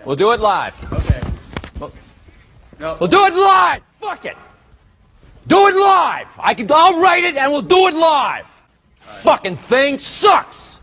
We'll do it live. Okay. No. We'll do it live. Fuck it. Do it live. I'll write it and we'll do it live. Fucking thing sucks.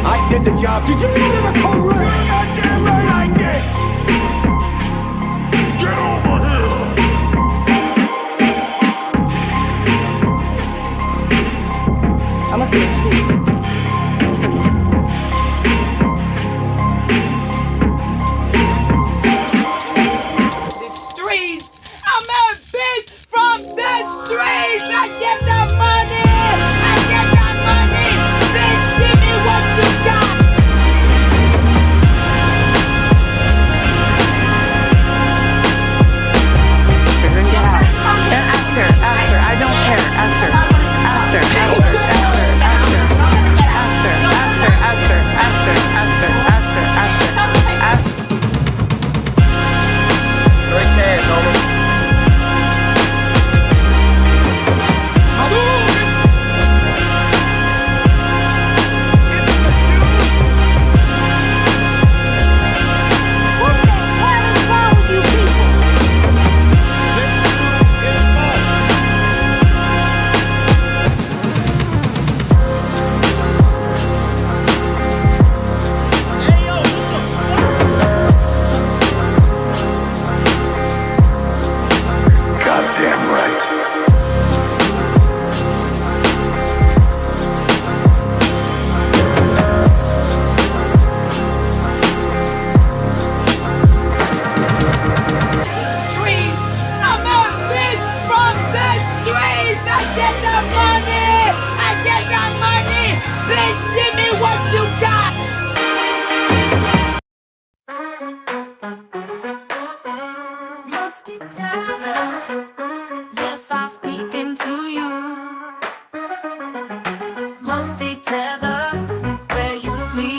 I did the job. Did you order the code red? Goddamn right I did! Get over here! I'm a PhD. The streets! I'm a bitch from the streets! I get the money! I get the money! Bitch, give me what you got!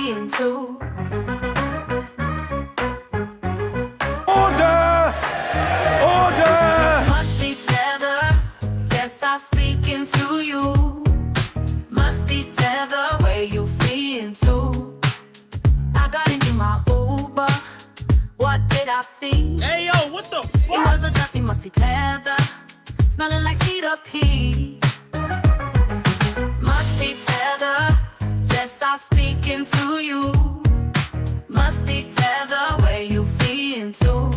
fleeing to. Order! Order! Musty tether, yes, I'm speaking to you. Musty tether, where you fleeing to? I got into my Uber, what did I see? Hey yo, what the fuck? It was a dusty, musty tether, smelling like cheetah pee. Musty tether, yes, I'm speaking to you. Musty tether, where you fleeing to?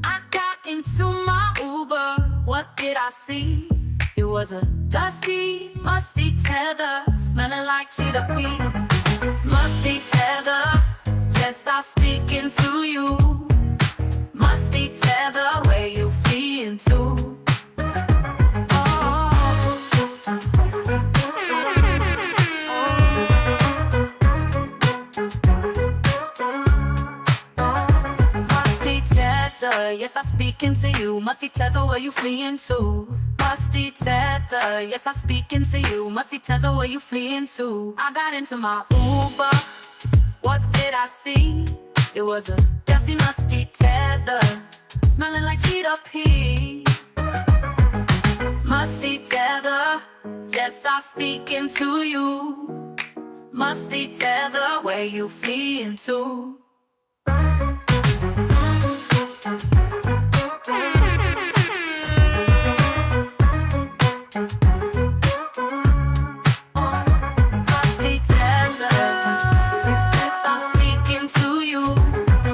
I got into my Uber, what did I see? It was a dusty, musty tether, smelling like cheetah pee. Musty tether, yes, I'm speaking to you. Musty tether, where you fleeing to? Musty tether, yes, I'm speaking to you. Musty tether, where you fleeing to? Musty tether, yes, I'm speaking to you. Musty tether, where you fleeing to? I got into my Uber, what did I see? It was a dusty, musty tether, smelling like cheetah pee. Musty tether, yes, I'm speaking to you. Musty tether, where you fleeing to? Musty tether, yes, I'm speaking to you.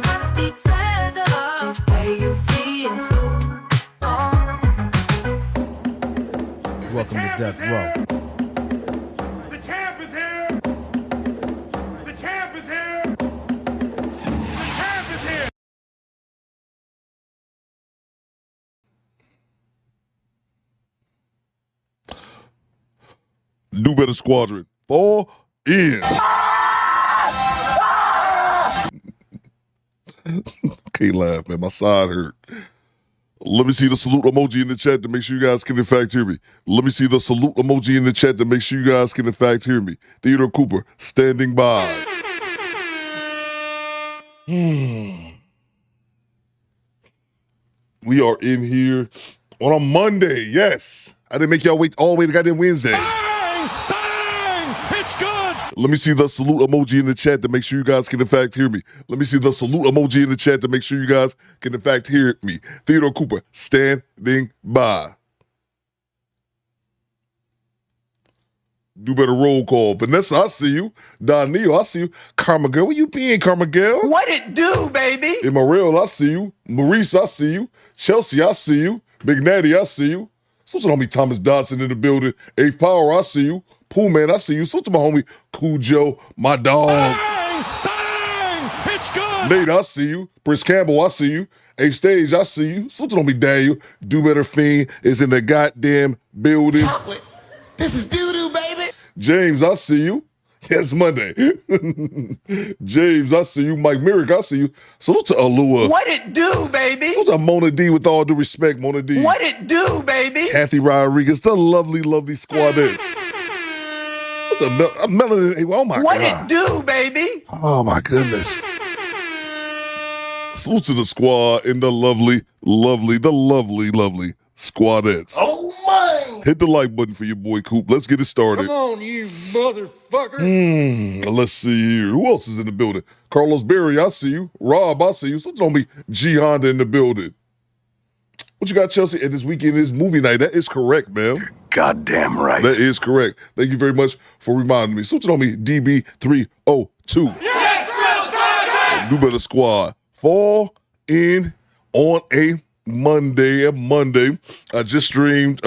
Musty tether, where you fleeing to? Welcome to Death Row. The champ is here! The champ is here! The champ is here! Do Better Squadron. Fall in. Can't laugh, man. My side hurt. Let me see the salute emoji in the chat to make sure you guys can in fact hear me. Let me see the salute emoji in the chat to make sure you guys can in fact hear me. Theodore Cooper, standing by. We are in here on a Monday. Yes. I didn't make y'all wait all the way to goddamn Wednesday. Bang! Bang! It's good! Let me see the salute emoji in the chat to make sure you guys can in fact hear me. Let me see the salute emoji in the chat to make sure you guys can in fact hear me. Theodore Cooper, standing by. Do better roll call. Vanessa, I see you. Donnie, I see you. Karma Girl, where you been, Karma Girl? What it do, baby? Emerald, I see you. Maurice, I see you. Chelsea, I see you. Big Natty, I see you. So to my homie Thomas Dodson in the building. Eighth Power, I see you. Pool Man, I see you. So to my homie Cujo, my dog. Bang! Bang! It's good! Nate, I see you. Prince Campbell, I see you. A-Stage, I see you. So to my homie Daniel. Do Better Fiend is in the goddamn building. Chocolate. This is doo-doo, baby. James, I see you. Yes, Monday. James, I see you. Mike Merrick, I see you. Salute to Alua. What it do, baby? Salute to Mona D, with all due respect, Mona D. What it do, baby? Kathy Rodriguez, the lovely, lovely squadettes. Melanie, oh my What God. it do, baby? Oh my goodness. Salute to the squad and the lovely, lovely squadettes. Oh my! Hit the like button for your boy Coop. Let's get it started. Come on, you motherfucker. Let's see here. Who else is in the building? Carlos Berry, I see you. Rob, I see you. So don't be G Honda in the building. What you got, Chelsea? And this weekend is movie night. That is correct, man. Goddamn right. That is correct. Thank you very much for reminding me. So don't be DB302. Yes, Do Better Squad. Fall in on a Monday. I just streamed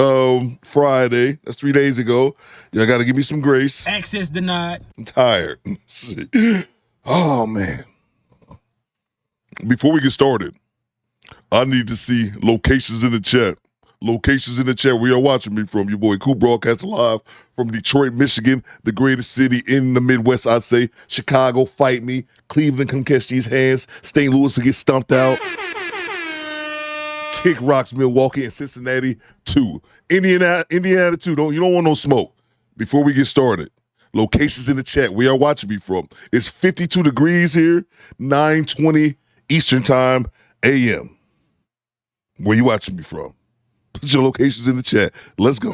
Friday. That's 3 days ago. Y'all got to give me some grace. Access denied. I'm tired. Let's see. Oh, man. Before we get started, I need to see locations in the chat. Locations in the chat where you're watching me from. Your boy Coop broadcasting live from Detroit, Michigan, the greatest city in the Midwest, I'd say. Chicago, fight me. Cleveland, come catch these hands. St. Louis will get stumped out. Kick rocks Milwaukee and Cincinnati 2. Indiana 2. You don't want no smoke. Before we get started, Locations in the chat. Where y'all watching me from? It's 52 degrees here, 9:20 Eastern Time AM. Where you watching me from? Put your locations in the chat. Let's go.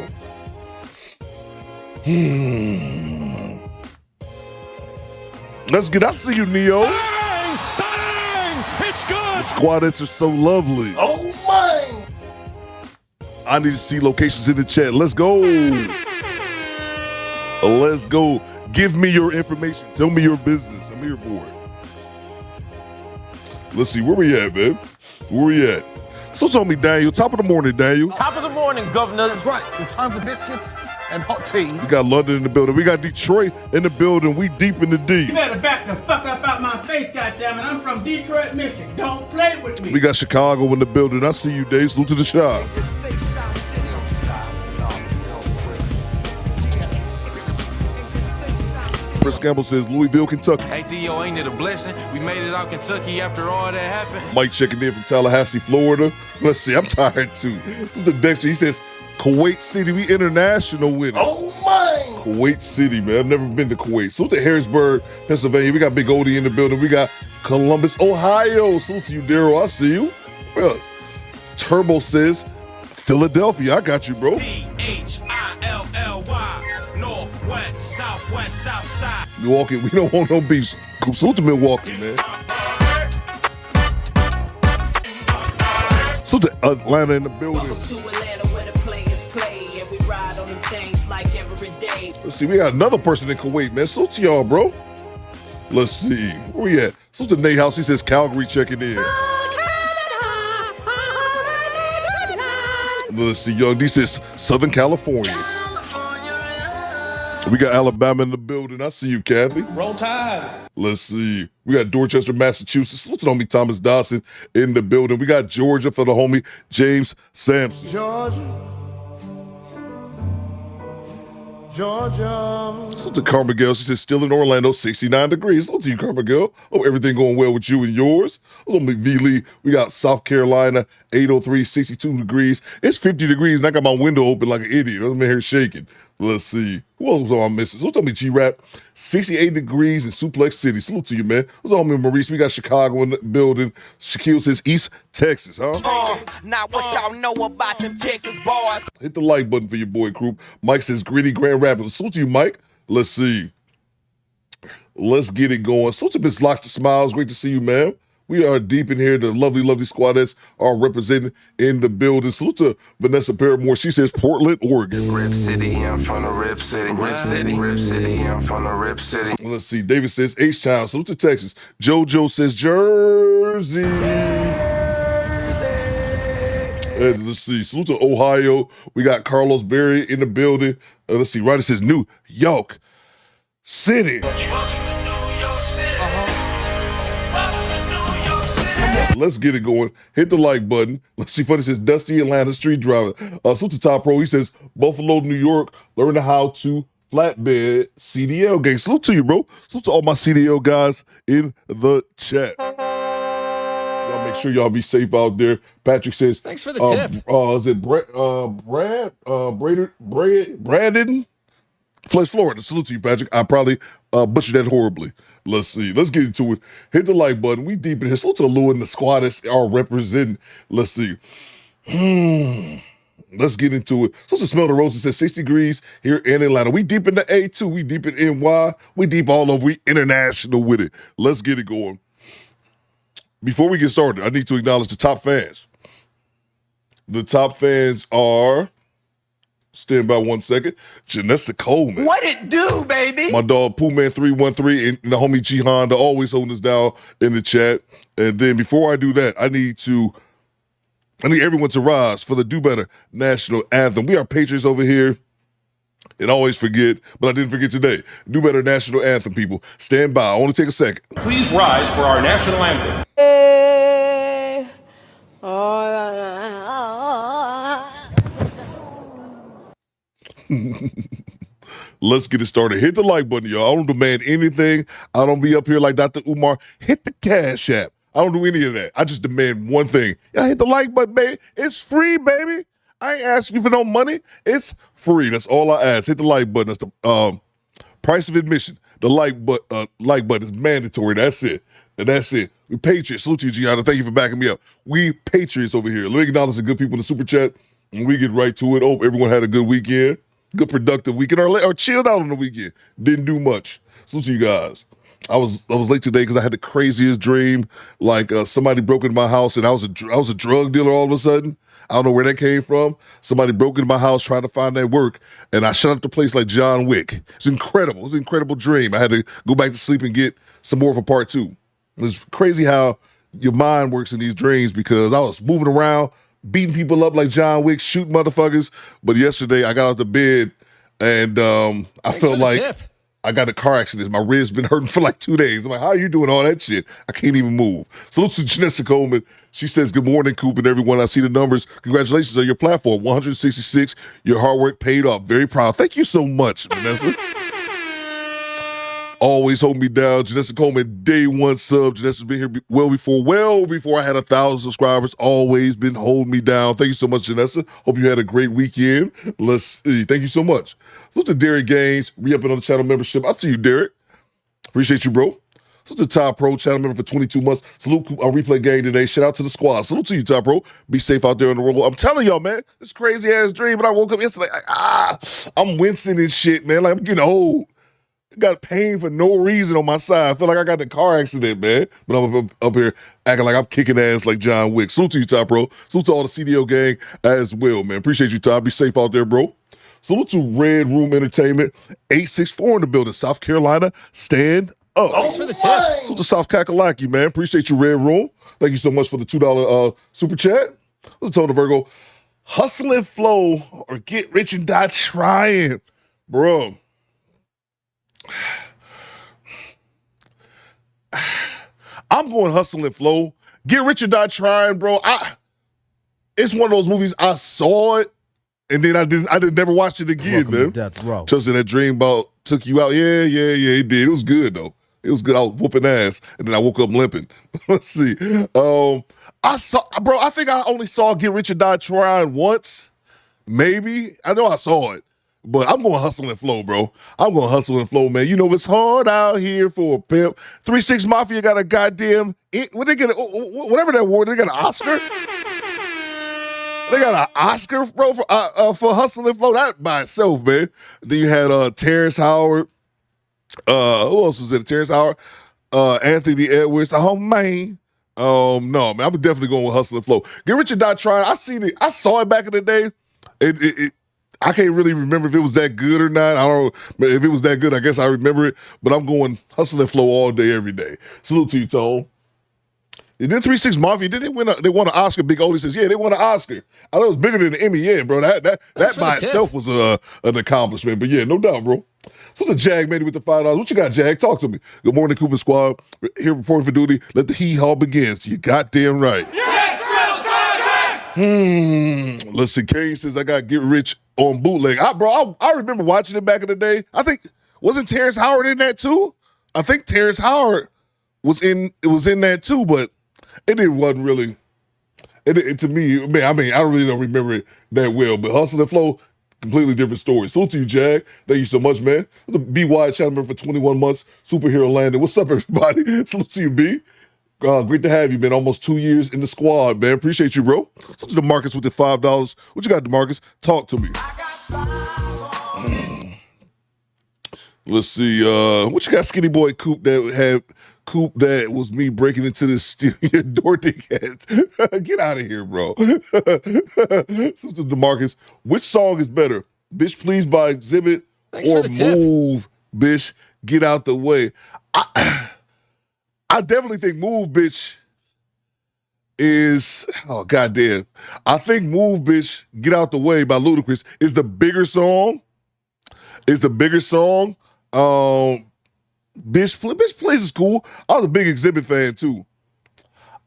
Let's get. I see you, Neo. Bang! Bang! It's good! The squadettes are so lovely. Oh, my! I need to see locations in the chat. Let's go. Let's go. Give me your information. Tell me your business. I'm here for it. Let's see. Where we at, man? Where we at? So tell me, Daniel. Top of the morning, Daniel. Top of the morning, governor. That's right. It's time for biscuits and hot tea. We got London in the building. We got Detroit in the building. We deep in the D. You better back the fuck up out my face, goddammit. I'm from Detroit, Michigan. Don't play with me. We got Chicago in the building. I see you, Dave. Salute to the shop. Chris Campbell says Louisville, Kentucky. Hey Theo, ain't it a blessing? We made it out Kentucky after all that happened. Mike checking in from Tallahassee, Florida. Let's see, I'm tired too. The Dexter, he says Kuwait City, we international with it. Oh, my! Kuwait City, man. I've never been to Kuwait. Salute to Harrisburg, Pennsylvania. We got Big Odie in the building. We got Columbus, Ohio. Salute to you, Daryl. I see you. Well, Turbo says Philadelphia. I got you, bro. Philly, northwest, southwest, south side. Milwaukee, we don't want no beef. Salute to Milwaukee, man. Salute to Atlanta in the building. To Atlanta where the players play and we ride on them things like every day. Let's see, we got another person in Kuwait, man. Salute to y'all, bro. Let's see. Where we at? Salute to Nate House. He says Calgary checking in. Let's see, Young D says Southern California. We got Alabama in the building. I see you, Kathy. Roll Tide. Let's see. We got Dorchester, Massachusetts. Salute to the homie Thomas Dawson in the building. We got Georgia for the homie James Sampson. Georgia. Salute to Carmigel. She says still in Orlando, 69 degrees. Salute to you, Carmigel. Hope everything going well with you and yours. Salute to V. Lee. We got South Carolina, 803, 62 degrees. It's 50 degrees, and I got my window open like an idiot. I'm in here shaking. Let's see. Who else am I missing? So tell me, G-Rap. 68 degrees in Suplex City. Salute to you, man. What's on me, Maurice? We got Chicago in the building. Shaquille says East Texas, huh? Now what y'all know about them Texas boys? Hit the like button for your boy, Group. Mike says Gritty Grand Rapids. Salute to you, Mike. Let's see. Let's get it going. Salute to Miss Locks to Smiles. Great to see you, man. We are deep in here. The lovely, lovely squadettes are representing in the building. Salute to Vanessa Paramore. She says Portland, Oregon. Rip City, I'm from the Rip City. Rip City, Rip City, I'm from the Rip City. Let's see. David says H-Town. Salute to Texas. JoJo says Jersey. And let's see. Salute to Ohio. We got Carlos Berry in the building. Let's see. Ryder says New York City. Let's get it going. Hit the like button. Let's see. Funny says Dusty Atlanta Street Driver. Salute to Top Pro. He says Buffalo, New York. Learn how to flatbed CDL gang. Salute to you, bro. Salute to all my CDL guys in the chat. Y'all make sure y'all be safe out there. Patrick says, Thanks for the tip. Is it Brandon? Flesh, Florida. Salute to you, Patrick. I probably butchered that horribly. Let's see. Let's get into it. Hit the like button. We deep in here. Salute to Lou and the squatters are representing. Let's see. Let's get into it. Supposed to smell the roses. It says 6 degrees here in Atlanta. We deep in the A2. We deep in NY. We deep all over. We international with it. Let's get it going. Before we get started, I need to acknowledge the top fans. The top fans are, stand by 1 second, Janessa Coleman. What it do, baby? My dog Pooh Man 313 and the homie G Honda always holding us down in the chat. And then before I do that, I need everyone to rise for the Do Better National Anthem. We are patriots over here. And I always forget, but I didn't forget today. Do Better National Anthem, people. Stand by. I want to take a second. Please rise for our national anthem. Let's get it started. Hit the like button, y'all. I don't demand anything. I don't be up here like Dr. Umar. Hit the Cash App. I don't do any of that. I just demand one thing. Y'all hit the like button, baby. It's free, baby. I ain't asking you for no money. It's free. That's all I ask. Hit the like button. That's the Price of admission. The like button is mandatory. That's it. And that's it. We Patriots. Salute to you, Gianna. Thank you for backing me up. We Patriots over here. Let me acknowledge the good people in the super chat. And we get right to it. Hope everyone had a good weekend. Good productive weekend. Or chilled out on the weekend. Didn't do much. Salute to you guys. I was late today because I had the craziest dream. Like somebody broke into my house and I was a drug dealer all of a sudden. I don't know where that came from. Somebody broke into my house trying to find that work, and I shut up the place like John Wick. It's incredible. It's an incredible dream. I had to go back to sleep and get some more for part 2. It's crazy how your mind works in these dreams because I was moving around, beating people up like John Wick, shooting motherfuckers. But yesterday I got out of bed and I felt like I got a car accident. My ribs been hurting for like 2 days. I'm like, how are you doing all that shit? I can't even move. Salute to Janessa Coleman. She says, good morning, Coop, and everyone. I see the numbers. Congratulations on your platform. 166. Your hard work paid off. Very proud. Thank you so much, Vanessa. Always hold me down. Janessa Coleman, day 1 sub. Janessa's been here well before I had 1,000 subscribers. Always been holding me down. Thank you so much, Janessa. Hope you had a great weekend. Let's see. Thank you so much. Salute to Derek Gaines, re-upping on the channel membership. I see you, Derek. Appreciate you, bro. Salute to Top Pro, channel member for 22 months. Salute on replay game today. Shout out to the squad. Salute to you, Top Pro. Be safe out there in the world. I'm telling y'all, man, this crazy ass dream. But I woke up yesterday, I'm wincing and shit, man. Like I'm getting old. Got pain for no reason on my side. I feel like I got the car accident, man. But I'm up here acting like I'm kicking ass like John Wick. Salute to you, Top Pro. Salute to all the CDO gang as well, man. Appreciate you, Top. Be safe out there, bro. Salute to Red Room Entertainment. 864 in the building. South Carolina, stand up. Thanks for the tip. Salute to South Kakalaki, man. Appreciate you, Red Room. Thank you so much for the $2 super chat. Salute to Tony Virgo. Hustle and flow or get rich and die trying. Bro. I'm going hustle and flow. Get rich or die trying, bro. It's one of those movies I saw it and then I didn't never watch it again, man. Death Row. Just that dream about took you out. Yeah, it did. It was good though. It was good. I was whooping ass and then I woke up limping. Let's see. I think I only saw Get Rich or Die Trying once. Maybe. I know I saw it. But I'm going to hustle and flow, bro. I'm going to hustle and flow, man. You know, it's hard out here for a pimp. 3-6 Mafia got a goddamn, whatever that word, they got an Oscar? They got an Oscar, bro, for hustle and flow. That by itself, man. Then you had Terrence Howard. Who else was it? Terrence Howard. Anthony Edwards. Oh, man. No, man, I'm definitely going with hustle and flow. Get Rich or Die Trying. I saw it back in the day. I can't really remember if it was that good or not. I don't know. If it was that good, I guess I remember it. But I'm going hustle and flow all day, every day. Salute to you, Tone. And then 3-6 Mafia, they won an Oscar. Big Oldie says, yeah, they won an Oscar. I thought it was bigger than the Emmy, yeah, bro. That by itself was an accomplishment. But yeah, no doubt, bro. So the Jag made it with the $5. What you got, Jag? Talk to me. Good morning, Cooper Squad. Here reporting for duty. Let the hee-haw begin. You goddamn right. Yes, real time! Let's see. Kane says, I got Get Rich on bootleg. I remember watching it back in the day. I think, wasn't Terrence Howard in that too? I think Terrence Howard was in that too, but it wasn't really, to me, man, I mean, I really don't remember it that well, but Hustle and Flow, completely different story. Salute to you, Jag. Thank you so much, man. The BY channel member for 21 months, Superhero Landon. What's up, everybody? Salute to you, B. Great to have you, man. Almost 2 years in the squad, man. Appreciate you, bro. Salute to DeMarcus with the $5. What you got, DeMarcus? Talk to me. Let's see. What you got, Skinny Boy Coop that was me breaking into the studio door tickets. Get out of here, bro. Sister DeMarcus, which song is better? Bitch Please by Exhibit or Move, Bitch Get Out the Way? I definitely think Move, Bitch is, oh, goddamn. I think Move, Bitch Get Out the Way by Ludacris is the bigger song. Bitch Please is cool. I was a big Exhibit fan too.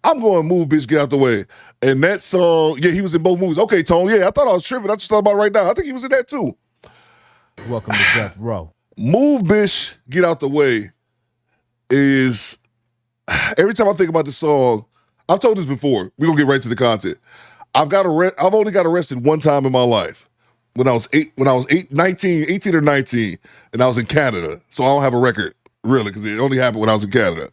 I'm going Move, Bitch Get Out the Way. And that song, yeah, he was in both movies. Okay, Tone, yeah, I thought I was tripping. I just thought about it right now. I think he was in that too. Welcome to Death Row. Move, Bitch Get Out the Way is, every time I think about this song, I've told this before. We're going to get right to the content. I've only got arrested one time in my life. when I was 18 or 19, and I was in Canada. So I don't have a record, really, because it only happened when I was in Canada.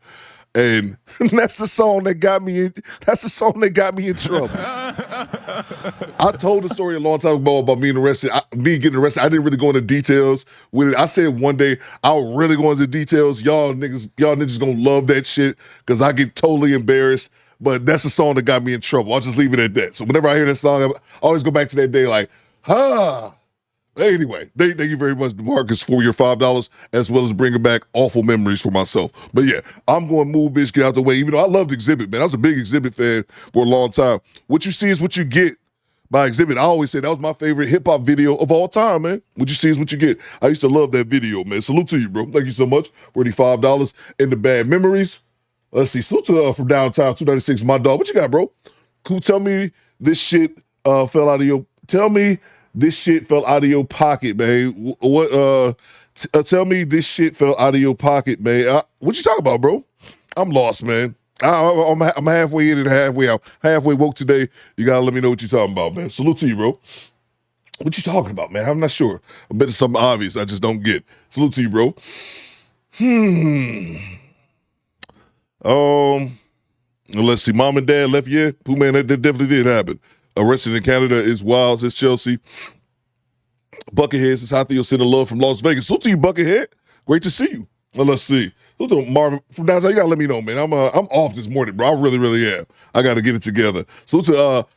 And that's the song that got me in. That's the song that got me in trouble. I told the story a long time ago about me getting arrested. I didn't really go into details with it. I said one day I'll really go into details. Y'all niggas gonna love that shit because I get totally embarrassed. But that's the song that got me in trouble. I'll just leave it at that. So whenever I hear that song, I always go back to that day like, Anyway, thank you very much, DeMarcus, for your $5, as well as bringing back awful memories for myself. But yeah, I'm going to move, bitch, get out the way. Even though I loved Exhibit, man. I was a big Exhibit fan for a long time. What you see is what you get by Exhibit. I always say that was my favorite hip-hop video of all time, man. What you see is what you get. I used to love that video, man. Salute to you, bro. Thank you so much for the $5 in the bad memories. Let's see. Salute to from downtown, 296, my dog. What you got, bro? Cool. Tell me this shit fell out of your... Tell me this shit fell out of your pocket, man. Tell me this shit fell out of your pocket, man. What you talking about, bro? I'm lost, man. I'm halfway in and halfway out. Halfway woke today. You gotta let me know what you're talking about, man. Salute to you, bro. What you talking about, man? I'm not sure. I bet it's something obvious I just don't get. Salute to you, bro. Let's see. Mom and dad left yet? Pooh, man, that definitely did happen. Arrested in Canada is Wild, says Chelsea. Buckethead says, hi, Theo, sending love from Las Vegas. Salute to you, Buckethead. Great to see you. Well, let's see. Salute to Marvin from downtown. You got to let me know, man. I'm off this morning, bro. I really, really am. I got to get it together. Salute to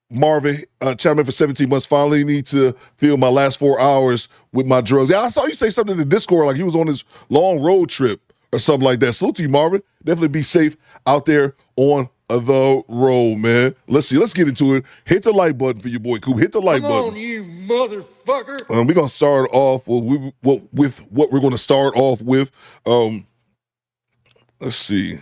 Marvin, Chapman for 17 months. Finally need to fill my last 4 hours with my drugs. Yeah, I saw you say something in the Discord like he was on his long road trip or something like that. Salute to you, Marvin. Definitely be safe out there on the road, man. Let's see. Let's get into it. Hit the like button for your boy Coop. Hit the like button. Come on, you motherfucker. We're gonna start off with what we're gonna start off with. Let's see.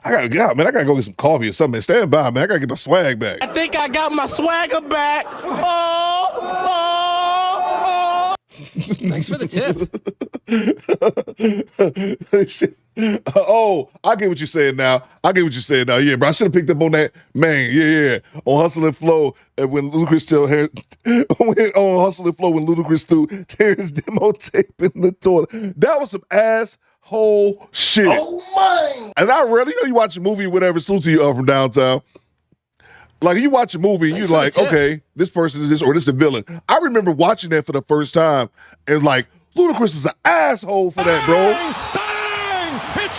I gotta go get some coffee or something. Man. Stand by, man. I gotta get my swag back. I think I got my swagger back. Thanks for the tip. I get what you're saying now. Yeah, bro. I should have picked up on that, man. Yeah. On Hustle and Flow, when Ludacris on Hustle and Flow when Ludacris threw Terrence demo tape in the toilet. That was some asshole shit. Oh, my. And I really, you watch a movie or whatever, salute to you from downtown. Like, you watch a movie and you're like, okay, this person is this or this the villain. I remember watching that for the first time and like, Ludacris was an asshole for that, bro.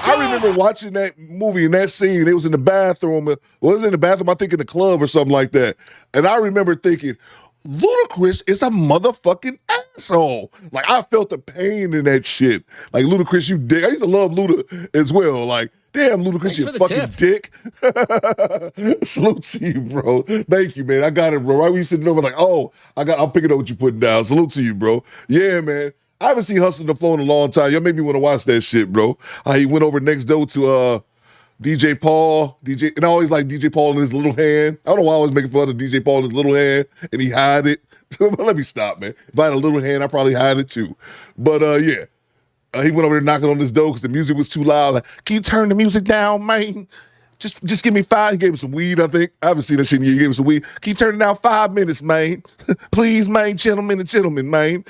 I remember watching that movie and that scene. It was in the bathroom. It was in the bathroom, I think in the club or something like that. And I remember thinking, Ludacris is a motherfucking asshole. Like, I felt the pain in that shit. Like, Ludacris, you dick. I used to love Luda as well. Like, damn, Ludacris, you fucking dick. Salute to you, bro. Thank you, man. I got it, bro. Right when you sitting over like, I'm picking up what you putting down. Salute to you, bro. Yeah, man. I haven't seen Hustle the Flow in a long time. Y'all made me want to watch that shit, bro. He went over next door to DJ Paul. And I always like DJ Paul in his little hand. I don't know why I was making fun of DJ Paul in his little hand and he hide it. Let me stop, man. If I had a little hand, I'd probably hide it too. But yeah. He went over there knocking on this door because the music was too loud. Like, can you turn the music down, man? Just give me 5. He gave him some weed, I think. I haven't seen that shit in a year. He gave him some weed. Can you turn it down 5 minutes, man? Please, man, gentlemen, man.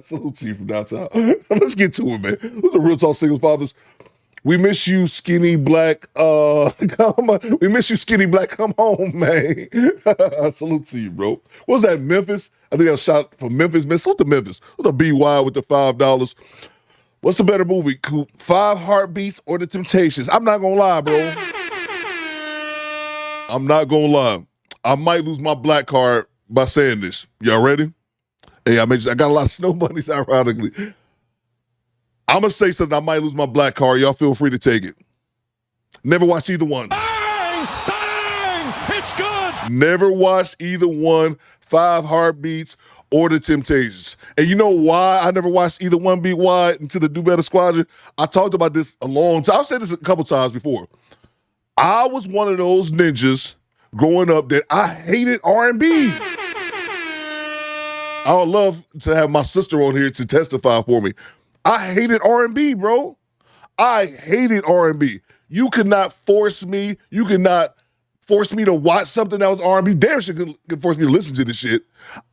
Salute to you from downtown. Let's get to it, man. Those are Real Talk Singles Fathers. We miss you, skinny black. We miss you, skinny black. Come home, man. Salute to you, bro. What was that, Memphis? I think I was shot from Memphis, man. Salute to Memphis. Salute to BY with the $5. What's the better movie, Coop? 5 Heartbeats or The Temptations? I'm not gonna lie, bro. I'm not gonna lie. I might lose my black card by saying this. Y'all ready? Hey, I got a lot of snow bunnies, ironically. I'm gonna say something. I might lose my black card. Y'all feel free to take it. Never watched either one. Bang! Bang! It's good! Never watched either one. 5 Heartbeats or The Temptations. And you know why I never watched either one, Be Wide, until the Do Better Squadron? I talked about this a long time. I've said this a couple times before. I was one of those ninjas growing up that I hated R&B. I would love to have my sister on here to testify for me. I hated R&B, bro. I hated R&B. You could not force me. You could not force me to watch something that was R&B. Damn shit could force me to listen to this shit.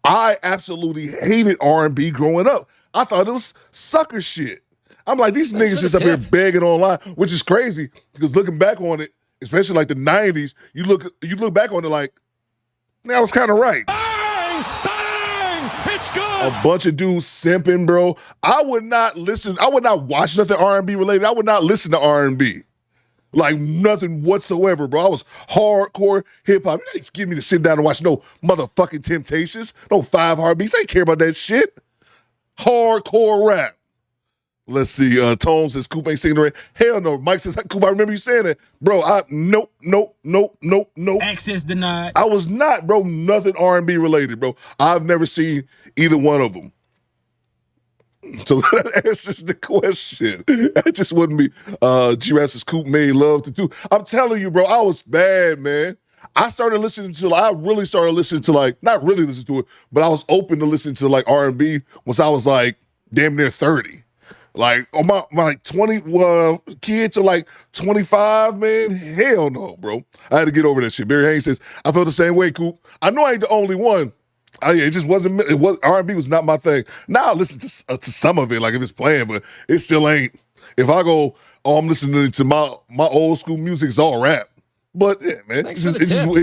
I absolutely hated R&B growing up. I thought it was sucker shit. I'm like, these niggas just up here begging online, which is crazy because looking back on it, especially like the 90s, you look back on it like, man, I was kind of right. Bang! Bang! It's good! A bunch of dudes simping, bro. I would not watch nothing R&B related. I would not listen to R&B. Like nothing whatsoever, bro. I was hardcore hip-hop. You ain't give me to sit down and watch no motherfucking Temptations, no 5 Heartbeats. I ain't care about that shit. Hardcore rap. Let's see. Tone says Coop ain't singing the right. Hell no. Mike says, Coop, I remember you saying that. Bro, nope. Access denied. I was not, bro. Nothing R&B related, bro. I've never seen either one of them. So that answers the question. That just wouldn't be. G-Rap says Coop made love to two. I'm telling you, bro, I was bad, man. I really started listening to like, not really listen to it, but I was open to listen to like R&B once I was like damn near 30. Like on my like 20 kids to like 25, man. Hell no, bro. I had to get over that shit. Barry Haynes says, I felt the same way, Coop. I know I ain't the only one. It just wasn't. R&B was not my thing. Now I listen to some of it, like if it's playing, but it still ain't. If I go, I'm listening to my old school music, it's all rap. But yeah, man, it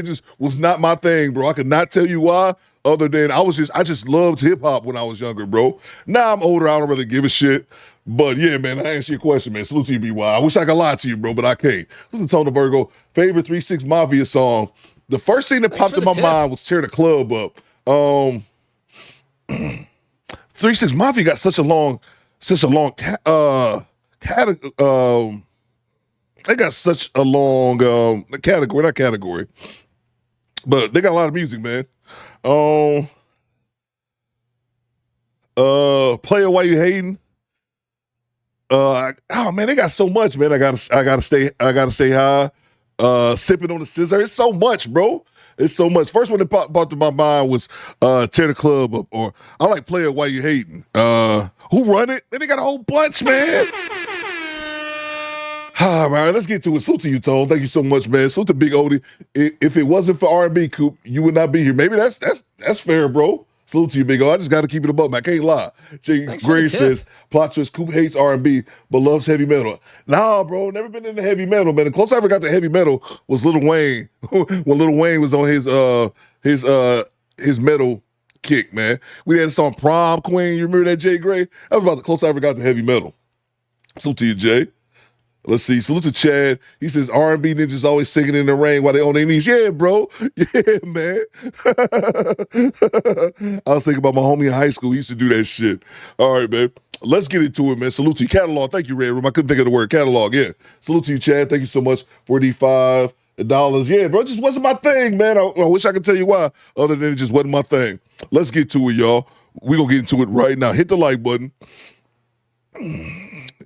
just was not my thing, bro. I could not tell you why, other than I just loved hip hop when I was younger, bro. Now I'm older, I don't really give a shit. But yeah, man, I answer your question, man. Salute to you, BY. I wish I could lie to you, bro, but I can't. Listen to Tony Virgo, favorite 3 6 Mafia song. The first thing that popped in my mind was Tear the Club Up. 3 6 Mafia got such a long category. They got such a long category, not category, but they got a lot of music, man. Player Why You Hating? Oh man, they got so much, man. I gotta stay high. Sipping on the scissor. It's so much, bro. It's so much. First one that popped to my mind was Tear the Club Up, or I like Player Why You Hating. Who Run It? Man, they got a whole bunch, man. All right, let's get to it. Salute to you, Tone. Thank you so much, man. Salute to Big Odie. If it wasn't for R&B, Coop, you would not be here. Maybe that's fair, bro. Salute to you, Big O. I just got to keep it above, man. I can't lie. Jay Gray says, plot twist, Coop hates R&B, but loves heavy metal. Nah, bro, never been into heavy metal, man. The closest I ever got to heavy metal was Lil Wayne. When Lil Wayne was on his metal kick, man. We had a song Prom Queen. You remember that, Jay Gray? That was about the closest I ever got to heavy metal. Salute to you, Jay. Let's see. Salute to Chad. He says R&B ninjas always singing in the rain while they on their knees. Yeah, bro. Yeah, man. I was thinking about my homie in high school. He used to do that shit. All right, man. Let's get into it, man. Salute to you. Catalog. Thank you, Red Room. I couldn't think of the word. Catalog. Yeah. Salute to you, Chad. Thank you so much for the $5. Yeah, bro. It just wasn't my thing, man. I wish I could tell you why, other than it just wasn't my thing. Let's get to it, y'all. We're going to get into it right now. Hit the like button.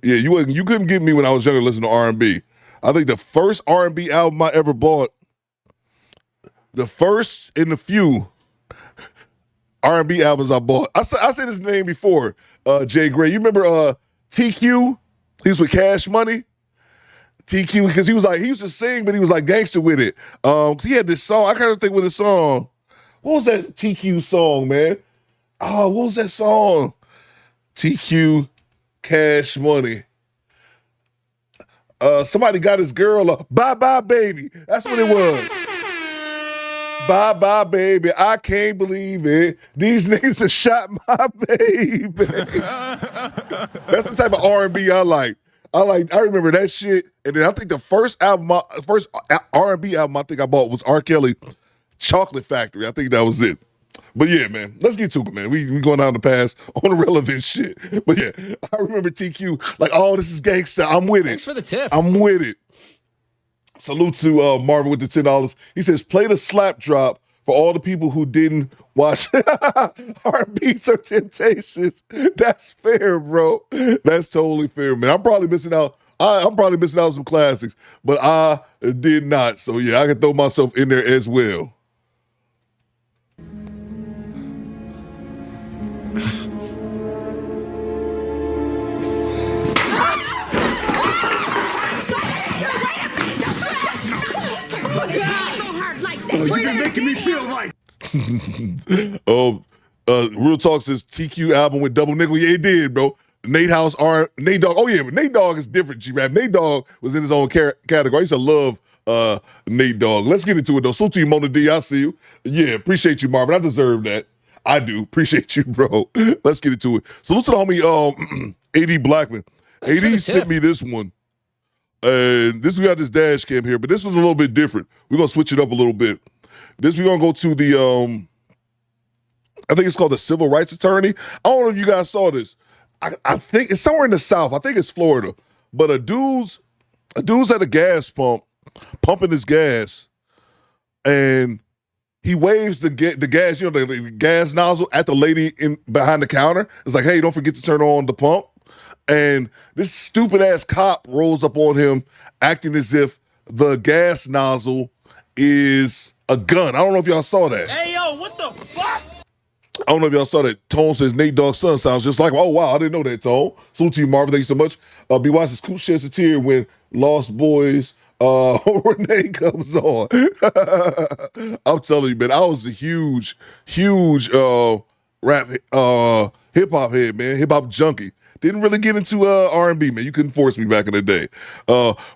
Yeah, you couldn't get me when I was younger listening to R&B. I think the first R&B album I ever bought, the first in the few R&B albums I bought. I said his name before, Jay Gray. You remember TQ? He was with Cash Money. TQ, because he used to sing, but he was like gangster with it. He had this song. I kind of think with the song. What was that TQ song, man? Oh, what was that song? TQ. Cash Money. Somebody got his girl Bye Bye Baby. That's what it was. Bye Bye Baby. I can't believe it. These niggas have shot my baby. That's the type of R&B I like. I remember that shit. And then I think the first R&B album I think I bought was R. Kelly, Chocolate Factory. I think that was it. But yeah, man, let's get to it, man. We going down the path on relevant shit. But yeah, I remember TQ, like, oh, this is gangsta. I'm with it. Thanks for the tip. I'm with it. Salute to Marvin with the $10. He says, play the slap drop for all the people who didn't watch R&B or Temptations. That's fair, bro. That's totally fair, man. I'm probably missing out. I'm probably missing out on some classics, but I did not. So yeah, I can throw myself in there as well. feeling. You've been making me feel like. Real Talk says TQ album with Double Nickel. Yeah, it did, bro. Nate Dogg. Oh yeah, but Nate Dogg is different. G-Rap. Nate Dogg was in his own category. I used to love Nate Dogg. Let's get into it though. Salute to you, Mona D. I see you. Yeah, appreciate you, Marvin. I deserve that. I do. Appreciate you, bro. Let's get into it. Salute to the homie AD Blackman. AD sent me this one. And we got this dash cam here, but this was a little bit different. We're gonna switch it up a little bit. We're gonna go to the I think it's called the civil rights attorney. I don't know if you guys saw this. I think it's somewhere in the South. I think it's Florida. But a dude's at a gas pump, pumping his gas, and he waves the gas, the gas nozzle at the lady behind the counter. It's like, hey, don't forget to turn on the pump. And this stupid ass cop rolls up on him, acting as if the gas nozzle is a gun. I don't know if y'all saw that. Hey, yo, what the fuck? I don't know if y'all saw that. Tone says Nate Dogg's son sounds just like him. Oh, wow, I didn't know that, Tone. Salute to you, Marvin. Thank you so much. B. Wise says, Coop sheds a tear when Lost Boys Renee comes on. I'm telling you, man, I was a huge rap hip-hop head, man, hip-hop junkie. Didn't really get into R&B, man. You couldn't force me back in the day.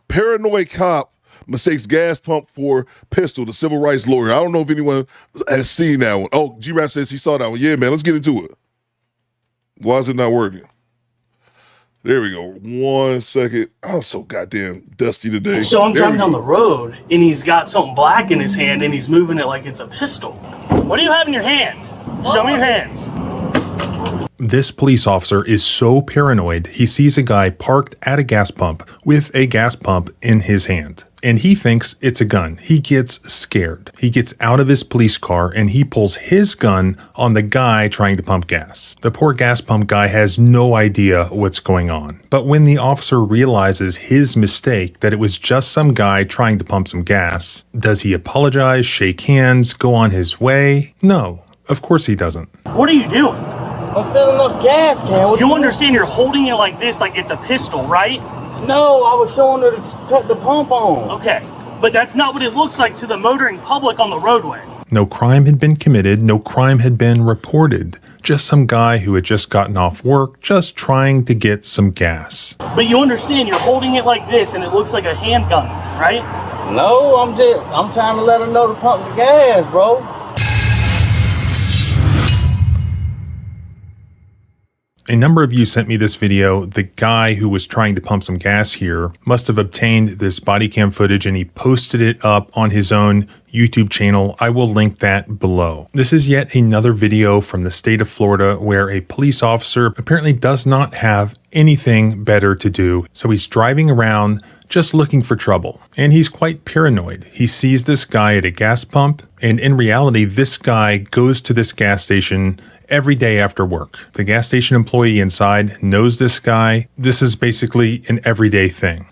Paranoid cop mistakes gas pump for pistol, the civil rights lawyer. I don't know if anyone has seen that one. Oh, G-Rap says he saw that one. Yeah, man, let's get into it. Why is it not working? There we go. 1 second. I'm so goddamn dusty today. So I'm driving down the road, and he's got something black in his hand, and he's moving it like it's a pistol. What do you have in your hand? Show me your hands. This police officer is so paranoid, he sees a guy parked at a gas pump with a gas pump in his hand. And he thinks it's a gun. He gets scared. He gets out of his police car and he pulls his gun on the guy trying to pump gas. The poor gas pump guy has no idea what's going on. But when the officer realizes his mistake, that it was just some guy trying to pump some gas, does he apologize, shake hands, go on his way? No, of course he doesn't. What are you doing? I'm filling up gas, can you understand you're holding it like this, like it's a pistol, right? No, I was showing her to cut the pump on. Okay, but that's not what it looks like to the motoring public on the roadway. No crime had been committed, no crime had been reported. Just some guy who had just gotten off work, just trying to get some gas. But you understand you're holding it like this and it looks like a handgun, right? No, I'm trying to let her know to pump the gas, bro. A number of you sent me this video. The guy who was trying to pump some gas here must have obtained this body cam footage and he posted it up on his own YouTube channel. I will link that below. This is yet another video from the state of Florida where a police officer apparently does not have anything better to do. So he's driving around just looking for trouble. And he's quite paranoid. He sees this guy at a gas pump, and in reality, this guy goes to this gas station every day after work. The gas station employee inside knows this guy. This is basically an everyday thing.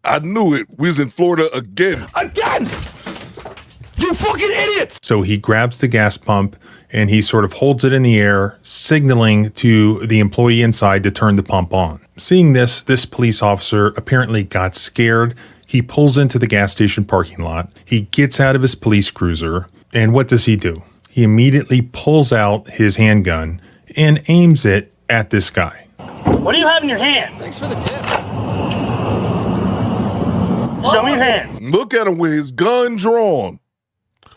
I knew it. We was in Florida again. Again! You fucking idiots! So he grabs the gas pump and he sort of holds it in the air, signaling to the employee inside to turn the pump on. Seeing this police officer apparently got scared. He pulls into the gas station parking lot. He gets out of his police cruiser. And what does he do? He immediately pulls out his handgun and aims it at this guy. What do you have in your hand? Thanks for the tip. Show me your hands. Look at him with his gun drawn.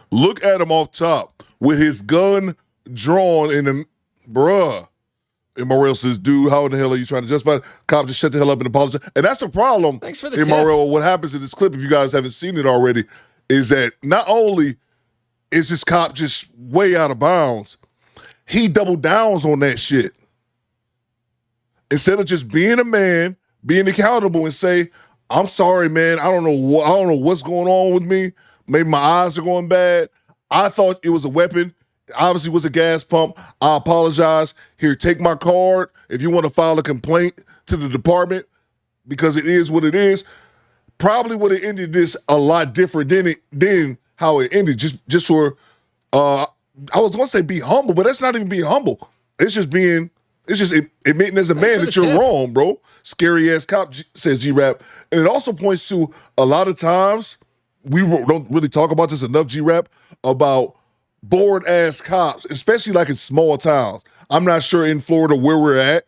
Look at him off top with his gun drawn in the bruh. And Morel says, dude, how in the hell are you trying to justify it? Cop, just shut the hell up and apologize. And that's the problem. Thanks for the tip. Morel, what happens in this clip, if you guys haven't seen it already, is that not only is this cop just way out of bounds, he double downs on that shit. Instead of just being a man, being accountable and say, I'm sorry, man, I don't know what's going on with me. Maybe my eyes are going bad. I thought it was a weapon. Obviously it was a gas pump. I apologize. Here, take my card. If you want to file a complaint to the department, because it is what it is, probably would have ended this a lot different than how it ended. Just for, I was going to say be humble, but that's not even being humble. It's just admitting as a man that you're wrong, bro. Scary ass cop, says G-Rap. And it also points to a lot of times we don't really talk about this enough, G-Rap, about bored-ass cops, especially like in small towns. I'm not sure in Florida where we're at,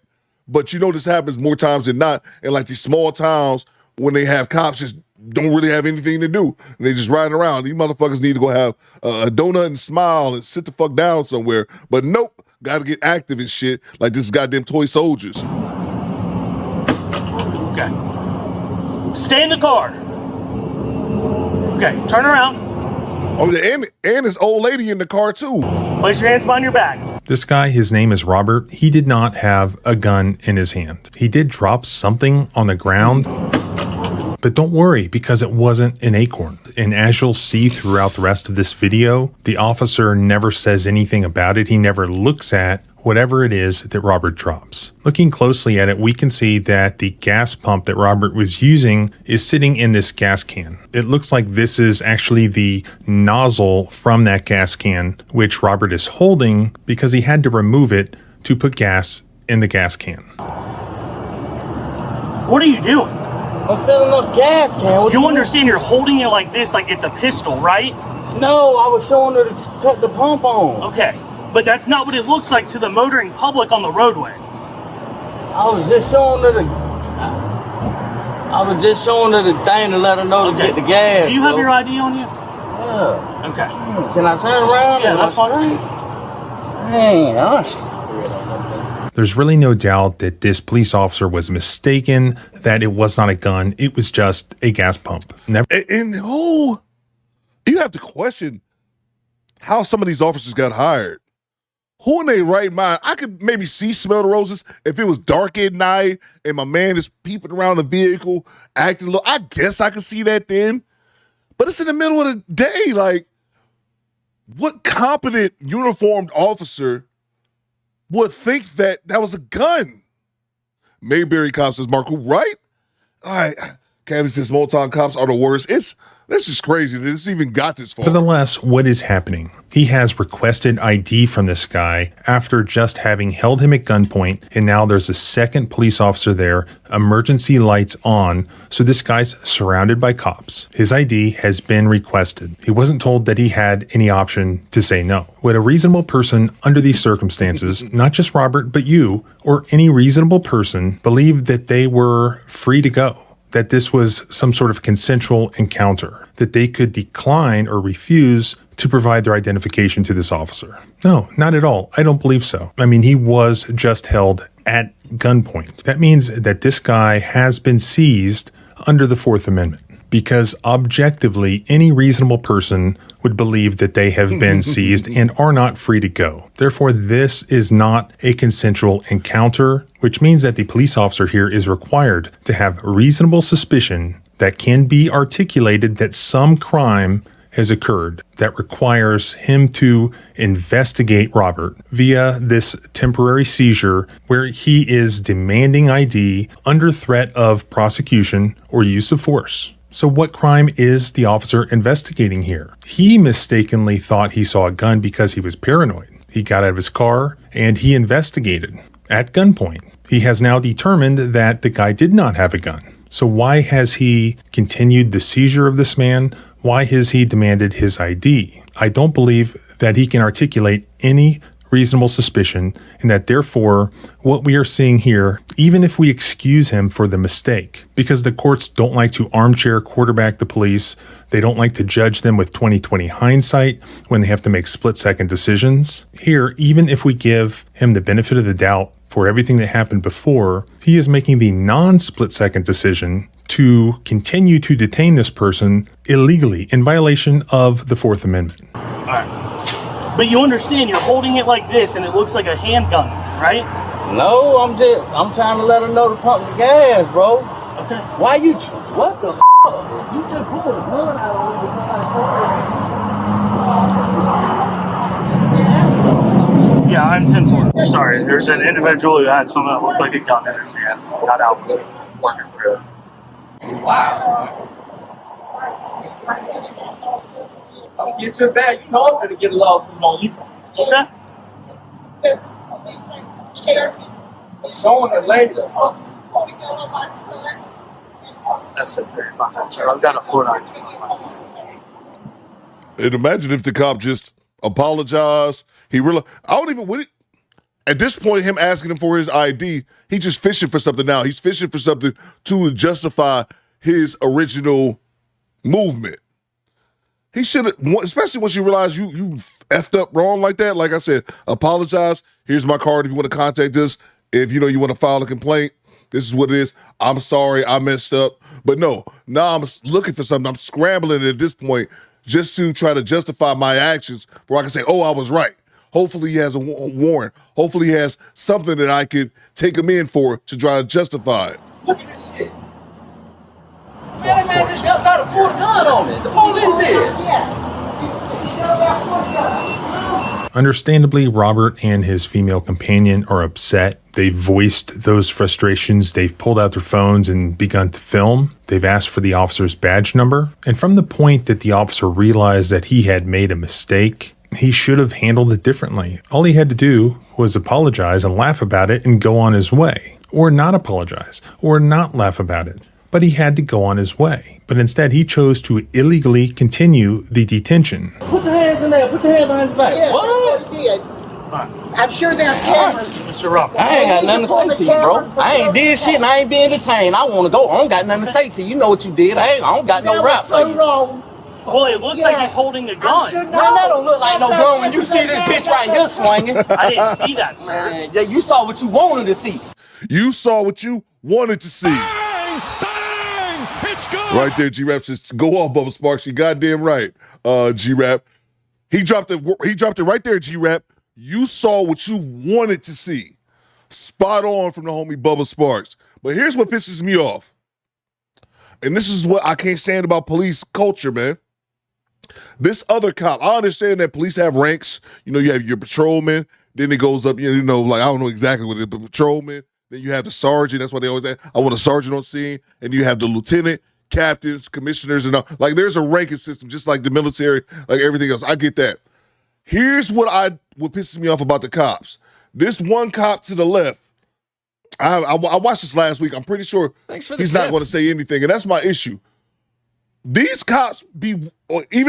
but you know this happens more times than not. In like these small towns, when they have cops just don't really have anything to do. And they just riding around. These motherfuckers need to go have a donut and smile and sit the fuck down somewhere. But nope, got to get active and shit like this goddamn toy soldiers. Okay. Stay in the car. Okay, turn around. Oh, and this old lady in the car too. Place your hands behind your back. This guy, his name is Robert. He did not have a gun in his hand. He did drop something on the ground, but don't worry because it wasn't an acorn. And as you'll see throughout the rest of this video, the officer never says anything about it. He never looks at whatever it is that Robert drops. Looking closely at it, we can see that the gas pump that Robert was using is sitting in this gas can. It looks like this is actually the nozzle from that gas can, which Robert is holding because he had to remove it to put gas in the gas can. What are you doing? I'm filling up gas can. You understand you're holding it like this, like it's a pistol, right? No, I was showing her to cut the pump on. Okay, but that's not what it looks like to the motoring public on the roadway. I was just showing her the thing to let her know to get the gas. Do you have your ID on you? Yeah. Okay. Can I turn around? Yeah, that's fine. Dang, There's really no doubt that this police officer was mistaken, that it was not a gun. It was just a gas pump. Never. And who? You have to question how some of these officers got hired. Who in their right mind? I could maybe smell the roses if it was dark at night and my man is peeping around the vehicle, acting low. I guess I could see that then. But it's in the middle of the day. Like, what competent uniformed officer would think that was a gun? Mayberry cops says, Mark, who, right? All right. Candy says small town cops are the worst. This is crazy that this even got this far. Nevertheless, what is happening? He has requested ID from this guy after just having held him at gunpoint, and now there's a second police officer there, emergency lights on, so this guy's surrounded by cops. His ID has been requested. He wasn't told that he had any option to say no. Would a reasonable person under these circumstances, not just Robert, but you, or any reasonable person, believe that they were free to go? That this was some sort of consensual encounter, that they could decline or refuse to provide their identification to this officer? No, not at all. I don't believe so. I mean, he was just held at gunpoint. That means that this guy has been seized under the Fourth Amendment, because objectively, any reasonable person would believe that they have been seized and are not free to go. Therefore, this is not a consensual encounter, which means that the police officer here is required to have reasonable suspicion that can be articulated that some crime has occurred that requires him to investigate Robert via this temporary seizure where he is demanding ID under threat of prosecution or use of force. So what crime is the officer investigating here? He mistakenly thought he saw a gun because he was paranoid. He got out of his car and he investigated at gunpoint. He has now determined that the guy did not have a gun. So why has he continued the seizure of this man? Why has he demanded his ID? I don't believe that he can articulate any reasonable suspicion, and that therefore what we are seeing here, even if we excuse him for the mistake, because the courts don't like to armchair quarterback the police, they don't like to judge them with 20/20 hindsight when they have to make split-second decisions. Here, even if we give him the benefit of the doubt for everything that happened before, he is making the non-split-second decision to continue to detain this person illegally in violation of the Fourth Amendment. All right. But you understand, you're holding it like this, and it looks like a handgun, right? No, I'm trying to let her know to pump the gas, bro. Okay. Why you? What the? You just pulled a gun out of Yeah, I'm 10-4. Sorry, there's an individual who had something that looked like a gun in his hand. Got out working through it. Wow. I'll get your bag. You know I'm gonna get lost on you. Okay. Showing her later. That's it. I've got a 419. And imagine if the cop just apologized. He really, I don't even, at this point, him asking him for his ID, he's just fishing for something now. He's fishing for something to justify his original movement. He should have, especially once you realize you effed up wrong like that. Like I said, apologize. Here's my card if you want to contact us. If you want to file a complaint, this is what it is. I'm sorry, I messed up. But no, now I'm looking for something. I'm scrambling at this point just to try to justify my actions where I can say, oh, I was right. Hopefully he has a warrant. Hopefully he has something that I could take him in for to try to justify it. Look at this shit. Man, just got a full gun on it. The police did. Understandably, Robert and his female companion are upset. They've voiced those frustrations. They've pulled out their phones and begun to film. They've asked for the officer's badge number. And from the point that the officer realized that he had made a mistake, he should have handled it differently. All he had to do was apologize and laugh about it and go on his way. Or not apologize. Or not laugh about it. But he had to go on his way. But instead, he chose to illegally continue the detention. Put your hands in there. Put your hands behind your back. Yeah, What? I'm sure there's cameras. Mr. Robert. I ain't got nothing to say to you, bro. I ain't did shit and I ain't been detained. I want to go. I don't got nothing to say to you. You know what you did. I don't got no rap for you. Well, it looks like he's holding a gun. Man, that don't look like no gun when you see this bitch right here swinging. I didn't see that, sir. Man, yeah, you saw what you wanted to see. You saw what you wanted to see. Bang! Bang! It's good. Right there, G-Rap says, go off, Bubba Sparks. You goddamn right, G-Rap. He dropped it right there, G-Rap. You saw what you wanted to see. Spot on from the homie Bubba Sparks. But here's what pisses me off. And this is what I can't stand about police culture, man. This other cop, I understand that police have ranks. You have your patrolman, then it goes up, like, I don't know exactly what it is, but patrolman. Then you have the sergeant. That's why they always say, I want a sergeant on scene. And you have the lieutenant, captains, commissioners, and all. Like, there's a ranking system, just like the military, like everything else. I get that. Here's what pisses me off about the cops. This one cop to the left, I watched this last week. I'm pretty sure he's not going to say anything, and that's my issue. These cops even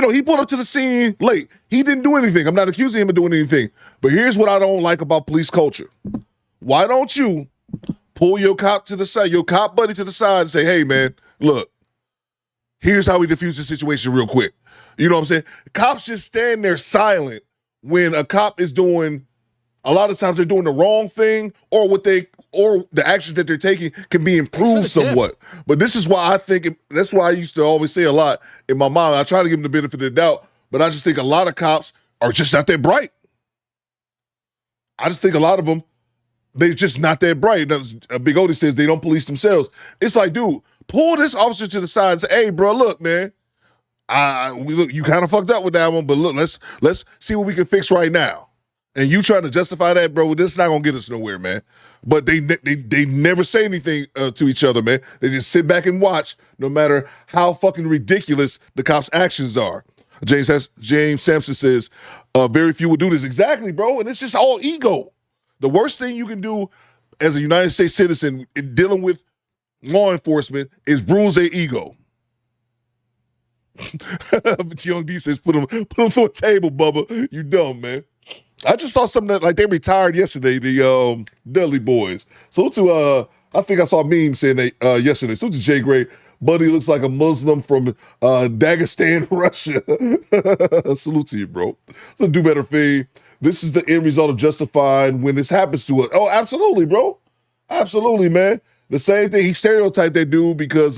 though he pulled up to the scene late, he didn't do anything. I'm not accusing him of doing anything. But here's what I don't like about police culture. Why don't you pull your cop to the side, your cop buddy to the side and say, hey, man, look, here's how we defuse the situation real quick. You know what I'm saying? Cops just stand there silent when a cop is doing, a lot of times they're doing the wrong thing or the actions that they're taking can be improved somewhat. But this is why that's why I used to always say a lot in my mind. I try to give them the benefit of the doubt, but I just think a lot of cops are just not that bright. I just think a lot of them, they're just not that bright. Big Otis says they don't police themselves. It's like, dude, pull this officer to the side and say, hey, bro, look, man, you kind of fucked up with that one, but look, let's see what we can fix right now. And you trying to justify that, bro, this is not going to get us nowhere, man. But they never say anything to each other, man. They just sit back and watch no matter how fucking ridiculous the cops' actions are. James Sampson says, very few will do this. Exactly, bro, and it's just all ego. The worst thing you can do as a United States citizen in dealing with law enforcement is bruise their ego. But Young D says, put them through a table, Bubba. You dumb, man. I just saw something that, like, they retired yesterday, the Dudley Boys. So to, I think I saw a meme saying that yesterday. So to Jay Gray, Buddy looks like a Muslim from Dagestan, Russia. Salute to you, bro. So do better, Fee. This is the end result of justifying when this happens to us. Oh, absolutely, bro. Absolutely, man. The same thing. He stereotyped that dude because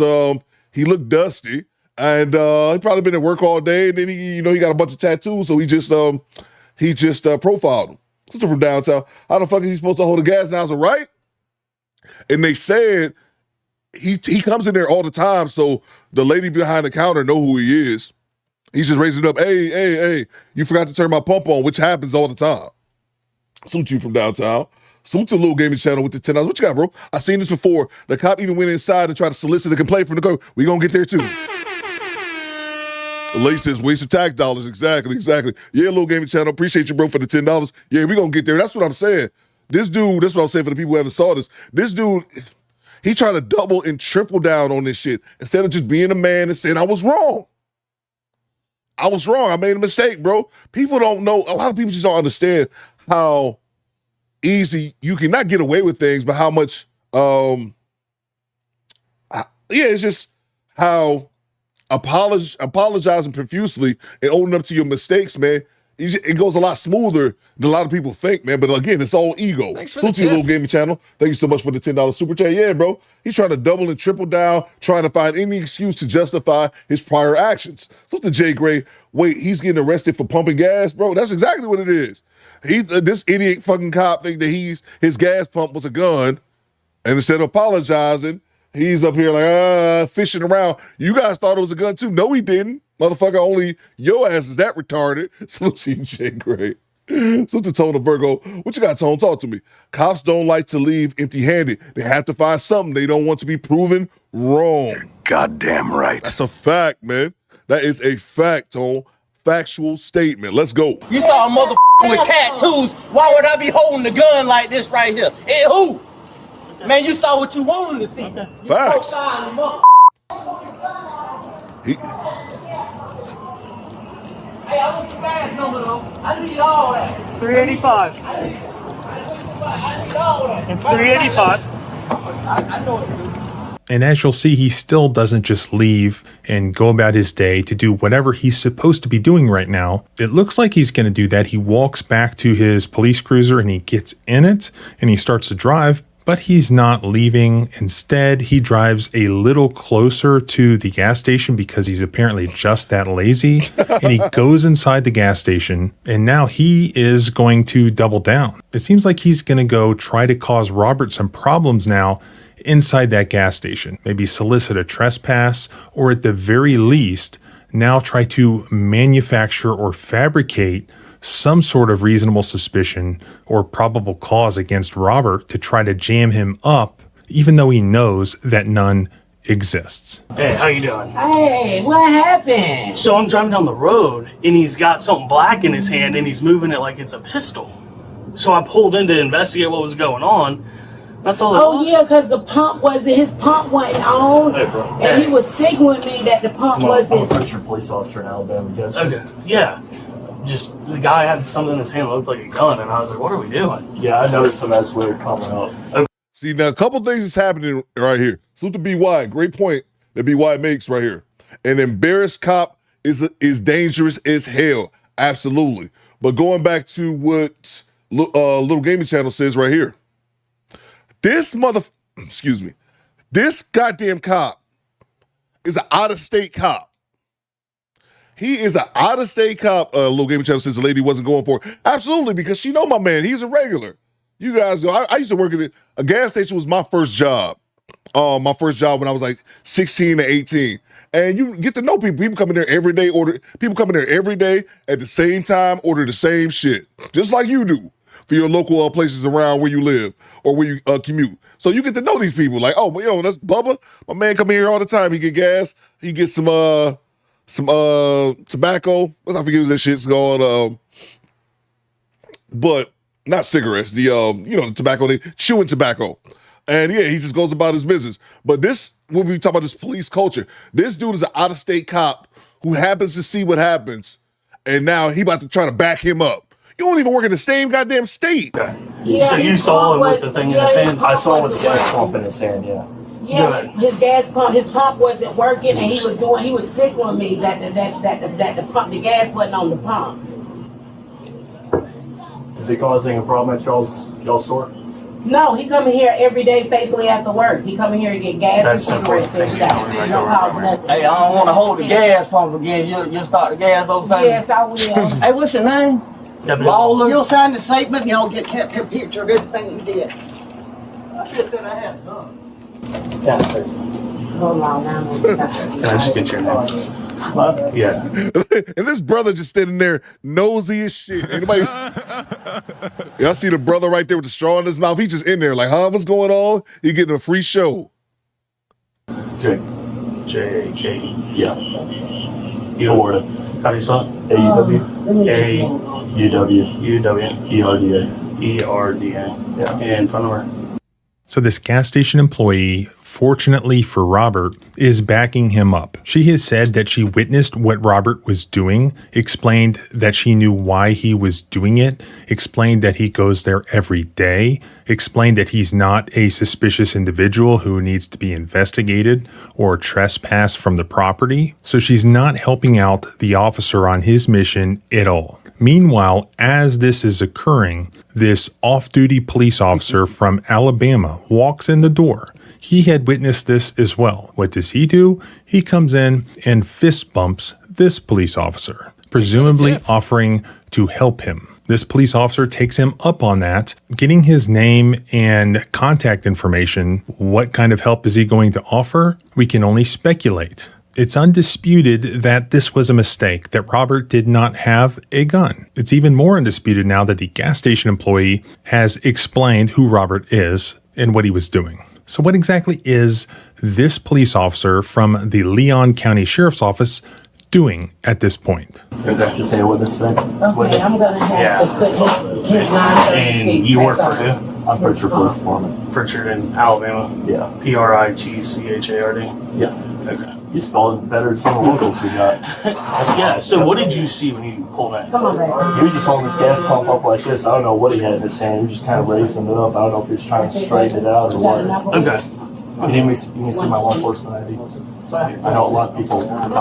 he looked dusty. And he probably been at work all day. And then he got a bunch of tattoos. So he just profiled him. Sister from downtown. How the fuck is he supposed to hold a gas nozzle, right? And they said he comes in there all the time, so the lady behind the counter know who he is. He's just raising it up. Hey, you forgot to turn my pump on, which happens all the time. Salute you from downtown. Salute to Little Gaming Channel with the $10. What you got, bro? I seen this before. The cop even went inside and tried to solicit a complaint from the car. We gonna get there too. Lay says, waste of tax dollars. Exactly. Yeah, Little Gaming Channel. Appreciate you, bro, for the $10. Yeah, we gonna get there. That's what I'm saying. This dude, that's what I'm saying for the people who haven't saw this. This dude, he trying to double and triple down on this shit instead of just being a man and saying I was wrong. I was wrong. I made a mistake, bro. People don't know. A lot of people just don't understand how easy you can not get away with things, but how much, it's just how apologizing profusely and owning up to your mistakes, man. It goes a lot smoother than a lot of people think, man. But again, it's all ego. Thanks for the to your little tip. gaming channel. Thank you so much for the $10 super chat. Yeah, bro. He's trying to double and triple down, trying to find any excuse to justify his prior actions. So to Jay Gray, wait, he's getting arrested for pumping gas, bro. That's exactly what it is. This idiot fucking cop think that his gas pump was a gun, and instead of apologizing, he's up here like fishing around. You guys thought it was a gun too. No, he didn't. Motherfucker, only your ass is that retarded. Salute to you, Jay Gray. Salute to Tone of Virgo. What you got, Tone? Talk to me. Cops don't like to leave empty-handed. They have to find something. They don't want to be proven wrong. Goddamn right. That's a fact, man. That is a fact, Tone. Factual statement. Let's go. You saw a motherfucker with tattoos. Why would I be holding a gun like this right here? Hey, who? Man, you saw what you wanted to see. Facts. Hey, I want your badge number though. I need all that. It's 385. I need all that. It's 385. I know it. And as you'll see, he still doesn't just leave and go about his day to do whatever he's supposed to be doing right now. It looks like he's going to do that. He walks back to his police cruiser and he gets in it and he starts to drive, but he's not leaving. Instead, he drives a little closer to the gas station because he's apparently just that lazy. And he goes inside the gas station and now he is going to double down. It seems like he's going to go try to cause Robert some problems now inside that gas station, maybe solicit a trespass, or at the very least, now try to manufacture or fabricate some sort of reasonable suspicion or probable cause against Robert to try to jam him up, even though he knows that none exists. Hey, how you doing? Hey, what happened? So I'm driving down the road, and he's got something black in his hand, and he's moving it like it's a pistol. So I pulled in to investigate what was going on. That's all it was. Oh yeah, because the pump his pump wasn't on, Hey, bro. and he was signaling me that the pump wasn't. I'm a French police officer in Alabama. You guys Okay, yeah. Just the guy had something in his hand that looked like a gun, and I was like, "What are we doing?" Yeah, I noticed some that's weird coming up. Okay. See, now a couple things is happening right here. Salute to BY. Great point that BY makes right here. An embarrassed cop is dangerous as hell. Absolutely. But going back to what Little Gaming Channel says right here. This goddamn cop is an out-of-state cop. He is an out-of-state cop. Little Gaming Channel says the lady wasn't going for it. Absolutely, because she know my man. He's a regular. You guys know. I used to work at a gas station. Was my first job. My first job when I was like 16 to 18. And you get to know people. People come in there every day, people come in there every day at the same time, order the same shit. Just like you do for your local places around where you live or where you commute. So you get to know these people. Like, oh, yo, that's Bubba. My man come here all the time. He get gas. He gets some tobacco. I forget what that shit's called. But not cigarettes. The the tobacco, they chewing tobacco. And yeah, he just goes about his business. But this, when we talk about this police culture, this dude is an out-of-state cop who happens to see what happens, and now he about to try to back him up. You don't even work in the same goddamn state. Okay. Yeah, so you saw him with the thing in his hand? I saw him with the gas pump in his hand, yeah. Yeah, his pump wasn't working, and he was signaling me that the gas wasn't on the pump. Is he causing a problem at y'all's store? No, he come in here every day faithfully after work. He come in here to get gas and cigarettes every day. He don't cause nothing. Hey, I don't want to hold the gas pump again. You'll start the gas over there? Yes, I will. Hey, what's your name? Lawler. You'll sign the statement and you'll get kept a picture of everything you did. I just said I had done. Yeah. Hold on, now. Can I just get your name? Yeah. And this brother just standing there, nosy as shit. Anybody? Y'all see the brother right there with the straw in his mouth? He just in there like, huh? What's going on? He getting a free show. J-A-K-E. Yeah. Florida. How do you spell it? A-U-W. A-U-W. U-W. E-R-D-A. E-R-D-A. Yeah. And phone number. So this gas station employee fortunately for Robert, is backing him up. She has said that she witnessed what Robert was doing, explained that she knew why he was doing it, explained that he goes there every day, explained that he's not a suspicious individual who needs to be investigated or trespass from the property. So she's not helping out the officer on his mission at all. Meanwhile, as this is occurring, this off-duty police officer from Alabama walks in the door. He had witnessed this as well. What does he do? He comes in and fist bumps this police officer, presumably offering to help him. This police officer takes him up on that, getting his name and contact information. What kind of help is he going to offer? We can only speculate. It's undisputed that this was a mistake, that Robert did not have a gun. It's even more undisputed now that the gas station employee has explained who Robert is and what he was doing. So what exactly is this police officer from the Leon County Sheriff's Office doing at this point? You're going to say a witness thing? Okay, I'm gonna have to put his 936 And you work for back who? I'm Pritchard Police Department. Pritchard in Alabama. Yeah. Pritchard. Yeah. Okay. You spelled it better than some of the locals we got. Yeah. So what did you see when you pulled in? Come on, baby. He was just holding his gas pump up like this. I don't know what he had in his hand. He was just kind of raising it up. I don't know if he was trying to straighten it out or what. Okay. You need me to see my law enforcement ID? I know a lot of people contact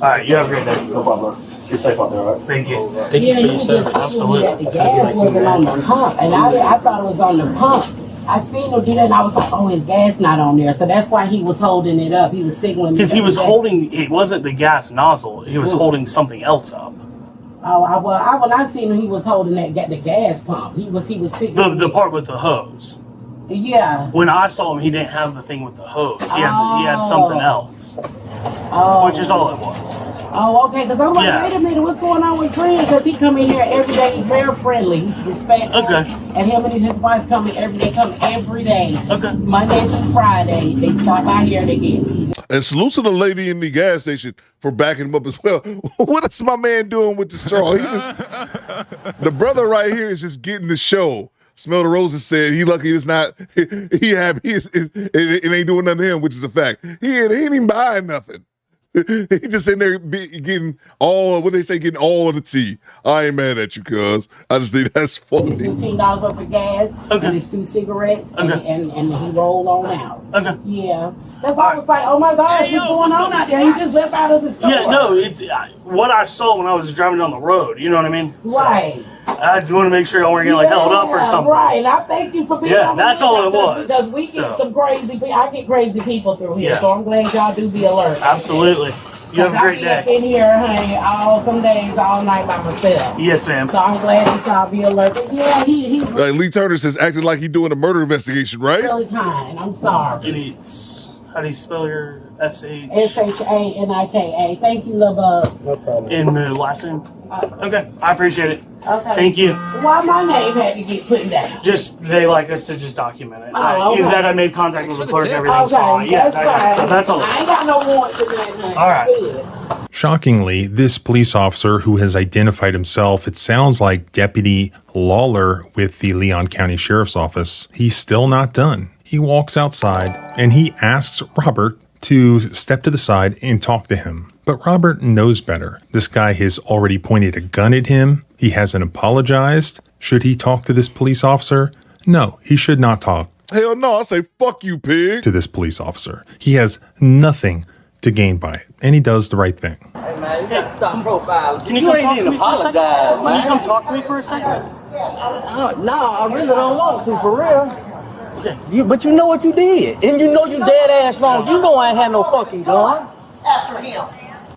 All right. You have a great day. No problem. You're safe out there, all right? Thank you. Yeah, you just told me that the gas wasn't on the pump, and I thought it was on the pump. I seen him do that, and I was like, oh, his gas not on there. So that's why he was holding it up. He was signaling me. Because he was holding, it wasn't the gas nozzle. He was holding something else up. Oh, when I seen him, he was holding the gas pump. He was signaling The part with the hose. Yeah. When I saw him, he didn't have the thing with the hose. He had something else. Oh. Which is all it was. Oh, okay. Because I'm like, Yeah. wait a minute, what's going on with Green? Because he come in here every day. He's very friendly. He's respectful. Okay. And him and his wife come every day. Okay. Monday through Friday. They stop by here and they get me. And salute to the lady in the gas station for backing him up as well. What is my man doing with the straw? The brother right here is just getting the show. Smell the Roses said he lucky it's not, it ain't doing nothing to him, which is a fact. He ain't even buying nothing. He just in there getting all, what they say, getting all of the tea. I ain't mad at you, cuz. I just think that's funny. It's $15 worth of gas, and it's 2 cigarettes, and he rolled on out. Okay. Yeah. That's why I was like, oh my gosh, what's going on out there? He just left out of the store. Yeah, no, it's what I saw when I was driving down the road. You know what I mean? Right. So, I want to make sure I wasn't getting held up or something. Right. I thank you for being Yeah, on that's all it was. Because we get some crazy people. I get crazy people through here, Yeah. so I'm glad y'all do be alert. Absolutely. You have a great I day. be up in here, honey, some days, all night by myself. Yes, ma'am. So I'm glad that y'all be alert. But yeah, he Lee Turner says acting like he doing a murder investigation, right? really kind. I'm sorry. How do you spell your S-H? Shanika. Thank you, love bug. No problem. In the last name? Okay, I appreciate it. Okay. Thank you. Why my name had to get put down? Just, they like us to just document it. Oh, okay. That I made contact with the clerk, everything's Okay, fine. Yeah, that's fine. that's all. I ain't got no warrants in that, honey. All right. Good. Shockingly, this police officer who has identified himself, it sounds like Deputy Lawler with the Leon County Sheriff's Office, he's still not done. He walks outside and he asks Robert to step to the side and talk to him. But Robert knows better. This guy has already pointed a gun at him. He hasn't apologized. Should he talk to this police officer? No, he should not talk. Hell no, I say fuck you, pig. To this police officer. He has nothing to gain by it, and he does the right thing. Hey man, you gotta stop profiling. Can you come talk to me for a second? Apologize, Can you come talk to me for a second? No, I really don't want to, for real. But you know what you did, and you know you dead ass wrong. You know I ain't had no fucking gun. After him.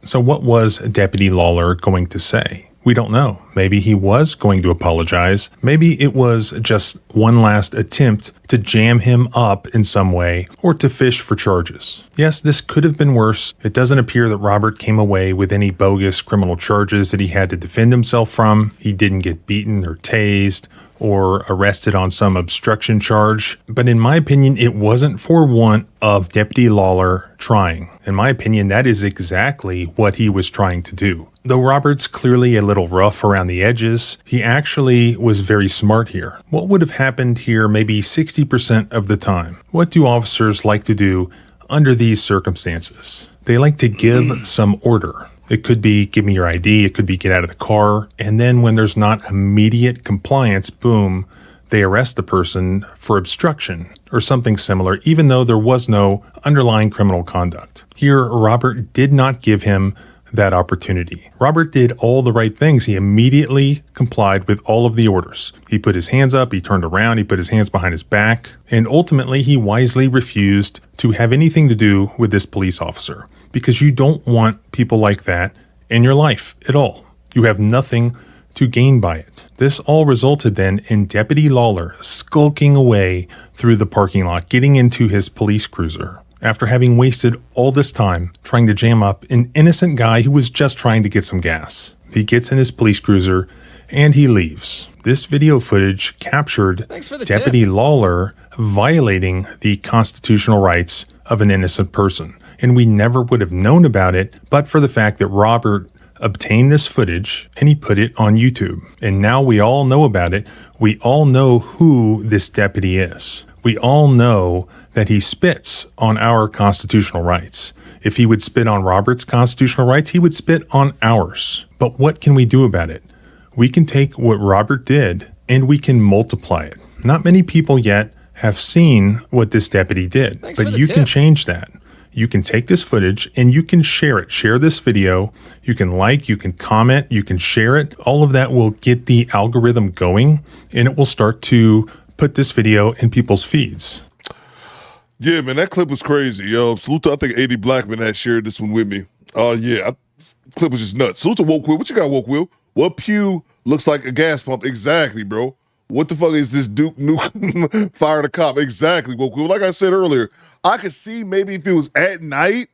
So what was Deputy Lawler going to say? We don't know. Maybe he was going to apologize. Maybe it was just one last attempt to jam him up in some way or to fish for charges. Yes, this could have been worse. It doesn't appear that Robert came away with any bogus criminal charges that he had to defend himself from. He didn't get beaten or tased or arrested on some obstruction charge. But in my opinion, it wasn't for want of Deputy Lawler trying. In my opinion, that is exactly what he was trying to do. Though Robert's clearly a little rough around the edges, he actually was very smart here. What would have happened here maybe 60% of the time? What do officers like to do under these circumstances? They like to give some order. It could be, give me your ID. It could be, get out of the car. And then when there's not immediate compliance, boom, they arrest the person for obstruction or something similar, even though there was no underlying criminal conduct. Here, Robert did not give him that opportunity. Robert did all the right things. He immediately complied with all of the orders. He put his hands up, he turned around, he put his hands behind his back, and ultimately he wisely refused to have anything to do with this police officer, because you don't want people like that in your life at all. You have nothing to gain by it. This all resulted then in Deputy Lawler skulking away through the parking lot, getting into his police cruiser, after having wasted all this time trying to jam up an innocent guy who was just trying to get some gas. He gets in his police cruiser and he leaves. This video footage captured Deputy Lawler violating the constitutional rights of an innocent person. And we never would have known about it but for the fact that Robert obtained this footage and he put it on YouTube. And now we all know about it. We all know who this deputy is. We all know that he spits on our constitutional rights. If he would spit on Robert's constitutional rights, he would spit on ours. But what can we do about it? We can take what Robert did and we can multiply it. Not many people yet have seen what this deputy did, but you can change that. You can take this footage and you can share it. Share this video. You can like, you can comment, you can share it. All of that will get the algorithm going and it will start to put this video in people's feeds. Yeah, man, that clip was crazy. Yo, salute to, I think, 80 Blackman had shared this one with me. Clip was just nuts. Salute to Woke Will. What you got, Woke Will? What pew looks like a gas pump? Exactly, bro. What the fuck is this Duke Nukem fire the cop? Exactly, Woke Will. Like I said earlier, I could see maybe if it was at night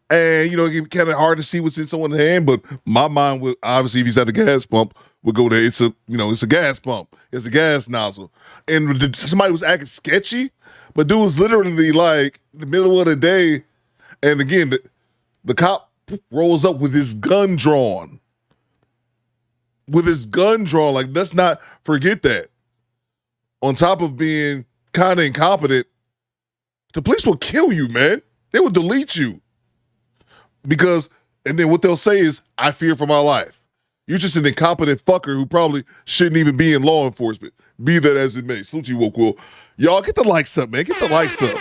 and, you know, it's kind of hard to see what's in someone's hand, but my mind would, obviously, if he's at the gas pump, would go there. It's a, you know, it's a gas pump. It's a gas nozzle. And somebody was acting sketchy, but dude was literally like in the middle of the day. And again, the cop rolls up with his gun drawn. With his gun drawn. Like, let's not forget that. On top of being kind of incompetent, the police will kill you, man. They will delete you. Because, and then what they'll say is, I fear for my life. You're just an incompetent fucker who probably shouldn't even be in law enforcement. Be that as it may. Salute you, Woke Will. Y'all get the likes up, man. Get the likes up.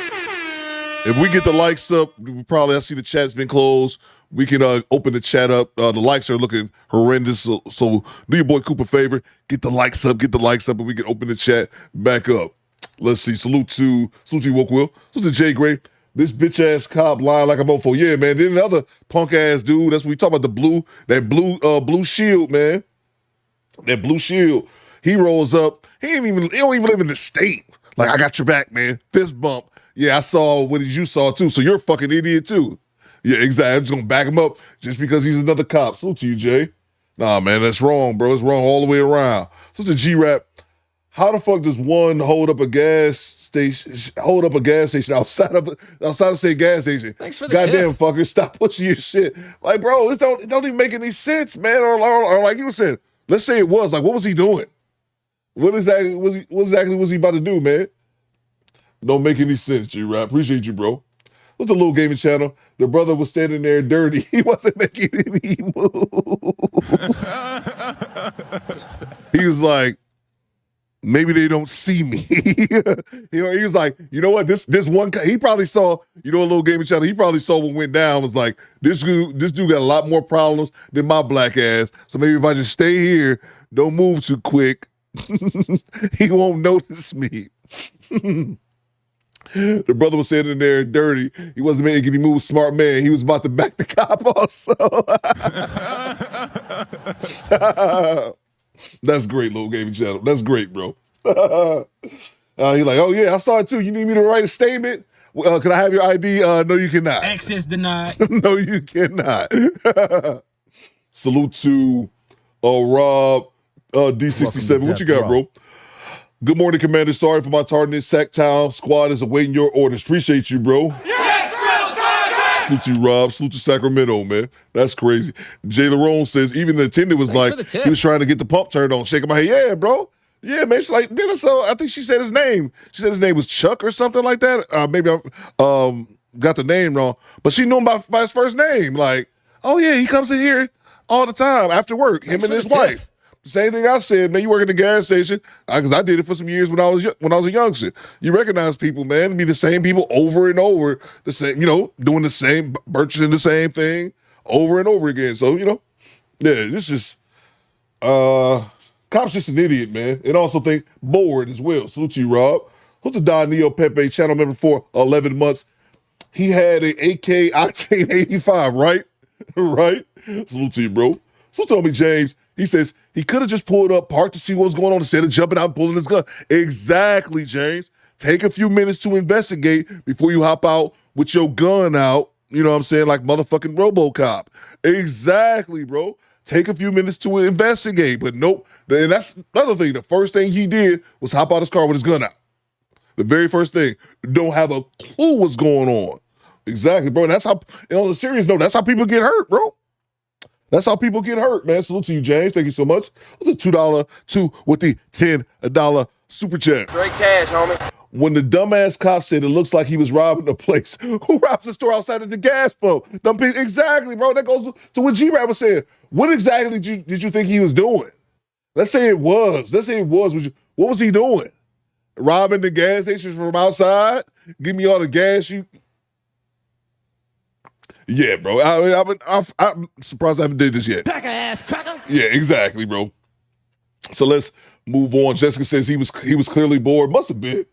If we get the likes up, we probably, I see the chat's been closed. We can open the chat up. The likes are looking horrendous. So do your boy Coop a favor. Get the likes up, and we can open the chat back up. Let's see. Salute to you, Woke Will. Salute to Jay Gray. This bitch ass cop lying like a mofo. Yeah, man. Then the other punk ass dude. That's what we talk about. That blue shield, man. That blue shield. He rolls up. He don't even live in the state. Like, I got your back, man. Fist bump. Yeah, I saw what you saw too. So you're a fucking idiot too. Yeah, exactly. I'm just gonna back him up just because he's another cop. Salute to you, Jay. Nah, man, that's wrong, bro. It's wrong all the way around. Salute to G-Rap. How the fuck does one hold up a gas station outside of say gas station? Thanks for the goddamn fucker, stop pushing your shit. Like, bro, it don't even make any sense, man. Or like you were saying, let's say it was. Like, what was he doing? What exactly was he about to do, man? Don't make any sense, G-Rap. Appreciate you, bro. What's the little gaming channel? The brother was standing there dirty. He wasn't making any moves. He was like, maybe they don't see me. He was like, you know what? This one guy, he probably saw, a little gaming channel. He probably saw what went down. Was like, this dude got a lot more problems than my black ass. So maybe if I just stay here, don't move too quick, he won't notice me. The brother was standing there dirty. He wasn't making any moves, smart man. He was about to back the cop also. That's great, little gaming channel. That's great, bro. He's like, oh yeah, I saw it too. You need me to write a statement? Can I have your ID? No, you cannot. Access denied. No, you cannot. Salute to Rob D67. What you got, bro? Good morning, Commander. Sorry for my tardiness. Sacktown squad is awaiting your orders. Appreciate you, bro. Yes, Grill Sergeant! Salute to you, Rob. Salute to Sacramento, man. That's crazy. Jay Larone says even the attendant was like, he was trying to get the pump turned on. Shaking my head. Yeah, bro. Yeah, man. She's like, man, so I think she said his name. She said his name was Chuck or something like that. Maybe I got the name wrong. But she knew him by his first name. Like, oh, yeah, he comes in here all the time after work, him and his wife. Same thing I said, man. You work at the gas station, because I did it for some years when I was a youngster. You recognize people, man. It'd be the same people over and over, the same, doing the same, purchasing the same thing over and over again. So, yeah, this is, Cop's just an idiot, man. And also think bored as well. Salute to you, Rob. Salute to Don Neo Pepe, channel member for 11 months. He had an AK Octane 85, right? Right? Salute to you, bro. So tell me, James, he says he could have just pulled up, parked to see what was going on instead of jumping out and pulling his gun. Exactly, James. Take a few minutes to investigate before you hop out with your gun out. You know what I'm saying? Like motherfucking RoboCop. Exactly, bro. Take a few minutes to investigate. But nope. And that's another thing. The first thing he did was hop out his car with his gun out. The very first thing. Don't have a clue what's going on. Exactly, bro. And that's how, on a serious note, that's how people get hurt, bro. That's how people get hurt, man. Salute to you, James. Thank you so much. The $2 with the $10 super chat. Great cash, homie. When the dumbass cop said it looks like he was robbing the place, who robs the store outside of the gas pump? Exactly, bro. That goes to what G-Rap was saying. What exactly did you think he was doing? Let's say it was. What was he doing? Robbing the gas station from outside? Give me all the gas you... Yeah, bro. I'm surprised I haven't did this yet. Cracker ass cracker. Yeah, exactly, bro. So let's move on. Jessica says he was clearly bored. Must have been,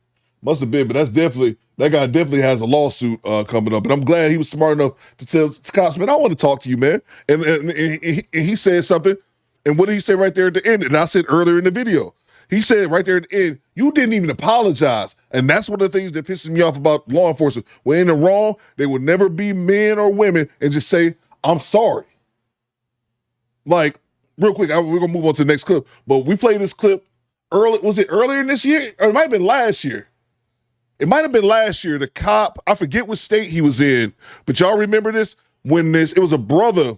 but that guy definitely has a lawsuit coming up. And I'm glad he was smart enough to tell cops, man, I want to talk to you, man. And he said something. And what did he say right there at the end? And I said earlier in the video, he said right there at the end, you didn't even apologize. And that's one of the things that pisses me off about law enforcement. When in the wrong, they will never be men or women and just say, I'm sorry. Like, real quick, we're going to move on to the next clip. But we played this clip was it earlier in this year? Or it might have been last year. It might have been last year. The cop, I forget what state he was in, but y'all remember this? It was a brother,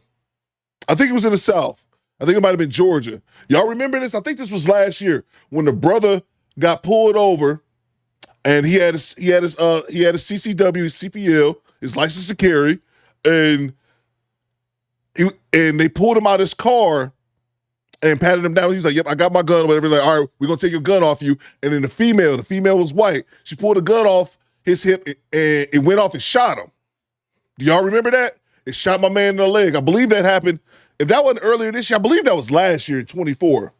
I think it was in the South. I think it might have been Georgia. Y'all remember this? I think this was last year when the brother got pulled over and he had his CCW, his CPL, his license to carry, and they pulled him out of his car and patted him down. He was like, yep, I got my gun or whatever. Like, all right, we're going to take your gun off you. And then the female was white. She pulled the gun off his hip and it went off and shot him. Do y'all remember that? It shot my man in the leg. I believe that happened. If that wasn't earlier this year, I believe that was last year, 24.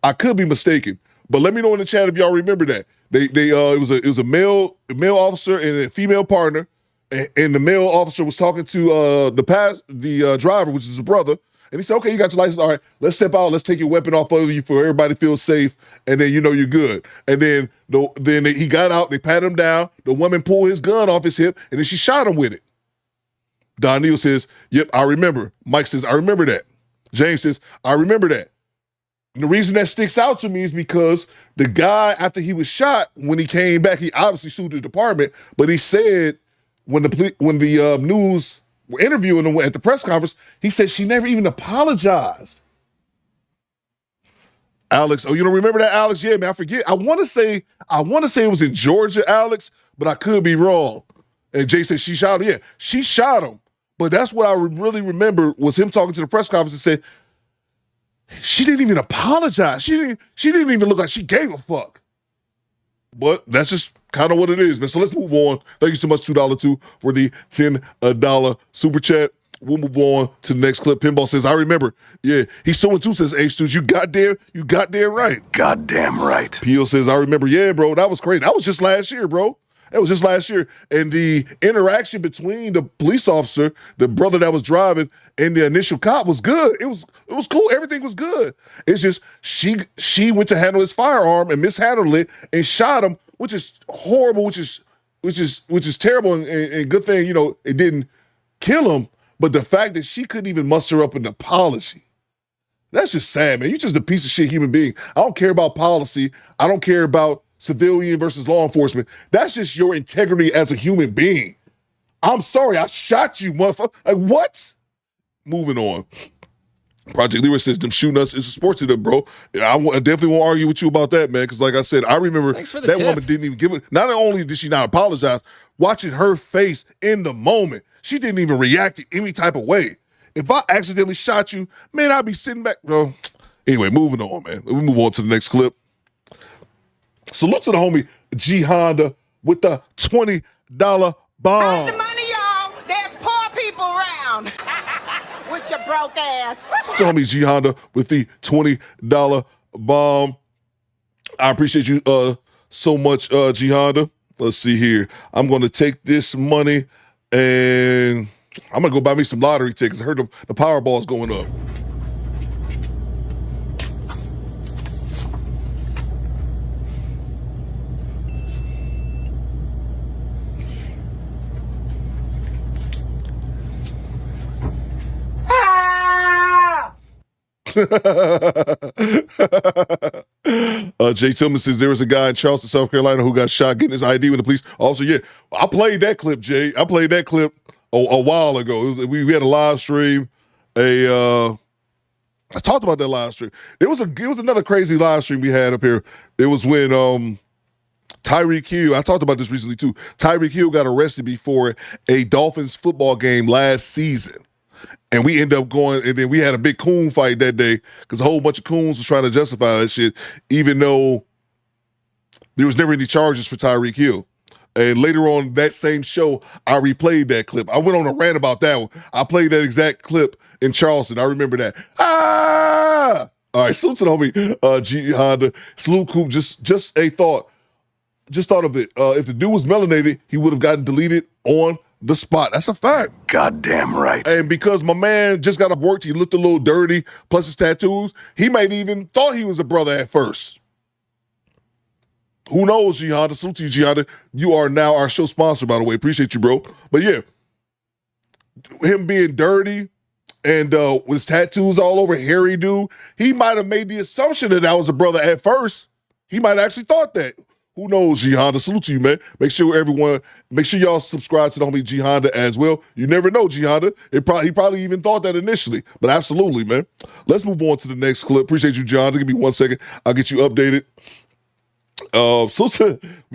I could be mistaken, but let me know in the chat if y'all remember that. It was a male officer and a female partner, and the male officer was talking to the driver, which is a brother, and he said, "Okay, you got your license. All right, let's step out. Let's take your weapon off of you for everybody feels safe, and then you're good." And then he got out. They patted him down. The woman pulled his gun off his hip, and then she shot him with it. Don Neal says, yep, I remember. Mike says, I remember that. James says, I remember that. And the reason that sticks out to me is because the guy, after he was shot, when he came back, he obviously sued the department, but he said when the news were interviewing him at the press conference, he said she never even apologized. Alex, oh, you don't remember that, Alex? Yeah, man, I forget. I want to say it was in Georgia, Alex, but I could be wrong. And Jay said she shot him. Yeah, she shot him. But that's what I really remember was him talking to the press conference and said, she didn't even apologize. She didn't even look like she gave a fuck. But that's just kind of what it is, man. So let's move on. Thank you so much, $2 for the $10 super chat. We'll move on to the next clip. Pinball says, I remember. Yeah, he's so into says, hey, Stu, you got there right. Goddamn right. Peel says, I remember. Yeah, bro, that was crazy. That was just last year, bro. It was just last year. And the interaction between the police officer, the brother that was driving, and the initial cop was good. It was cool. Everything was good. It's just she went to handle his firearm and mishandled it and shot him, which is horrible, which is terrible and good thing, it didn't kill him. But the fact that she couldn't even muster up an apology, That's just sad, man. You're just a piece of shit human being. I don't care about policy. I don't care about civilian versus law enforcement. That's just your integrity as a human being. I'm sorry, I shot you, motherfucker. Like, what? Moving on. Project Leroy says, them shooting us is a sports to them, bro. I definitely won't argue with you about that, man, because like I said, I remember that woman didn't even give it. Not only did she not apologize, watching her face in the moment, she didn't even react in any type of way. If I accidentally shot you, man, I'd be sitting back, bro. Anyway, moving on, man. Let me move on to the next clip. Salute to the homie G Honda with the $20 bomb. The money, y'all. There's poor people around. With your broke ass. To homie G Honda with the $20 bomb. I appreciate you so much, G Honda. Let's see here. I'm going to take this money and I'm going to go buy me some lottery tickets. I heard the Powerball is going up. Jay Tillman says there was a guy in Charleston, South Carolina who got shot getting his ID when the police officer. Yeah, I played that clip, Jay. I played that clip a while ago. We had a live stream. I talked about that live stream. It was another crazy live stream we had up here. It was when Tyreek Hill. I talked about this recently too. Tyreek Hill got arrested before a Dolphins football game last season. And we ended up going, and then we had a big coon fight that day because a whole bunch of coons was trying to justify that shit, even though there was never any charges for Tyreek Hill. And later on that same show, I replayed that clip. I went on a rant about that one. I played that exact clip in Charleston. I remember that. Ah! All right, salute to the homie G Honda. Salute Coop, just a thought. Just thought of it. If the dude was melanated, he would have gotten deleted on the spot. That's a fact. Goddamn right. And because my man just got off work, he looked a little dirty, plus his tattoos, he might even thought he was a brother at first. Who knows, G Honda? Salute to you, G Honda. You are now our show sponsor, by the way. Appreciate you, bro. But yeah, him being dirty and with his tattoos all over, hairy dude, he might have made the assumption that I was a brother at first. He might have actually thought that. Who knows, G Honda? Salute to you, man. Make sure y'all subscribe to the homie G Honda as well. You never know, G Honda. He probably even thought that initially, but absolutely, man. Let's move on to the next clip. Appreciate you, G Honda. Give me 1 second. I'll get you updated. We're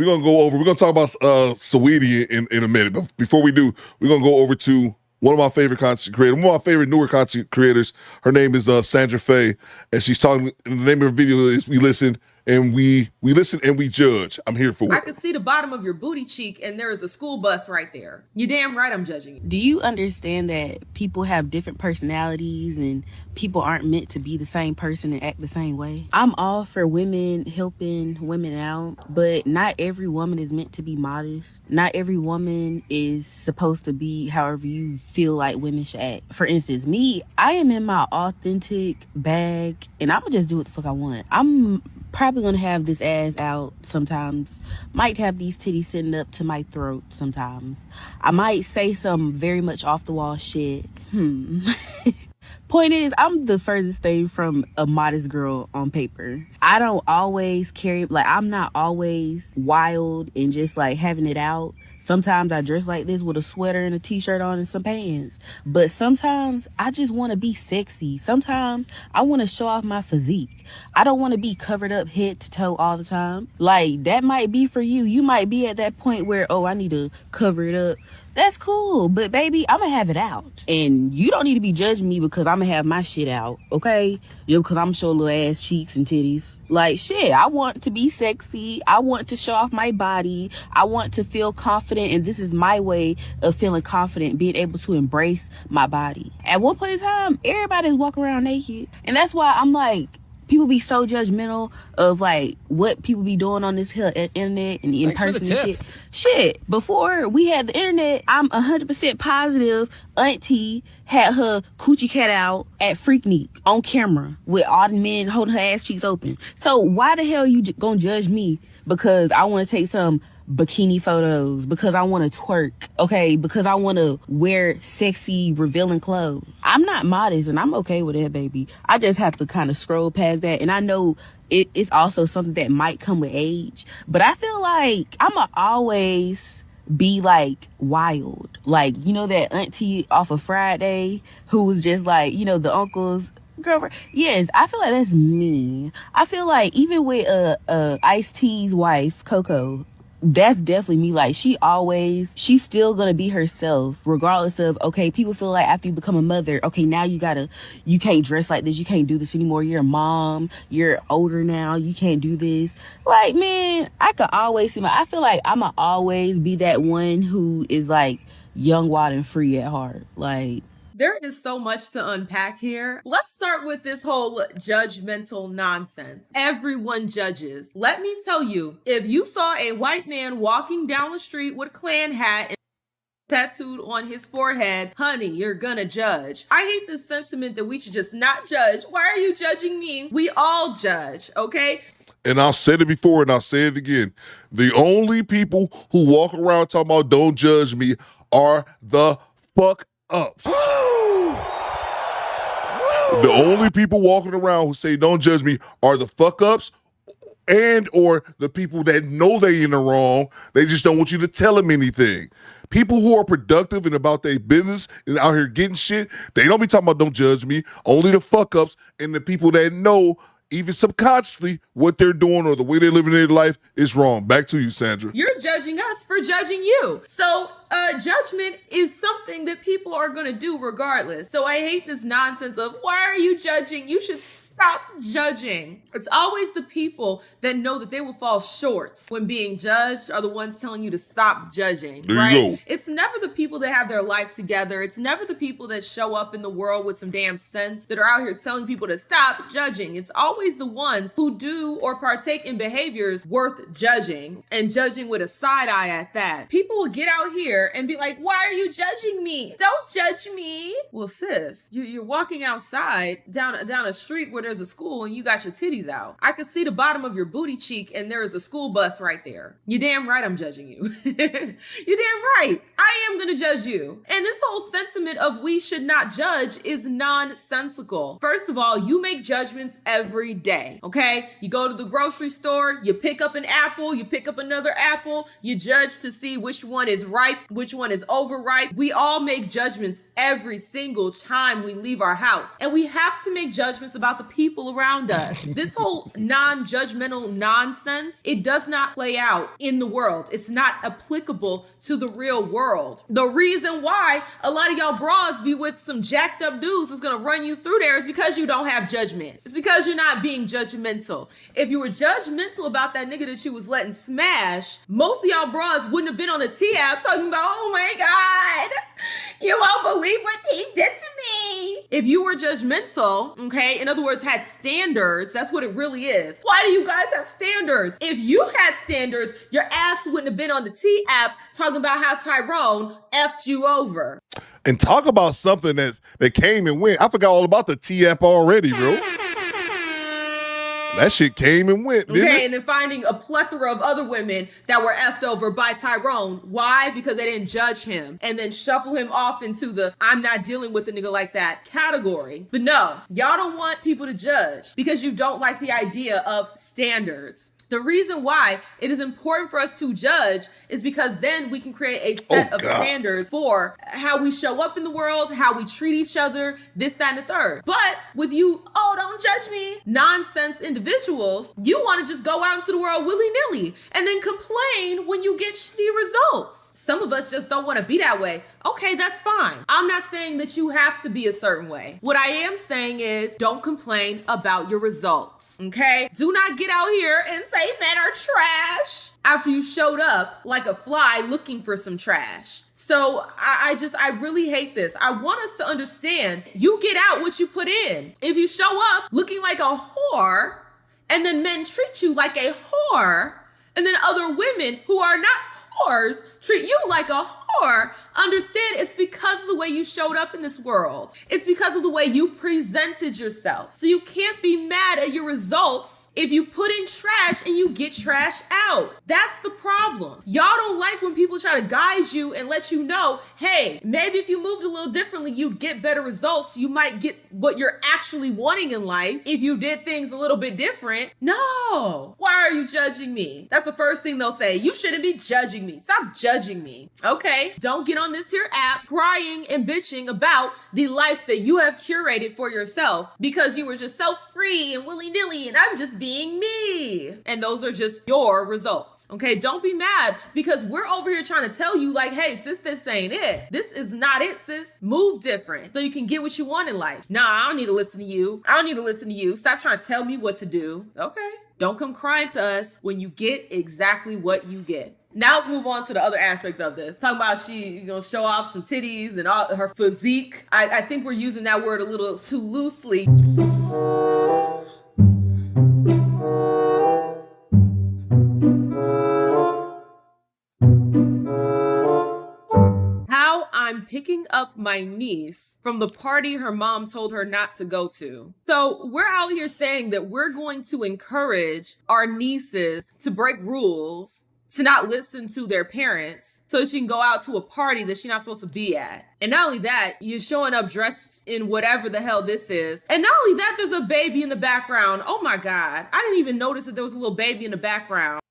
gonna talk about Saweetie in a minute. But before we do, we're gonna go over to one of my favorite content creators, one of my favorite newer content creators. Her name is Sandra Faye, and she's talking. And the name of her video is "We Listen and we listen and we judge." I'm here for it. I could see the bottom of your booty cheek and there is a school bus right there. You're damn right I'm judging you. Do you understand that people have different personalities and people aren't meant to be the same person and act the same way? I'm all for women helping women out, but not every woman is meant to be modest. Not every woman is supposed to be however you feel like women should act. For instance, me, I am in my authentic bag and I'm gonna just do what the fuck I want. I'm probably gonna have this ass out sometimes, might have these titties sitting up to my throat sometimes. I might say some very much off the wall shit. Point is, I'm the furthest thing from a modest girl on paper. I don't always carry, like, I'm not always wild and just like having it out. Sometimes I dress like this with a sweater and a t-shirt on and some pants. But sometimes I just want to be sexy. Sometimes I want to show off my physique. I don't want to be covered up head to toe all the time. Like, that might be for you. You might be at that point where, oh, I need to cover it up. That's cool, but baby, I'm gonna have it out. And you don't need to be judging me because I'm gonna have my shit out, okay? Because I'm showing little ass cheeks and titties. Like, shit, I want to be sexy. I want to show off my body. I want to feel confident, and this is my way of feeling confident, being able to embrace my body. At one point in time, everybody's walking around naked. And that's why I'm like, people be so judgmental of like what people be doing on this here internet and in person and shit. Before we had the internet, I'm 100% positive auntie had her coochie cat out at Freaknik on camera with all the men holding her ass cheeks open. So why the hell you gonna judge me because I want to take some bikini photos, because I want to twerk, okay, because I want to wear sexy, revealing clothes. I'm not modest, and I'm okay with it, baby. I just have to kind of scroll past that, and I know it's also something that might come with age, but I feel like I'ma always be like wild, like, you know, that auntie off of Friday who was just like, you know, the uncle's girlfriend. Yes, I feel like that's me. I feel like even with Ice-T's wife, Coco, that's definitely me. Like, she's still gonna be herself, regardless of, okay, people feel like after you become a mother, okay, now you can't dress like this, you can't do this anymore, you're a mom, you're older now, you can't do this. Like, man, I could always I feel like I'ma always be that one who is like young, wild, and free at heart. Like, there is so much to unpack here. Let's start with this whole judgmental nonsense. Everyone judges. Let me tell you, if you saw a white man walking down the street with a Klan hat and tattooed on his forehead, honey, you're gonna judge. I hate this sentiment that we should just not judge. Why are you judging me? We all judge, okay? And I've said it before and I'll say it again. The only people who walk around talking about don't judge me are the fuck ups. The only people walking around who say don't judge me are the fuck ups and or the people that know they in the wrong. They just don't want you to tell them anything. People who are productive and about their business and out here getting shit, they don't be talking about don't judge me. Only the fuck ups and the people that know, even subconsciously, what they're doing or the way they're living their life is wrong. Back to you, Sandra. You're judging us for judging you. So judgment is something that people are going to do regardless. So I hate this nonsense of, why are you judging? You should stop judging. It's always the people that know that they will fall short when being judged are the ones telling you to stop judging. There right? you go. It's never the people that have their life together. It's never the people that show up in the world with some damn sense that are out here telling people to stop judging. It's always the ones who do or partake in behaviors worth judging, and judging with a side eye at that. People will get out here and be like, why are you judging me? Don't judge me. Well, sis, you're walking outside down a street where there's a school and you got your titties out. I could see the bottom of your booty cheek and there is a school bus right there. You're damn right I'm judging you. You're damn right. I am gonna judge you. And this whole sentiment of we should not judge is nonsensical. First of all, you make judgments every day, okay? You go to the grocery store, you pick up an apple, you pick up another apple, you judge to see which one is ripe, which one is overripe. We all make judgments every single time we leave our house. And we have to make judgments about the people around us. This whole non-judgmental nonsense, it does not play out in the world. It's not applicable to the real world. The reason why a lot of y'all broads be with some jacked up dudes who's gonna run you through there is because you don't have judgment. It's because you're not being judgmental. If you were judgmental about that nigga that you was letting smash, most of y'all broads wouldn't have been on the T-app talking about, oh my God, you won't believe what he did to me. If you were judgmental, okay, in other words, had standards, that's what it really is. Why do you guys have standards? If you had standards, your ass wouldn't have been on the T-app talking about how Tyrone effed you over. And talk about something that came and went. I forgot all about the T-app already, bro. That shit came and went, didn't it? And then finding a plethora of other women that were effed over by Tyrone. Why? Because they didn't judge him and then shuffle him off into the I'm not dealing with a nigga like that category. But no, y'all don't want people to judge because you don't like the idea of standards. The reason why it is important for us to judge is because then we can create a set of standards for how we show up in the world, how we treat each other, this, that, and the third. But with you, oh, don't judge me, nonsense individuals, you want to just go out into the world willy-nilly and then complain when you get shitty results. Some of us just don't want to be that way. Okay, that's fine. I'm not saying that you have to be a certain way. What I am saying is don't complain about your results, okay? Do not get out here and say men are trash after you showed up like a fly looking for some trash. So I really hate this. I want us to understand you get out what you put in. If you show up looking like a whore and then men treat you like a whore and then other women who are not whores treat you like a whore, understand it's because of the way you showed up in this world. It's because of the way you presented yourself. So you can't be mad at your results If you put in trash and you get trash out, that's the problem. Y'all don't like when people try to guide you and let you know, hey, maybe if you moved a little differently, you'd get better results. You might get what you're actually wanting in life if you did things a little bit different. No. Why are you judging me? That's the first thing they'll say. You shouldn't be judging me. Stop judging me. Okay, don't get on this here app crying and bitching about the life that you have curated for yourself because you were just so free and willy-nilly and I'm just being me. And those are just your results. Okay, don't be mad because we're over here trying to tell you like, hey, sis, this ain't it. This is not it, sis. Move different so you can get what you want in life. Nah, I don't need to listen to you. I don't need to listen to you. Stop trying to tell me what to do. Okay, don't come crying to us when you get exactly what you get. Now let's move on to the other aspect of this. Talking about she gonna show off some titties and all her physique. I think we're using that word a little too loosely. How I'm picking up my niece from the party her mom told her not to go to. So we're out here saying that we're going to encourage our nieces to break rules, to not listen to their parents so she can go out to a party that she's not supposed to be at. And not only that, you're showing up dressed in whatever the hell this is. And not only that, there's a baby in the background. Oh my God. I didn't even notice that there was a little baby in the background.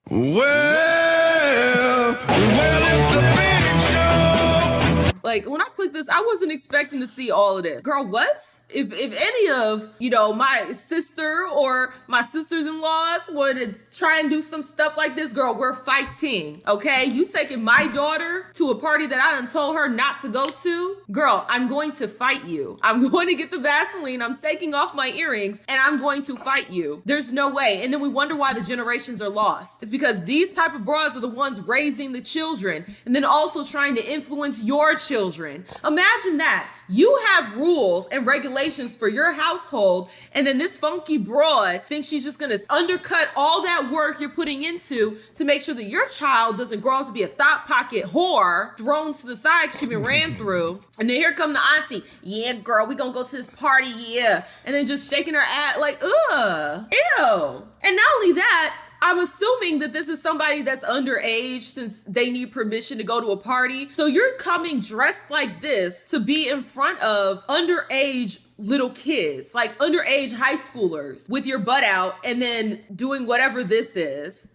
Well, it's the big show. Like when I clicked this, I wasn't expecting to see all of this. Girl, what? If any of, you know, my sister or my sisters-in-laws wanted to try and do some stuff like this, girl, we're fighting, okay? You taking my daughter to a party that I done told her not to go to? Girl, I'm going to fight you. I'm going to get the Vaseline, I'm taking off my earrings, and I'm going to fight you. There's no way. And then we wonder why the generations are lost. It's because these type of broads are the ones raising the children and then also trying to influence your children. Imagine that. You have rules and regulations for your household, and then this funky broad thinks she's just gonna undercut all that work you're putting into to make sure that your child doesn't grow up to be a thought pocket whore thrown to the side because she been ran through. And then here come the auntie. Yeah, girl, we gonna go to this party, yeah. And then just shaking her ass like, ugh, ew. And not only that, I'm assuming that this is somebody that's underage since they need permission to go to a party. So you're coming dressed like this to be in front of underage little kids, like underage high schoolers with your butt out and then doing whatever this is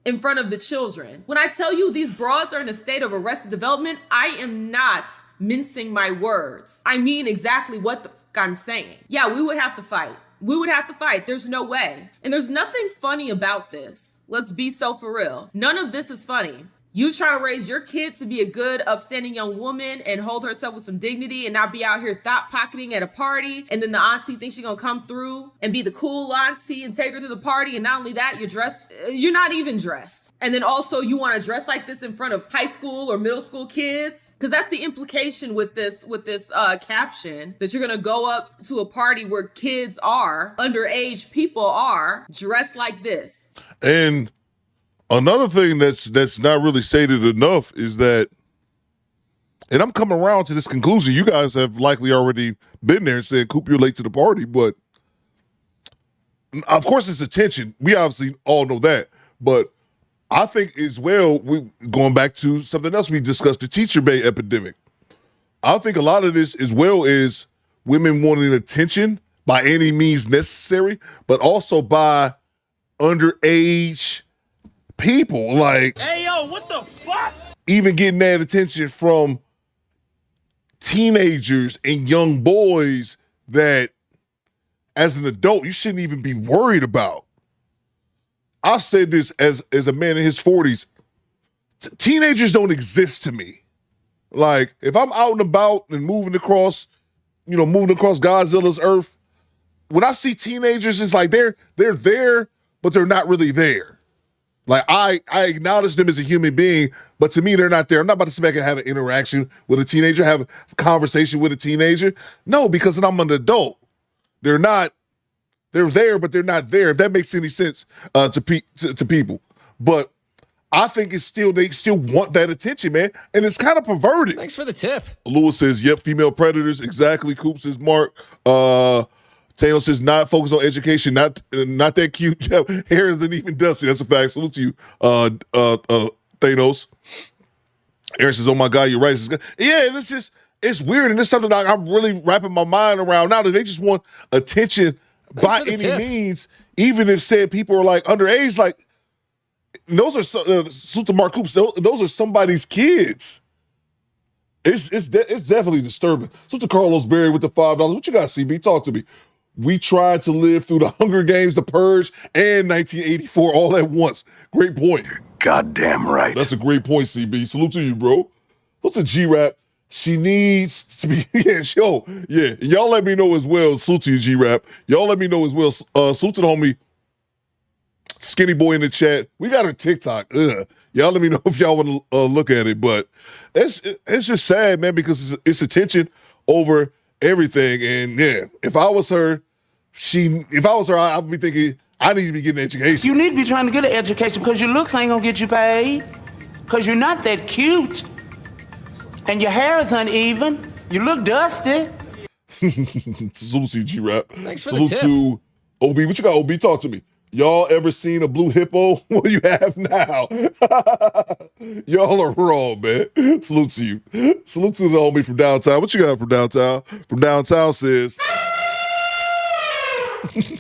in front of the children. When I tell you these broads are in a state of arrested development, I am not mincing my words. I mean exactly what the fuck I'm saying. Yeah, we would have to fight. We would have to fight. There's no way. And there's nothing funny about this. Let's be so for real. None of this is funny. You trying to raise your kid to be a good, upstanding young woman and hold herself with some dignity and not be out here thought pocketing at a party. And then the auntie thinks she's gonna come through and be the cool auntie and take her to the party. And not only that, you're not even dressed. And then also you want to dress like this in front of high school or middle school kids? Because that's the implication with this caption, that you're going to go up to a party where kids are, underage people are, dressed like this. And another thing that's not really stated enough is that, and I'm coming around to this conclusion, you guys have likely already been there and said, Coop, you're late to the party, but of course it's attention. We obviously all know that, but I think as well, we going back to something else we discussed, the teacher bait epidemic. I think a lot of this as well is women wanting attention by any means necessary, but also by underage people. Like, Hey, yo, what the fuck? even getting that attention from teenagers and young boys that as an adult, you shouldn't even be worried about. I say this as a man in his 40s. Teenagers don't exist to me. Like, if I'm out and about and moving across Godzilla's earth, when I see teenagers, it's like they're there, but they're not really there. Like, I acknowledge them as a human being, but to me, they're not there. I'm not about to sit back and have an interaction with a teenager, have a conversation with a teenager. No, because I'm an adult. They're there, but they're not there, if that makes any sense to people. But I think they still want that attention, man. And it's kind of perverted. Thanks for the tip. Lewis says, yep, female predators. Exactly. Coop says, Mark. Taylor says not focus on education, not that cute. Yeah, hair isn't even dusty. That's a fact. Salute to you, Thanos. Aaron says, "Oh my God, you're right." Yeah, it's weird, and it's something that I'm really wrapping my mind around now. That they just want attention by any means, even if said people are like underage. Like those are salute to Mark Coops. Those are somebody's kids. It's definitely disturbing. Salute to Carlos Berry with the $5. What you got, CB? Talk to me. We tried to live through the Hunger Games, the Purge, and 1984 all at once. Great point. Goddamn right. That's a great point, CB. Salute to you, bro. Salute to G-Rap. She needs to be, yeah. Y'all let me know as well. Salute to you, G-Rap. Y'all let me know as well. Salute to the homie Skinny Boy in the chat. We got her TikTok. Y'all let me know if y'all want to look at it. But it's just sad, man, because it's attention over everything. And yeah, if I was her, I'd be thinking I need to be getting an education. You need to be trying to get an education because your looks ain't gonna get you paid. Because you're not that cute. And your hair is uneven. You look dusty. Salute to you, G-Rap. Thanks for the tip. Salute to OB. What you got, OB? Talk to me. Y'all ever seen a blue hippo? What do you have now? Y'all are wrong, man. Salute to you. Salute to the homie from downtown. What you got from downtown? From downtown says...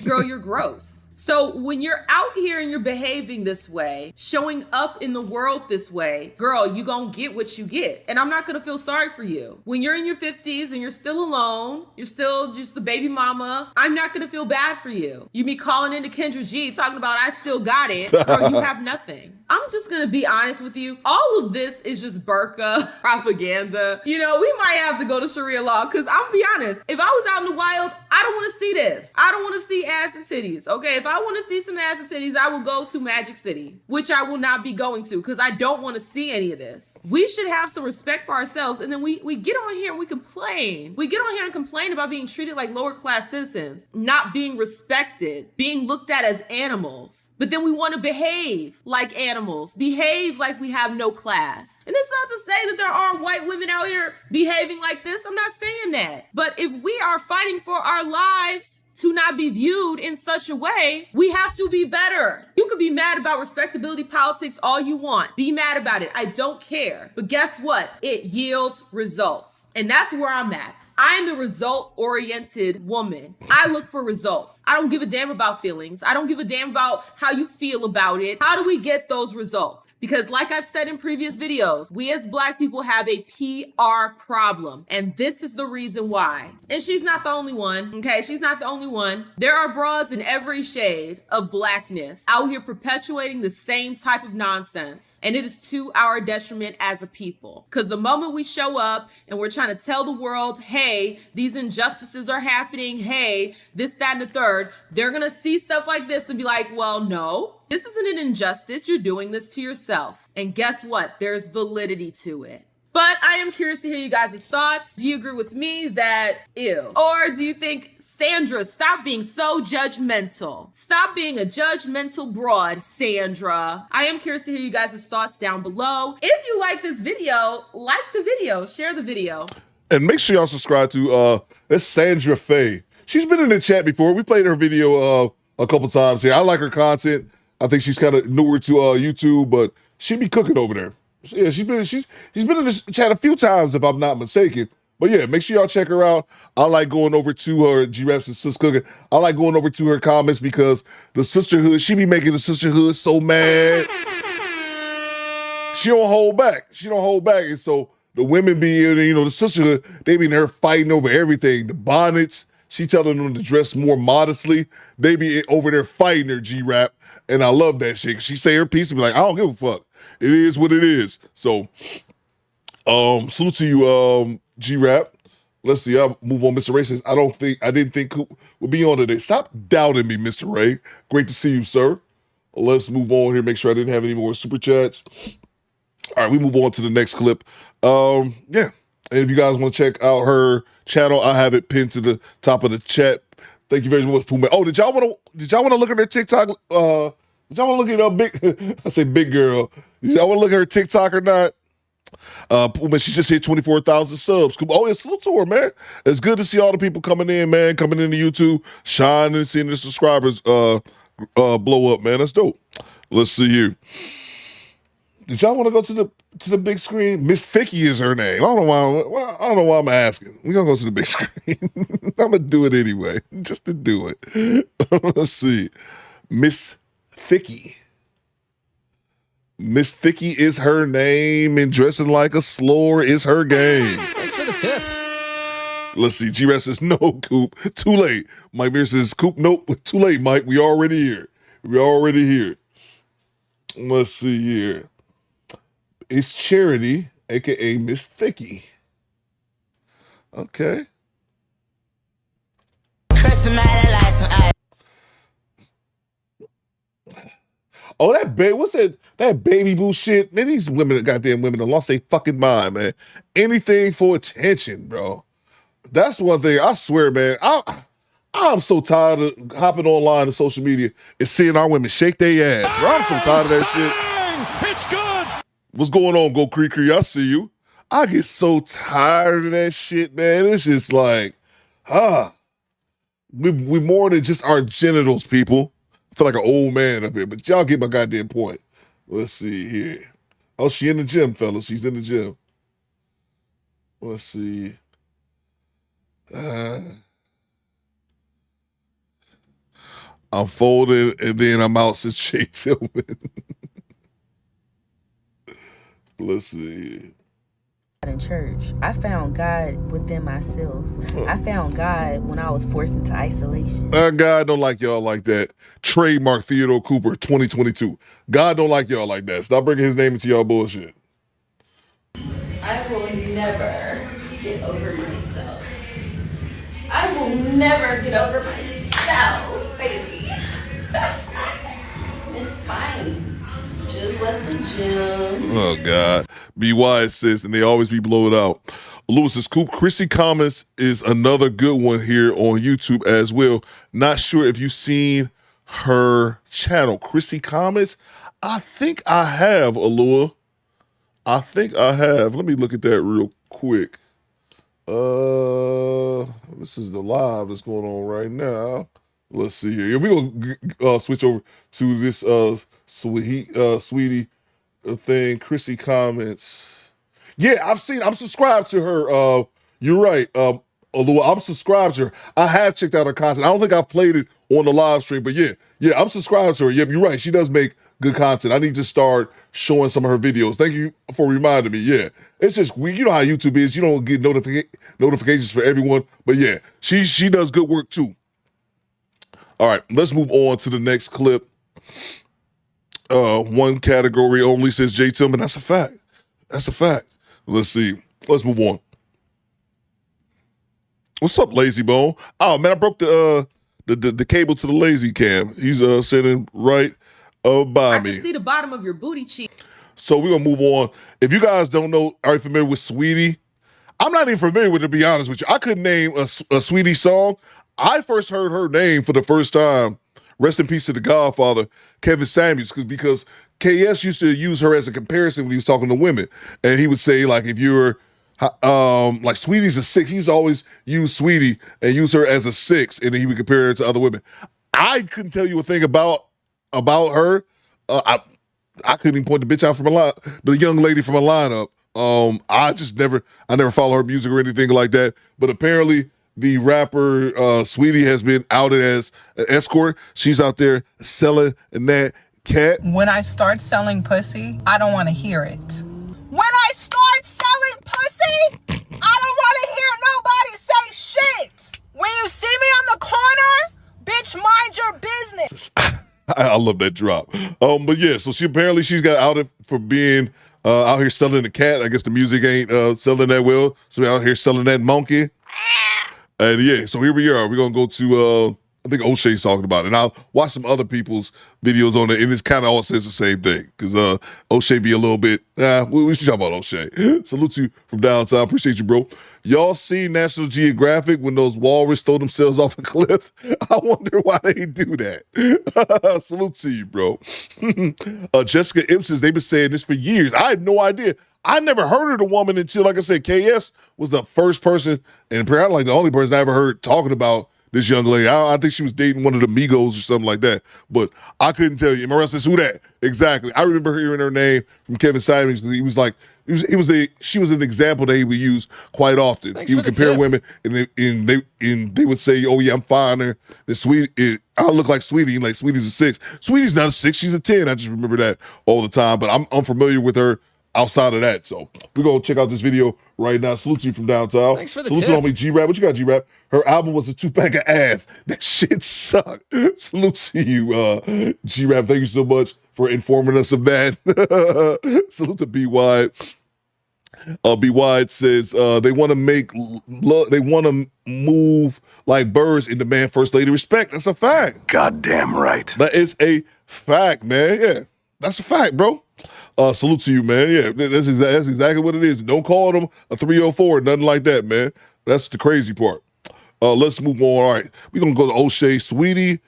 Girl, you're gross. So when you're out here and you're behaving this way, showing up in the world this way, girl, you gonna get what you get. And I'm not gonna feel sorry for you. When you're in your 50s and you're still alone, you're still just a baby mama, I'm not gonna feel bad for you. You be calling into Kendra G talking about I still got it, girl, you have nothing. I'm just gonna be honest with you. All of this is just burqa propaganda. You know, we might have to go to Sharia law because I'll be honest, if I was out in the wild, I don't wanna see this. I don't wanna see ass and titties, okay? If I wanna see some ass and titties, I will go to Magic City, which I will not be going to because I don't wanna see any of this. We should have some respect for ourselves and then we get on here and we complain. We get on here and complain about being treated like lower class citizens, not being respected, being looked at as animals. But then we wanna behave like animals, behave like we have no class. And it's not to say that there aren't white women out here behaving like this. I'm not saying that. But if we are fighting for our lives to not be viewed in such a way, we have to be better. You can be mad about respectability politics all you want. Be mad about it. I don't care. But guess what? It yields results. And that's where I'm at. I'm a result-oriented woman. I look for results. I don't give a damn about feelings. I don't give a damn about how you feel about it. How do we get those results? Because like I've said in previous videos, we as Black people have a PR problem. And this is the reason why. And she's not the only one, okay? She's not the only one. There are broads in every shade of Blackness out here perpetuating the same type of nonsense. And it is to our detriment as a people. Because the moment we show up and we're trying to tell the world, hey, these injustices are happening, hey, this, that, and the third, they're gonna see stuff like this and be like, well, no, this isn't an injustice. You're doing this to yourself. And guess what? There's validity to it. But I am curious to hear you guys' thoughts. Do you agree with me that, ew? Or do you think, Sandra, stop being so judgmental. Stop being a judgmental broad, Sandra. I am curious to hear you guys' thoughts down below. If you like this video, like the video, share the video. And make sure y'all subscribe to that's Sandra Faye. She's been in the chat before. We played her video a couple times here. I like her content. I think she's kind of newer to YouTube, but she be cooking over there. Yeah, she's been in this chat a few times if I'm not mistaken. But yeah, make sure y'all check her out. I like going over to her G-Raps and Sis Cooking. I like going over to her comments because the sisterhood, she be making the sisterhood so mad. She don't hold back. She don't hold back. And so the women be, the sisterhood, they be in there fighting over everything. The bonnets, she telling them to dress more modestly. They be over there fighting her G-Rap. And I love that shit. She say her piece and be like, I don't give a fuck. It is what it is. So, salute to you, G-Rap. Let's see, I'll move on. Mr. Ray says, I didn't think Coop would be on today. Stop doubting me, Mr. Ray. Great to see you, sir. Let's move on here. Make sure I didn't have any more super chats. All right, we move on to the next clip. Yeah. And if you guys want to check out her channel, I have it pinned to the top of the chat. Thank you very much, Puma. Oh, did y'all want to look at her TikTok? Did y'all want to look at her big? I say big girl. Did y'all want to look at her TikTok or not? Man, she just hit 24,000 subs. Oh, it's salute to her, man. It's good to see all the people coming in, man, coming into YouTube, shining, seeing the subscribers blow up, man. That's dope. Let's see here. Did y'all want to go to the big screen? Miss Thicky is her name. I don't know why I'm asking. We're gonna go to the big screen. I'm gonna do it anyway, just to do it. Let's see. Miss Thicky. Miss Thicky is her name, and dressing like a slore is her game. Thanks for the tip. Let's see. G-Rap says, no, Coop. Too late. Mike Mir says, Coop, nope. Too late, Mike. We already here. Let's see here. It's Charity, a.k.a. Miss Thicky. Okay. Oh, what's that baby boo shit? Man, these goddamn women have lost their fucking mind, man. Anything for attention, bro. That's one thing, I swear, man. I'm so tired of hopping online and social media and seeing our women shake their ass, bro. I'm so tired of that shit. It's good. What's going on, Go Cree? I see you. I get so tired of that shit, man. It's just like, we more than just our genitals, people. I feel like an old man up here, but y'all get my goddamn point. Let's see here. Oh, she in the gym, fellas. She's in the gym. Let's see. I'm folded and then I'm out since Jay Tillman. Let's see. In church, I found God within myself. I found God when I was forced into isolation. God don't like y'all like that. Trademark Theodore Cooper 2022. God don't like y'all like that. Stop bringing his name into y'all bullshit. I will never get over myself. I will never get over myself, baby. It's fine. Just left the gym. Oh, God. Be wise, sis, and they always be blowed out. Lewis says, Coop, Chrissy Comments is another good one here on YouTube as well. Not sure if you've seen her channel. Chrissy Comments? I think I have, Alua. I think I have. Let me look at that real quick. This is the live that's going on right now. Let's see here. We're going to switch over to this Saweetie thing. Chrissy Comments. Yeah, I'm subscribed to her. You're right, Alua. I'm subscribed to her. I have checked out her content. I don't think I've played it on the live stream, but yeah, I'm subscribed to her. Yep, you're right. She does make good content. I need to start showing some of her videos. Thank you for reminding me. Yeah, it's just weird. You know how YouTube is. You don't get notifications for everyone, but yeah, she does good work too. All right, let's move on to the next clip. One category only, says Jay Tillman. That's a fact. That's a fact. Let's see. Let's move on. What's up, Lazy Bone? Oh man, I broke the cable to the Lazy Cam. He's sitting right by me. I can see the bottom of your booty cheek. So we're gonna move on. If you guys don't know, are you familiar with Saweetie? I'm not even familiar with it, to be honest with you. I couldn't name a Saweetie song. I first heard her name for the first time. Rest in peace to the Godfather, Kevin Samuels, because KS used to use her as a comparison when he was talking to women. And he would say, like, if you're like Sweetie's a 6, he used to always use Saweetie and use her as a 6, and then he would compare her to other women. I couldn't tell you a thing about her. I couldn't even point the bitch out from the young lady from a lineup. I never follow her music or anything like that. But apparently the rapper Saweetie has been outed as an escort. She's out there selling that cat. When I start selling pussy, I don't want to hear it. When I start selling pussy, I don't want to hear nobody say shit. When you see me on the corner, bitch, mind your business. I love that drop. But yeah, so she's got outed for being out here selling the cat. I guess the music ain't selling that well, so we're out here selling that monkey. And yeah, so here we are. We're gonna go to I think O'Shea's talking about it. And I'll watch some other people's videos on it, and it's kind of all says the same thing. Because O'Shea be a little bit, we should talk about O'Shea. Salute to you from downtown. Appreciate you, bro. Y'all see National Geographic when those walrus throw themselves off a cliff? I wonder why they do that. Salute to you, bro. Jessica Impsons, they've been saying this for years. I had no idea. I never heard of the woman until, like I said, KS was the first person, and apparently like the only person I ever heard talking about this young lady. I think she was dating one of the Migos or something like that, but I couldn't tell you. Morel says, who that? Exactly. I remember hearing her name from Kevin Simons because he was like, she was an example that he would use quite often. He would compare women, and they would say, "Oh yeah, I'm finer than Sweetie. I look like Sweetie. Like Sweetie's a 6. Sweetie's not a 6. She's a 10. I just remember that all the time. But I'm unfamiliar with her outside of that. So we're gonna check out this video right now. Salute to you from downtown. Thanks for the Salute tip. to homie G-Rap. What you got, G-Rap? Her album was a 2-pack of ass. That shit sucked. Salute to you, G-Rap. Thank you so much for informing us of that. Salute to B Wide. B Wide says they want to make love, they want to move like birds and demand first lady respect. That's a fact. Goddamn right. That is a fact, man. Yeah, that's a fact, bro. Salute to you, man. Yeah, that's exactly what it is. Don't call them a 304, nothing like that, man. That's the crazy part. Let's move on. All right, we're gonna go to O'Shea. Sweetie.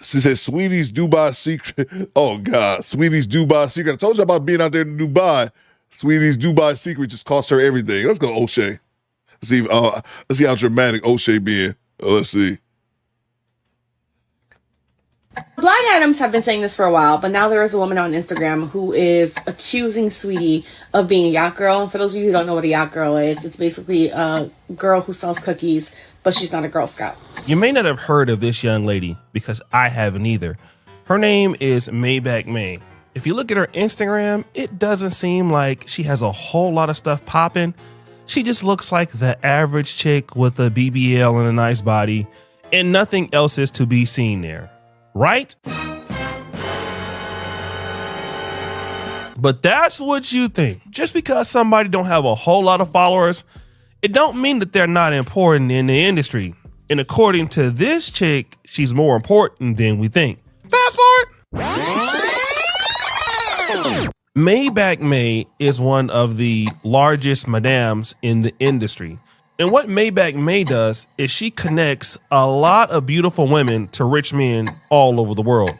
She says, Sweetie's Dubai secret. Oh, God. Sweetie's Dubai secret. I told you about being out there in Dubai. Sweetie's Dubai secret just cost her everything. Let's go, O'Shea. Let's see how dramatic O'Shea being. Let's see. Blind Items have been saying this for a while, but now there is a woman on Instagram who is accusing Saweetie of being a yacht girl. And for those of you who don't know what a yacht girl is, it's basically a girl who sells cookies, but she's not a Girl Scout. You may not have heard of this young lady because I haven't either. Her name is Maybach May. If you look at her Instagram, it doesn't seem like she has a whole lot of stuff popping. She just looks like the average chick with a BBL and a nice body, and nothing else is to be seen there, right? But that's what you think. Just because somebody don't have a whole lot of followers, it don't mean that they're not important in the industry. And according to this chick, she's more important than we think. Fast forward. Maybach May is one of the largest madams in the industry. And what Maybach May does is she connects a lot of beautiful women to rich men all over the world.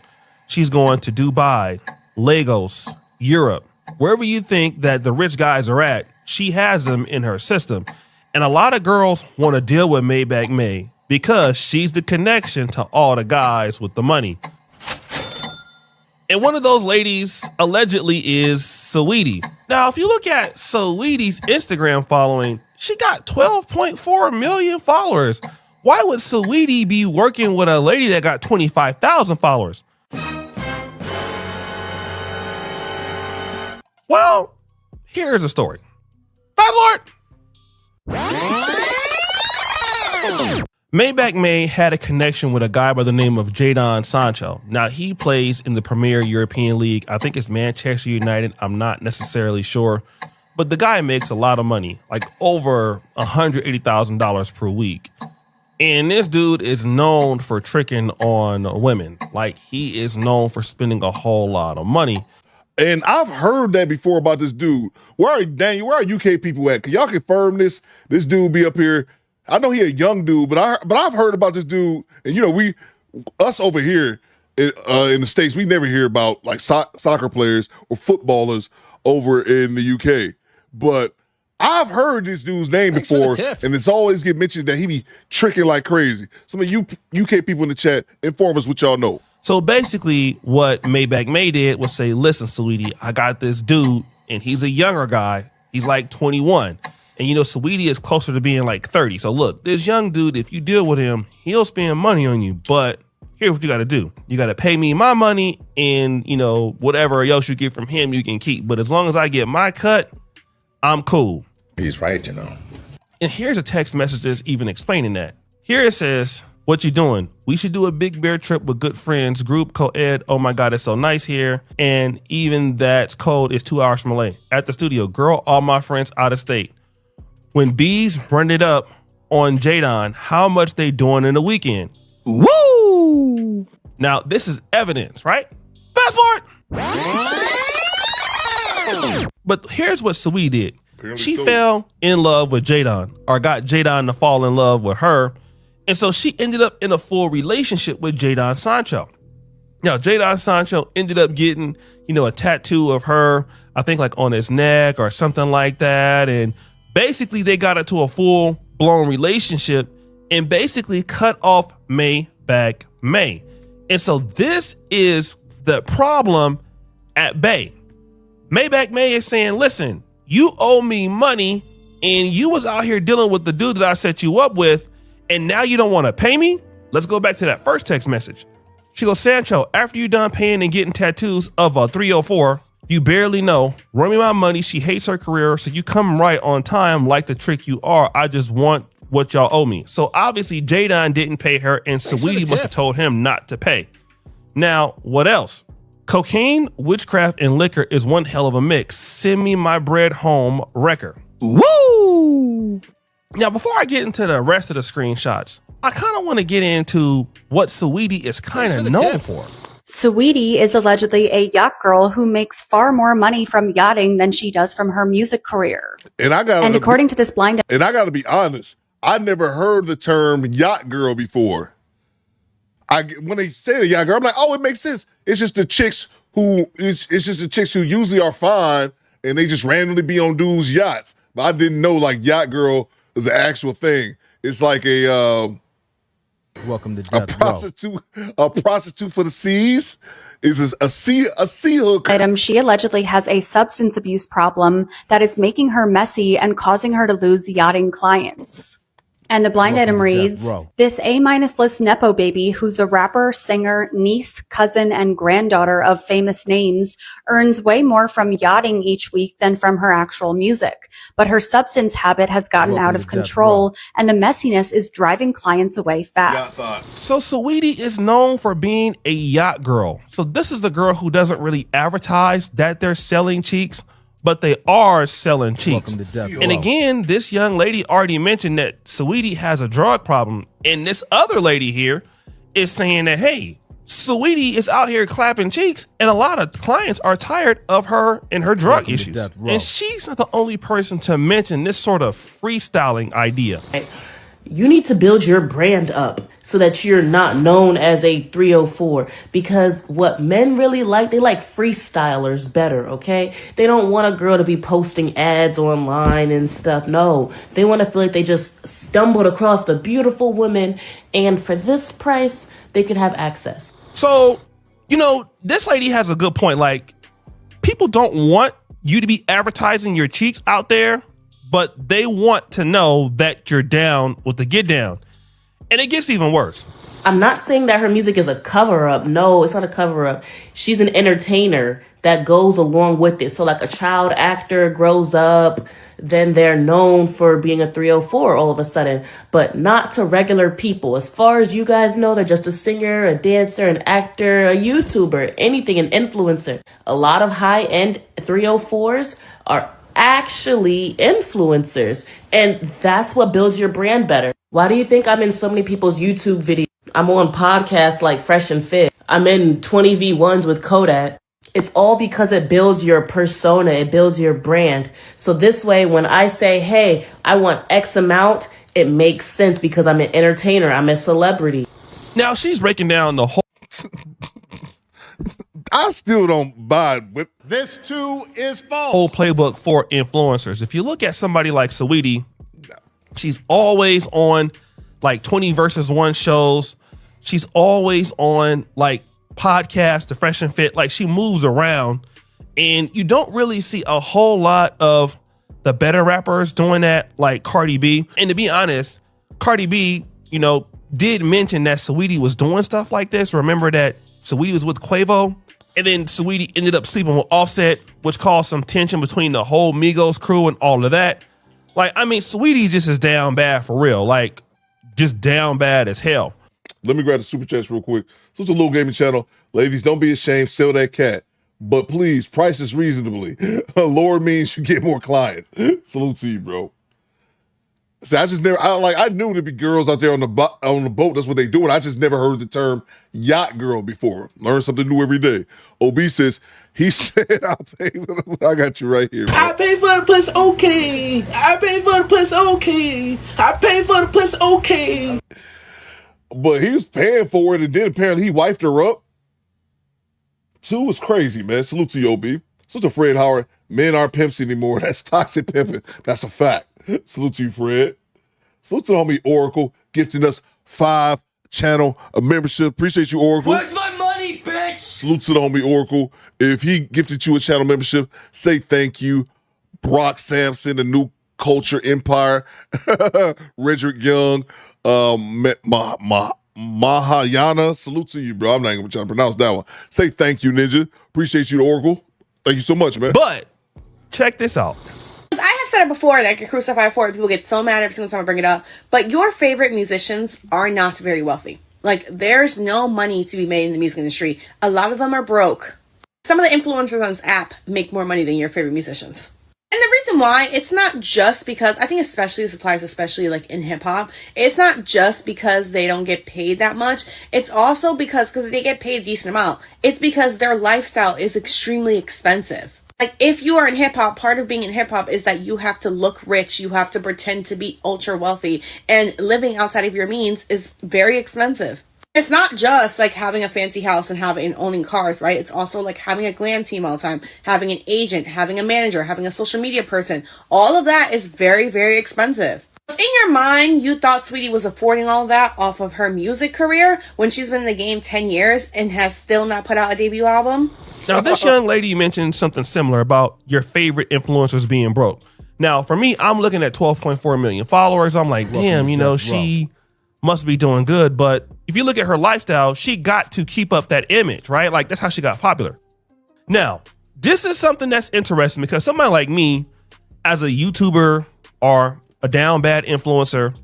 She's going to Dubai, Lagos, Europe, wherever you think that the rich guys are at, she has them in her system. And a lot of girls want to deal with Maybach May because she's the connection to all the guys with the money. And one of those ladies allegedly is Saweetie. Now, if you look at Saweetie's Instagram following, she got 12.4 million followers. Why would Saweetie be working with a lady that got 25,000 followers? Well, here's a story. Fast forward. Maybach May had a connection with a guy by the name of Jadon Sancho. Now, he plays in the Premier European League. I think it's Manchester United. I'm not necessarily sure. But the guy makes a lot of money, like over $180,000 per week. And this dude is known for tricking on women. Like, he is known for spending a whole lot of money. And I've heard that before about this dude. Where are UK people at? Can y'all confirm this? This dude be up here. I know he a young dude, but I've heard about this dude. And you know, us over here in the States, we never hear about like soccer players or footballers over in the UK. But I've heard this dude's name before, and it's always get mentioned that he be tricking like crazy. Some of you UK people in the chat, inform us what y'all know. So basically what Maybach May did was say, listen, Saweetie, I got this dude, and he's a younger guy. He's like 21. And you know, Saweetie is closer to being like 30. So look, this young dude, if you deal with him, he'll spend money on you. But here's what you got to do. You got to pay me my money, and you know, whatever else you get from him, you can keep. But as long as I get my cut, I'm cool. He's right, you know. And here's a text message that's even explaining that. Here it says, what you doing? We should do a big bear trip with good friends, group co-ed. Oh my God, it's so nice here. And even that code is 2 hours from LA. At the studio, girl, all my friends out of state. When bees run it up on Jadon, how much they doing in a weekend? Woo! Now, this is evidence, right? Fast forward! But here's what Saweetie did. She fell in love with Jadon, or got Jadon to fall in love with her. And so she ended up in a full relationship with Jadon Sancho. Now, Jadon Sancho ended up getting, a tattoo of her, I think like on his neck or something like that. And basically they got into a full blown relationship and basically cut off Maybach May. And so this is the problem at Bay. Maybach May is saying, listen, you owe me money and you was out here dealing with the dude that I set you up with, and now you don't want to pay me? Let's go back to that first text message. She goes, Sancho, after you done paying and getting tattoos of a 304, you barely know. Run me my money. She hates her career, so you come right on time like the trick you are. I just want what y'all owe me. So obviously Jadon didn't pay her, and Saweetie must have told him not to pay. Now, what else? Cocaine, witchcraft, and liquor is one hell of a mix. Send me my bread home record. Woo! Now, before I get into the rest of the screenshots, I kind of want to get into what Saweetie is kind of known for. Saweetie is allegedly a yacht girl who makes far more money from yachting than she does from her music career. And according to this blind, and I got to be honest, I never heard the term yacht girl before. When they say the yacht girl, I'm like, oh, it makes sense. It's just the chicks who usually are fine and they just randomly be on dudes' yachts. But I didn't know like yacht girl is an actual thing. It's like a welcome to death a prostitute for the seas. Is a sea hooker. item, she allegedly has a substance abuse problem that is making her messy and causing her to lose yachting clients. And the blind item reads, this A-minus list Nepo baby, who's a rapper, singer, niece, cousin, and granddaughter of famous names, earns way more from yachting each week than from her actual music. But her substance habit has gotten out of control, and the messiness is driving clients away fast. So Saweetie is known for being a yacht girl. So this is the girl who doesn't really advertise that they're selling cheeks, but they are selling cheeks. And again, this young lady already mentioned that Saweetie has a drug problem. And this other lady here is saying that, hey, Saweetie is out here clapping cheeks, and a lot of clients are tired of her and her drug issues. And she's not the only person to mention this sort of freestyling idea. You need to build your brand up so that you're not known as a 304, because what men really like, they like freestylers better, okay? They don't want a girl to be posting ads online and stuff. No, they want to feel like they just stumbled across a beautiful woman, and for this price, they could have access. So, this lady has a good point. Like, people don't want you to be advertising your cheeks out there, but they want to know that you're down with the get down. And it gets even worse. I'm not saying that her music is a cover up. No, it's not a cover up. She's an entertainer that goes along with it. So like a child actor grows up, then they're known for being a 304 all of a sudden, but not to regular people. As far as you guys know, they're just a singer, a dancer, an actor, a YouTuber, anything, an influencer. A lot of high-end 304s are actually influencers, and that's what builds your brand better. Why do you think I'm in so many people's YouTube videos? I'm on podcasts like Fresh and Fit. I'm in 20v1s with Kodak. It's all because it builds your persona, it builds your brand. So this way, when I say, hey, I want X amount, it makes sense because I'm an entertainer, I'm a celebrity. Now she's breaking down the whole I still don't buy it, but this too is false. Whole playbook for influencers. If you look at somebody like Saweetie, she's always on like 20 versus 1 shows. She's always on like podcasts, the Fresh and Fit. Like she moves around, and you don't really see a whole lot of the better rappers doing that, like Cardi B. And to be honest, Cardi B, did mention that Saweetie was doing stuff like this. Remember that Saweetie was with Quavo? And then Saweetie ended up sleeping with Offset, which caused some tension between the whole Migos crew and all of that. Like, I mean, Saweetie just is down bad for real. Like, just down bad as hell. Let me grab the super chats real quick. So it's a little gaming channel. Ladies, don't be ashamed. Sell that cat. But please, price this reasonably. Lower means you get more clients. Salute to you, bro. See, I knew there'd be girls out there on the boat. That's what they do. And I just never heard the term yacht girl before. Learn something new every day. OB says, he said, I'll pay for the, I got you right here, bro. I pay for the puss, okay. I pay for the puss, okay. I pay for the puss, okay. But he was paying for it, and then apparently he wifed her up. 2 is crazy, man. Salute to you, OB. Salute to Fred Howard. Men aren't pimps anymore. That's toxic pimping. That's a fact. Salute to you, Fred. Salute to the homie Oracle, gifting us 5 channel of membership. Appreciate you, Oracle. Where's my money, bitch? Salute to the homie Oracle. If he gifted you a channel membership, say thank you. Brock Sampson, the New Culture Empire, Redrick Young, Mahayana. Salute to you, bro. I'm not even trying to pronounce that one. Say thank you, Ninja. Appreciate you, Oracle. Thank you so much, man. But check this out. I have said it before, and I get crucified for it. People get so mad every single time I bring it up. But your favorite musicians are not very wealthy. Like, there's no money to be made in the music industry. A lot of them are broke. Some of the influencers on this app make more money than your favorite musicians. And the reason why, it's not just because, I think especially this applies especially like in hip hop, it's not just because they don't get paid that much. It's also because they get paid a decent amount. It's because their lifestyle is extremely expensive. Like, if you are in hip hop, part of being in hip hop is that you have to look rich. You have to pretend to be ultra wealthy, and living outside of your means is very expensive. It's not just like having a fancy house and owning cars, right? It's also like having a glam team all the time, having an agent, having a manager, having a social media person. All of that is very, very expensive. In your mind, you thought Saweetie was affording all of that off of her music career when she's been in the game 10 years and has still not put out a debut album? Now, this young lady mentioned something similar about your favorite influencers being broke. Now, for me, I'm looking at 12.4 million followers. I'm like, damn, she must be doing good. But if you look at her lifestyle, she got to keep up that image, right? Like, that's how she got popular. Now, this is something that's interesting because somebody like me, as a YouTuber or a down bad influencer,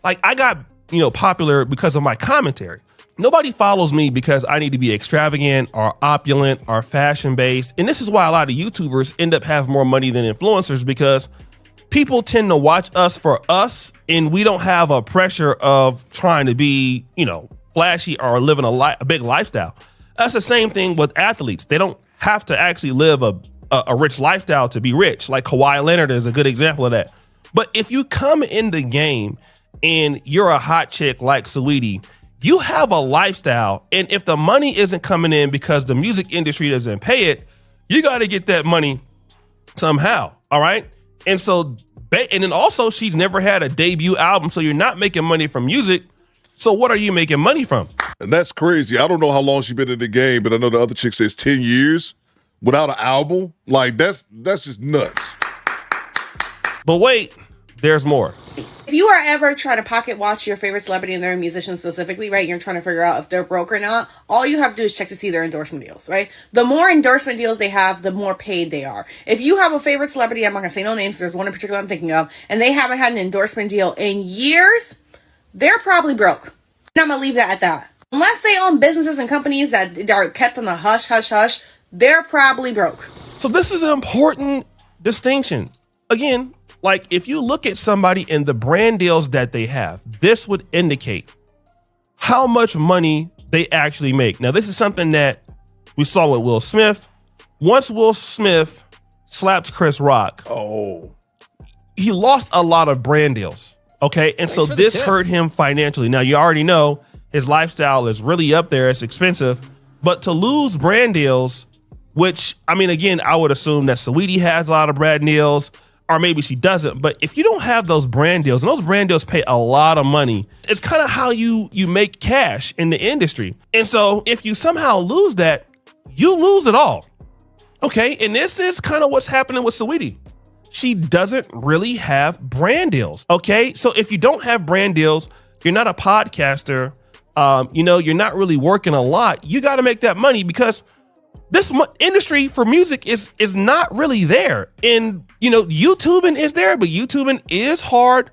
like, I got, popular because of my commentary. Nobody follows me because I need to be extravagant or opulent or fashion based. And this is why a lot of YouTubers end up having more money than influencers, because people tend to watch us for us, and we don't have a pressure of trying to be, flashy or living a big lifestyle. That's the same thing with athletes. They don't have to actually live a rich lifestyle to be rich. Like Kawhi Leonard is a good example of that. But if you come in the game and you're a hot chick like Saweetie, you have a lifestyle, and if the money isn't coming in because the music industry doesn't pay it, you got to get that money somehow, all right? And so, and then also, she's never had a debut album, so you're not making money from music. So what are you making money from? And that's crazy. I don't know how long she's been in the game, but I know the other chick says 10 years without an album. Like, that's just nuts. But wait, there's more. If you are ever trying to pocket watch your favorite celebrity and their musician specifically, right, you're trying to figure out if they're broke or not, all you have to do is check to see their endorsement deals, right? The more endorsement deals they have, the more paid they are. If you have a favorite celebrity, I'm not going to say no names, there's one in particular I'm thinking of, and they haven't had an endorsement deal in years, they're probably broke. And I'm going to leave that at that. Unless they own businesses and companies that are kept on the hush, hush, hush, they're probably broke. So this is an important distinction. Again, like, if you look at somebody and the brand deals that they have, this would indicate how much money they actually make. Now, this is something that we saw with Will Smith. Once Will Smith slapped Chris Rock, he lost a lot of brand deals. Okay. And so this hurt him financially. Now, you already know his lifestyle is really up there. It's expensive. But to lose brand deals, which, I mean, again, I would assume that Saweetie has a lot of brand deals, or maybe she doesn't. But if you don't have those brand deals, and those brand deals pay a lot of money, it's kind of how you make cash in the industry. And so if you somehow lose that, you lose it all. Okay, and this is kind of what's happening with Saweetie. She doesn't really have brand deals. Okay, so if you don't have brand deals, you're not a podcaster, you're not really working a lot. You got to make that money, because this industry for music is not really there. And, YouTubing is there, but YouTubing is hard.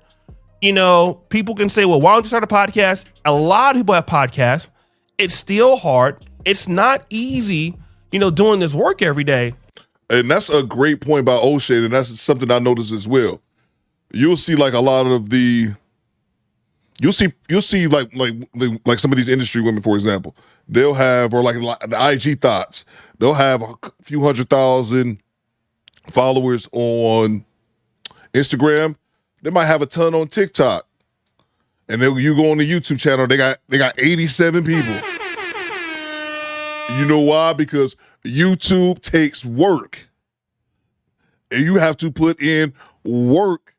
People can say, well, why don't you start a podcast? A lot of people have podcasts. It's still hard. It's not easy, doing this work every day. And that's a great point by O'Shea, and that's something I noticed as well. You'll see like a lot of you'll see like some of these industry women, for example, they'll have, or like the IG thoughts, they'll have a few 100,000 followers on Instagram. They might have a ton on TikTok, and then you go on the YouTube channel, they got 87 people. You know why? Because YouTube takes work. And you have to put in work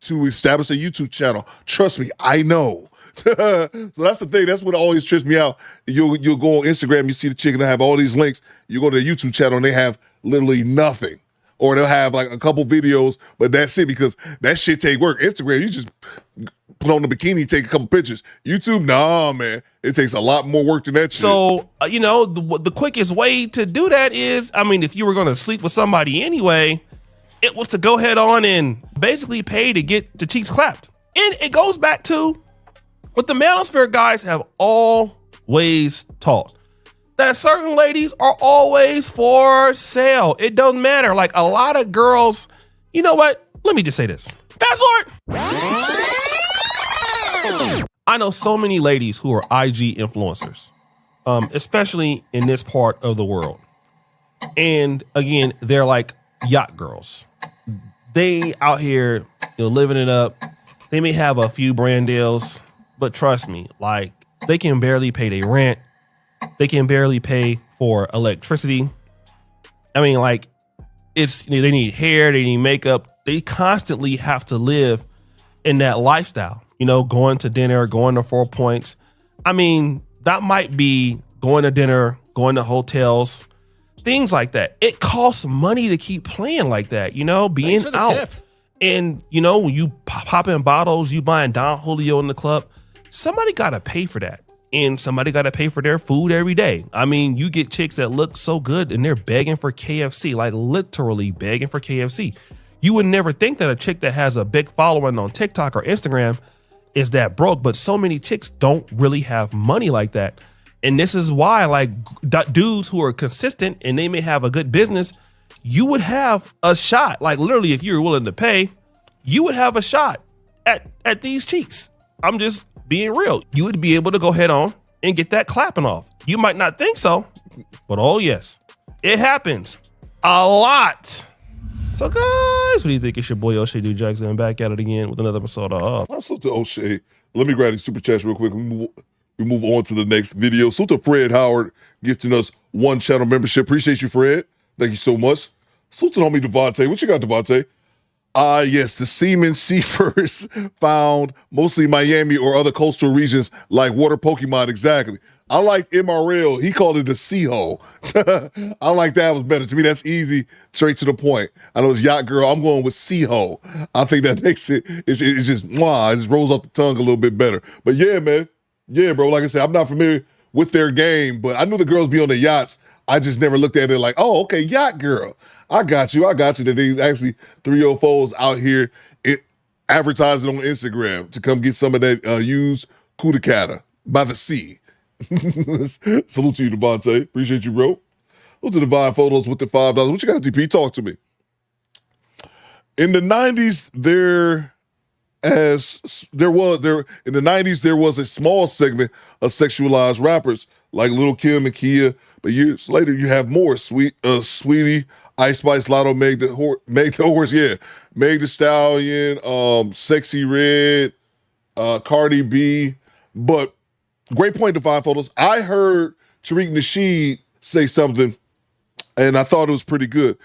to establish a YouTube channel. Trust me, I know. So that's the thing. That's what always trips me out. You'll go on Instagram, you see the chick and they have all these links. You go to the YouTube channel and they have literally nothing. Or they'll have like a couple videos, but that's it, because that shit take work. Instagram, you just put on the bikini, take a couple pictures. YouTube, nah, man. It takes a lot more work than that shit. So, the quickest way to do that is, if you were going to sleep with somebody anyway, it was to go ahead on and basically pay to get the cheeks clapped. And it goes back to what the manosphere guys have always taught, that certain ladies are always for sale. It doesn't matter. Like, a lot of girls, you know what? Let me just say this. Fast forward. I know so many ladies who are IG influencers, especially in this part of the world. And again, they're like yacht girls. They out here, living it up. They may have a few brand deals, but trust me, like, they can barely pay their rent. They can barely pay for electricity. It's, they need hair, they need makeup. They constantly have to live in that lifestyle, going to dinner, going to 4 Points. That might be going to dinner, going to hotels, things like that. It costs money to keep playing like that, being out. Tip. And, when you pop in bottles, you buying Don Julio in the club, somebody got to pay for that. And somebody got to pay for their food every day. You get chicks that look so good and they're begging for KFC, like literally begging for KFC. You would never think that a chick that has a big following on TikTok or Instagram is that broke, but so many chicks don't really have money like that. And this is why, like, dudes who are consistent and they may have a good business, you would have a shot. Like, literally, if you were willing to pay, you would have a shot at these cheeks. I'm just being real. You would be able to go head on and get that clapping off. You might not think so, but oh yes, it happens a lot. So guys, what do you think? It's your boy O'Shea Dude Jackson back at it again with another episode of Salute to O'Shea. Let me grab these super chats real quick. We move on to the next video. Salute to Fred Howard gifting us 1 channel membership. Appreciate you, Fred. Thank you so much. Salute to homie Devontae. What you got, Devontae? Yes, the semen seafers found mostly Miami or other coastal regions like water Pokemon. Exactly. I like MRL. He called it a sea hole. I like that was better. To me, that's easy, straight to the point. I know it's Yacht Girl. I'm going with sea hole. I think that makes it just rolls off the tongue a little bit better. But yeah, man. Yeah, bro. Like I said, I'm not familiar with their game, but I knew the girls be on the yachts. I just never looked at it like, oh, okay, Yacht Girl. I got you. That there's actually 304s out here advertising on Instagram to come get some of that used Kudakata by the sea. Salute to you, Devontae. Appreciate you, bro. Look at the Divine Photos with the $5. What you got, DP? Talk to me. In the 90s, there was a small segment of sexualized rappers like Lil' Kim and Kia, but years later you have more. Saweetie, Ice Spice, Lotto, Meg the Horse, yeah, Meg the Stallion, Sexy Red, Cardi B. But great point, Divine Photos. I heard Tariq Nasheed say something, and I thought it was pretty good.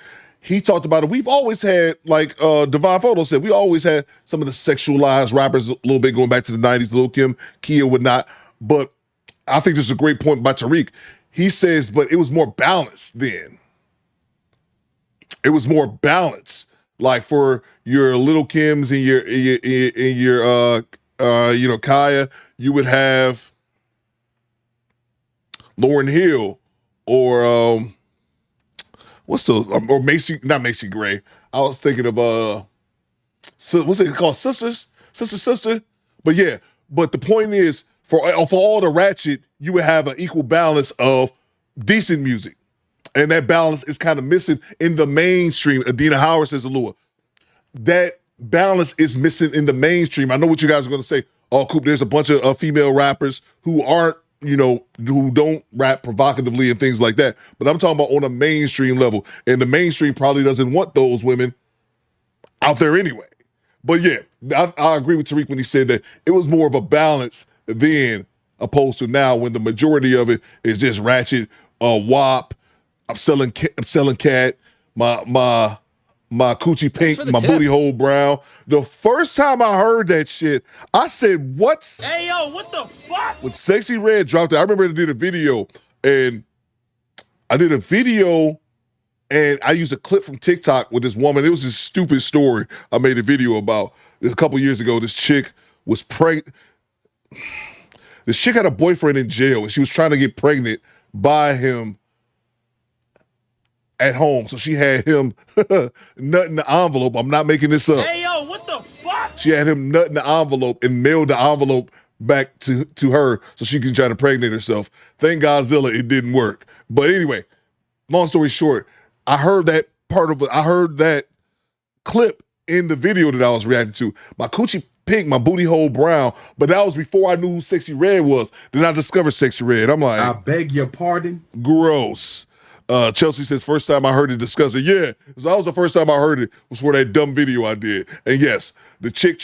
He talked about it. We've always had, like Divine Photos said, we always had some of the sexualized rappers a little bit going back to the 90s, Lil' Kim, Kia, whatnot. But I think this is a great point by Tariq. He says, but it was more balanced then. It was more balanced. Like for your Lil' Kims and your Kaya, you would have Lauryn Hill or or Macy, not Macy Gray. I was thinking of what's it called? Sister. But yeah, but the point is, for all the ratchet, you would have an equal balance of decent music. And that balance is kind of missing in the mainstream. Adina Howard says, Alua, that balance is missing in the mainstream. I know what you guys are going to say. Oh, Coop, there's a bunch of female rappers who aren't, who don't rap provocatively and things like that. But I'm talking about on a mainstream level. And the mainstream probably doesn't want those women out there anyway. But yeah, I agree with Tariq when he said that it was more of a balance then opposed to now when the majority of it is just ratchet WAP. I'm selling cat. My coochie pink, my booty hole brown. The first time I heard that shit, I said, "What?" Hey yo, what the fuck? When Sexy Red dropped it, I remember I did a video, and I used a clip from TikTok with this woman. It was this stupid story I made a video about. This a couple years ago, this chick was pregnant. This chick had a boyfriend in jail, and she was trying to get pregnant by him at home. So she had him nut in the envelope. I'm not making this up. Hey yo, what the fuck? She had him nut in the envelope and mailed the envelope back to her so she can try to pregnate herself. Thank Godzilla it didn't work. But anyway, long story short, I heard that clip in the video that I was reacting to. My coochie pink, my booty hole brown, but that was before I knew who Sexy Red was. Then I discovered Sexy Red. I'm like, I beg your pardon? Gross. Chelsea says, first time I heard it discuss it. Yeah, so that was the first time I heard it was for that dumb video I did. And yes, the chick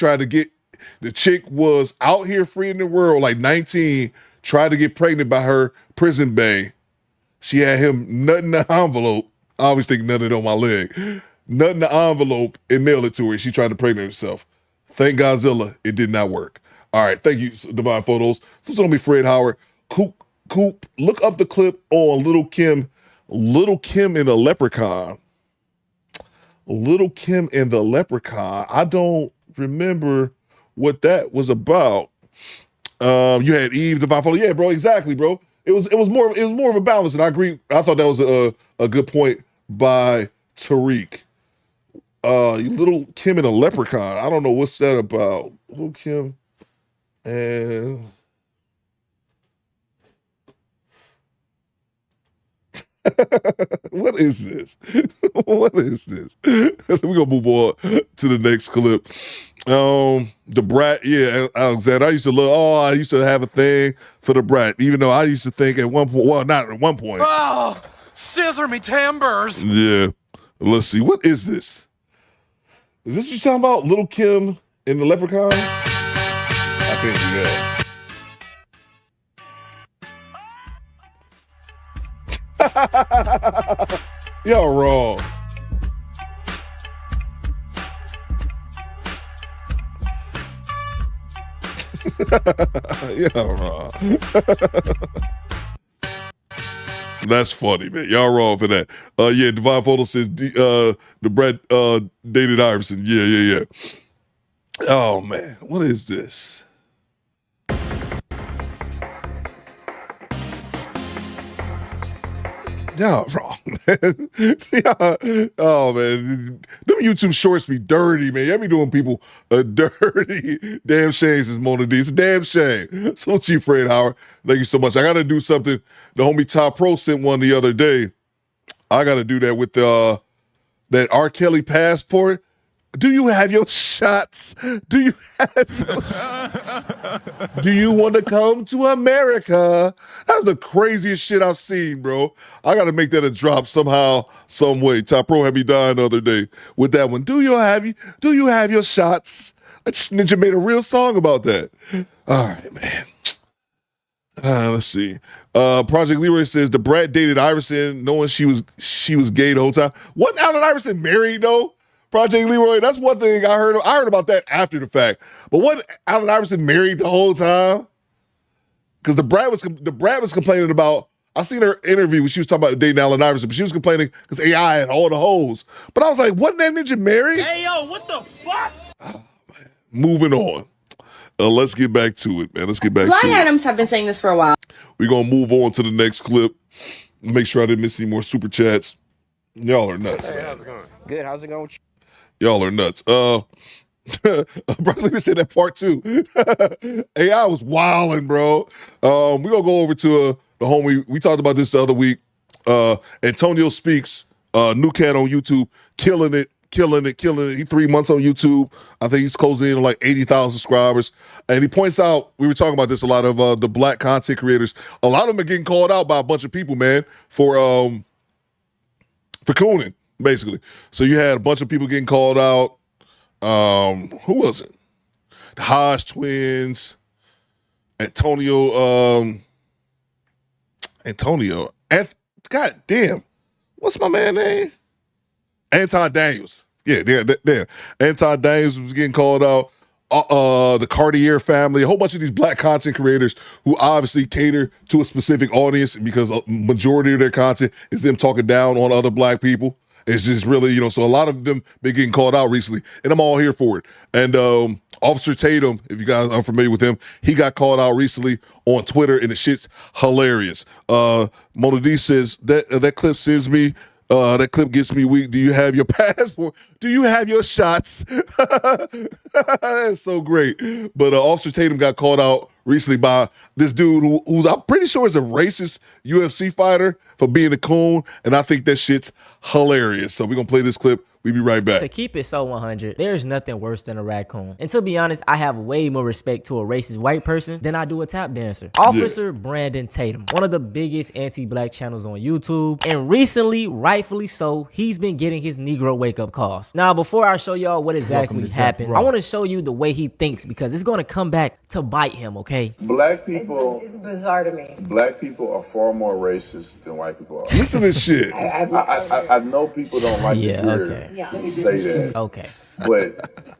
was out here free in the world, like 19, tried to get pregnant by her prison bae. She had him nut in the envelope. I always think nutted on my leg. Nut in the envelope and mail it to her. She tried to pregnant herself. Thank Godzilla, it did not work. All right, thank you, Divine Photos. This is gonna be Fred Howard. Coop, look up the clip on Little Kim and the Leprechaun. Little Kim and the Leprechaun. I don't remember what that was about. You had Eve, Divine Photo. Yeah, bro, exactly, bro. It was more of a balance, and I agree. I thought that was a good point by Tariq. Little Kim and a Leprechaun. I don't know what's that about. Little Kim and what is this? What is this? We're gonna move on to the next clip. The Brat, yeah, Alexander. I used to have a thing for the Brat, even though I used to think at one point, well, not at one point. Oh, scissor me timbers. Yeah. Let's see. What is this? Is this what you're talking about? Little Kim and the Leprechaun? I can't do that. Y'all wrong. Y'all wrong. That's funny, man. Y'all wrong for that. Yeah, Divine Photo says the Brett dated Iverson. Yeah. Oh man, what is this? Y'all wrong, man. Oh man, them YouTube shorts be dirty, man. Y'all be doing people a dirty damn shame since Mona D. It's a damn shame. So to you, Fred Howard. Thank you so much. I gotta do something. The homie Top Pro sent one the other day. I gotta do that with that R. Kelly passport. Do you have your shots? Do you have your shots? Do you want to come to America? That's the craziest shit I've seen, bro. I got to make that a drop somehow, some way. Top Pro had me dying the other day with that one. Do you have your shots? Ninja made a real song about that. All right, man. Let's see. Project Leroy says the Brat dated Iverson, knowing she was gay the whole time. Wasn't Allen Iverson married though? Project Leroy, that's one thing I heard. I heard about that after the fact. But wasn't Allen Iverson married the whole time? Because the Brat was complaining about. I seen her interview when she was talking about dating Allen Iverson, but she was complaining because AI had all the hoes. But I was like, wasn't that ninja married? Hey yo, what the fuck? Oh, man. Moving on. Let's get back to it, man. Let's get back to it. Blind Adams have been saying this for a while. We're going to move on to the next clip. Make sure I didn't miss any more super chats. Y'all are nuts, man. How's it going? Good. How's it going with you? Y'all are nuts. Brother said that part two. AI was wilding, bro. We're going to go over to the homie. We talked about this the other week. Antonio Speaks, new cat on YouTube, killing it. He 3 months on YouTube. I think he's closing in on like 80,000 subscribers. And he points out, we were talking about this, a lot of the black content creators, a lot of them are getting called out by a bunch of people, man, for cooning, basically. So you had a bunch of people getting called out. Who was it? The Hodge twins, Antonio, God damn. What's my man name? Anton Daniels. Yeah. Anton Daniels was getting called out. The Cartier family, a whole bunch of these black content creators who obviously cater to a specific audience because a majority of their content is them talking down on other black people. It's just really, so a lot of them been getting called out recently, and I'm all here for it. And Officer Tatum, if you guys are familiar with him, he got called out recently on Twitter, and the shit's hilarious. Mona D says, that clip sends me, that clip gets me weak. Do you have your passport? Do you have your shots? That's so great. But Officer Tatum got called out recently by this dude who's I'm pretty sure is a racist UFC fighter for being a coon, and I think that shit's hilarious. So we're going to play this clip. We'll be right back. To keep it so 100, there's nothing worse than a raccoon. And to be honest, I have way more respect to a racist white person than I do a tap dancer. Officer Brandon Tatum, one of the biggest anti-black channels on YouTube. And recently, rightfully so, he's been getting his Negro wake-up calls. Now, before I show y'all what exactly happened, I want to show you the way he thinks because it's going to come back to bite him, okay? Black people... It's bizarre to me. Black people are far more racist than white people are. Listen to this shit. I know people don't like to hear say that. Okay. But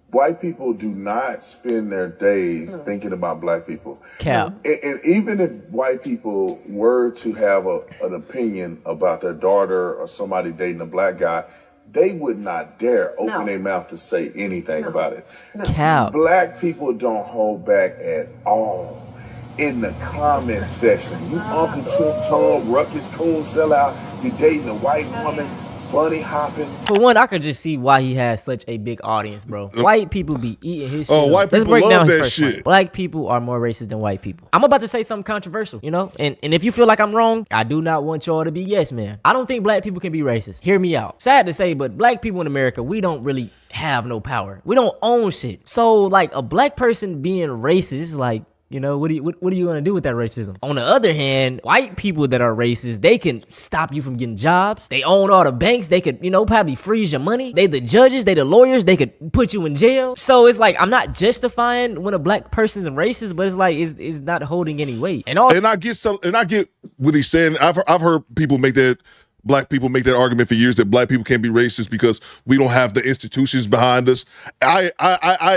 white people do not spend their days thinking about black people. Cap. And even if white people were to have an opinion about their daughter or somebody dating a black guy, they would not dare open their mouth to say anything about it. Cap. Black people don't hold back at all. In the comment section, you Uncle Tom, Ruckus, Coon sellout, you dating a white woman, bunny hopping. For one, I could just see why he has such a big audience, bro. White people be eating his shit. Oh, white people love that shit. Black people are more racist than white people. I'm about to say something controversial, And if you feel like I'm wrong, I do not want y'all to be yes, man. I don't think black people can be racist. Hear me out. Sad to say, but black people in America, we don't really have no power. We don't own shit. So, like, a black person being racist is like, what are you gonna do with that racism? On the other hand, white people that are racist, they can stop you from getting jobs. They own all the banks. They could, probably freeze your money. They the judges, they the lawyers. They could put you in jail. So it's like I'm not justifying when a black person's racist, but it's like it's not holding any weight. And I get what he's saying. I've heard people make that. Black people make that argument for years that black people can't be racist because we don't have the institutions behind us. I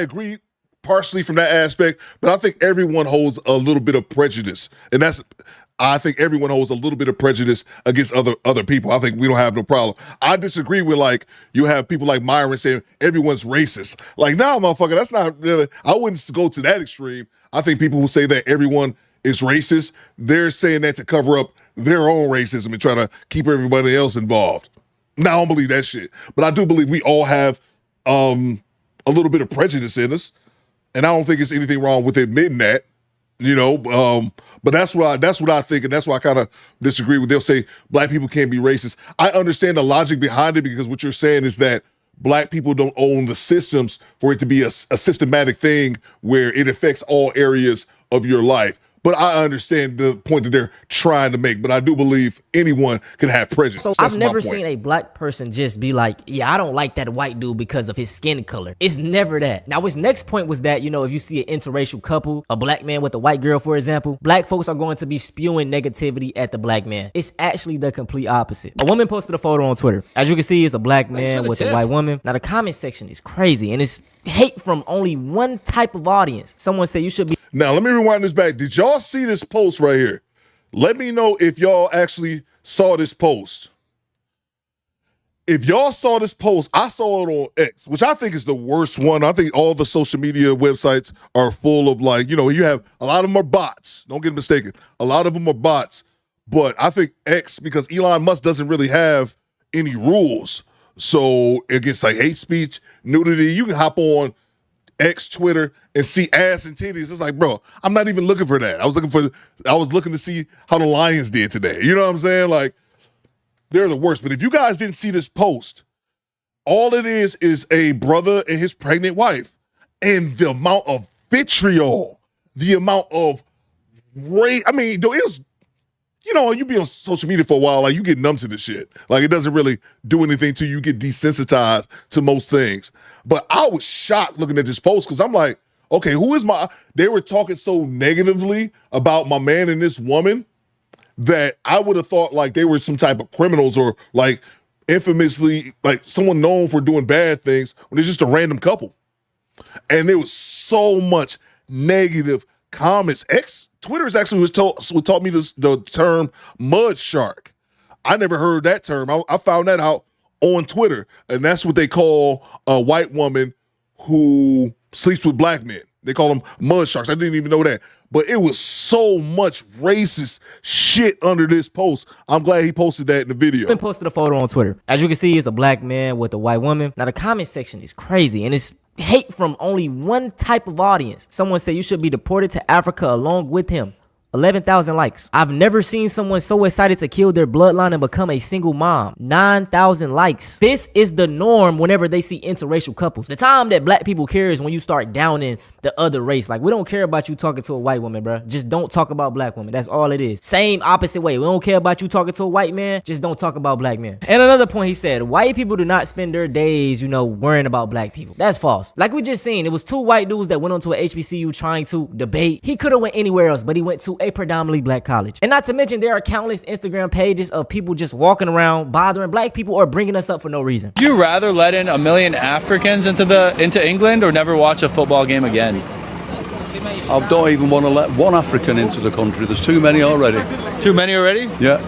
agree. Partially from that aspect, but I think everyone holds a little bit of prejudice, and I think everyone holds a little bit of prejudice against other people. I think we don't have no problem. I disagree with you have people like Myron saying everyone's racist. Like, nah, motherfucker, that's not really. I wouldn't go to that extreme. I think people who say that everyone is racist, they're saying that to cover up their own racism and try to keep everybody else involved. Now, I don't believe that shit, but I do believe we all have a little bit of prejudice in us. And I don't think it's anything wrong with admitting that, but that's what I think, and that's why I kind of disagree with. They'll say black people can't be racist. I understand the logic behind it because what you're saying is that black people don't own the systems for it to be a systematic thing where it affects all areas of your life. But I understand the point that they're trying to make. But I do believe anyone can have prejudice. So I've never seen a black person just be like, yeah, I don't like that white dude because of his skin color. It's never that. Now, his next point was that, if you see an interracial couple, a black man with a white girl, for example, black folks are going to be spewing negativity at the black man. It's actually the complete opposite. A woman posted a photo on Twitter. As you can see, it's a black man with a white woman. Now, the comment section is crazy, and it's hate from only one type of audience. Someone said you should be. Now, let me rewind this back. Did y'all see this post right here? Let me know if y'all actually saw this post. If y'all saw this post, I saw it on X, which I think is the worst one. I think all the social media websites are full of you have a lot of them are bots. Don't get mistaken. A lot of them are bots. But I think X, because Elon Musk doesn't really have any rules. So against hate speech, nudity, you can hop on X, Twitter, and see ass and titties. It's like, bro, I'm not even looking for that. I was looking to see how the Lions did today. You know what I'm saying? Like, they're the worst. But if you guys didn't see this post, all it is a brother and his pregnant wife. And the amount of vitriol, the amount of rage. I mean, it was, you be on social media for a while, you get numb to this shit. Like, it doesn't really do anything to you. You get desensitized to most things. But I was shocked looking at this post because I'm like, okay, they were talking so negatively about my man and this woman that I would have thought like they were some type of criminals or like infamously like someone known for doing bad things when they're just a random couple. And there was so much negative comments. Twitter is actually what taught me the term mud shark. I never heard that term. I found that out on Twitter, and that's what they call a white woman who sleeps with black men. They call them mud sharks. I didn't even know that. But it was so much racist shit under this post. I'm glad he posted that in the video. Been posted a photo on Twitter. As you can see, it's a black man with a white woman. Now the comment section is crazy, and it's hate from only one type of audience. Someone said you should be deported to Africa along with him. 11,000 likes. I've never seen someone so excited to kill their bloodline and become a single mom. 9,000 likes. This is the norm whenever they see interracial couples. The time that black people care is when you start downing the other race. Like, we don't care about you talking to a white woman, bro. Just don't talk about black women. That's all it is. Same opposite way. We don't care about you talking to a white man. Just don't talk about black men. And another point he said, white people do not spend their days, worrying about black people. That's false. Like we just seen, it was 2 white dudes that went onto a HBCU trying to debate. He could have went anywhere else, but he went to a predominantly black college. And not to mention, there are countless Instagram pages of people just walking around bothering black people or bringing us up for no reason. Would you rather let in 1 million Africans into England or never watch a football game again? I don't even want to let one African into the country. There's too many already. Too many already? Yeah.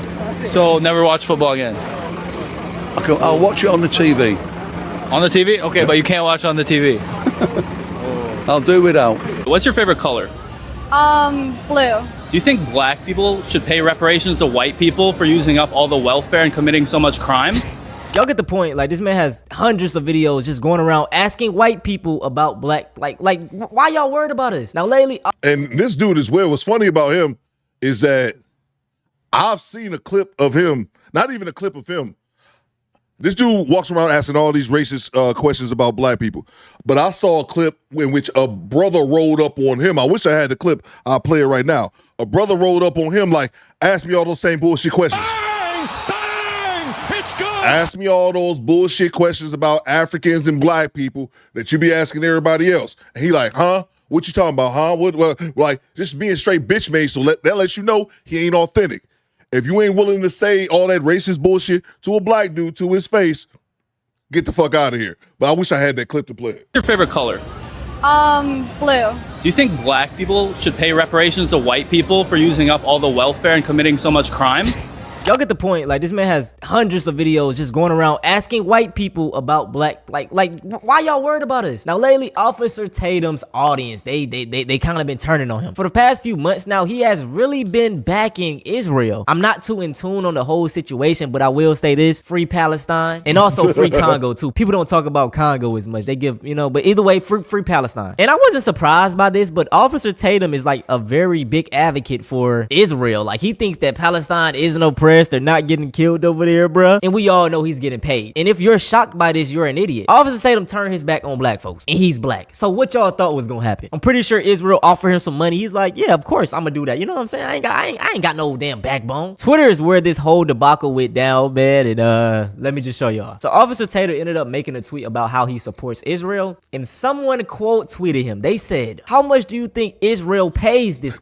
So never watch football again? I'll watch it on the TV. On the TV? Okay, yeah. But you can't watch on the TV. I'll do without. What's your favorite color? Blue. Do you think black people should pay reparations to white people for using up all the welfare and committing so much crime? Y'all get the point. Like, this man has hundreds of videos just going around asking white people about black, like why y'all worried about us? Now lately, and this dude as well, what's funny about him is that I've seen a clip of him, not even a clip of him. This dude walks around asking all these racist questions about black people. But I saw a clip in which a brother rolled up on him. I wish I had the clip. I'll play it right now. A brother rolled up on him like, ask me all those same bullshit questions. Bang! Bang! It's good! Ask me all those bullshit questions about Africans and black people that you be asking everybody else. And he like, huh? What you talking about, huh? What like, just being straight bitch made, so that lets you know he ain't authentic. If you ain't willing to say all that racist bullshit to a black dude to his face, get the fuck out of here. But I wish I had that clip to play. Your favorite color? Blue. Do you think black people should pay reparations to white people for using up all the welfare and committing so much crime? Y'all get the point. Like, this man has hundreds of videos just going around asking white people about black, like why y'all worried about us? Now lately, Officer Tatum's audience, they kind of been turning on him. For the past few months now, he has really been backing Israel. I'm not too in tune on the whole situation, but I will say this: free Palestine and also free Congo too. People don't talk about Congo as much. They give, but either way, free Palestine. And I wasn't surprised by this, but Officer Tatum is like a very big advocate for Israel. Like, he thinks that Palestine isn't oppressed. They're not getting killed over there, bruh. And we all know he's getting paid. And if you're shocked by this, you're an idiot. Officer Tatum turned his back on black folks, and he's black. So what y'all thought was gonna happen? I'm pretty sure Israel offered him some money. He's like, yeah, of course I'm gonna do that. You know what I'm saying? I ain't got no damn backbone. Twitter is where this whole debacle went down, man. And let me just show y'all. So Officer Tatum ended up making a tweet about how he supports Israel, and someone quote tweeted him. They said, "How much do you think Israel pays this?"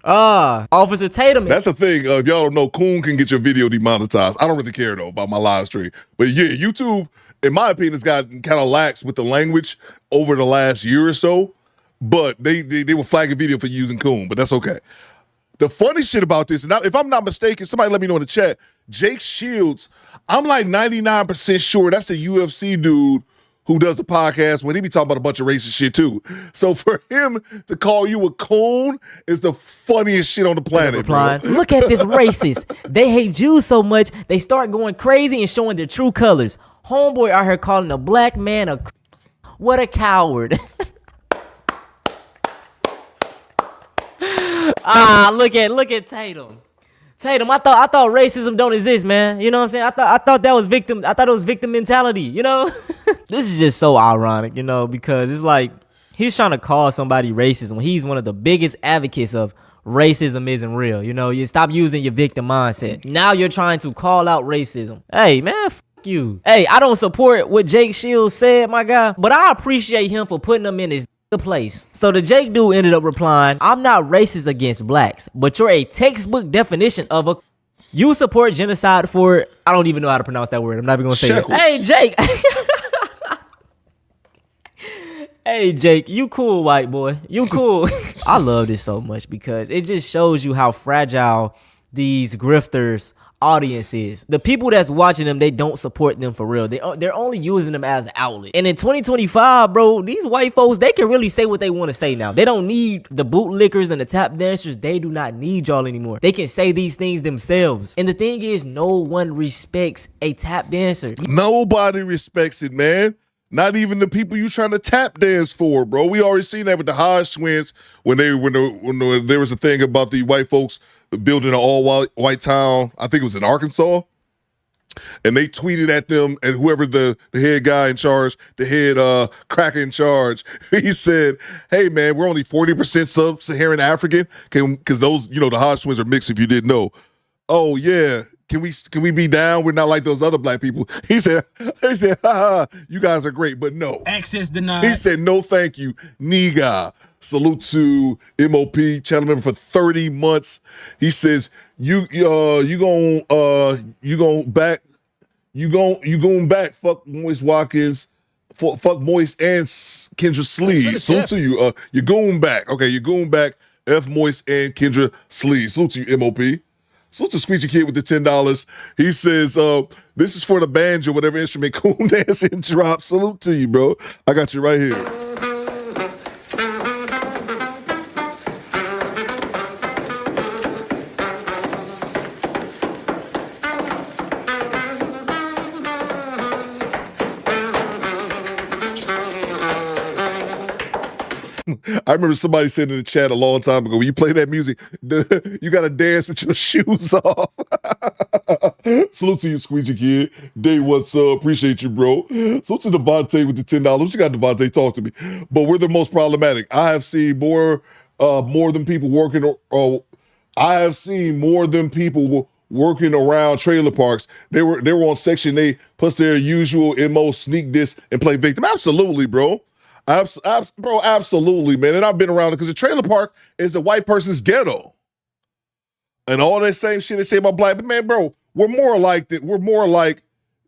Officer Tatum. That's the thing. If y'all don't know, Coon can get your video demonetized. I don't really care though about my live stream. But yeah, YouTube, in my opinion, has gotten kind of lax with the language over the last year or so. But they will flag a video for using Coon, but that's okay. The funny shit about this, and if I'm not mistaken, somebody let me know in the chat, Jake Shields, I'm like 99% sure that's the UFC dude who does the podcast when he be talking about a bunch of racist shit too. So for him to call you a coon is the funniest shit on the planet, bro. Look at this racist. They hate Jews so much, they start going crazy and showing their true colors. Homeboy out here calling a black man a... What a coward. Look at Tatum. Tatum, I thought racism don't exist, man. You know what I'm saying? I thought that was victim. I thought it was victim mentality, you know? This is just so ironic, because it's like he's trying to call somebody racist when he's one of the biggest advocates of racism isn't real. You stop using your victim mindset. Now you're trying to call out racism. Hey, man, f you. Hey, I don't support what Jake Shields said, my guy, but I appreciate him for putting him in his place. So the Jake dude ended up replying, I'm not racist against blacks, but you're a textbook definition of a... You support genocide for... I don't even know how to pronounce that word. I'm not even going to say it. Hey, Jake. Hey, Jake, you cool, white boy. You cool. I love this so much because it just shows you how fragile these grifters audience is. The people that's watching them, they don't support them for real. They're only using them as an outlet. And in 2025, bro, these white folks, they can really say what they want to say now. They don't need the bootlickers and the tap dancers. They do not need y'all anymore. They can say these things themselves. And the thing is, no one respects a tap dancer. Nobody respects it, man. Not even the people you trying to tap dance for, bro. We already seen that with the Hodge twins when there was a thing about the white folks building an all-white town. I think it was in Arkansas. And they tweeted at them, and whoever the head guy in charge, the head cracker in charge, he said, hey, man, we're only 40% sub-Saharan African. Because those, the Hodge twins are mixed if you didn't know. Oh, yeah. Can we be down? We're not like those other black people. He said, ha, you guys are great, but no. Access denied. He said, no, thank you. Nigga. Salute to MOP, channel member for 30 months. He says, you going back, fuck Moist Watkins, fuck Moist and Kendra Sleeve. Salute to you. You're going back. Okay, you're going back. F Moist and Kendra Sleeve. Salute to you, MOP. Salute to Squeegee Kid with the $10. He says, this is for the banjo, whatever instrument Coon Dancing drop. Salute to you, bro. I got you right here. I remember somebody said in the chat a long time ago, when you play that music, you got to dance with your shoes off. Salute to you, Squeegee Kid. Day what's up? Appreciate you, bro. Salute to Devontae with the $10. What you got, Devontae? Talk to me. But we're the most problematic. I have seen more than people working. I have seen more than people working around trailer parks. They were on Section 8, plus their usual MO, sneak this and play victim. Absolutely, bro. Bro, absolutely, man. And I've been around it because the trailer park is the white person's ghetto. And all that same shit they say about black, but man, bro, we're more alike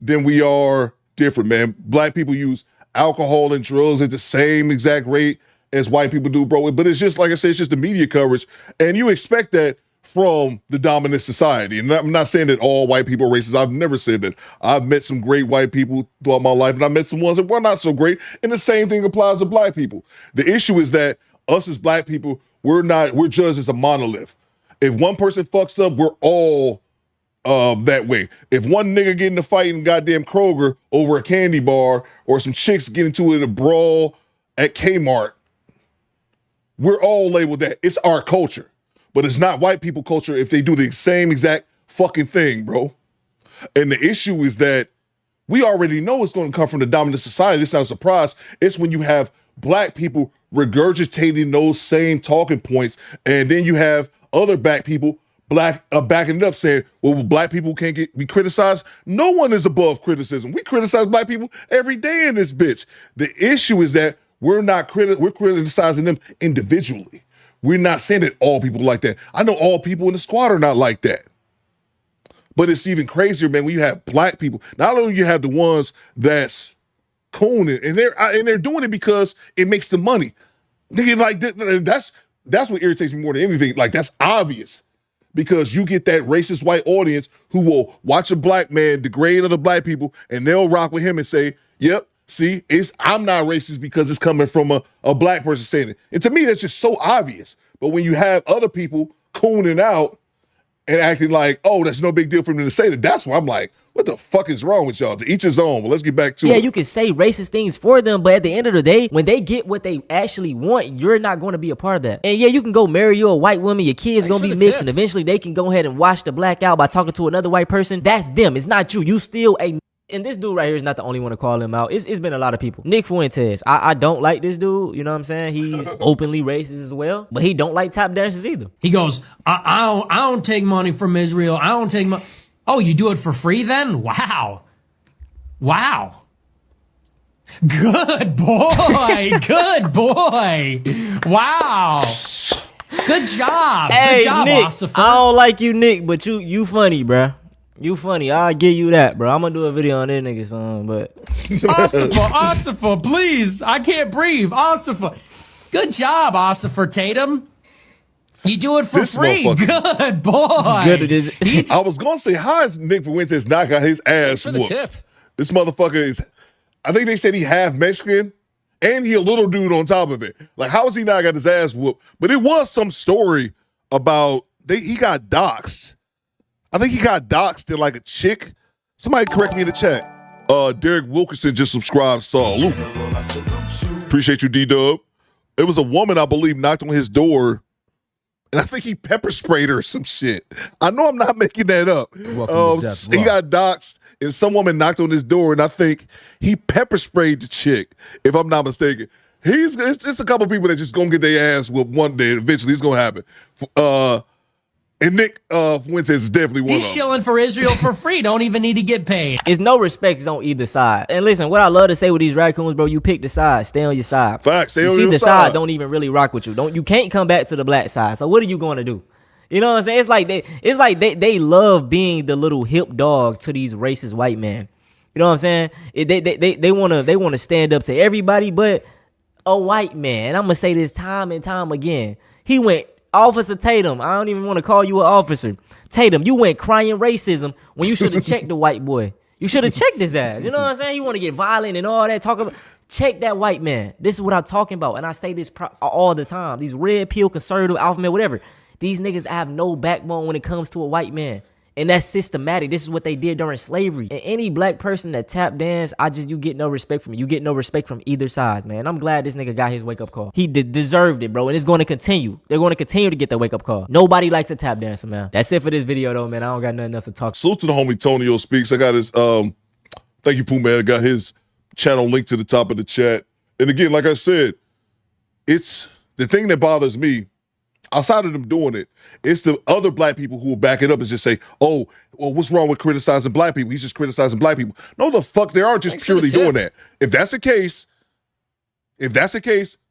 than we are different, man. Black people use alcohol and drugs at the same exact rate as white people do, bro. But it's just, like I said, it's just the media coverage. And you expect that from the dominant society. And I'm not saying that all white people are racist. I've never said that. I've met some great white people throughout my life, and I met some ones that were not so great. And the same thing applies to black people. The issue is that us as black people, we're judged as a monolith. If one person fucks up, we're all that way. If one nigga get in a fight in goddamn Kroger over a candy bar, or some chicks get into it in a brawl at Kmart, we're all labeled that. It's our culture. But it's not white people culture if they do the same exact fucking thing, bro. And the issue is that we already know it's going to come from the dominant society. It's not a surprise. It's when you have black people regurgitating those same talking points, and then you have other black people backing it up, saying, well, black people can't be criticized. No one is above criticism. We criticize black people every day in this bitch. The issue is that we're criticizing them individually. We're not saying that all people like that. I know all people in the squad are not like that. But it's even crazier, man, when you have black people. Not only you have the ones that's cooning, and they're doing it because it makes them money. Nigga, like that's what irritates me more than anything. Like, that's obvious. Because you get that racist white audience who will watch a black man degrade other black people, and they'll rock with him and say, yep, see, I'm not racist because it's coming from a black person saying it. And to me, that's just so obvious. But when you have other people cooning out and acting like, oh, that's no big deal for them to say that, that's why I'm like, what the fuck is wrong with y'all? To each his own. But let's get back to it. Yeah, you can say racist things for them, but at the end of the day, when they get what they actually want, you're not going to be a part of that. And yeah, you can go marry you a white woman, your kids going to be mixed, and eventually they can go ahead and wash the black out by talking to another white person. That's them. It's not you. You still a... And this dude right here is not the only one to call him out. It's been a lot of people. Nick Fuentes. I don't like this dude. You know what I'm saying? He's openly racist as well. But he don't like tap dancers either. He goes, I don't take money from Israel. I don't take money. Oh, you do it for free then? Wow. Good boy. Good boy. Wow. Good job. Hey, Good job, Nick, Ossifer. I don't like you, Nick, but you funny, bruh. You funny. I'll give you that, bro. I'm gonna do a video on that nigga song, but Ossifer, please. I can't breathe. Ossifer. Good job, Ossifer Tatum. You do it for This free. motherfucker. Good boy. good it is. I was gonna say, how is Nick Fuentes not got his ass for the whooped? tip. This motherfucker is, I think they said he half Mexican and he a little dude on top of it. Like, how is he not got his ass whooped? But it was some story about he got doxxed. I think he got doxxed in like a chick. Somebody correct me in the chat. Derek Wilkerson just subscribed. Salute. Appreciate you, D-Dub. It was a woman, I believe, knocked on his door, and I think he pepper sprayed her or some shit. I know I'm not making that up. Welcome to Death He Row. got doxxed, and some woman knocked on his door, and I think he pepper sprayed the chick, if I'm not mistaken. It's a couple people that just gonna get their ass whooped one day. Eventually, it's gonna happen. And Nick Fuentes is definitely one He's of them. shilling for Israel for free. Don't even need to get paid. It's no respects on either side. And listen, what I love to say with these raccoons, bro, you pick the side. Stay on your side. Facts, stay you on see your the side. don't even really rock with you. You can't come back to the black side. So what are you going to do? You know what I'm saying? It's like they love being the little hip dog to these racist white men. You know what I'm saying? They wanna stand up to everybody but a white man. And I'm gonna say this time and time again. He went, Officer Tatum, I don't even want to call you an officer. Tatum, you went crying racism when you should have checked the white boy. You should have checked his ass. You know what I'm saying? You want to get violent and all that. Talk about, check that white man. This is what I'm talking about. And I say this all the time. These red pill, conservative, alpha male, whatever. These niggas have no backbone when it comes to a white man. And that's systematic. This is what they did during slavery. And any black person that tap dance, you get no respect from you. You get no respect from either side, man. I'm glad this nigga got his wake-up call. He deserved it, bro. And it's going to continue. They're going to continue to get the wake-up call. Nobody likes a tap dancer, man. That's it for this video, though, man. I don't got nothing else to talk. Salute to the homie Tonio Speaks. I got his, thank you, Pooh, man. I got his channel link to the top of the chat. And again, like I said, it's the thing that bothers me, outside of them doing it, it's the other black people who will back it up and just say, oh, well, what's wrong with criticizing black people? He's just criticizing black people. No, the fuck, they aren't just purely doing that. If that's the case,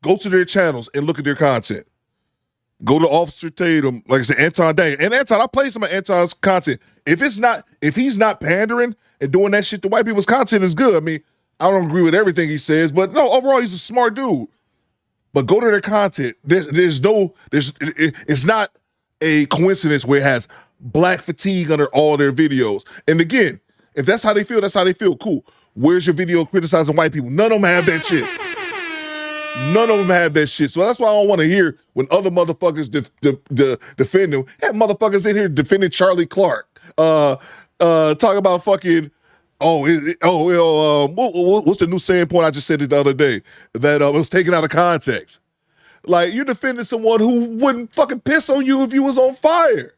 go to their channels and look at their content. Go to Officer Tatum, like I said, Anton Dang. And Anton, I play some of Anton's content. If he's not pandering and doing that shit, the white people's content is good. I mean, I don't agree with everything he says, but no, overall, he's a smart dude. But go to their content. It's not a coincidence where it has black fatigue under all their videos. And again, if that's how they feel, that's how they feel. Cool. Where's your video criticizing white people? None of them have that shit. None of them have that shit. So that's why I don't want to hear when other motherfuckers defend them. Have motherfuckers in here defending Charlie Clark. Talk about fucking. What's the new saying point? I just said it the other day that it was taken out of context. Like, you're defending someone who wouldn't fucking piss on you if you was on fire.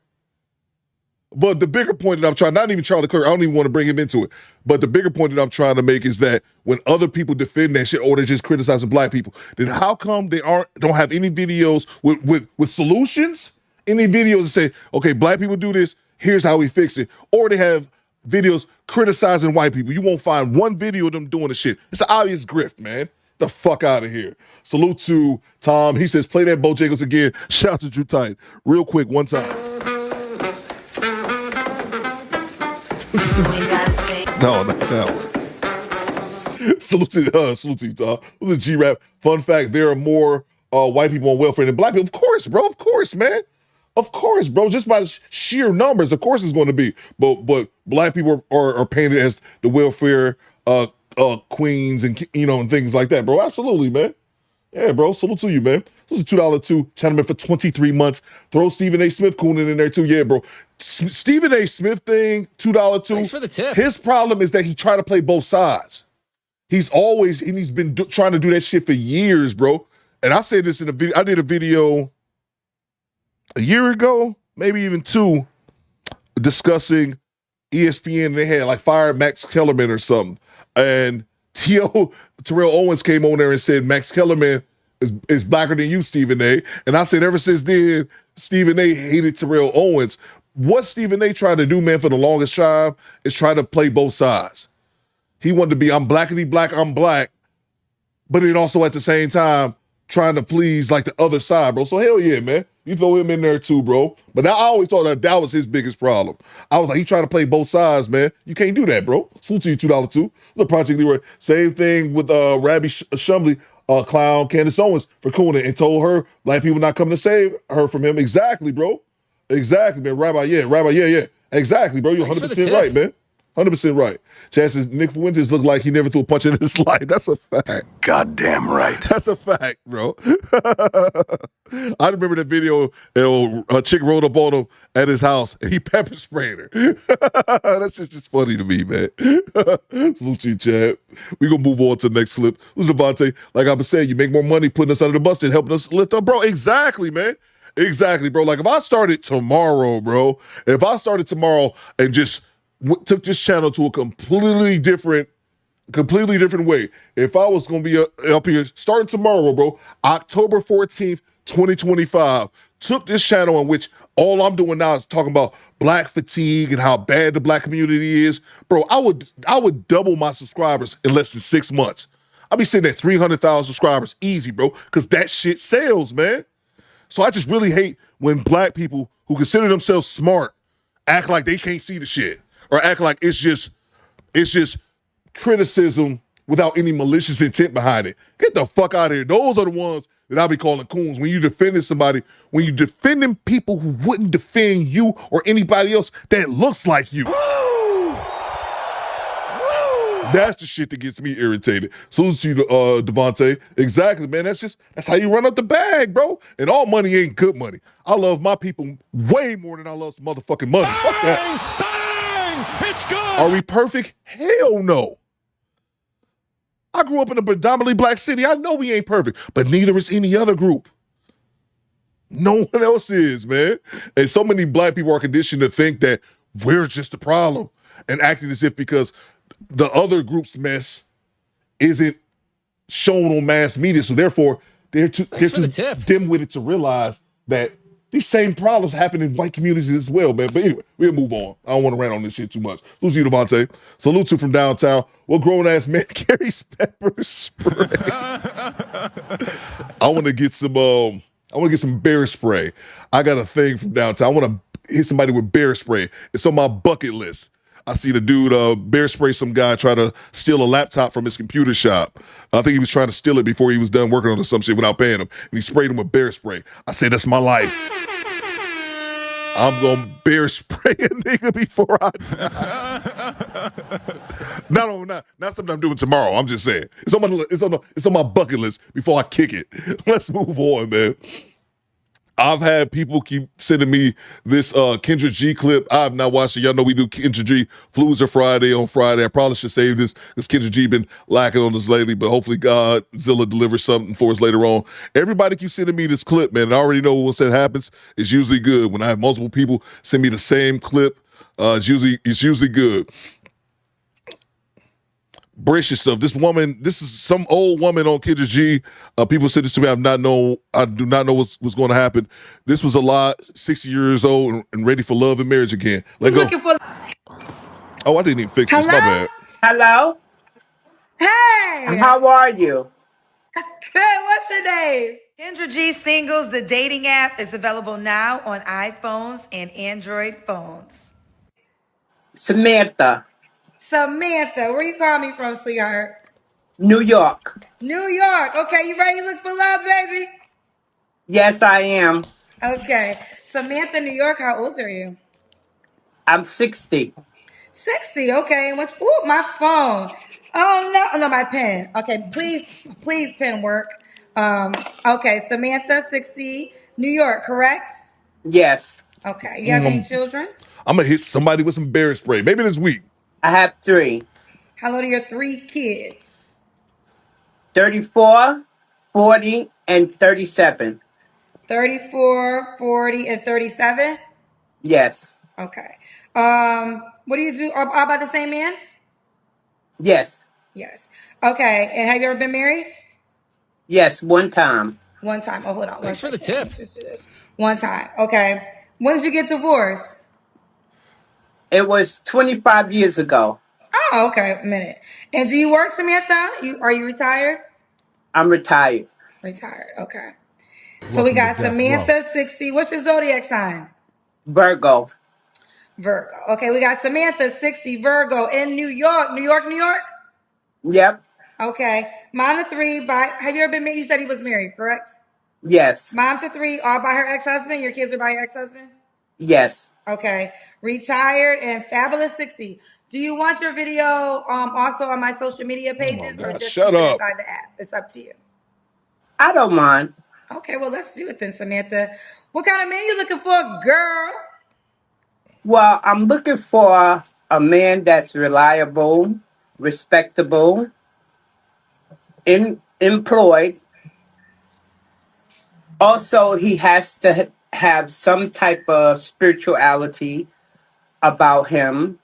But the bigger point that I'm trying, not even Charlie Clark, I don't even want to bring him into it. But the bigger point that I'm trying to make is that when other people defend that shit or they're just criticizing black people, then how come they don't have any videos with solutions? Any videos that say, okay, black people do this, here's how we fix it. Or they have videos criticizing white people. You won't find one video of them doing the shit. It's an obvious grift, man. The fuck out of here. Salute to Tom. He says, play that Bojangles again. Shout out to Drew Tight. Real quick, one time. No, not that one. Salute to you, Tom. Salute to G-Rap. Fun fact, there are more white people on welfare than black people. Of course, bro. Of course, man. Of course, bro. Just by sheer numbers, of course it's going to be. But black people are painted as the welfare queens and and things like that, bro. Absolutely, man. Yeah, bro. Salute to you, man. This is $2 channelman for 23 months. Throw Stephen A. Smith cooning in there too. Yeah, bro. Stephen A. Smith thing, $2 Thanks for the tip. His problem is that he tried to play both sides. He's been trying to do that shit for years, bro. And I said this in a video. I did a video a year ago, maybe even two, discussing ESPN. They had like fired Max Kellerman or something. And Terrell Owens came on there and said, Max Kellerman is blacker than you, Stephen A. And I said, ever since then, Stephen A. hated Terrell Owens. What Stephen A. tried to do, man, for the longest time is try to play both sides. He wanted to be, I'm blackity black, I'm black, but then also at the same time trying to please like the other side, bro. So hell yeah, man. You throw him in there too, bro. But I always thought that was his biggest problem. I was like, he trying to play both sides, man. You can't do that, bro. Salute to you, $2 too. The Project Leroy. Same thing with Rabbi Shumley, clown Candace Owens for cooning and told her black people not coming to save her from him. Exactly, bro. Exactly, man. Rabbi, yeah. Exactly, bro. You're 100% right, man. 100% right. Chad says Nick Fuentes looked like he never threw a punch in his life. That's a fact. Goddamn right. That's a fact, bro. I remember that video. A chick rolled up on him at his house and he pepper sprayed her. That's just funny to me, man. Salute to you, Chad. We gonna move on to the next clip. This is Devontae. Like I've been saying, you make more money putting us under the bus than helping us lift up, bro. Exactly, man. Exactly, bro. Like if I started tomorrow, and just took this channel to a completely different way. If I was going to be up here starting tomorrow, bro, October 14th, 2025, took this channel in which all I'm doing now is talking about black fatigue and how bad the black community is, bro, I would double my subscribers in less than 6 months. I'll be sitting at 300,000 subscribers easy, bro, because that shit sells, man. So I just really hate when black people who consider themselves smart act like they can't see the shit or act like it's just criticism without any malicious intent behind it. Get the fuck out of here. Those are the ones that I'll be calling coons. When you're defending somebody, when you're defending people who wouldn't defend you or anybody else that looks like you. That's the shit that gets me irritated. Salute to you, Devontae. Exactly, man. That's how you run up the bag, bro. And all money ain't good money. I love my people way more than I love some motherfucking money. Fuck that. Bang! It's good! Are we perfect? Hell no. I grew up in a predominantly black city. I know we ain't perfect, but neither is any other group. No one else is, man. And so many black people are conditioned to think that we're just the problem and acting as if because the other group's mess isn't shown on mass media, so therefore they're too dim-witted to realize that these same problems happen in white communities as well, man. But anyway, we'll move on. I don't want to rant on this shit too much. Salute to you, Devontae. Salute to from downtown. What grown-ass man carries pepper spray? I want to get some bear spray. I got a thing from downtown. I want to hit somebody with bear spray. It's on my bucket list. I see the dude bear spray some guy try to steal a laptop from his computer shop. I think he was trying to steal it before he was done working on some shit without paying him. And he sprayed him with bear spray. I said, that's my life. I'm going to bear spray a nigga before I die. Not something I'm doing tomorrow. I'm just saying. It's on my bucket list before I kick it. Let's move on, man. I've had people keep sending me this Kendra G clip. I have not watched it. Y'all know we do Kendra G Floozer Friday on Friday. I probably should save this because Kendra G been lacking on this lately, but hopefully Godzilla delivers something for us later on. Everybody keeps sending me this clip, man. And I already know once that happens, it's usually good. When I have multiple people send me the same clip, it's usually good. Brace yourself. This is some old woman on Kendra G. People said this to me. I do not know what's going to happen. This was a lot, 60 years old and ready for love and marriage again. Let go. Oh, I didn't even fix this. My bad. Hello? Hey! How are you? Good, what's your name? Kendra G Singles, the dating app. It's available now on iPhones and Android phones. Samantha. Samantha, where you calling me from, sweetheart? New York. New York. Okay, you ready to look for love, baby? Yes, I am. Okay. Samantha, New York, how old are you? I'm 60. 60, okay. Ooh, my phone. Oh, no, my pen. Okay, please, pen work. Okay, Samantha, 60, New York, correct? Yes. Okay, you have any children? I'm going to hit somebody with some bear spray. Maybe this week. I have 3. How old are your 3 kids? 34, 40, and 37. 34, 40, and 37? Yes. Okay. What do you do? All about the same man? Yes. Yes. Okay, and have you ever been married? Yes, one time. One time. Oh, hold on. Thanks for the tip. Just do this. One time. Okay. When did you get divorced? It was 25 years ago. Oh, okay. A minute. And do you work, Samantha? Are you retired? I'm retired. Retired. Okay. So we got Samantha 60. What's your zodiac sign? Virgo. Virgo. Okay, we got Samantha 60 Virgo in New York. New York, New York? Yep. Okay. Mom to 3 by have you ever been married? You said he was married, correct? Yes. Mom to 3, all by her ex-husband. Your kids are by your ex-husband? Yes. Okay. Retired and fabulous 60. Do you want your video also on my social media pages or just shut keep it up. inside the app? It's up to you. I don't mind. Okay, well let's do it then, Samantha. What kind of man you looking for, girl? Well, I'm looking for a man that's reliable, respectable, employed. Also, he has to have some type of spirituality about him.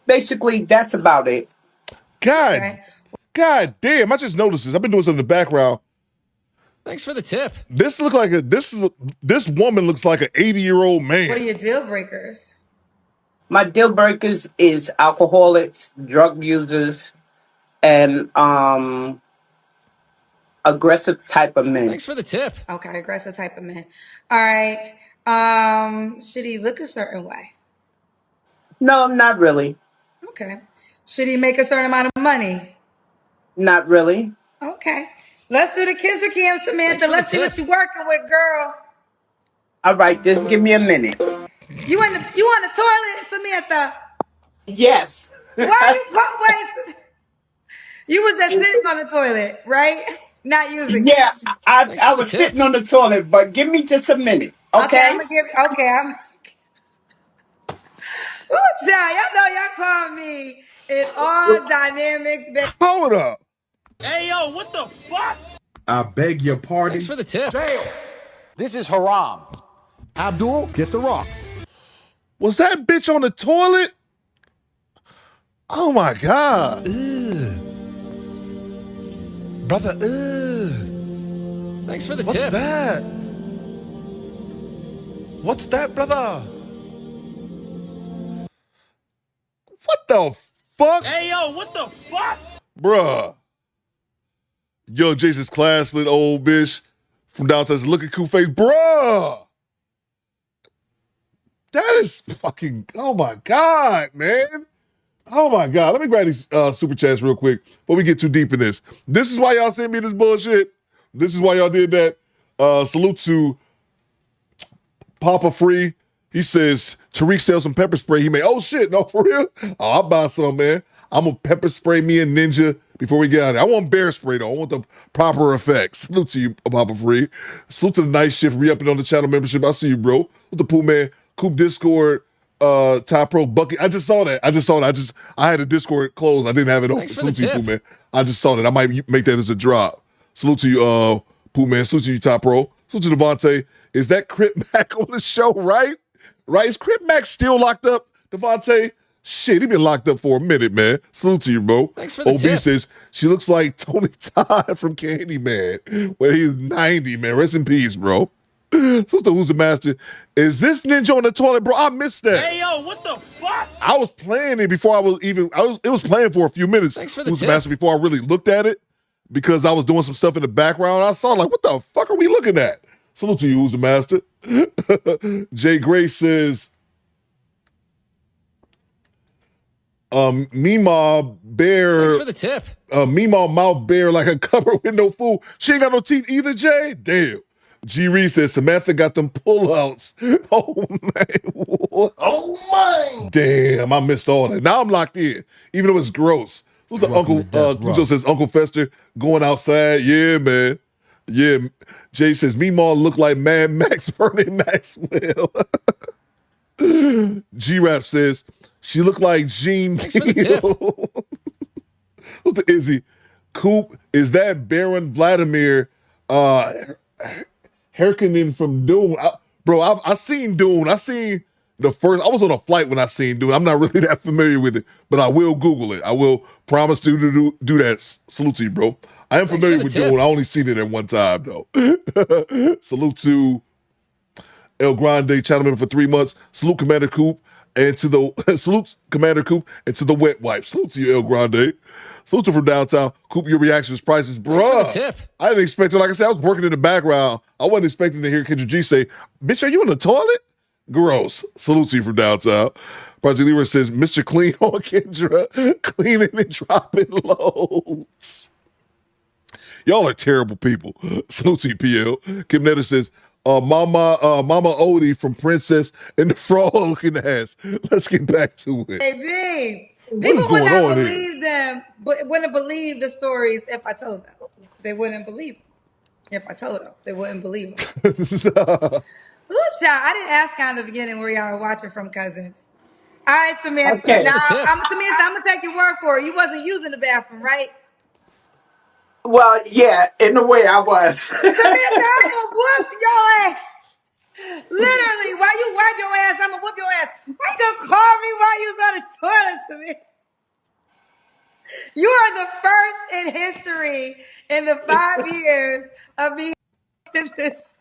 Basically, that's about it. God damn! I just noticed this. I've been doing something in the background. Thanks for the tip. This woman looks like an 80-year-old man. What are your deal breakers? My deal breakers is alcoholics, drug users, and aggressive type of men. Thanks for the tip. Okay, aggressive type of men. All right. Should he look a certain way? No, not really. Okay. Should he make a certain amount of money? Not really. Okay. Let's do the kids with Cam, Samantha. Let's see what you're working with, girl. All right, just give me a minute. You on the toilet, Samantha? Yes. What way? You was just sitting on the toilet, right? Not using it. Yeah, I was sitting on the toilet, but give me just a minute, okay? I'm gonna give. Okay, Ooh, child, y'all know y'all call me in all dynamics, baby. Hold up. Hey, yo, what the fuck? I beg your pardon. Thanks for the tip. Jail. This is haram. Abdul, get the rocks. Was that bitch on the toilet? Oh my God. Brother, Thanks for the tip. What's that? What's that, brother? What the fuck? Hey, yo, what the fuck? Bruh. Yo, Jason's class lit old bitch from downtown. Look at cool face. Bruh. That is fucking, oh my God, man. Oh my God. Let me grab these super chats real quick before we get too deep in this. This is why y'all sent me this bullshit. This is why y'all did that. Salute to Papa Free. He says, Tariq sells some pepper spray. He made, oh shit, no, for real? Oh, I'll buy some, man. I'm gonna pepper spray me and Ninja before we get out of there. I want bear spray though. I want the proper effects. Salute to you, Papa Free. Salute to the night shift, re-upping on the channel membership. I see you, bro. With the Pooh Man, Coop Discord, Top Pro, Bucky. I just saw that. I had a Discord closed. I didn't have it open. Salute to you, Pooh Man. I just saw that. I might make that as a drop. Salute to you, Pooh Man. Salute to you, Top Pro. Salute to Devontae. Is that Crip Mac on the show, right? Right? Is Crip Mac still locked up, Devontae? Shit, he been locked up for a minute, man. Salute to you, bro. Thanks for the OB tip. says, she looks like Tony Todd from Candyman when he's 90, man. Rest in peace, bro. Sister Who's the Master. Is this Ninja on the toilet, bro? I missed that. Hey, yo, what the fuck? I was playing it before it was playing for a few minutes. Thanks for the Who's tip. the Master before I really looked at it because I was doing some stuff in the background. I saw like, what the fuck are we looking at? Salute to you, Who's the Master. Jay Gray says, Meemaw bear. Thanks for the tip. Meemaw mouth bare like a cupboard with no food. She ain't got no teeth either, Jay. Damn. G Reed says Samantha got them pullouts. Oh man. Oh man. Damn, I missed all that. Now I'm locked in, even though it's gross. So the Uncle Cujo says Uncle Fester going outside. Yeah, man. Yeah. Jay says Meemaw look like Mad Max Vernon Maxwell. G-Rap says she looked like Jean Keel. Who's the Izzy? Coop, is that Baron Vladimir Harkonnen from Dune? I seen Dune. I seen the first. I was on a flight when I seen Dune. I'm not really that familiar with it, but I will Google it. I will promise to do that. Salute to you, bro. I am familiar with Dune. I only seen it at one time, though. Salute to El Grande, channel member for 3 months. Salute Commander Coop and to the salute Commander Coop and to the wet wipe. Salute to you, El Grande. Filter from downtown. Coop, your reaction is priceless. Thanks for the Bruh, tip. I didn't expect it. Like I said, I was working in the background. I wasn't expecting to hear Kendra G say, bitch, are you in the toilet? Gross. Salute to you from downtown. Project Leroy says, Mr. Clean on Kendra, cleaning and dropping loads. Y'all are terrible people. Salute to you, PL. Kim Netter says, Mama Odie from Princess and the Frog in the Ass. Let's get back to it. Baby, What people is would going not on believe here? them, but wouldn't believe the stories if I told them. They wouldn't believe them. If I told them, they wouldn't believe them. Ooh, child, I didn't ask you in the beginning where y'all were watching from, cousins. All right, Samantha. Okay. Now, Samantha, I'm gonna take your word for it. You wasn't using the bathroom, right? Well, yeah, in a way I was. Samantha, I'm gonna whoop your ass. Literally, while you wipe your ass, I'm gonna whoop your ass. Why you gonna call me while you was on the toilet, Samantha? You are the first in history in the 5 years of being in this.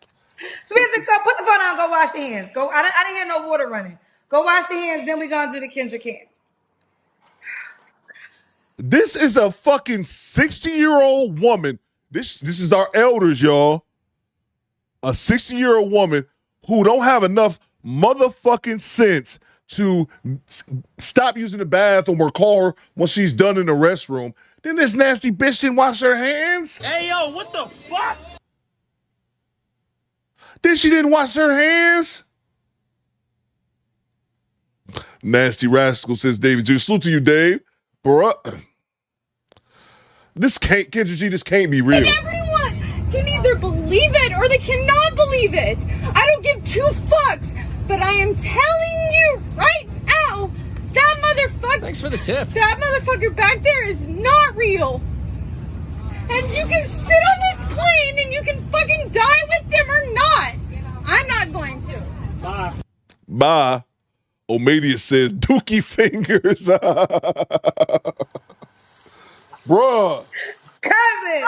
Samantha, go put the phone on. Go wash your hands. Go. I didn't hear no water running. Go wash your hands. Then we gonna do the Kendra Camp. This is a fucking 60-year-old woman. This is our elders, y'all. A 60-year-old woman who don't have enough motherfucking sense to stop using the bathroom or call her when she's done in the restroom. Then this nasty bitch didn't wash her hands. Hey, yo, what the fuck? Then she didn't wash her hands. Nasty rascal, says David G. Salute to you, Dave. Bruh. This can't, Kendra G, this can't be real. And everyone can either believe it or they cannot believe it. I don't give two fucks, but I am telling you right now, that motherfucker. Thanks for the tip. That motherfucker back there is not real. And you can sit on this plane and you can fucking die with them or not. I'm not going to. Bye. Bye. Omedia says dookie fingers. Bruh. Cousin.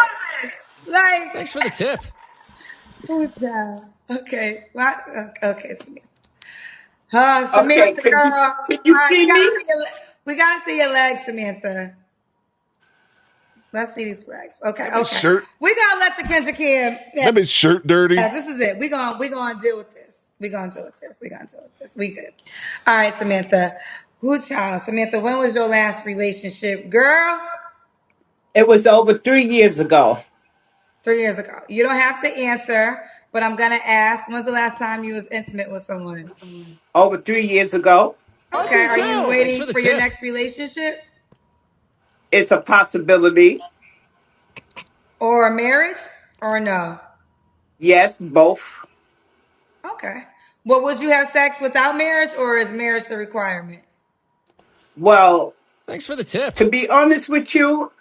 Like. Thanks for the tip. Oh, child. Okay. What? Okay, Samantha. Samantha, Okay, could girl. you All right, see me? we gotta see your legs, Samantha. Let's see these legs. Okay, That bitch okay. shirt. We gonna let the Kendra Kim. That bitch shirt dirty. Yeah, this is it. We gonna deal with this. We gonna deal with this. We good. All right, Samantha. Who child? Samantha, when was your last relationship, girl? It was over 3 years ago. 3 years ago. You don't have to answer, but I'm gonna ask. When's the last time you was intimate with someone? Over 3 years ago. Okay. Are you waiting for for your tip. next relationship It's a possibility. or a marriage or no? Yes, both. Okay. Well, would you have sex without marriage, or is marriage the requirement? Well, Thanks for the tip. to be honest with you,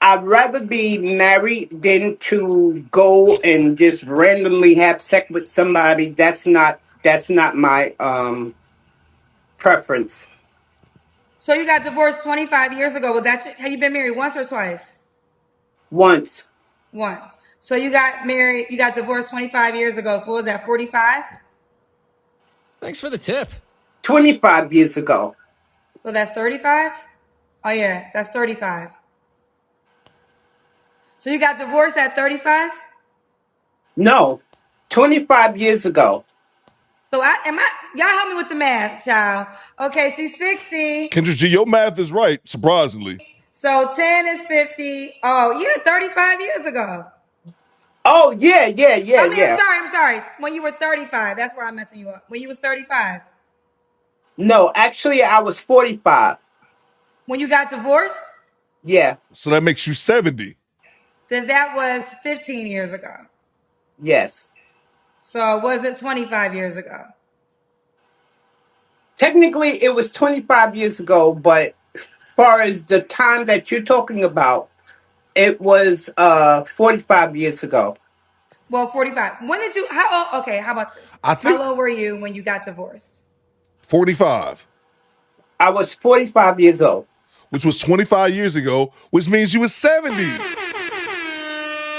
I'd rather be married than to go and just randomly have sex with somebody. That's not my preference. So you got divorced 25 years ago. Have you been married once or twice? Once. Once. So you got divorced 25 years ago. So what was that, 45? Thanks for the tip. 25 years ago. So that's 35? Oh yeah, that's 35. So you got divorced at 35? No, 25 years ago. So y'all help me with the math, child. Okay, she's 60. Kendra G, your math is right, surprisingly. So 10 is 50. Oh, yeah, 35 years ago. Oh, yeah. I'm sorry. When you were 35, that's where I'm messing you up. When you was 35. No, actually, I was 45. When you got divorced? Yeah. So that makes you 70. Then that was 15 years ago. Yes. So it wasn't 25 years ago. Technically, it was 25 years ago, but as far as the time that you're talking about, it was 45 years ago. Well, 45. When did you, how old, okay, how about this? How old were you when you got divorced? 45. I was 45 years old. Which was 25 years ago, which means you was 70.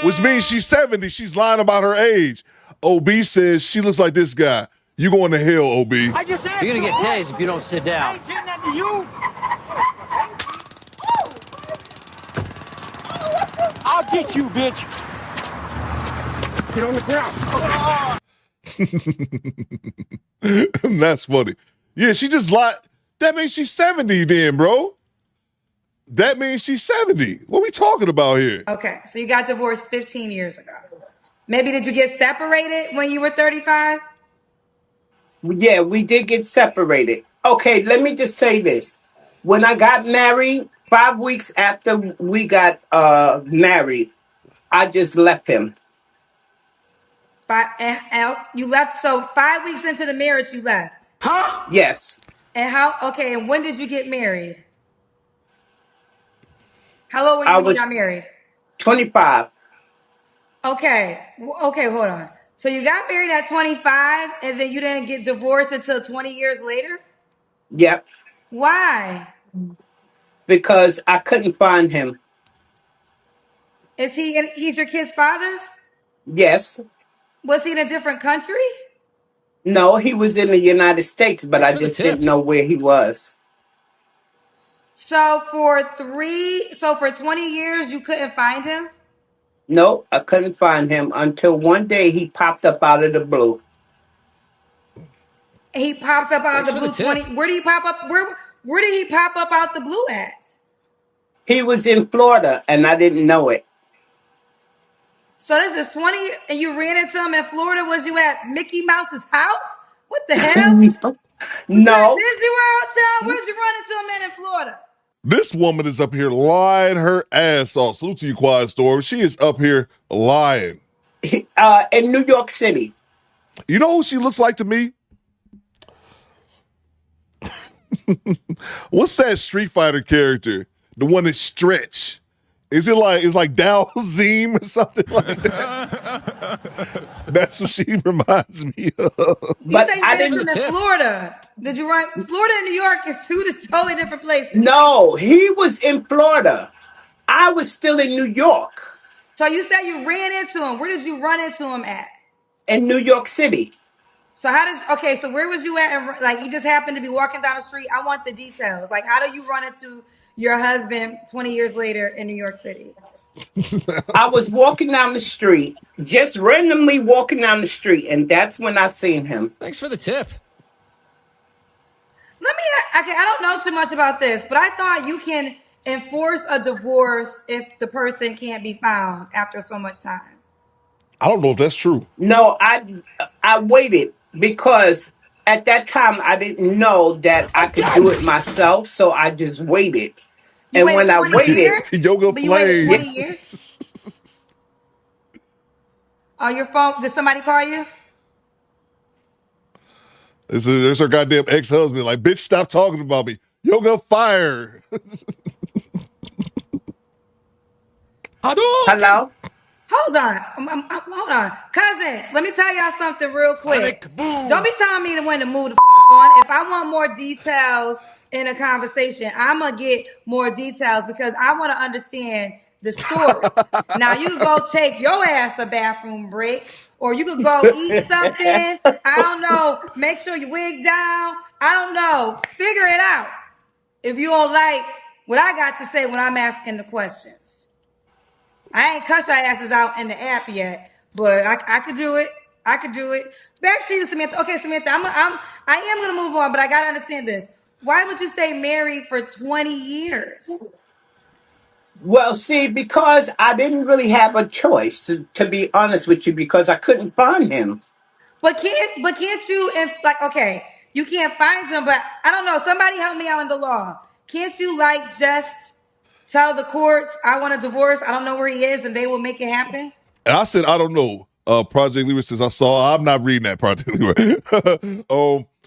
Which means she's 70. She's lying about her age. OB says she looks like this guy. You going to hell, OB. You're going to get tased if you don't sit down. I ain't getting that to you. I'll get you, bitch. Get on the ground. That's funny. Yeah, she just lied. That means she's 70 then, bro. That means she's 70. What are we talking about here? Okay, so you got divorced 15 years ago. Maybe did you get separated when you were 35? Yeah, we did get separated. Okay, let me just say this. When I got married, 5 weeks after we got married, I just left him. You left, so 5 weeks into the marriage you left? Huh? Yes. And and when did you get married? How old were you I when you was got married? 25. Okay, hold on. So you got married at 25 and then you didn't get divorced until 20 years later? Yep. Why? Because I couldn't find him. He's your kid's father? Yes. Was he in a different country? No, he was in the United States, but Thanks I for the just tip. didn't know where he was. So for 20 years you couldn't find him? No, I couldn't find him until one day he popped up out of the blue. He popped up out of the blue. 20. Where did he pop up? Where did he pop up out the blue at? He was in Florida, and I didn't know it. So this is 20, and you ran into him in Florida. Was you at Mickey Mouse's house? What the hell? Was you at Disney World, child? Where'd you run into him in Florida? This woman is up here lying her ass off. Salute to you, Quiet Storm. She is up here lying. In New York City. You know who she looks like to me? What's that Street Fighter character? The one that stretch. Is it like, it's like Dal Zim or something like that? That's what she reminds me of. But I didn't in Florida. Did you run? Florida and New York is two totally different places. No, he was in Florida. I was still in New York. So you said you ran into him. Where did you run into him at? In New York City. So so where was you at? Like you just happened to be walking down the street. I want the details. Like how do you run into your husband 20 years later in New York City? I was walking down the street, just randomly walking down the street, and that's when I seen him. Thanks for the tip. I don't know too much about this, but I thought you can enforce a divorce if the person can't be found after so much time. I don't know if that's true. No, I waited because at that time I didn't know that I could do it myself, so I just waited. And when I waited, Yoga but you waited 20 years? Oh, your phone, did somebody call you? There's her goddamn ex-husband. Like, bitch, stop talking about me. Yoga fire. Hello? Hold on. Hold on. Cousin, let me tell y'all something real quick. Don't be telling me when to move the on. If I want more details in a conversation, I'm going to get more details because I want to understand the story. Now, you can go take your ass a bathroom break or you could go eat something. I don't know. Make sure you wig down. I don't know. Figure it out. If you don't like what I got to say when I'm asking the questions. I ain't cussed our asses out in the app yet, but I could do it. I could do it. Back to you, Samantha. Okay, Samantha, I am gonna move on, but I gotta understand this. Why would you stay married for 20 years? Well, see, because I didn't really have a choice, to be honest with you, because I couldn't find him. But can't you? Okay, you can't find him, but I don't know. Somebody help me out in the law. Can't you just tell the courts I want a divorce? I don't know where he is, and they will make it happen. And I said, I don't know. Project Leader says, I'm not reading that Project Leader.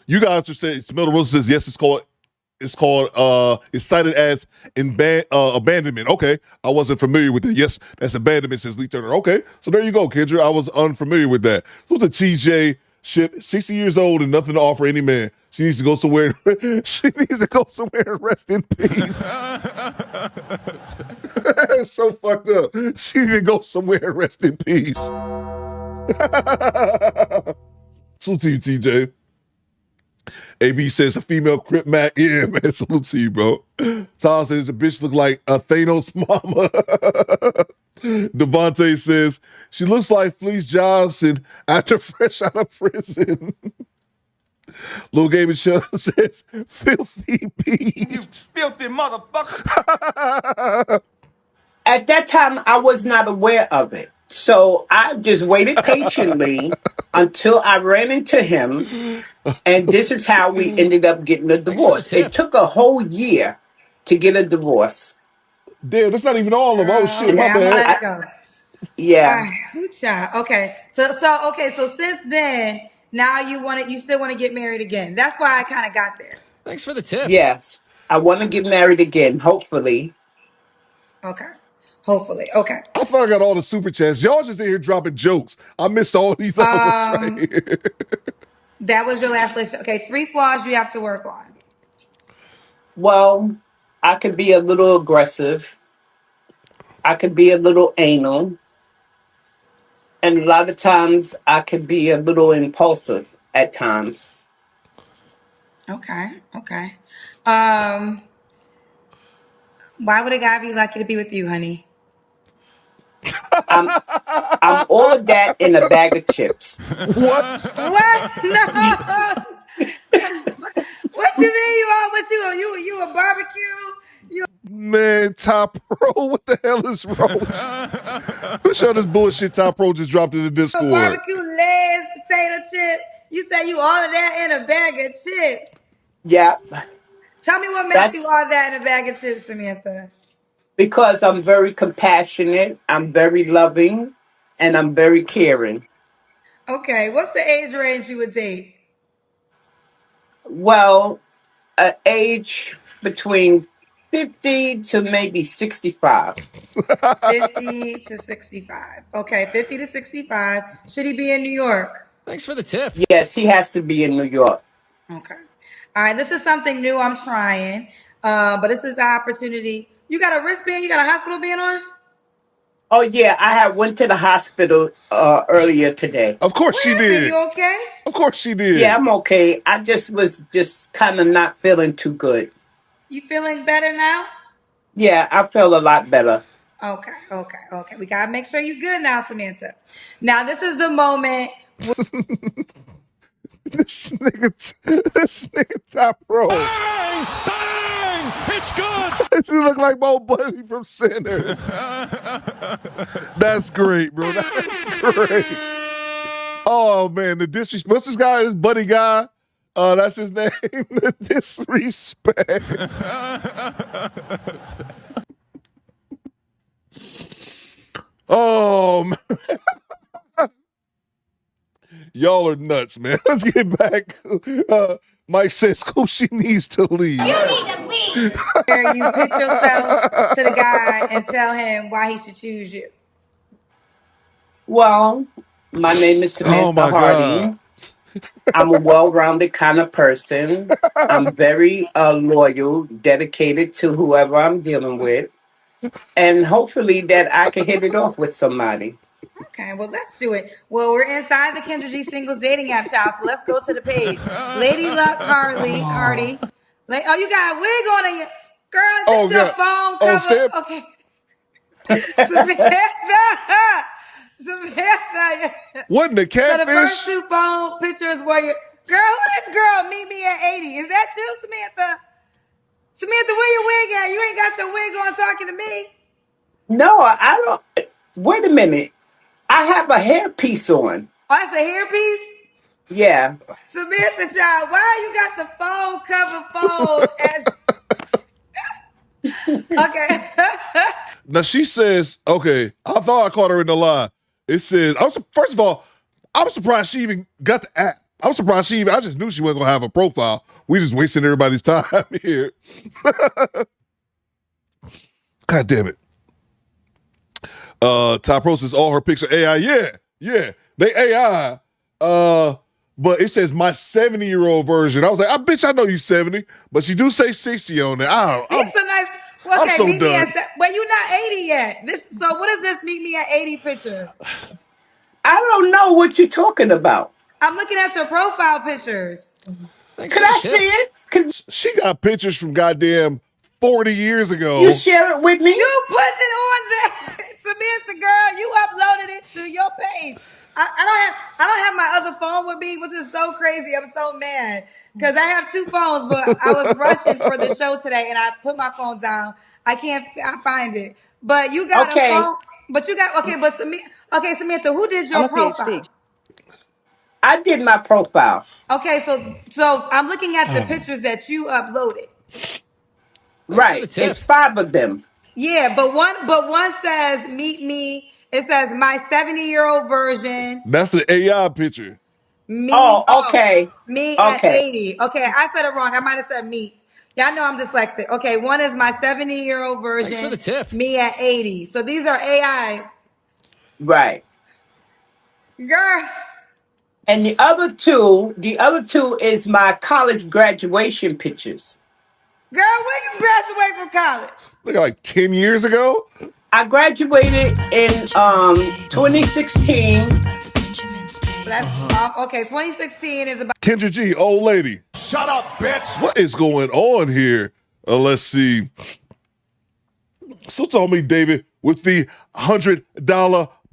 You guys are saying, Samantha Rosa says, yes, it's cited as abandonment. Okay. I wasn't familiar with it. Yes, that's abandonment, says Lee Turner. Okay. So there you go, Kendra. I was unfamiliar with that. So it's a TJ ship, 60 years old and nothing to offer any man. She needs to go somewhere. She needs to go somewhere and rest in peace. It's so fucked up. She need to go somewhere and rest in peace. Salute to you, TJ. AB says a female Crip Mac. Yeah, man. Salute to you, bro. Tom says a bitch look like a Thanos mama. Devontae says, she looks like Felice Johnson after fresh out of prison. Lil Gabe Show says, filthy beast. Filthy motherfucker. At that time, I was not aware of it. So I just waited patiently until I ran into him. And this is how we ended up getting a divorce. It took a whole year to get a divorce. Damn, that's not even all of them. Oh, shit, Okay, my I'm gonna let bad. it go. Yeah. Ooh, child. Okay. So since then, now you still want to get married again. That's why I kind of got there. Thanks for the tip. Yes. I want to get married again, hopefully. Okay. Hopefully. Okay. I thought I got all the super chats. Y'all just in here dropping jokes. I missed all these other ones right here. That was your last list. Okay, 3 flaws you have to work on. Well, I could be a little aggressive. I could be a little anal. And a lot of times I could be a little impulsive at times. Okay. Why would a guy be lucky to be with you, honey? I'm all of that in a bag of chips. What? What? No. What you mean you all what you a barbecue? Man, Top Pro, what the hell is wrong with you? Who show this bullshit Top Pro just dropped in the A Discord? barbecue legs, potato chip. You say you all of that in a bag of chips. Yeah. Tell me what makes you all that in a bag of chips, Samantha. Because I'm very compassionate, I'm very loving, and I'm very caring. Okay, what's the age range you would date? Well, age between 50 to maybe 65. 50 to 65. Okay, 50 to 65. Should he be in New York? Thanks for the tip. Yes, he has to be in New York. Okay. All right, this is something new I'm trying, but this is the opportunity. You got a wristband? You got a hospital band on? Oh yeah, I went to the hospital earlier today. Of course she did. You okay? Of course she did. Yeah, I'm okay. I was kind of not feeling too good. You feeling better now? Yeah, I feel a lot better. Okay. We gotta make sure you're good now, Samantha. Now this is the moment. This nigga Top Pro. Bang! Bang! It's good! You look like Mo Buddy from Sinners. That's great, bro. That's great. Oh, man, the disrespect. What's this guy? This Buddy guy? That's his name. The disrespect. Oh, man. Y'all are nuts, man. Let's get back. Mike says, Scoop, she needs to leave. You need to leave. Where you pitch yourself to the guy and tell him why he should choose you. Well, my name is Samantha Hardy. I'm a well-rounded kind of person. I'm very loyal, dedicated to whoever I'm dealing with. And hopefully that I can hit it off with somebody. Okay, well, let's do it. Well, we're inside the Kendra G Singles dating app, child, so let's go to the page. Lady Luck Hardy. Oh, you got a wig on it. Girl, is this your phone cover? Okay. Samantha. What in the catfish? So the first 2 phone pictures were your... Girl, who this girl? Meet me at 80. Is that you, Samantha? Samantha, where your wig at? You ain't got your wig on talking to me. No, I don't. Wait a minute. I have a hairpiece on. Oh, that's a hairpiece? Yeah. Samantha, child, why you got the phone cover fold as... Okay. Now she says, okay, I thought I caught her in the lie. It says, first of all, I'm surprised she even got the app. I just knew she wasn't gonna have a profile. We just wasting everybody's time here. God damn it. Top Pro says all her pics are AI. Yeah, they AI. But it says my 70-year-old version. I was like, bitch, I know you 70, but she do say 60 on there. It's a nice. Well, okay, I'm so meet done. me at. Well, you're not 80 yet. So what is this meet me at 80 picture? I don't know what you're talking about. I'm looking at your profile pictures. Can I see it? She got pictures from goddamn 40 years ago. You share it with me? You put it on there. Samantha, girl, you uploaded it to your page. I don't have my other phone with me, which is so crazy. I'm so mad because I have two phones, but I was rushing for the show today and I put my phone down. I can't find it. But you got a Okay. phone. But you got Samantha, who did your profile? I did my profile. Okay, so I'm looking at the pictures that you uploaded. Right. It's 5 of them. Yeah, but one says meet me. It says my 70-year-old version. That's the AI picture. Okay. Me at Okay. 80. Okay, I said it wrong. I might have said meet. Y'all know I'm dyslexic. Okay, one is my 70-year-old version. Me at 80. So these are AI. Right. Girl. And the other two is my college graduation pictures. Girl, when you graduate from college? Look, like 10 years ago? I graduated in 2016. Okay, 2016 is about Kendra G, old lady. Shut up, bitch. What is going on here? Let's see. So tell me, David, with the $100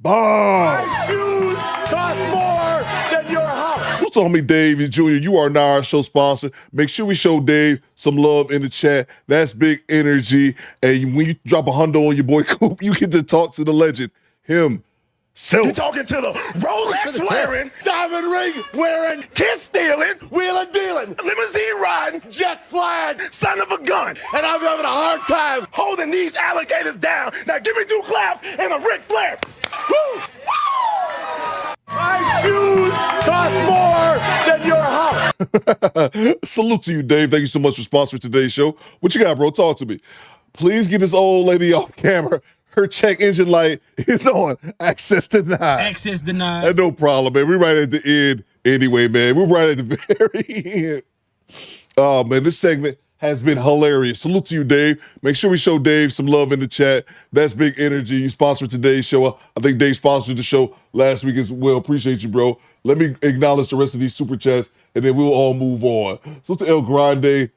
bomb. My shoes cost more than your house. So tell me, Dave Jr., you are now our show sponsor. Make sure we show Dave some love in the chat. That's big energy. And when you drop a hundo on your boy Coop, you get to talk to the legend, him. You're talking to the Rolex wearing, diamond ring wearing, kid stealing, wheeling dealing, limousine riding, jet flying, son of a gun. And I'm having a hard time holding these alligators down. Now give me 2 claps and a Ric Flair. Woo! My shoes cost more than your house. Salute to you, Dave. Thank you so much for sponsoring today's show. What you got, bro? Talk to me. Please get this old lady off camera. Her check engine light is on. Access denied. Access denied. No problem, man. We're right at the end anyway, man. We're right at the very end. Oh, man, this segment has been hilarious. Salute to you, Dave. Make sure we show Dave some love in the chat. That's big energy. You sponsored today's show. I think Dave sponsored the show last week as well. Appreciate you, bro. Let me acknowledge the rest of these super chats, and then we'll all move on. Salute to El Grande.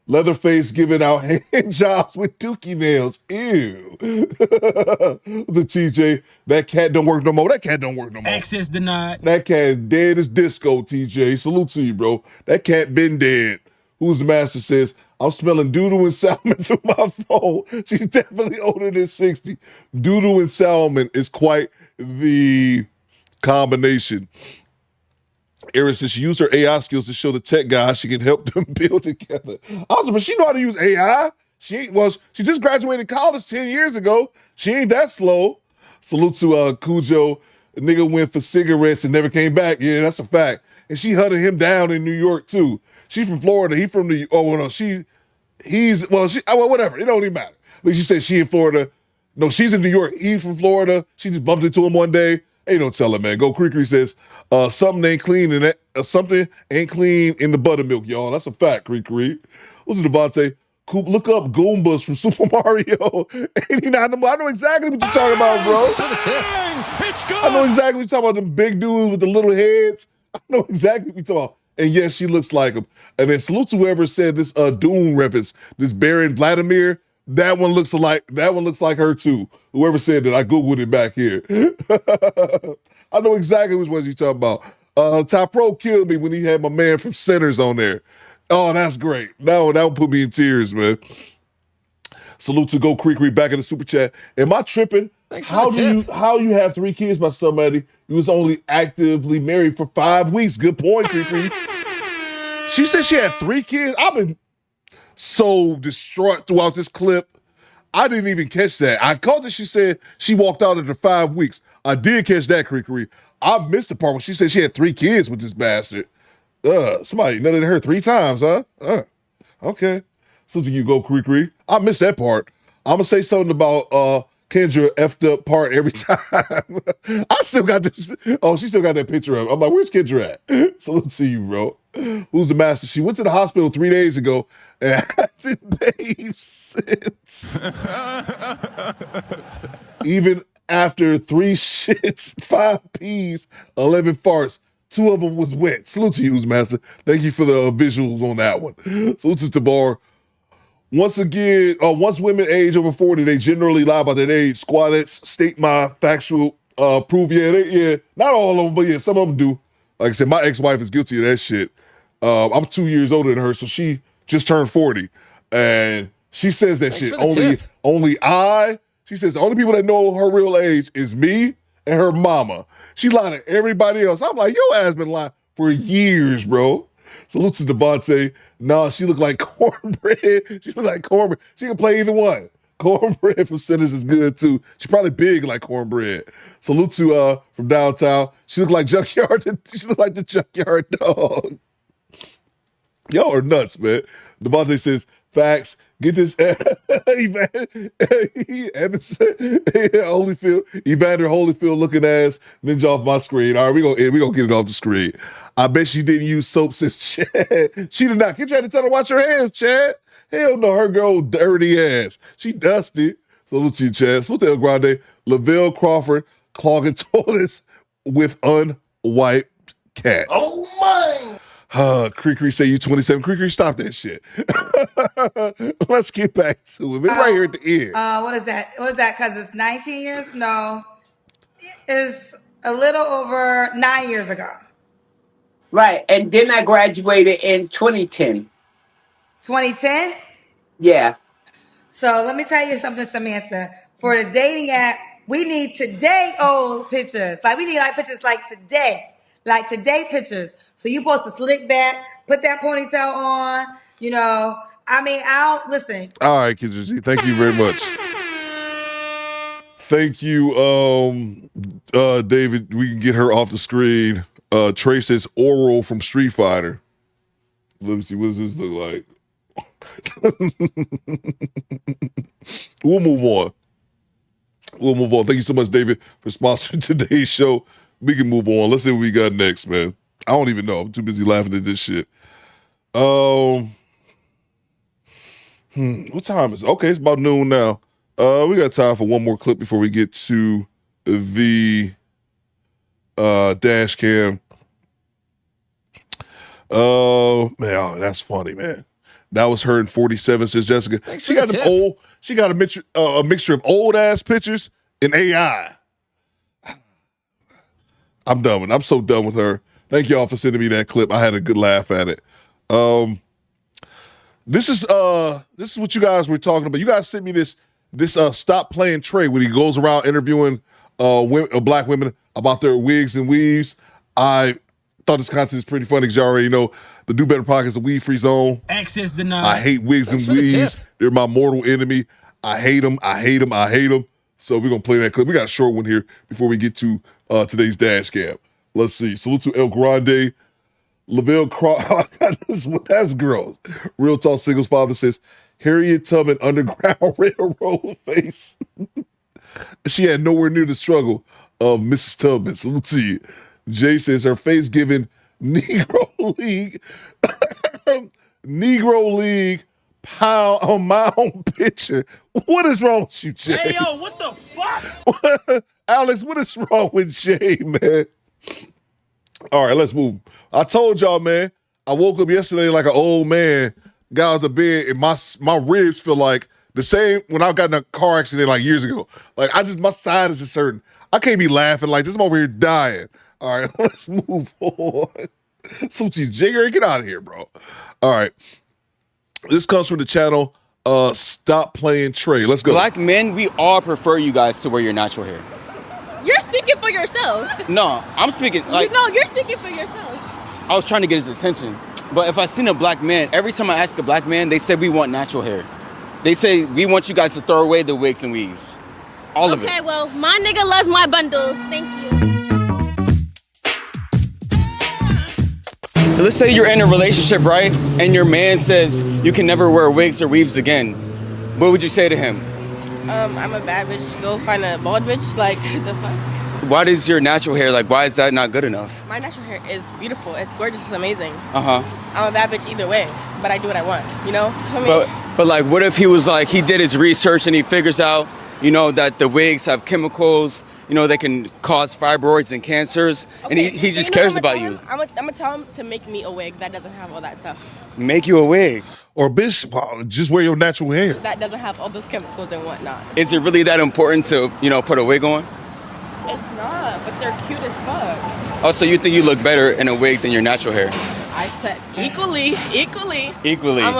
Leatherface giving out hand jobs with dookie nails. Ew. The TJ, that cat don't work no more. That cat don't work no more. Access denied. That cat is dead as disco, TJ. Salute to you, bro. That cat been dead. Who's the master says, I'm smelling doodle and salmon through my phone. She's definitely older than 60. Doodle and salmon is quite the combination. Erin says she used her AI skills to show the tech guys she can help them build together. Also, but she know how to use AI. She just graduated college 10 years ago. She ain't that slow. Salute to Cujo. The nigga went for cigarettes and never came back. Yeah, that's a fact. And she hunted him down in New York too. She from Florida. He from the whatever. It don't even matter. Like she said she in Florida. No, she's in New York. He from Florida. She just bumped into him one day. Ain't no telling, man. Go Creekery says, something ain't clean in that. Something ain't clean in the buttermilk, y'all. That's a fact, Creekery. What's it, Devontae? Coop, look up Goombas from Super Mario 89. I know exactly what you're talking about, bro. For the tip. I know exactly what you're talking about. The big dudes with the little heads. I know exactly what you're talking about. And yes, she looks like him. And then salute to whoever said this Doom reference, this Baron Vladimir. That one looks like her too. Whoever said that, I Googled it back here. I know exactly which ones you're talking about. Ty Pro killed me when he had my man from Centers on there. Oh, that's great. That one put me in tears, man. Salute to Go Creekery back in the super chat. Am I tripping? Thanks for the tip. How you have 3 kids by somebody who was only actively married for 5 weeks? Good point, Creekery. She said she had 3 kids. I've been so distraught throughout this clip. I didn't even catch that. I caught that she said she walked out after 5 weeks. I did catch that, Creekery. I missed the part when she said she had 3 kids with this bastard. Somebody nutted her 3 times, huh? Okay. So you Go Creekery. I missed that part. I'm gonna say something about Kendra effed up part every time. I still got this. Oh, she still got that picture up. I'm like, where's Kendra at? So let's see you, bro. Who's the master? She went to the hospital 3 days ago and hasn't bathed since. Even after 3 shits, 5 pees, 11 farts, 2 of them was wet. Salute to you, master. Thank you for the visuals on that one. Salute to Tabar. Once again, once women age over 40, they generally lie about their age. Squadettes state my factual proof. Yeah, not all of them, but yeah, some of them do. Like I said, my ex-wife is guilty of that shit. I'm 2 years older than her, so she just turned 40. And she says that shit. She says the only people that know her real age is me and her mama. She lied to everybody else. I'm like, your ass been lying for years, bro. Salute to Devontae. Nah, she look like cornbread. She look like cornbread. She can play either one. Cornbread from Sinners is good too. She probably big like cornbread. Salute to from downtown. She look like junkyard. She look like the junkyard dog. Y'all are nuts, man. Devontae says, facts. Get this Evander Holyfield looking ass ninja off my screen. All right, we gonna get it off the screen. I bet she didn't use soap since Chad. She did not. Keep trying to tell her to wash her hands, Chad. Hell no, her girl dirty ass. She dusty. Salute to you, Chad. Salute to El Grande. Lavelle Crawford clogging toilets with unwiped cats. Oh my! Cree say you 27. Cree, stop that shit. Let's get back to it. It's right here at the end. What is that? What is that? Because it's 19 years? No. It's a little over 9 years ago. Right. And then I graduated in 2010. 2010? Yeah. So let me tell you something, Samantha. For the dating app, we need today old pictures. Like, we need like pictures like today. Like today pictures. So you supposed to slick back, put that ponytail on, you know. I mean, I don't, listen. All right, Kendra G. Thank you very much. Thank you, David. We can get her off the screen. Trey says oral from Street Fighter. Let me see, what does this look like? We'll move on. Thank you so much, David, for sponsoring today's show. We can move on. Let's see what we got next, man. I don't even know. I'm too busy laughing at this shit. What time is it? Okay, it's about noon now. We got time for one more clip before we get to the dash cam. Man, that's funny, man. That was her in 47, says Jessica. She got them old. She got a mixture of old ass pictures and AI. I'm done with. I'm so done with her. Thank y'all for sending me that clip. I had a good laugh at it. This is what you guys were talking about. You guys sent me this Stop Playing Trey when he goes around interviewing black women about their wigs and weaves. I thought this content is pretty funny because you already know the Do Better podcast is a weed-free zone. Access denied. I hate wigs and weaves. They're my mortal enemy. I hate them. So we're going to play that clip. We got a short one here before we get to today's dash cam. Let's see. Salute to El Grande. Lavelle Crawford. That's girls. Real Talk Singles father says, Harriet Tubman Underground Railroad face. She had nowhere near the struggle of Mrs. Tubman. Salute to you. Jay says her face giving Negro League pound on my own picture. What is wrong with you, Jay? Hey, yo, what the fuck? Alex, what is wrong with Jay, man? All right, let's move. I told y'all, man, I woke up yesterday like an old man, got out of the bed, and my ribs feel like the same when I got in a car accident like years ago. Like, my side is just hurting. I can't be laughing like this. I'm over here dying. All right, let's move on. Suchi Jigger, get out of here, bro. All right. This comes from the channel Stop Playing Trey. Let's go. Black men, we all prefer you guys to wear your natural hair. You're speaking for yourself. No, I'm speaking like... No, you're speaking for yourself. I was trying to get his attention. But if I seen a black man, every time I ask a black man, they say we want natural hair. They say we want you guys to throw away the wigs and weaves. All of it. Okay, well, my nigga loves my bundles. Thank you. Let's say you're in a relationship, right? And your man says you can never wear wigs or weaves again. What would you say to him? I'm a bad bitch. Go find a bald bitch. Like, the fuck? Why does your natural hair, like, why is that not good enough? My natural hair is beautiful. It's gorgeous. It's amazing. Uh-huh. I'm a bad bitch either way, but I do what I want, you know? But like, what if he was like, he did his research and he figures out, you know, that the wigs have chemicals, you know, they can cause fibroids and cancers, okay, and he just cares about you. I'm gonna tell him to make me a wig that doesn't have all that stuff. Make you a wig? Or bitch, wow, just wear your natural hair. That doesn't have all those chemicals and whatnot. Is it really that important to, put a wig on? It's not, but they're cute as fuck. Oh, so you think you look better in a wig than your natural hair? I said equally. Equally. I'm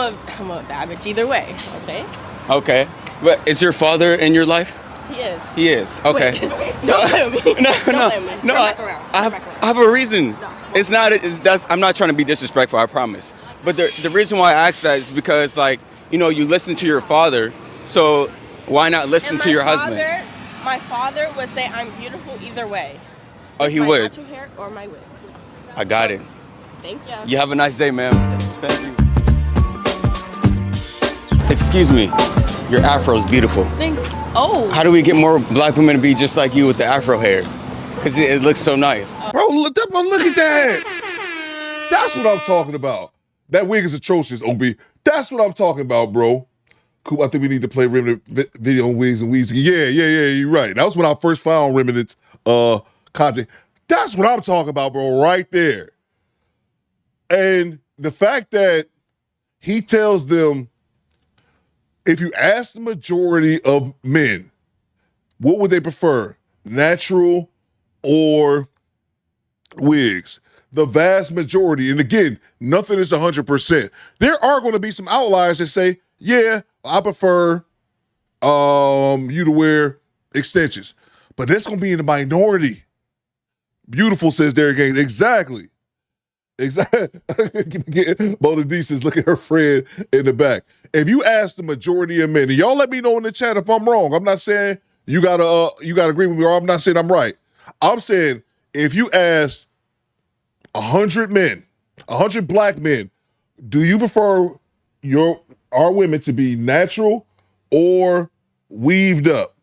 a bad bitch either way, okay? Okay. But is your father in your life? He is. He is. Okay. Wait, So, don't blame me. no. Turn back around. I have a reason. It's not. I'm not trying to be disrespectful. I promise. But the reason why I ask that is because, like, you listen to your father. So why not listen to your husband? My father would say I'm beautiful either way. Oh, he my would. Natural hair or my wig. I got it. Thank you. You have a nice day, ma'am. Thank you. Excuse me. Your afro is beautiful. Oh. How do we get more black women to be just like you with the afro hair? Because it looks so nice. Bro, look at that. That's what I'm talking about. That wig is atrocious, OB. That's what I'm talking about, bro. Cool, I think we need to play Remnant video on wigs and weeds. Yeah, you're right. That was when I first found Remnant's content. That's what I'm talking about, bro, right there. And the fact that he tells them, if you ask the majority of men, what would they prefer, natural or wigs? The vast majority, and again, nothing is 100%. There are going to be some outliers that say, yeah, I prefer you to wear extensions. But that's going to be in the minority. Beautiful, says Derek Gaines. Exactly. Mona D says, look at her friend in the back. If you ask the majority of men, and y'all let me know in the chat if I'm wrong. I'm not saying you gotta agree with me, or I'm not saying I'm right. I'm saying if you ask 100 men, 100 black men, do you prefer our women to be natural or weaved up?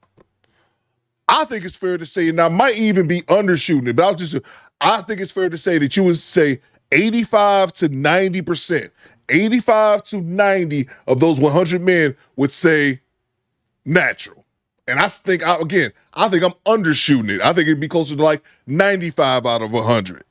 I think it's fair to say, and I might even be undershooting it, but I think it's fair to say that you would say 85 to 90%. 85 to 90 of those 100 men would say natural. And I think I'm undershooting it. I think it'd be closer to like 95 out of 100.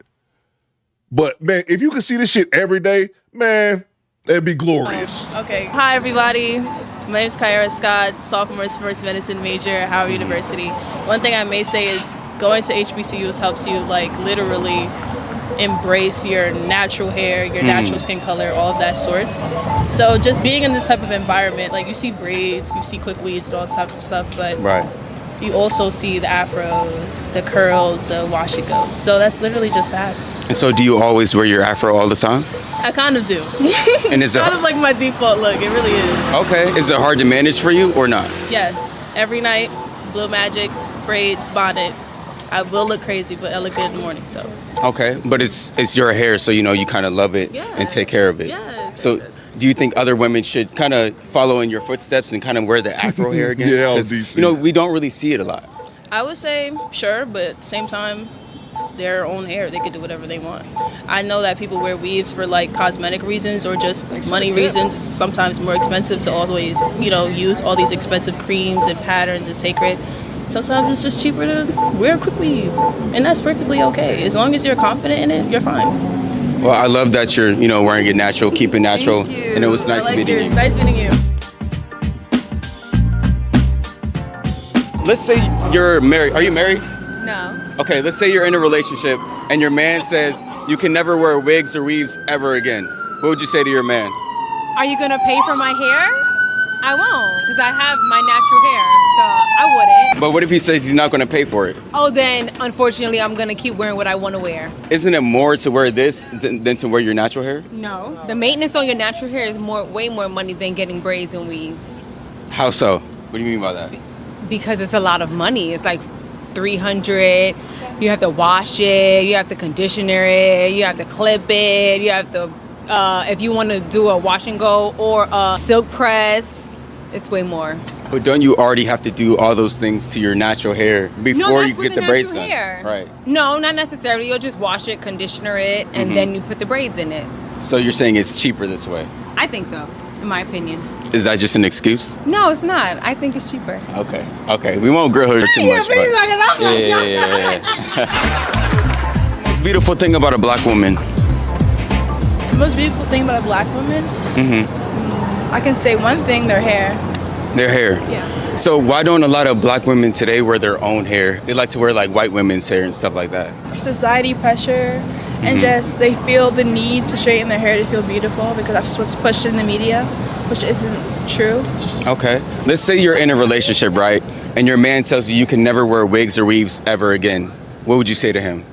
But man, if you could see this shit every day, man, it'd be glorious. Okay. Hi, everybody. My name is Kyra Scott, sophomore sports medicine major at Howard University. One thing I may say is going to HBCUs helps you like literally embrace your natural hair, your natural skin color, all of that sorts. So just being in this type of environment, like you see braids, you see quick weaves, all this type of stuff, but you also see the afros, the curls, the wash it goes. So that's literally just that. And so do you always wear your afro all the time? I kind of do. And is it kind of like my default look, it really is. Okay, is it hard to manage for you or not? Yes, every night, Blue Magic, braids, bonnet. I will look crazy, but I look good in the morning, so. Okay, but it's your hair, so you kind of love it and take care of it. Yes. So do you think other women should kind of follow in your footsteps and kind of wear the afro hair again? Yeah, 'Cause, we don't really see it a lot. I would say sure, but at the same time, it's their own hair. They could do whatever they want. I know that people wear weaves for like cosmetic reasons or just money reasons. It's sometimes more expensive to always, use all these expensive creams and patterns and sacred. Sometimes it's just cheaper to wear a quick weave, and that's perfectly okay. As long as you're confident in it, you're fine. Well, I love that you're, wearing it natural, keep it natural, and it was nice meeting you. Nice meeting you. Let's say you're married. Are you married? No. Okay, let's say you're in a relationship and your man says you can never wear wigs or weaves ever again. What would you say to your man? Are you gonna pay for my hair? I won't, because I have my natural hair, so I wouldn't. But what if he says he's not going to pay for it? Oh, then unfortunately I'm gonna keep wearing what I want to wear. Isn't it more to wear this than to wear your natural hair? No. The maintenance on your natural hair is way more money than getting braids and weaves. How so? What do you mean by that? Because it's a lot of money. It's like $300. You have to wash it. You have to conditioner it. You have to clip it. You have to, if you want to do a wash and go or a silk press, it's way more. But don't you already have to do all those things to your natural hair before you get the braids done? Right. No, not necessarily. You'll just wash it, conditioner it, and then you put the braids in it. So you're saying it's cheaper this way? I think so, in my opinion. Is that just an excuse? No, it's not. I think it's cheaper. Okay. We won't grill her too much. But yeah. What's the beautiful thing about a black woman? The most beautiful thing about a black woman? I can say one thing, their hair. Their hair. Yeah. So why don't a lot of black women today wear their own hair? They like to wear like white women's hair and stuff like that. Society pressure and just they feel the need to straighten their hair to feel beautiful because that's just what's pushed in the media, which isn't true. Okay. Let's say you're in a relationship, right? And your man tells you can never wear wigs or weaves ever again. What would you say to him?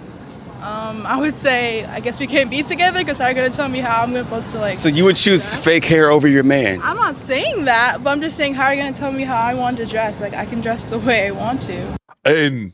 I would say, I guess we can't be together because how are you going to tell me how I'm supposed to like... So you would choose fake hair over your man? I'm not saying that, but I'm just saying how are you going to tell me how I want to dress? Like, I can dress the way I want to. And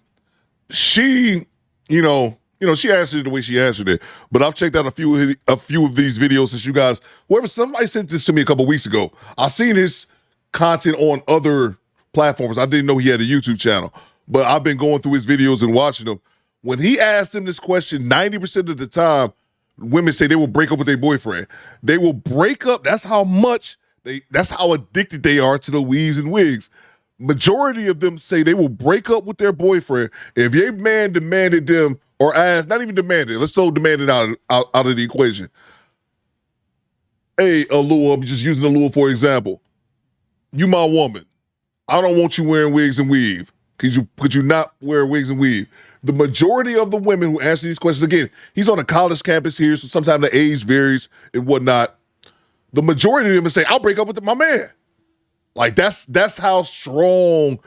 she, she answered it the way she answered it. But I've checked out a few of these videos since you guys, somebody sent this to me a couple weeks ago. I've seen his content on other platforms. I didn't know he had a YouTube channel, but I've been going through his videos and watching them. When he asked them this question, 90% of the time, women say they will break up with their boyfriend. They will break up. That's how addicted they are to the weaves and wigs. Majority of them say they will break up with their boyfriend if your man demanded them or asked, not even demanded, let's throw demanded out of the equation. Hey, Alua, I'm just using Alua for example. You my woman. I don't want you wearing wigs and weave. Could you not wear wigs and weave? The majority of the women who answer these questions, again, he's on a college campus here, so sometimes the age varies and whatnot. The majority of them say, I'll break up with my man. Like that's how strong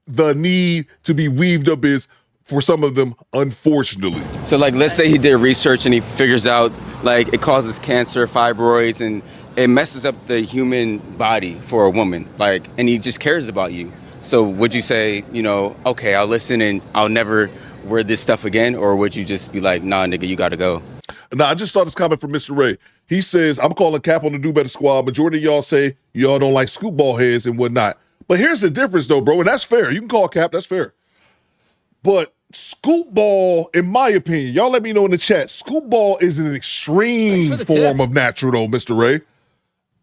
the need to be weaved up is for some of them, unfortunately. So like, let's say he did research and he figures out like it causes cancer, fibroids, and it messes up the human body for a woman. Like, and he just cares about you. So would you say, okay, I'll listen and I'll never wear this stuff again? Or would you just be like, nah, nigga, you gotta go? Now, I just saw this comment from Mr. Ray. He says, I'm calling cap on the Do Better Squad. Majority of y'all say y'all don't like scoop ball heads and whatnot. But here's the difference though, bro, and that's fair. You can call cap, that's fair. But scoop ball, in my opinion, y'all let me know in the chat, scoop ball is an extreme form of natural though, Mr. Ray.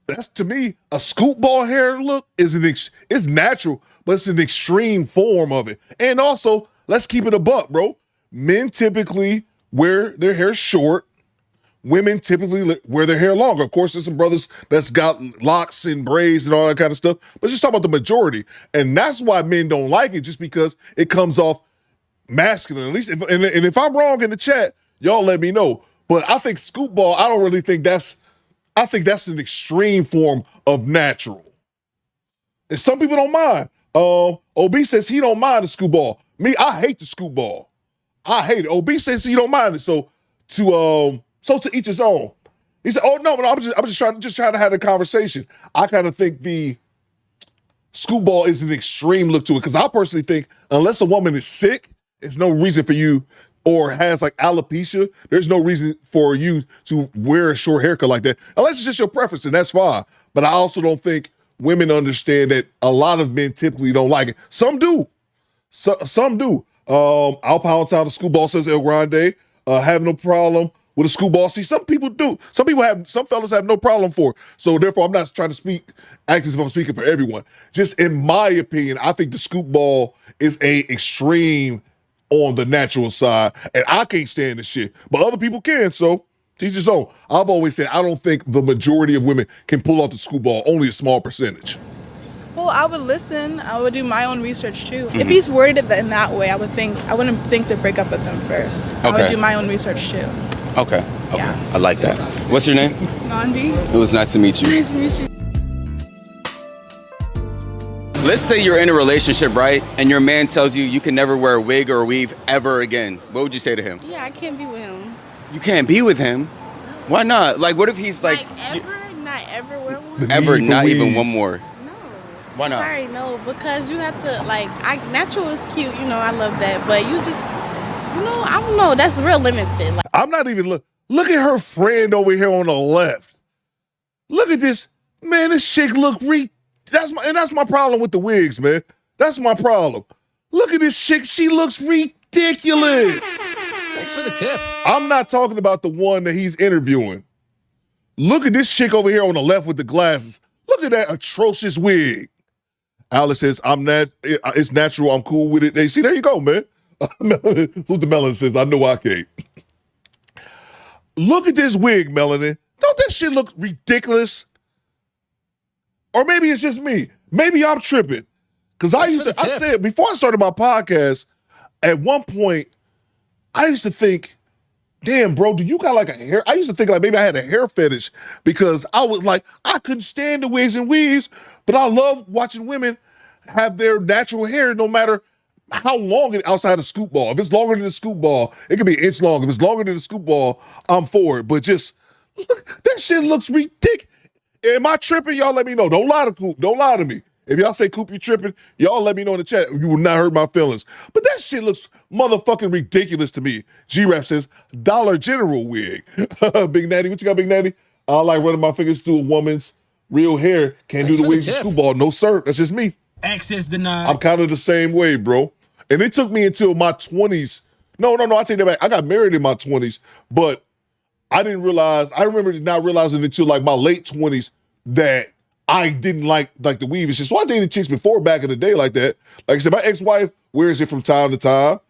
That's, to me, a scoop ball hair look is it's natural, but it's an extreme form of it. And also, let's keep it a buck, bro. Men typically wear their hair short. Women typically wear their hair longer. Of course, there's some brothers that's got locks and braids and all that kind of stuff, but just talk about the majority. And that's why men don't like it, just because it comes off masculine. At least, if I'm wrong in the chat, y'all let me know. But I think scoop ball, I don't really think I think that's an extreme form of natural. And some people don't mind. OB says he don't mind the scoop ball. Me, I hate the scoop ball. I hate it. OB says he don't mind it. So to each his own. He said, "Oh no, but I'm just trying to have a conversation." I kind of think the scoop ball is an extreme look to it because I personally think unless a woman is sick, there's no reason for you, or has like alopecia, there's no reason for you to wear a short haircut like that. Unless it's just your preference, and that's fine. But I also don't think women understand that a lot of men typically don't like it. Some do. Some do. Al Pound Town, the scoop ball says El Grande, have no problem with a scoop ball. See, some people do. Some fellas have no problem for it. So therefore, I'm not trying to act as if I'm speaking for everyone. Just in my opinion, I think the scoop ball is a extreme on the natural side, and I can't stand this shit. But other people can, so teach his own. I've always said I don't think the majority of women can pull off the scoop ball, only a small percentage. Well, I would listen. I would do my own research too. If he's worded it in that way, I wouldn't think to break up with him first. I would do my own research too. Okay. Yeah. I like that. What's your name? Nandi. It was nice to meet you. Nice to meet you. Let's say you're in a relationship, right? And your man tells you can never wear a wig or a weave ever again. What would you say to him? Yeah, I can't be with him. You can't be with him? Why not? Like, what if he's like not ever wear one? Ever, not even one more? No. Why not? Sorry, no, because you have to, natural is cute, I love that. But you just, I don't know, that's real limited. I'm not even, look at her friend over here on the left. Look at this. Man, this chick look that's my problem with the wigs, man. That's my problem. Look at this chick. She looks ridiculous. Thanks for the tip. I'm not talking about the one that he's interviewing. Look at this chick over here on the left with the glasses. Look at that atrocious wig. Alice says, it's natural. I'm cool with it. Hey, see, there you go, man. Fruit the Melon says, I know I can't. Look at this wig, Melanie. Don't that shit look ridiculous? Or maybe it's just me. Maybe I'm tripping. Because I said, before I started my podcast, at one point, I used to think, damn, bro, do you got like a hair? I used to think like maybe I had a hair fetish because I was like, I couldn't stand the wigs and weaves, but I love watching women have their natural hair no matter how long it outside the scoop ball. If it's longer than the scoop ball, it can be an inch long. If it's longer than the scoop ball, I'm for it. But just, look, that shit looks ridiculous. Am I tripping? Y'all let me know. Don't lie to Coop. Don't lie to me. If y'all say Coop, you tripping, y'all let me know in the chat. You will not hurt my feelings. But that shit looks motherfucking ridiculous to me. G-Rap says, Dollar General wig. Big Natty, what you got, Big Natty? I like running my fingers through a woman's real hair. Can't do the wigs and scoop ball. No, sir. That's just me. Access denied. I'm kind of the same way, bro. And it took me until my 20s. No, I take that back. I got married in my 20s, but I didn't realize, I remember not realizing until like my late 20s that I didn't like the weave and shit. So I dated chicks before back in the day like that. Like I said, my ex-wife wears it from time to time.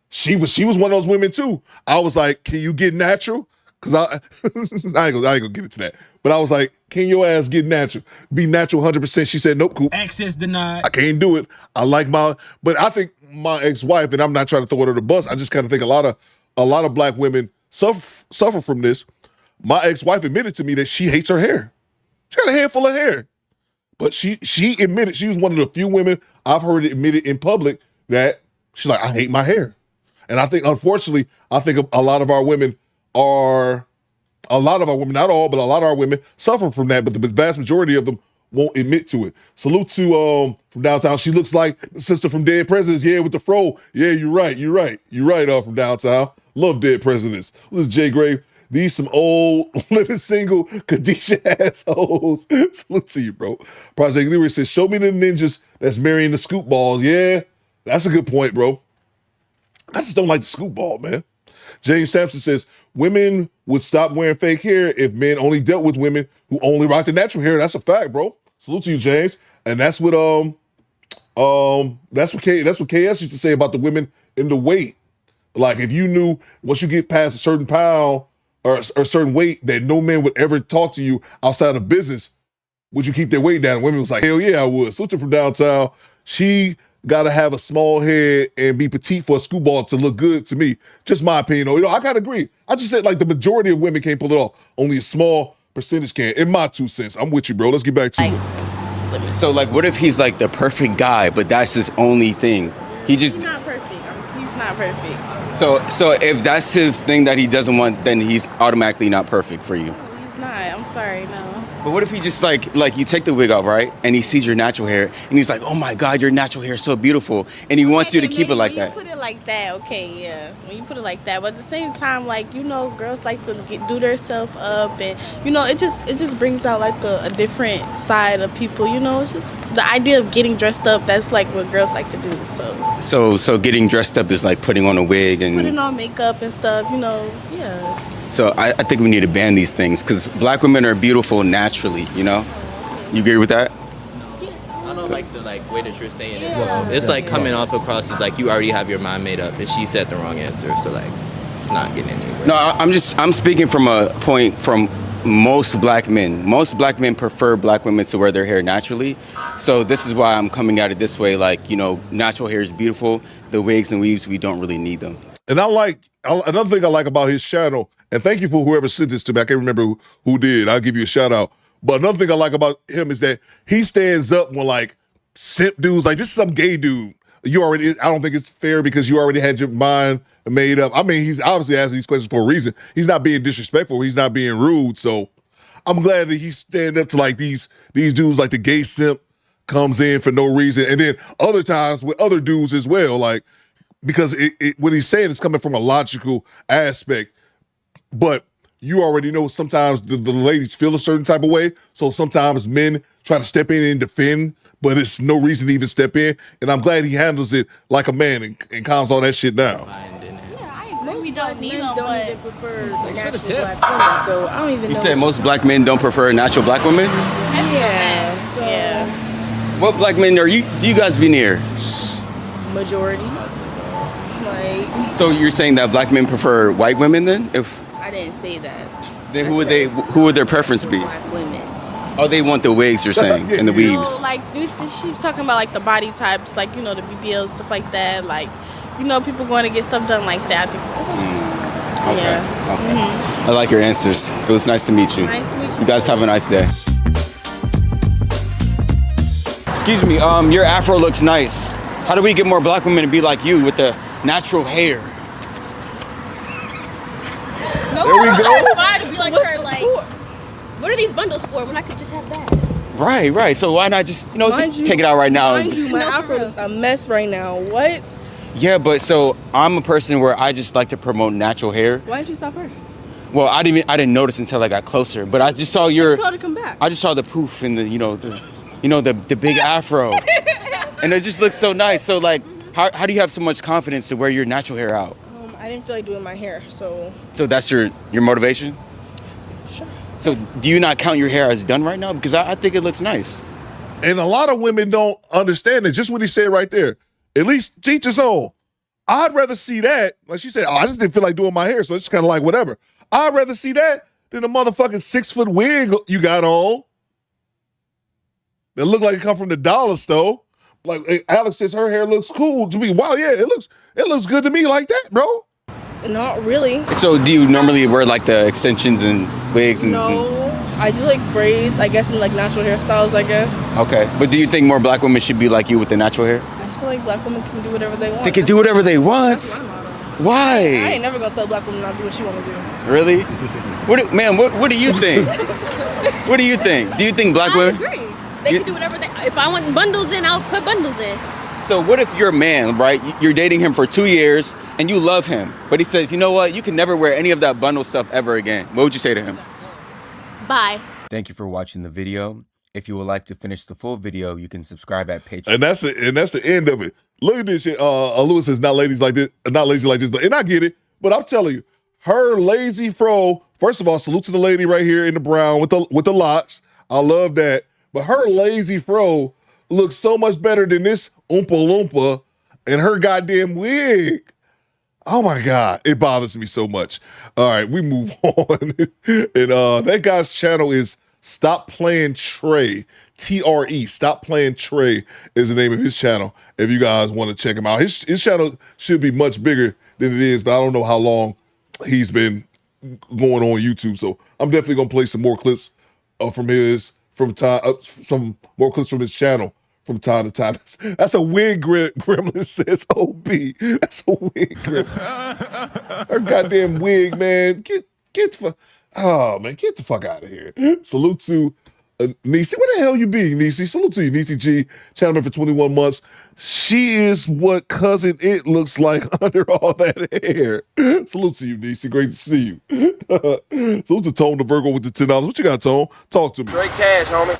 She was one of those women too. I was like, can you get natural? Because I ain't gonna get into that. But I was like, can your ass get natural? Be natural 100%. She said, nope, Coop. Access denied. I can't do it. I like but I think my ex-wife, and I'm not trying to throw her under the bus, I just kind of think a lot of black women suffer from this. My ex-wife admitted to me that she hates her hair. She got a handful of hair. But she admitted, she was one of the few women I've heard admit it in public that she's like, I hate my hair. And I think, unfortunately, a lot of our women, not all, but a lot of our women suffer from that, but the vast majority of them won't admit to it. Salute to from downtown. She looks like the sister from Dead Presidents. Yeah, with the fro. Yeah, you're right. From downtown. Love Dead Presidents. This is Jay Grave. These some old living single Khadijah assholes. Salute to you, bro. Project Leroy says, show me the ninjas that's marrying the scoop balls. Yeah, that's a good point, bro. I just don't like the scoop ball, man. James Sampson says, women would stop wearing fake hair if men only dealt with women who only rock the natural hair. That's a fact, bro. Salute to you, James. And that's what KS used to say about the women in the weight. Like if you knew once you get past a certain pound or a certain weight that no man would ever talk to you outside of business, would you keep their weight down? And women was like, hell yeah, I would. Salute to from downtown. She got to have a small head and be petite for a scoop ball to look good to me. Just my opinion. You know, I kind of agree. I just said like the majority of women can't pull it off. Only a small percentage can. In my 2 cents. I'm with you, bro. Let's get back to it. So like, what if he's like the perfect guy, but that's his only thing? He's not perfect. He's not perfect. So if that's his thing that he doesn't want, then he's automatically not perfect for you. He's not. I'm sorry, no. But what if he just like you take the wig off, right? And he sees your natural hair and he's like, oh my God, your natural hair is so beautiful. And he wants you to keep it like that. When you put it like that, okay, yeah. When you put it like that. But at the same time, like, you know, girls like to do themselves up and, you know, it just brings out like a different side of people, you know. It's just the idea of getting dressed up, that's like what girls like to do, So getting dressed up is like putting on a wig and putting on makeup and stuff, you know, yeah. So I think we need to ban these things because black women are beautiful naturally, you know? You agree with that? I don't like the way that you're saying it. Well, it's like coming off across as like you already have your mind made up and she said the wrong answer. So like it's not getting anywhere. No, I'm speaking from a point from most black men. Most black men prefer black women to wear their hair naturally. So this is why I'm coming at it this way. Like, you know, natural hair is beautiful. The wigs and weaves, we don't really need them. And another thing I like about his channel, and thank you for whoever sent this to me. I can't remember who did. I'll give you a shout out. But another thing I like about him is that he stands up when like simp dudes, like this is some gay dude. I don't think it's fair because you already had your mind made up. I mean, he's obviously asking these questions for a reason. He's not being disrespectful. He's not being rude. So I'm glad that he's standing up to like these dudes, like the gay simp comes in for no reason. And then other times with other dudes as well, like, because what he's saying is coming from a logical aspect. But you already know sometimes the ladies feel a certain type of way. So sometimes men try to step in and defend, but it's no reason to even step in. And I'm glad he handles it like a man and calms all that shit down. We don't need them, but thanks for the tip. Women, so I don't even know. You said most black men don't prefer natural black women? Yeah. So yeah. What black men do you guys be near? Majority. Like. So you're saying that black men prefer white women then? I didn't say that. Then who would their preference be? Black women. Oh, they want the wigs, you're saying, and the weaves. No, like she's talking about like the body types, like the BBLs, stuff like that. Like people going to get stuff done like that. Okay. Yeah. Okay. Mm-hmm. I like your answers. It was nice to meet you. Nice to meet you. You guys have a nice day. Excuse me. Your afro looks nice. How do we get more black women to be like you with the natural hair? No, there we go. Inspired to be like her. Like, what are these bundles for when I could just have that? Right. So why not just take it out right now? Mind you, my afro looks a mess right now. What? Yeah, but so I'm a person where I just like to promote natural hair. Why didn't you stop her? Well, I didn't notice until I got closer. But I just saw your. Just told her to come back. I just saw the poof and the big afro, and it just looks so nice. So like, how do you have so much confidence to wear your natural hair out? I didn't feel like doing my hair, so. So that's your motivation? Sure. So do you not count your hair as done right now? Because I think it looks nice. And a lot of women don't understand it. Just what he said right there. At least teach his own. I'd rather see that. Like she said, I just didn't feel like doing my hair, so it's just kind of like whatever. I'd rather see that than the motherfucking 6-foot wig you got on. That look like it come from the dollar store. Like Alex says, her hair looks cool to me. Wow, yeah, it looks good to me like that, bro. Not really. So do you normally wear like the extensions and wigs? No, I do like braids, I guess, and like natural hairstyles, I guess. Okay, but do you think more black women should be like you with the natural hair? I feel like black women can do whatever they want. They can do whatever they want? Why? I ain't never gonna tell a black woman not to do what she wanna do. Really? What do you think? What do you think? Do you think black women? I agree. They can do whatever they. If I want bundles in, I'll put bundles in. So what if you're a man, right? You're dating him for 2 years and you love him, but he says, you know what? You can never wear any of that bundle stuff ever again. What would you say to him? Bye. Thank you for watching the video. If you would like to finish the full video, you can subscribe at Patreon. And that's the end of it. Look at this shit. Lewis says not lazy like this, and I get it, but I'm telling you, her lazy fro. First of all, salute to the lady right here in the brown with the locks. I love that. But her lazy fro looks so much better than this Oompa Loompa and her goddamn wig. Oh my God, it bothers me so much. All right, we move on. And that guy's channel is Stop Playing Trey. TRE. Stop Playing Trey is the name of his channel. If you guys want to check him out, his channel should be much bigger than it is, but I don't know how long he's been going on YouTube. So I'm definitely gonna play some more clips some more clips from his channel from time to time. That's a wig gremlin, says OB. That's a wig gremlin. Her goddamn wig, man. Get the fuck out of here. Salute to Niecy. Where the hell you be, Niecy? Salute to you, Niecy G. Channel member for 21 months. She is what Cousin It looks like under all that hair. Salute to you, Niecy. Great to see you. Salute to Tone the Virgo with the $10. What you got, Tone? Talk to me. Straight cash, homie.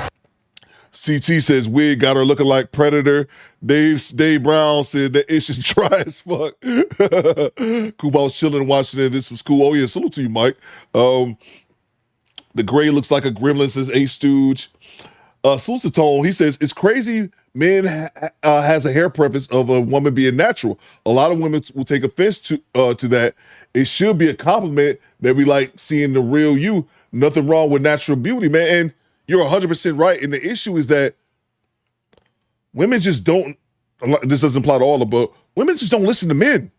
CT says wig got her looking like Predator. Dave Brown said that it's just dry as fuck. Kuba was chilling watching it. This was cool. Oh yeah, salute to you, Mike. The gray looks like a gremlin, says A Stooge. Salute to Tone. He says it's crazy. Men has a hair preference of a woman being natural. A lot of women will take offense to that. It should be a compliment that we like seeing the real you. Nothing wrong with natural beauty, man. And you're 100% right. And the issue is that women just don't. This doesn't apply to all of them, but women just don't listen to men.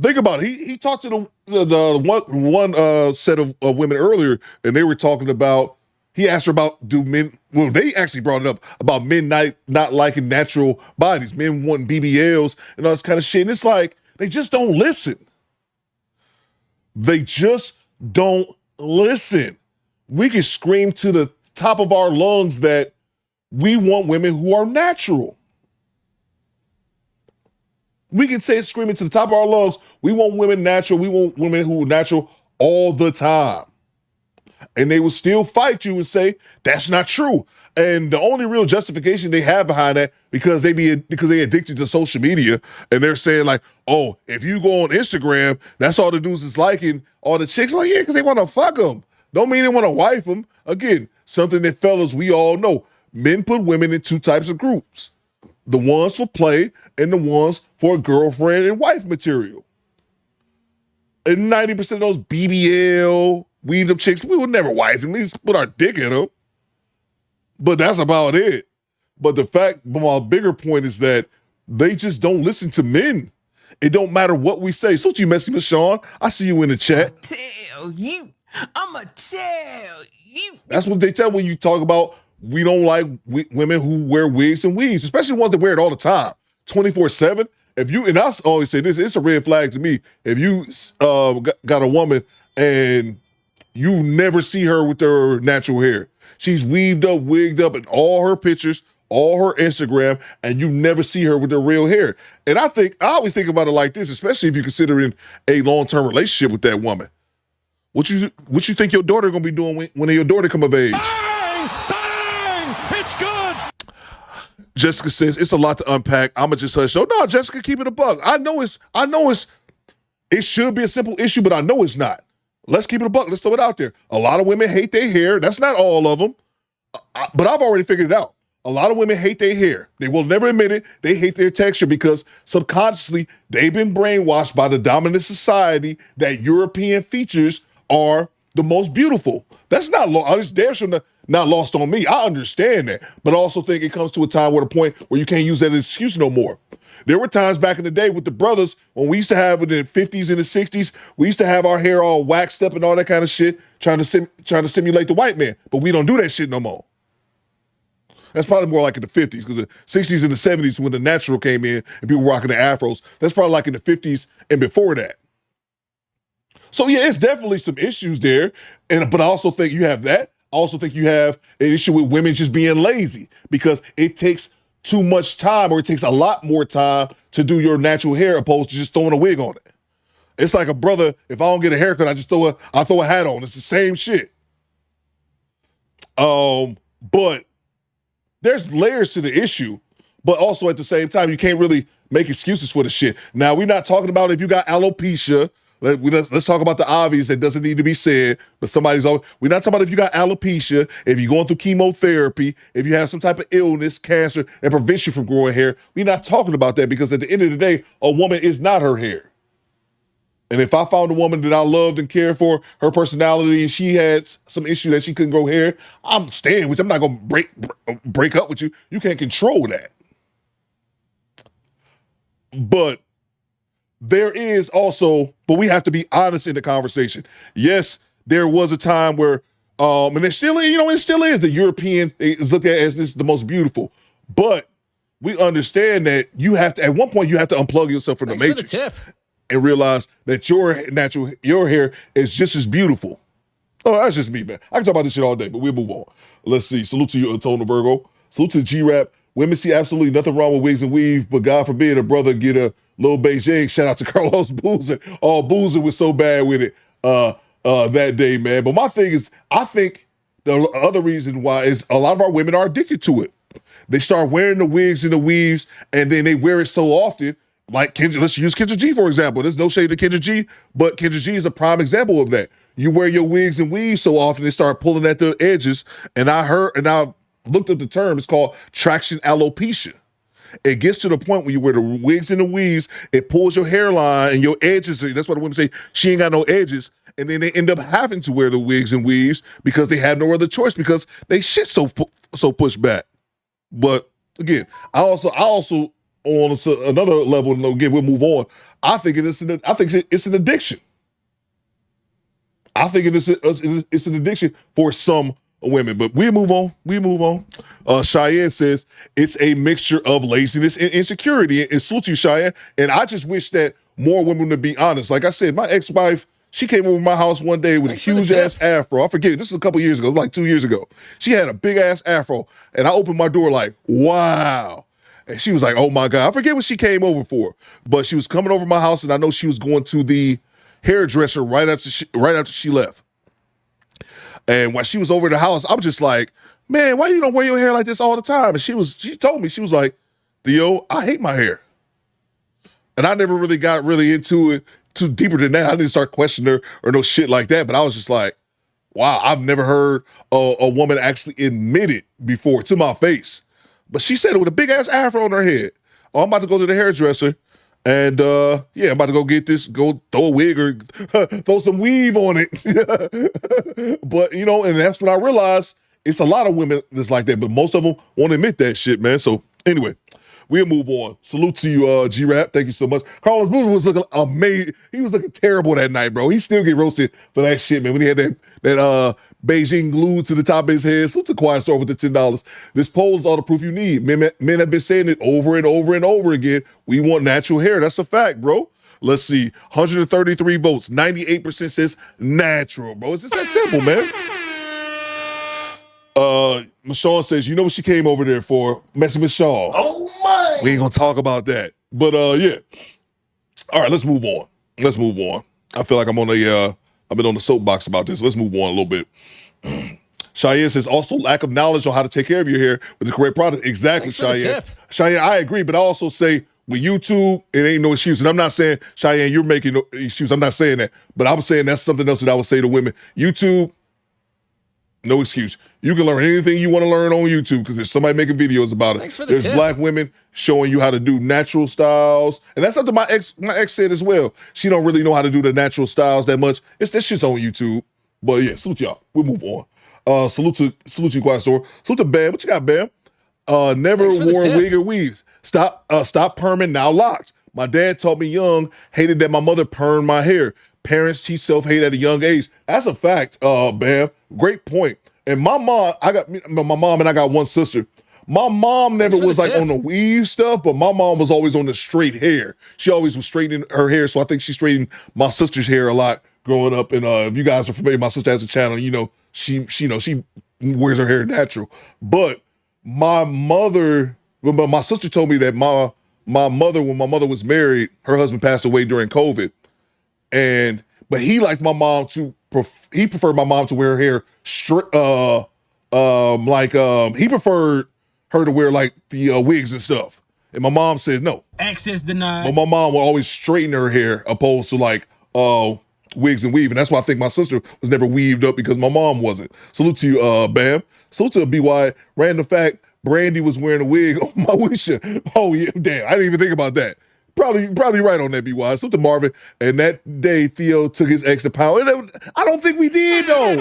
Think about it. He talked to the one set of women earlier, and they were talking about. He asked her about they actually brought it up about men not liking natural bodies, men wanting BBLs and all this kind of shit. And it's like, they just don't listen. They just don't listen. We can scream to the top of our lungs that we want women who are natural. We can say it screaming to the top of our lungs, we want women natural, we want women who are natural all the time. And they will still fight you and say, that's not true. And the only real justification they have behind that, because they addicted to social media, and they're saying like, oh, if you go on Instagram, that's all the dudes is liking, all the chicks. Like, yeah, because they want to fuck them. Don't mean they want to wife them. Again, something that fellas, we all know. Men put women in two types of groups. The ones for play and the ones for girlfriend and wife material. And 90% of those BBL, weaved up chicks, we would never wife them. We just put our dick in them. But that's about it. But my bigger point is that they just don't listen to men. It don't matter what we say. So you messing with Sean? I see you in the chat. Tell you. I'ma tell you. That's what they tell when you talk about we don't like women who wear wigs and weaves, especially ones that wear it all the time, 24/7. If you, and I always say this, it's a red flag to me. If you got a woman and you never see her with her natural hair, she's weaved up, wigged up in all her pictures, all her Instagram, and you never see her with her real hair. And I always think about it like this, especially if you're considering a long-term relationship with that woman. What you think your daughter gonna be doing when your daughter come of age? Bang! Bang! It's good! Jessica says it's a lot to unpack. I'ma just hush. Oh no, Jessica, keep it a buck. I know it should be a simple issue, but I know it's not. Let's keep it a buck. Let's throw it out there. A lot of women hate their hair. That's not all of them, but I've already figured it out. A lot of women hate their hair. They will never admit it. They hate their texture because subconsciously they've been brainwashed by the dominant society that European features are the most beautiful. That's not it's damn sure not lost on me. I understand that, but I also think it comes to a time where the point where you can't use that as an excuse no more. There were times back in the day with the brothers when we used to have it in the 50s and the 60s, we used to have our hair all waxed up and all that kind of shit, trying to simulate the white man, but we don't do that shit no more. That's probably more like in the 50s, because the 60s and the 70s when the natural came in and people were rocking the afros, that's probably like in the 50s and before that. So yeah, it's definitely some issues there, but I also think you have that. I also think you have an issue with women just being lazy because it takes too much time, or it takes a lot more time to do your natural hair opposed to just throwing a wig on it. It's like a brother, if I don't get a haircut, I throw a hat on. It's the same shit. But there's layers to the issue, but also at the same time, you can't really make excuses for the shit. Now, we're not talking about if you got alopecia. Let's talk about the obvious that doesn't need to be said, but we're not talking about if you got alopecia, if you're going through chemotherapy, if you have some type of illness, cancer, that prevents you from growing hair. We're not talking about that because at the end of the day, a woman is not her hair. And if I found a woman that I loved and cared for, her personality, and she had some issue that she couldn't grow hair, I'm staying with you. I'm not going to break up with you. You can't control that. But we have to be honest in the conversation. Yes, there was a time where, and it still is, the European is looked at as the most beautiful. But we understand that at one point you have to unplug yourself from the matrix and realize that your hair is just as beautiful. Oh, that's just me, man. I can talk about this shit all day, but we'll move on. Let's see. Salute to you, Tony Virgo. Salute to G-Rap. Women see absolutely nothing wrong with wigs and weave, but God forbid a brother get a little Beijing. Shout out to Carlos Boozer. Oh, Boozer was so bad with it that day, man. But my thing is, I think the other reason why is a lot of our women are addicted to it. They start wearing the wigs and the weaves, and then they wear it so often. Like Kendra, let's use Kendra G, for example. There's no shade to Kendra G, but Kendra G is a prime example of that. You wear your wigs and weaves so often, they start pulling at the edges. And I looked up the term, it's called traction alopecia. It gets to the point where you wear the wigs and the weaves, it pulls your hairline and your edges. That's why the women say she ain't got no edges. And then they end up having to wear the wigs and weaves because they have no other choice because they shit so pushed back. But again, I also on another level, and again, we'll move on. I think it's an addiction. I think it's an addiction for some women, but we move on. Cheyenne says it's a mixture of laziness and insecurity. And salute you, Cheyenne. And I just wish that more women would be honest. Like I said, my ex-wife, she came over to my house one day with a huge ass afro. I forget, this was a couple years ago, like 2 years ago. She had a big ass afro, and I opened my door like, wow. And she was like, oh my God. I forget what she came over for, but she was coming over my house, and I know she was going to the hairdresser right after she left. And when she was over at the house, I was just like, man, why you don't wear your hair like this all the time? And she told me, she was like, Theo, I hate my hair. And I never really got into it too deeper than that. I didn't start questioning her or no shit like that, but I was just like, wow, I've never heard a woman actually admit it before to my face. But she said it with a big ass afro on her head. Oh, I'm about to go to the hairdresser. And yeah, I'm about to go get this, go throw a wig or throw some weave on it. But you know, and that's when I realized it's a lot of women that's like that, but most of them won't admit that shit, man. So anyway, we'll move on. Salute to you, G-Rap. Thank you so much. Carlos Boozer was looking amazing. He was looking terrible that night, bro. He still get roasted for that shit, man. When he had that Beijing glued to the top of his head. Salute to Quiet Store with the $10. This poll is all the proof you need. Men have been saying it over and over and over again. We want natural hair. That's a fact, bro. Let's see. 133 votes. 98% says natural, bro. It's just that simple, man. Michonne says, you know what she came over there for? Messing with Shaw. Oh my! We ain't gonna talk about that. But yeah. All right, let's move on. Let's move on. I feel like I've been on the soapbox about this. Let's move on a little bit. Cheyenne says, also lack of knowledge on how to take care of your hair with the correct product. Exactly, Cheyenne. Cheyenne, I agree, but I also say with YouTube, it ain't no excuse. And I'm not saying, Cheyenne, you're making no excuse. I'm not saying that. But I'm saying that's something else that I would say to women. YouTube, no excuse. You can learn anything you want to learn on YouTube because there's somebody making videos about it. There's black women showing you how to do natural styles. And that's something my ex said as well. She don't really know how to do the natural styles that much. This shit's on YouTube. But yeah, salute y'all. We'll move on. Salute to Quiet Store. Salute to Bam. What you got, Bam? Never wore a wig or weaves. Stop perming, now locked. My dad taught me young, hated that my mother permed my hair. Parents teach self-hate at a young age. That's a fact, Bam. Great point. And my mom, my mom and I got one sister. My mom never was like on the weave stuff, but my mom was always on the straight hair. She always was straightening her hair, so I think she straightened my sister's hair a lot growing up. And if you guys are familiar, my sister has a channel. You know, she wears her hair natural. But my sister told me that my mother, when my mother was married, her husband passed away during COVID, but he liked my mom to. He preferred my mom to wear her hair straight. He preferred her to wear like the wigs and stuff. And my mom said no. Access denied. But my mom would always straighten her hair opposed to like wigs and weave. And that's why I think my sister was never weaved up because my mom wasn't. Salute to you, Bam. Salute to BY. Random fact, Brandy was wearing a wig on my wish. Oh yeah, damn. I didn't even think about that. Probably right on that, BY. Salute to Marvin. And that day, Theo took his ex to pound. I don't think we did, though.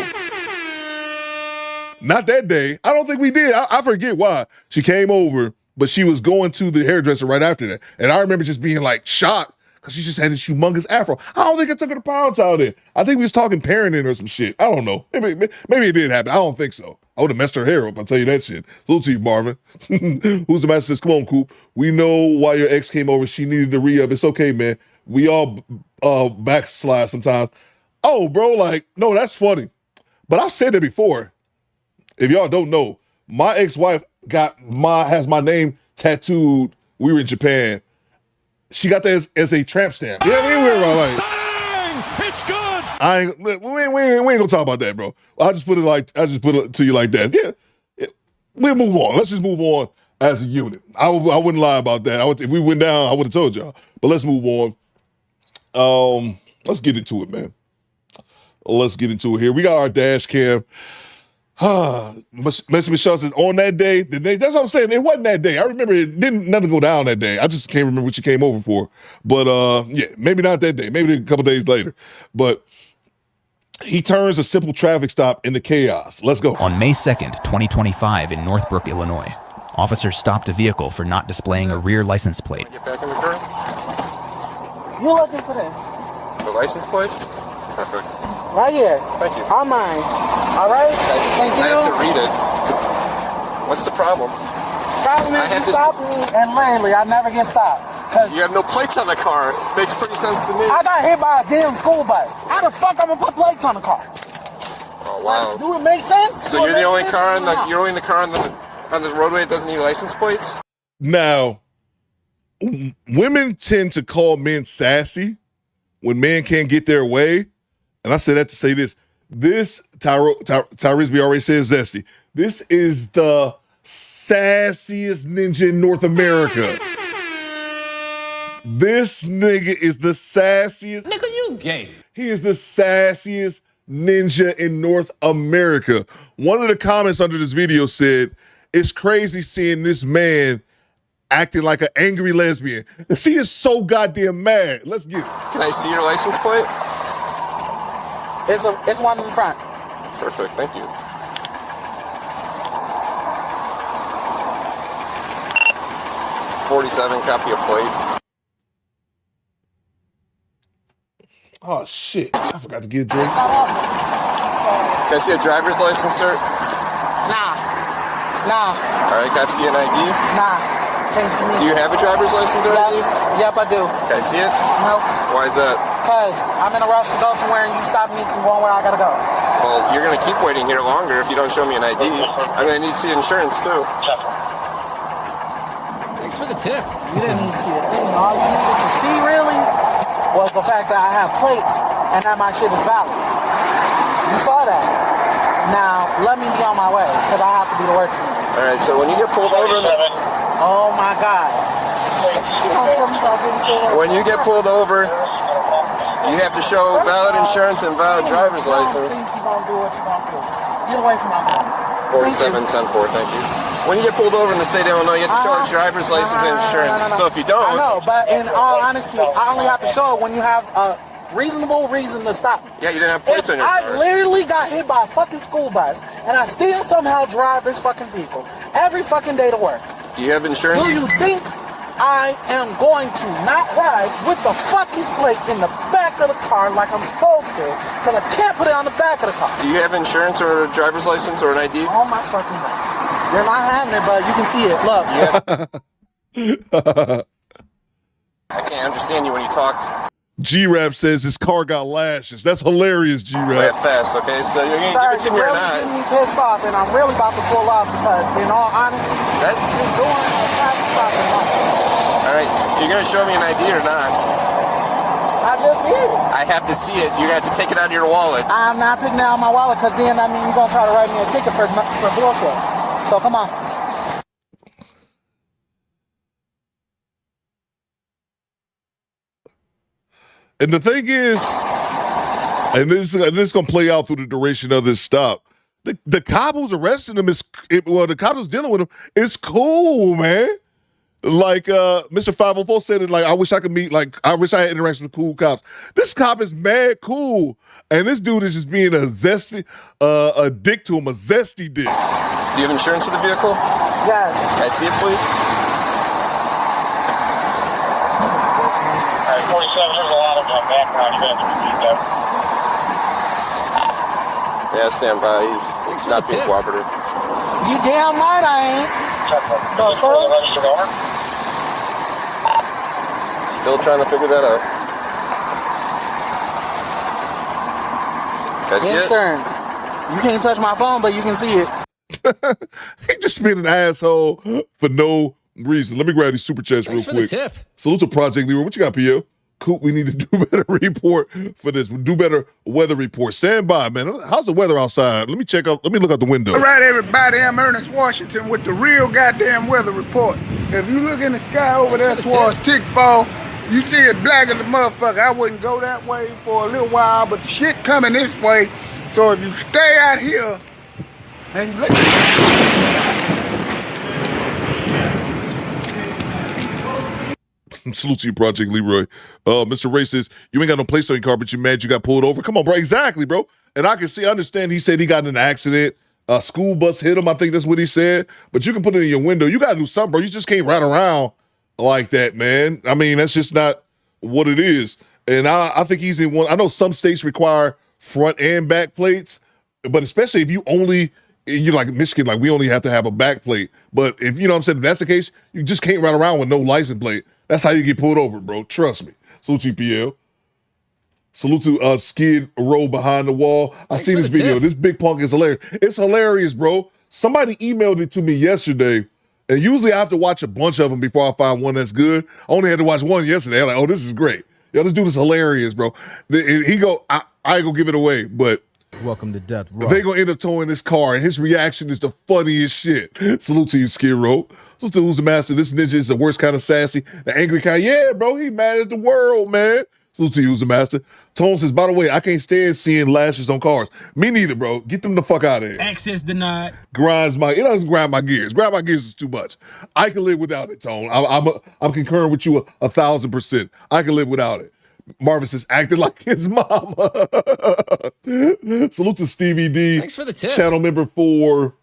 Not that day. I don't think we did. I forget why. She came over, but she was going to the hairdresser right after that. And I remember just being like shocked because she just had this humongous afro. I don't think it took her to pound out there. I think we was talking parenting or some shit. I don't know. Maybe it did happen. I don't think so. I would have messed her hair up. I'll tell you that shit. Salute to you, Marvin. Who's the master says, come on, Coop. We know why your ex came over. She needed to re-up. It's okay, man. We all backslide sometimes. Oh, bro, like, no, that's funny. But I've said that before. If y'all don't know, my ex-wife has my name tattooed. We were in Japan. She got that as a tramp stamp. Yeah, we were like, bang! It's good. We ain't gonna talk about that, bro. I just put it to you like that. Yeah. We'll move on. Let's just move on as a unit. I wouldn't lie about that. If we went down, I would have told y'all. But let's move on. Let's get into it, man. Let's get into it here. We got our dash cam. Messy Michelle says, on that day, that's what I'm saying. It wasn't that day. I remember it didn't nothing go down that day. I just can't remember what you came over for. But yeah, maybe not that day. Maybe a couple days later. But he turns a simple traffic stop into chaos. Let's go. On May 2nd, 2025 in Northbrook, Illinois, officers stopped a vehicle for not displaying a rear license plate. Get back in the car. You looking for this? The license plate? Perfect. Right here. Thank you. On mine. All right? Thank you. I have to read it. What's the problem? Problem is you stop me and literally I never get stopped. You have no plates on the car. Makes pretty sense to me. I got hit by a damn school bus. How the fuck I'm gonna put plates on the car? Oh wow. Do it make sense? So you're the only car on the roadway that doesn't need license plates? Now, women tend to call men sassy when men can't get their way. And I say that to say this. This, Tyrese B already says zesty. This is the sassiest ninja in North America. This nigga is the sassiest. Nigga, you gay. He is the sassiest ninja in North America. One of the comments under this video said, it's crazy seeing this man acting like an angry lesbian. She is so goddamn mad. Let's get it. Can I see your license plate? It's one in the front. Perfect, thank you. .47, copy of plate. Oh shit! I forgot to get a drink. Can I see a driver's license, sir? Nah. All right, can I see an ID? Nah. Can't see me. Do you have a driver's license or ID? Yep, I do. Can I see it? Nope. Why is that? Because I'm in a rush to go somewhere and you stop me from going where I gotta go. Well, you're gonna keep waiting here longer if you don't show me an ID. I'm gonna need to see insurance too. Thanks for the tip. You didn't need to see a thing. All you needed to see really was the fact that I have plates and that my shit is valid. You saw that. Now, let me be on my way because I have to do the work. All right, so when you get pulled over... Oh my God. When you get pulled over, you have to show valid insurance and valid driver's license. I think you're gonna do what you're gonna do. Get away from my phone. 4710-4, thank you. When you get pulled over in the state of Illinois, you have to show a driver's license and insurance. So if you don't... I know, but in all honesty, I only have to show it when you have a reasonable reason to stop me. Yeah, you didn't have plates on your car. I literally got hit by a fucking school bus, and I still somehow drive this fucking vehicle every fucking day to work. Do you have insurance? Do you think I am going to not ride with the fucking plate in the back of the car like I'm supposed to, because I can't put it on the back of the car? Do you have insurance or a driver's license or an ID? Oh my fucking God. You're not having it, but you can see it. Look. I can't understand you when you talk. G-Rap says his car got lashes. That's hilarious, G-Rap. Play it fast, okay? So you're going to give it to me or not? You're really pissed off, and I'm really about to pull off because, in all honesty, you're doing a traffic stop. All right, you're going to show me an ID or not? I just did. I have to see it. You're going to have to take it out of your wallet. I'm not taking it out of my wallet because then, I mean, you're going to try to write me a ticket for bullshit. So come on. And the thing is, and this is going to play out through the duration of this stop. The cop who's arresting him the cop who's dealing with him, it's cool, man. Like Mr. 504 said it, like, I wish I could meet, like, I wish I had interactions with cool cops. This cop is mad cool. And this dude is just being a dick to him, a zesty dick. Do you have insurance for the vehicle? Yes. Can I see it, please? All right, 47, there's a lot of background checks to be done. Yeah, stand by. He's not being cooperative. You damn right I ain't. The registered owner? Still trying to figure that out. Can I see Insurance. You can't touch my phone, but you can see it. He just been an asshole for no reason. Let me grab these super chats real quick. Thanks for the tip. Salute to Project Leroy. What you got, PL? Coop, we need to do better report for this. Do better weather report. Stand by, man. How's the weather outside? Let me check out. Let me look out the window. All right, everybody. I'm Ernest Washington with the real goddamn weather report. If you look in the sky over there towards Tickfall, you see it black as a motherfucker. I wouldn't go that way for a little while, but the shit coming this way. So if you stay out here and look. Salute to you, Project Leroy. Mr. Ray says, you ain't got no place on your car, but you mad you got pulled over. Come on, bro. Exactly, bro. And I understand he said he got in an accident. A school bus hit him. I think that's what he said. But you can put it in your window. You got to do something, bro. You just can't ride around like that, man. I mean, that's just not what it is. And I think he's in one. I know some states require front and back plates, but especially if you're like Michigan, like we only have to have a back plate. But if, you know what I'm saying, if that's the case, you just can't ride around with no license plate. That's how you get pulled over, bro. Trust me. Salute to PL. Salute to Skid Row behind the wall. I seen this video. This big punk is hilarious. It's hilarious, bro. Somebody emailed it to me yesterday, and usually I have to watch a bunch of them before I find one that's good. I only had to watch one yesterday. I'm like, oh, this is great. Yo, this dude is hilarious, bro. I ain't gonna give it away, but welcome to death row. They gonna end up towing this car, and his reaction is the funniest shit. Salute to you, Skid Row. Salute to Who's the Master. This ninja is the worst kind of sassy, the angry kind. Yeah, bro, he mad at the world, man. Salute to you, Who's the Master. Tone says, by the way, I can't stand seeing lashes on cars. Me neither, bro. Get them the fuck out of here. Access denied. It doesn't grind my gears. Grind my gears is too much. I can live without it, Tone. I'm concurring with you 1,000%. I can live without it. Marvin says, acting like his mama. Salute to Stevie D. Thanks for the tip. Channel member for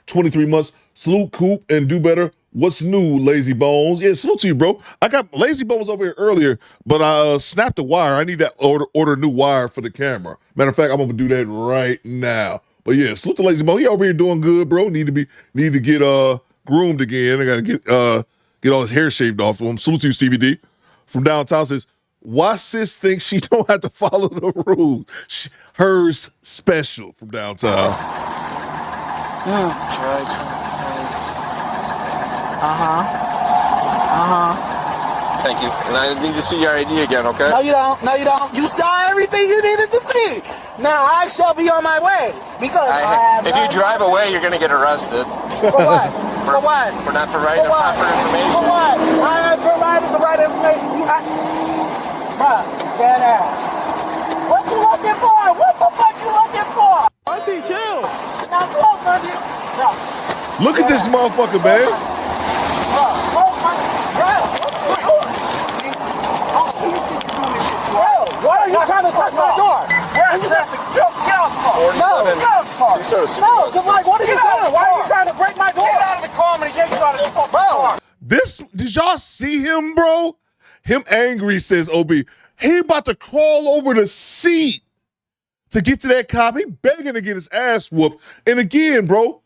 23 months. Salute Coop and Do Better. What's new, Lazy Bones? Yeah, salute to you, bro. I got Lazy Bones over here earlier, but I snapped the wire. I need that order a new wire for the camera. Matter of fact, I'm gonna do that right now. But yeah, salute to Lazy Bones. He over here doing good, bro. Need to get groomed again. I gotta get all his hair shaved off. So salute to you, Stevie D. From downtown says, why sis thinks she don't have to follow the rules? Hers special from downtown. Thank you. And I need to see your ID again, okay? No, you don't. No, you don't. You saw everything you needed to see. Now I shall be on my way because if you drive away, you're going to get arrested. For what? For what? For not providing the proper information. For what? I have provided the right information. Bruh, dead ass. What you looking for? What the fuck you looking for? Auntie, chill. Now close, Auntie. Look at this motherfucker, man. Why are you trying to touch my door? Where is that? Get out the car. No, get out the car. No, because like, what are you doing? Why are you trying to break my door? Get out of the car. I'm going to yank you out of the car. Did y'all see him, bro? Him angry, says OB. He about to crawl over the seat to get to that cop. He begging to get his ass whooped. And again, bro,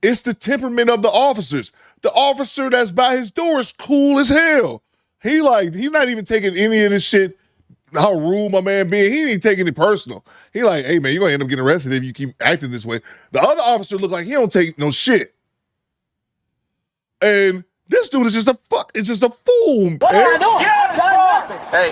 it's the temperament of the officers. The officer that's by his door is cool as hell. He's not even taking any of this shit, how rude my man being. He ain't taking it personal. He like, hey man, you're gonna end up getting arrested if you keep acting this way. The other officer look like he don't take no shit. And this dude is just a fool. What are you doing? Get out of the car. Hey,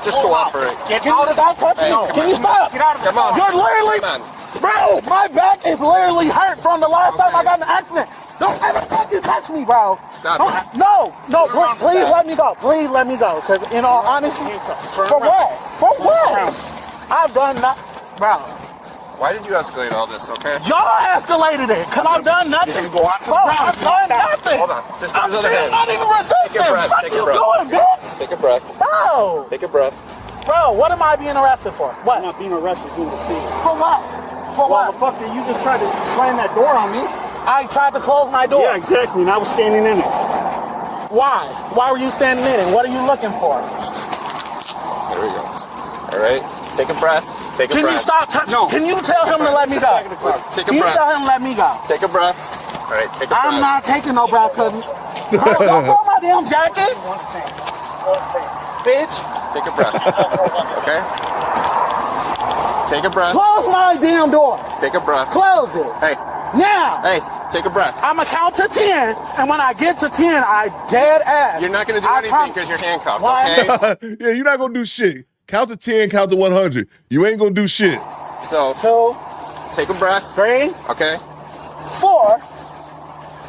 just cooperate. Get out of that touch me. Can you stop? Get out of the car. You're literally, bro, my back is literally hurt from the last time I got in an accident. Don't ever fucking touch me, bro. Stop it. No, please let me go. Please let me go. Because in all honesty, for what? For what? I've done nothing, bro. Why did you escalate all this, okay? Y'all escalated it, because I've done nothing. Bro, I've done nothing. Hold on. Just I'm still not even resisting. What you doing, bitch? Take a breath. No. Take a breath. Bro, what am I being arrested for? What? I'm not being arrested due to speed. For what? For what? The fuck did you just try to slam that door on me? I tried to close my door. Yeah, exactly, and I was standing in it. Why? Why were you standing in it? What are you looking for? There we go. All right. Take a breath. Take a breath. Can you stop touching? No. Can you tell him to let me go? Take a Can you breath. tell him to let me go? Take a breath. All right. Take a breath. I'm not taking no breath, cause bro, don't throw my damn jacket. Bitch. Take a breath. Okay? Take a breath. Close my damn door. Take a breath. Close it. Hey. Now. Hey, take a breath. I'm going to count to 10, and when I get to 10, I dead ass. You're not going to do anything because you're handcuffed, okay? Yeah, you're not going to do shit. Count to 10, count to 100. You ain't going to do shit. So, 2, take a breath. 3, okay? 4,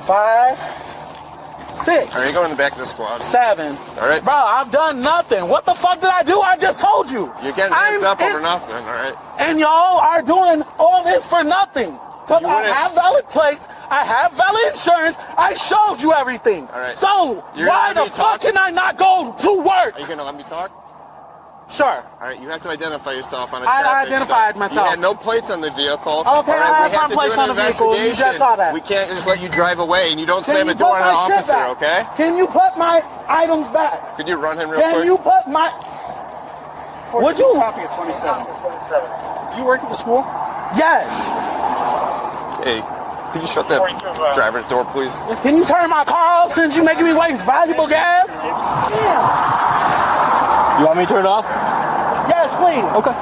5, 6. All right, you go in the back of the squad. 7. All right. Bro, I've done nothing. What the fuck did I do? I just told you. You're getting hands up over nothing, all right? And y'all are doing all this for nothing. Because I have valid plates, I have valid insurance, I showed you everything. All right. So, why the fuck can I not go to work? Are you going to let me talk? Sure. All right, you have to identify yourself on a I identified myself. You had no plates on the vehicle. Okay, right, I have some plates on the vehicle. You just saw that. We can't just let you drive away and you don't slam the door on an officer, okay? Can you put my items back? Could you run him real quick? Can you put my... Would you? Copy of 27. Do you work at the school? Yes. Hey, could you shut that driver's door, please? Can you turn my car off since you're making me waste valuable gas? Yeah. You want me to turn it off? Yes, please. Okay.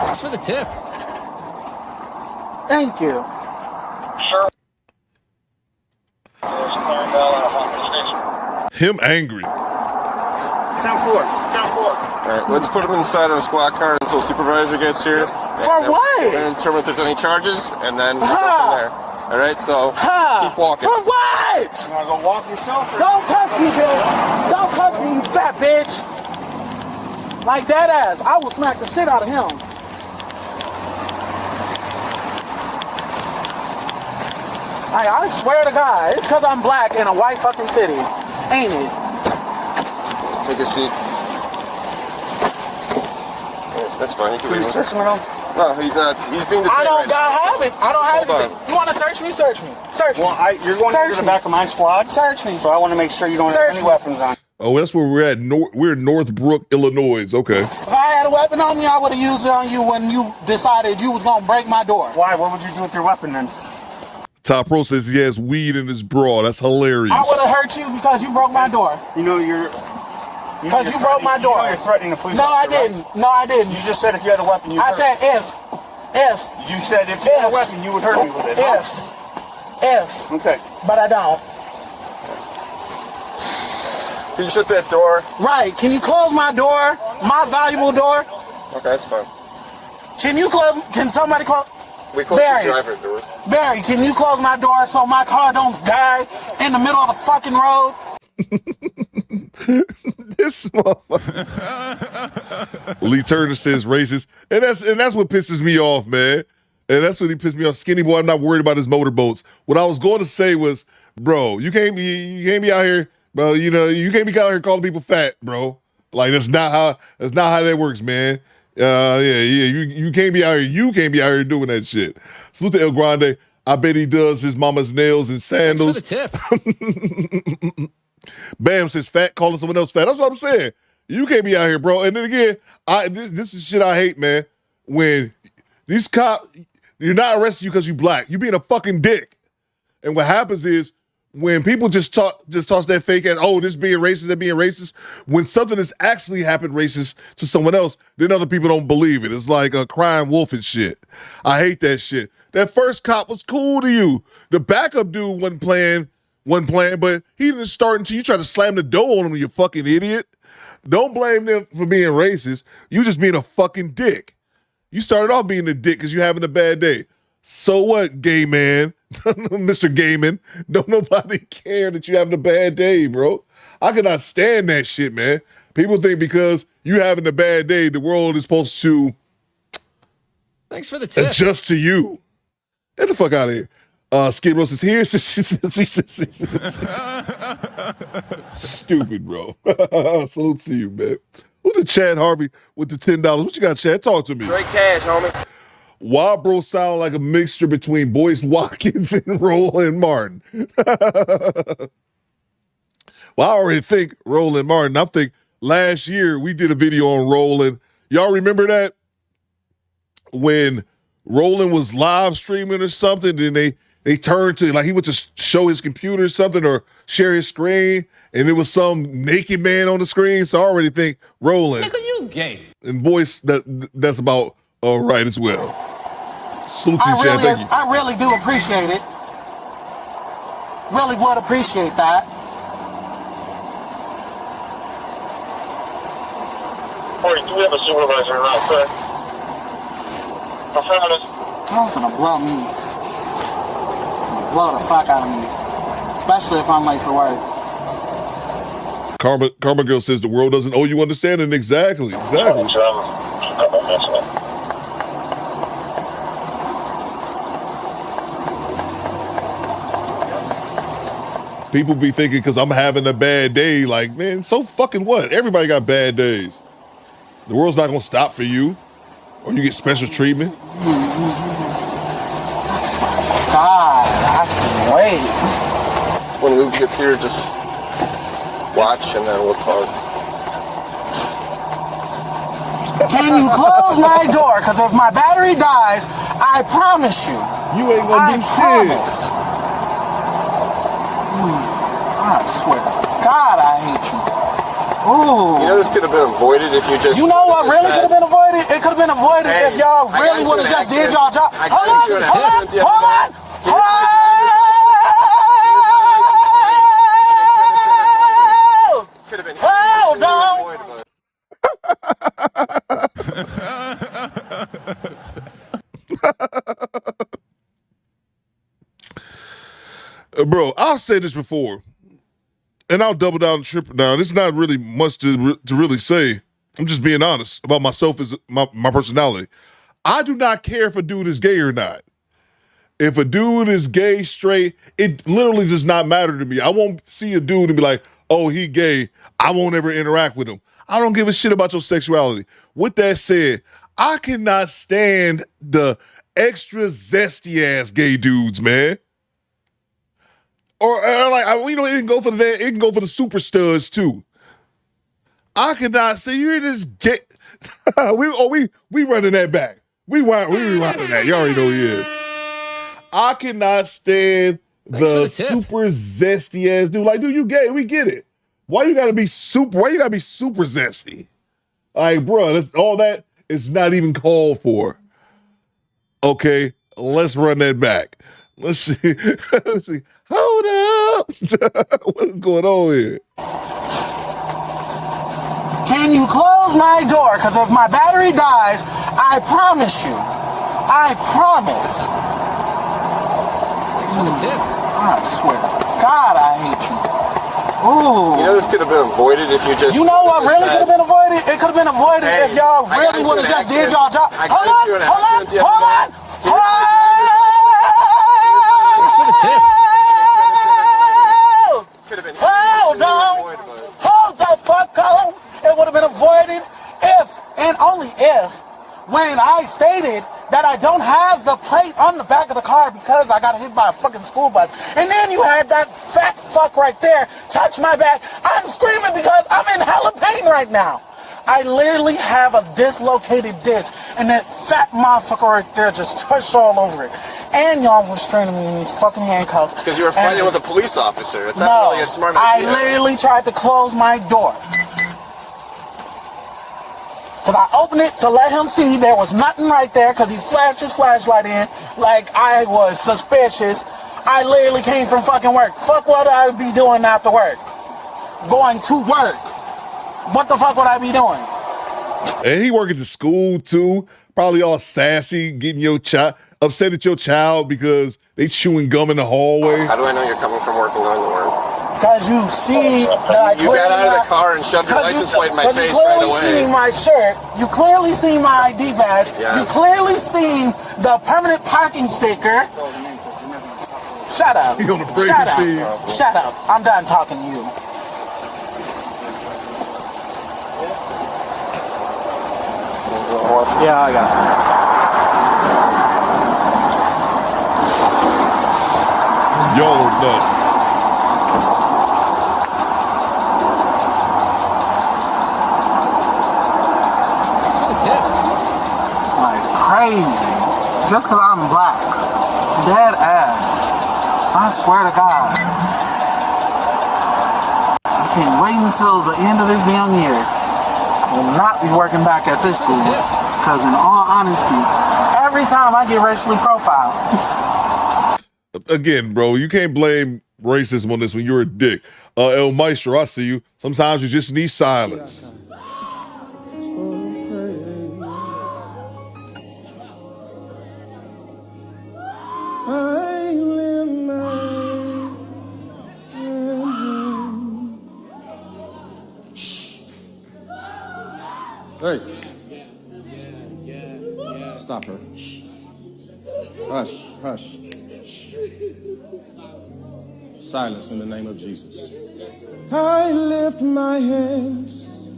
Thanks for the tip. Thank you. Sure. Him angry. 10-4. All right, let's put him inside of a squad car until supervisor gets here. For what? And determine if there's any charges, and then we'll go from there. All right, so keep walking. For what? You want to go walk yourself? Don't touch me, bitch. Don't touch me, you fat bitch. Like that ass. I will smack the shit out of him. I swear to God, it's because I'm black in a white fucking city. Ain't it? Take a seat. Yeah, that's fine. You can leave. Search me though? No, he's not. He's being detained. I don't right now. have it. I don't have Hold it. You want to search me? Search me. Search me. Well, you're going Search into the me. back of my squad. Search me. So I want to make sure you don't Search have any me. weapons on. Oh, that's where we're at. We're in Northbrook, Illinois. Okay. If I had a weapon on me, I would have used it on you when you decided you was going to break my door. Why? What would you do with your weapon then? Top Pro says he has weed in his bra. That's hilarious. I would have hurt you because you broke my door. You know you're... Because you broke my door. You know you're threatening the police. No, I officer, didn't. No, I didn't. You just said if you had a weapon, you I said if. You said if you had a weapon, you would hurt me with it. If. Okay. But I don't. Can you shut that door? Right. Can you close my door? My valuable door? Okay, that's fine. Can you close? Can somebody close? We close Barry. the driver's door. Barry, can you close my door so my car don't die in the middle of the fucking road? This motherfucker. Lee Turner says racist, and that's what pisses me off, man. And that's what he pissed me off. Skinny boy, I'm not worried about his motorboats. What I was going to say was, bro, you can't be out here, bro. You know, you can't be out here calling people fat, bro. Like that's not how that works, man. You can't be out here. You can't be out here doing that shit. Salute to El Grande. I bet he does his mama's nails and sandals. Thanks for the tip. Bam says fat, calling someone else fat. That's what I'm saying. You can't be out here, bro. And then again, this is shit I hate, man. When these cops, you're not arresting you because you black. You being a fucking dick. And what happens is when people just toss that fake ass, oh, this being racist, that being racist. When something has actually happened racist to someone else, then other people don't believe it. It's like a crying wolf and shit. I hate that shit. That first cop was cool to you. The backup dude wasn't playing, but he didn't start until you tried to slam the door on him, you fucking idiot. Don't blame them for being racist. You just being a fucking dick. You started off being a dick because you're having a bad day. So what, gay man? Mr. Gayman, don't nobody care that you're having a bad day, bro. I cannot stand that shit, man. People think because you having a bad day, the world is supposed to Thanks for the tip. adjust to you. Get the fuck out of here. Skid Row is here. Stupid, bro. Salute to you, man. Who's the Chad Harvey with the $10? What you got, Chad? Talk to me. Straight cash, homie. Why bro sound like a mixture between Boyce Watkins and Roland Martin? Well, I already think Roland Martin. I think last year we did a video on Roland. Y'all remember that? When Roland was live streaming or something, then they turned to, like, he went to show his computer or something or share his screen, and it was some naked man on the screen. So I already think Roland. Nigga, you gay. And Boyce, that's about all right as well. Salute to you, Chad. Thank you. I really do appreciate it. Really would appreciate that. Corey, do we have a supervisor around, sir? Affirmative. I'm finna blow me. Blow the fuck out of me. Especially if I'm late for work. Karma Girl says the world doesn't owe you understanding. Exactly. People be thinking because I'm having a bad day, like, man, so fucking what? Everybody got bad days. The world's not gonna stop for you, or you get special treatment. God, I can't wait. When Luke gets here, just watch and then we'll talk. Can you close my door? Because if my battery dies, I promise you. You ain't gonna do shit. I swear to God, I hate you. Ooh. You know this could have been avoided if you just... You know what really could have been avoided? It could have been avoided if y'all really would have just did y'all job. Hold on. Could have been... Hold Bro, I'll say this before. and I'll double down and triple down. This is not really much to really say. I'm just being honest about myself as my personality. I do not care if a dude is gay or not. If a dude is gay, straight, it literally does not matter to me. I won't see a dude and be like, oh, he gay. I won't ever interact with him. I don't give a shit about your sexuality. With that said, I cannot stand the extra zesty ass gay dudes, man. Or like, it can go for that. It can go for the super studs too. I cannot say you're this gay. we running that back. We running that. You already know he is. I cannot stand the super zesty ass dude. Like, dude, you gay. We get it. Why you gotta be super zesty? Like, bro, all that is not even called for. Okay, let's run that back. Let's see. Let's see. Hold up. What is going on here? Can you close my door? Because if my battery dies, I promise you. I promise. Thanks for the tip. I swear to God, I hate you. Ooh. You know this could have been avoided if you just... You know what really could have been avoided? It could have been avoided if y'all really would have just did y'all job. Hold on. Thanks for the tip. Hold on. Hold the fuck on. It would have been avoided if, and only if, when I stated that I don't have the plate on the back of the car because I got hit by a fucking school bus. And then you had that fat fuck right there touch my back. I'm screaming because I'm in hella pain right now. I literally have a dislocated disc, and that fat motherfucker right there just touched all over it. And y'all were restraining me in these fucking handcuffs. Because you were fighting with a police officer. It's no, not really a smart idea. I literally tried to close my door. Because I opened it to let him see there was nothing right there because he flashed his flashlight in like I was suspicious. I literally came from fucking work. Fuck what I would be doing after work. Going to work. What the fuck would I be doing? And he working at school too. Probably all sassy, getting your child upset at your child because they chewing gum in the hallway. How do I know you're coming from work and going to work? Because you see that you got out of the car and shoved your license plate in my face right away. You clearly seen my shirt. You clearly seen my ID badge. Yes. You clearly seen the permanent parking sticker. Shut up. Shut up. I'm done talking to you. Yeah, I got it. Y'all are nuts. Thanks for the tip. Like crazy. Just because I'm black. Dead ass. I swear to God. I can't wait until the end of this damn year. I will not be working back at this school. Because in all honesty, every time I get racially profiled. Again, bro, you can't blame racism on this when you're a dick. El Maestro, I see you. Sometimes you just need silence. Hey. Stop her. Hush, hush. Silence in the name of Jesus. I lift my hands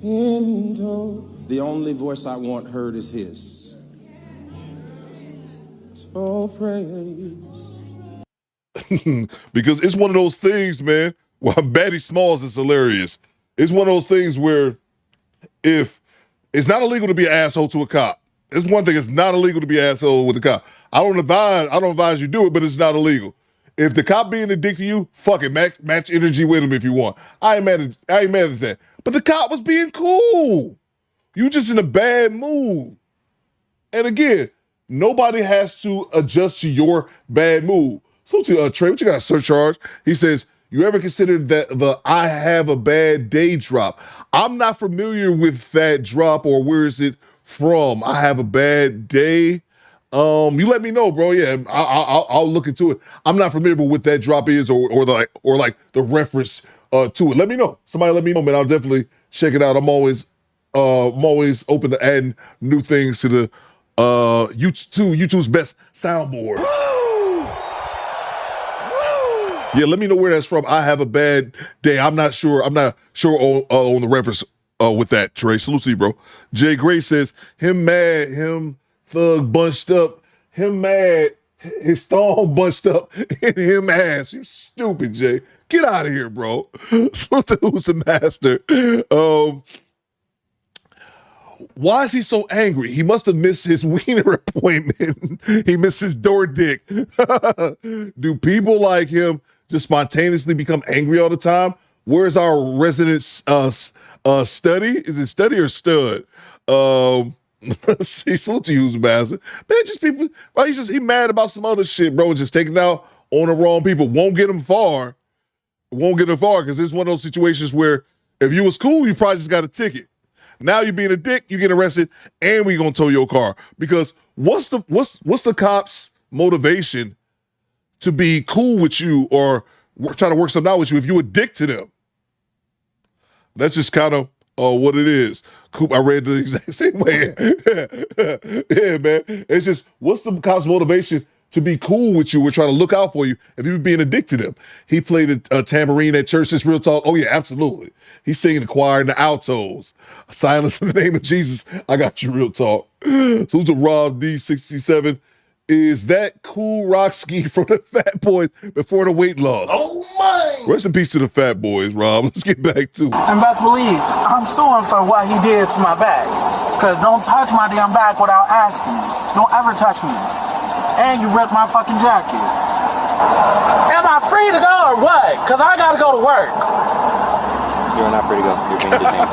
into the only voice I want heard is his. So praise. Because it's one of those things, man. Well, Batty Smalls is hilarious. It's one of those things where if it's not illegal to be an asshole to a cop. It's one thing, it's not illegal to be an asshole with a cop. I don't advise you do it, but it's not illegal. If the cop being a dick to you, fuck it, match energy with him if you want. I ain't mad at that. But the cop was being cool. You just in a bad mood. And again, nobody has to adjust to your bad mood. So to Trey, what you got, surcharge? He says, you ever considered that the I have a bad day drop? I'm not familiar with that drop or where is it from. I have a bad day. You let me know, bro. Yeah, I'll look into it. I'm not familiar with what that drop is or the reference to it. Let me know. Somebody let me know, man. I'll definitely check it out. I'm always open to adding new things to the YouTube's best soundboard. Yeah, let me know where that's from. I have a bad day. I'm not sure on the reference with that, Trey. Salute to you, bro. Jay Gray says, him mad, him thug bunched up, him mad, his thong bunched up, and him ass. You stupid, Jay. Get out of here, bro. Salute to Who's the Master. Why is he so angry? He must have missed his wiener appointment. He missed his door dick. Do people like him just spontaneously become angry all the time? Where's our resident study? Is it study or stud? Let's see. Salute to you, Who's the Master. Man, just people. Well, he mad about some other shit, bro. Just taking out on the wrong people. Won't get him far. Won't get him far because it's one of those situations where if you was cool, you probably just got a ticket. Now you being a dick, you get arrested, and we gonna tow your car. Because what's the cops' motivation to be cool with you or try to work something out with you if you a dick to them? That's just kind of what it is. Coop, I read the exact same way. Yeah, man. It's just, what's the cop's motivation to be cool with you or try to look out for you if you being addicted to them? He played a tambourine at church. This real talk. Oh, yeah, absolutely. He's singing the choir and the altos. Silence in the name of Jesus. I got you, real talk. So to Rob D67. Is that Cool Rock Ski from the Fat Boys before the weight loss? Oh, my. Rest in peace to the Fat Boys, Rob. Let's get back to it. And best believe, I'm suing for what he did to my back. Because don't touch my damn back without asking me. Don't ever touch me. And you ripped my fucking jacket. Am I free to go or what? Because I got to go to work. You're not free to go. You're being detained.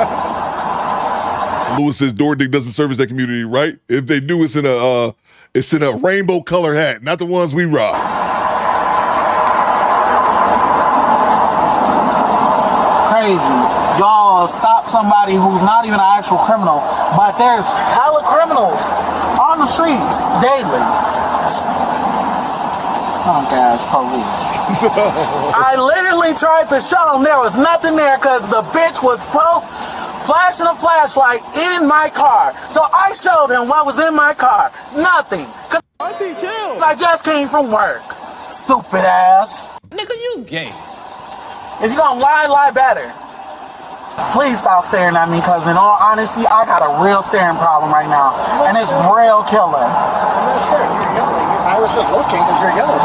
Lewis says door dick doesn't service that community, right? If they do, it's in a rainbow color hat, not the ones we rock. Crazy. Y'all stop somebody who's not even an actual criminal, but there's hella criminals on the streets daily. Punk ass police. I literally tried to show them there was nothing there because the bitch was both flashing a flashlight in my car. So I showed him what was in my car. Nothing. Auntie, chill. I just came from work. Stupid ass. Nigga, you gay. If you gonna lie better. Please stop staring at me, because in all honesty, I got a real staring problem right now. And it's real killer. I'm not staring. You're yelling. I was just looking because you're yelling.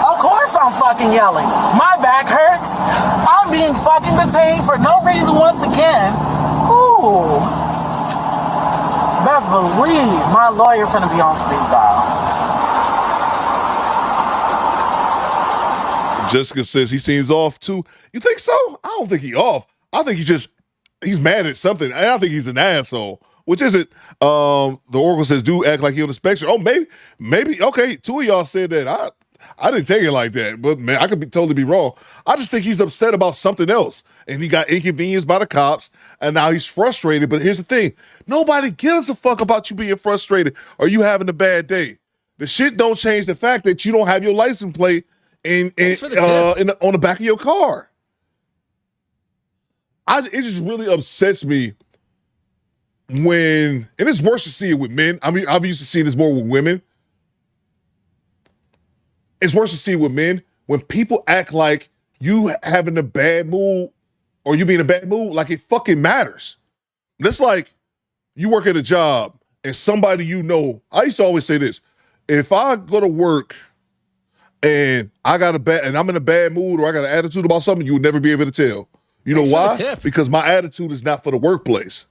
Of course I'm fucking yelling. My back hurts. I'm being fucking detained for no reason once again. Ooh. Best believe my lawyer finna be on speed dial. Jessica says he seems off too. You think so? I don't think he's off. I think he's mad at something. I don't think he's an asshole. Which is it? The Oracle says, do act like you're on the spectrum. Oh, maybe. Okay, two of y'all said that. I didn't take it like that, but man, I could totally be wrong. I just think he's upset about something else, and he got inconvenienced by the cops, and now he's frustrated. But here's the thing: nobody gives a fuck about you being frustrated or you having a bad day. The shit don't change the fact that you don't have your license plate on the back of your car. It just really upsets me when, and it's worse to see it with men. I mean, I've used to see this more with women. It's worse to see it with men when people act like you having a bad mood or you being in a bad mood, like it fucking matters. That's like you work at a job and somebody you know. I used to always say this: if I go to work and I'm in a bad mood or I got an attitude about something, you would never be able to tell. You know why? Because my attitude is not for the workplace.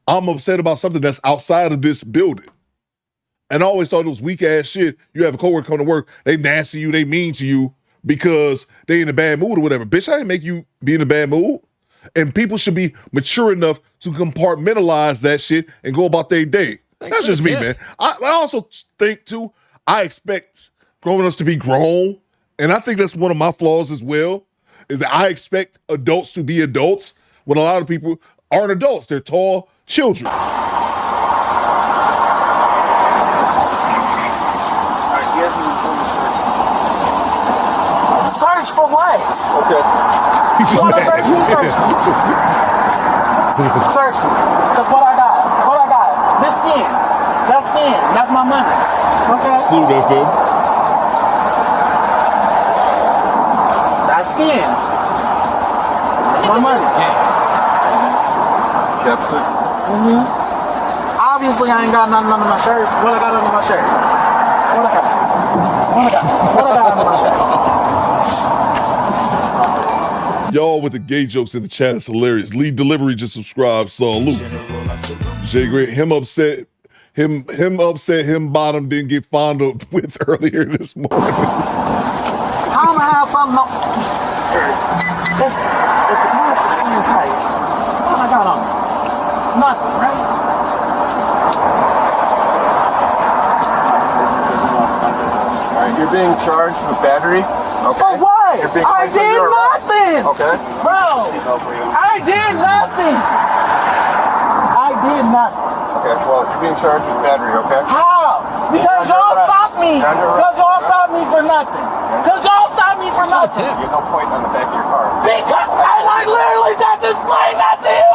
I'm upset about something that's outside of this building. And I always thought it was weak ass shit. You have a coworker come to work, they nasty you, they mean to you because they in a bad mood or whatever. Bitch, I didn't make you be in a bad mood. And people should be mature enough to compartmentalize that shit and go about their day. That's just me, man. I also think too, I expect grown-ups to be grown. And I think that's one of my flaws as well, is that I expect adults to be adults when a lot of people aren't adults. They're tall children. Search for what? Okay. You want to search me? Search me. Search me. Because what I got? This skin. That's skin. That's my money. Okay? Salute that, Phil. That's skin. That's my money. Chapstick. Obviously, I ain't got nothing under my shirt. What I got under my shirt? What I got? What I got under my shirt? Y'all with the gay jokes in the chat is hilarious. Lead Delivery just subscribed. Salute. Jay Great. Him upset. Him bottom didn't get fondled with earlier this morning. I'm gonna have something. If the pants is skin tight, what I got on? Nothing, right? You're being charged with battery. Okay. For what? I did nothing. Okay. Bro, I did nothing. Okay, well, you're being charged with battery, okay? How? Because y'all stopped me. Because y'all stopped me for nothing. Because y'all stopped me for nothing. You have no point on the back of your car. Because I literally just explained that to you.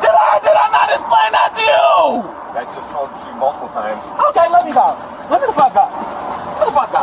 Did I not explain that to you? I just told you multiple times. Okay, let me go. Let me the fuck go. Let the fuck go.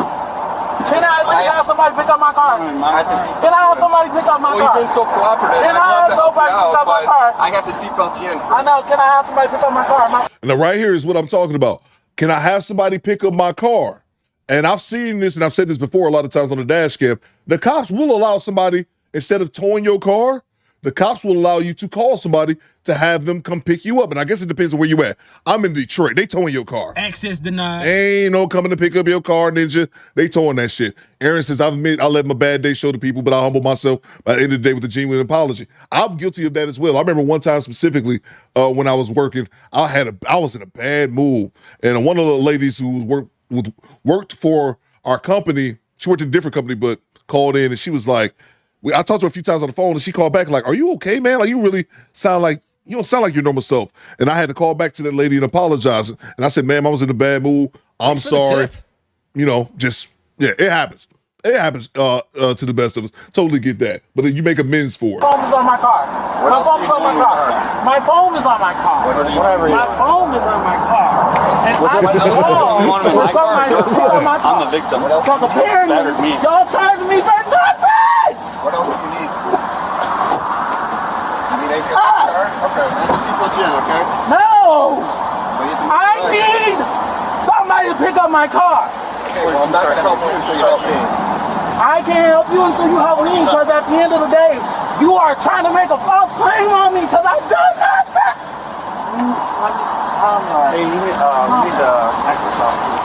Can I at least have somebody pick up my car? Can I have somebody pick up my car? You've been so cooperative. Can I have somebody pick up my car? I got to seatbelt you in first. I know. Can I have somebody pick up my car? Now, right here is what I'm talking about. Can I have somebody pick up my car? And I've seen this, and I've said this before a lot of times on the dash cam. The cops will allow somebody, instead of towing your car, the cops will allow you to call somebody to have them come pick you up. And I guess it depends on where you at. I'm in Detroit. They towing your car. Access denied. Ain't no coming to pick up your car, ninja. They towing that shit. Aaron says, I'll let my bad day show to people, but I humble myself by the end of the day with a genuine apology. I'm guilty of that as well. I remember one time specifically when I was working, I was in a bad mood. And one of the ladies who worked for our company, she worked in a different company, but called in and she was like, I talked to her a few times on the phone and she called back like, are you okay, man? Like, you don't sound like your normal self. And I had to call back to that lady and apologize. And I said, ma'am, I was in a bad mood. I'm sorry. You know, it happens. It happens to the best of us. Totally get that. But then you make amends for it. My phone is on my car. My phone is on my car. My phone is on my car. My phone is on my car. And I'm I'm the victim. Because apparently, y'all charging me for nothing! What else do you need? You need anything else? Okay, man. Just seatbelt you in, okay? No! I need somebody to pick up my car. Okay, well, I'm not going to help you until you help me. I can't help you until you help me, because at the end of the day, you are trying to make a false claim on me because I've done nothing. Hey, you need the necklace off too.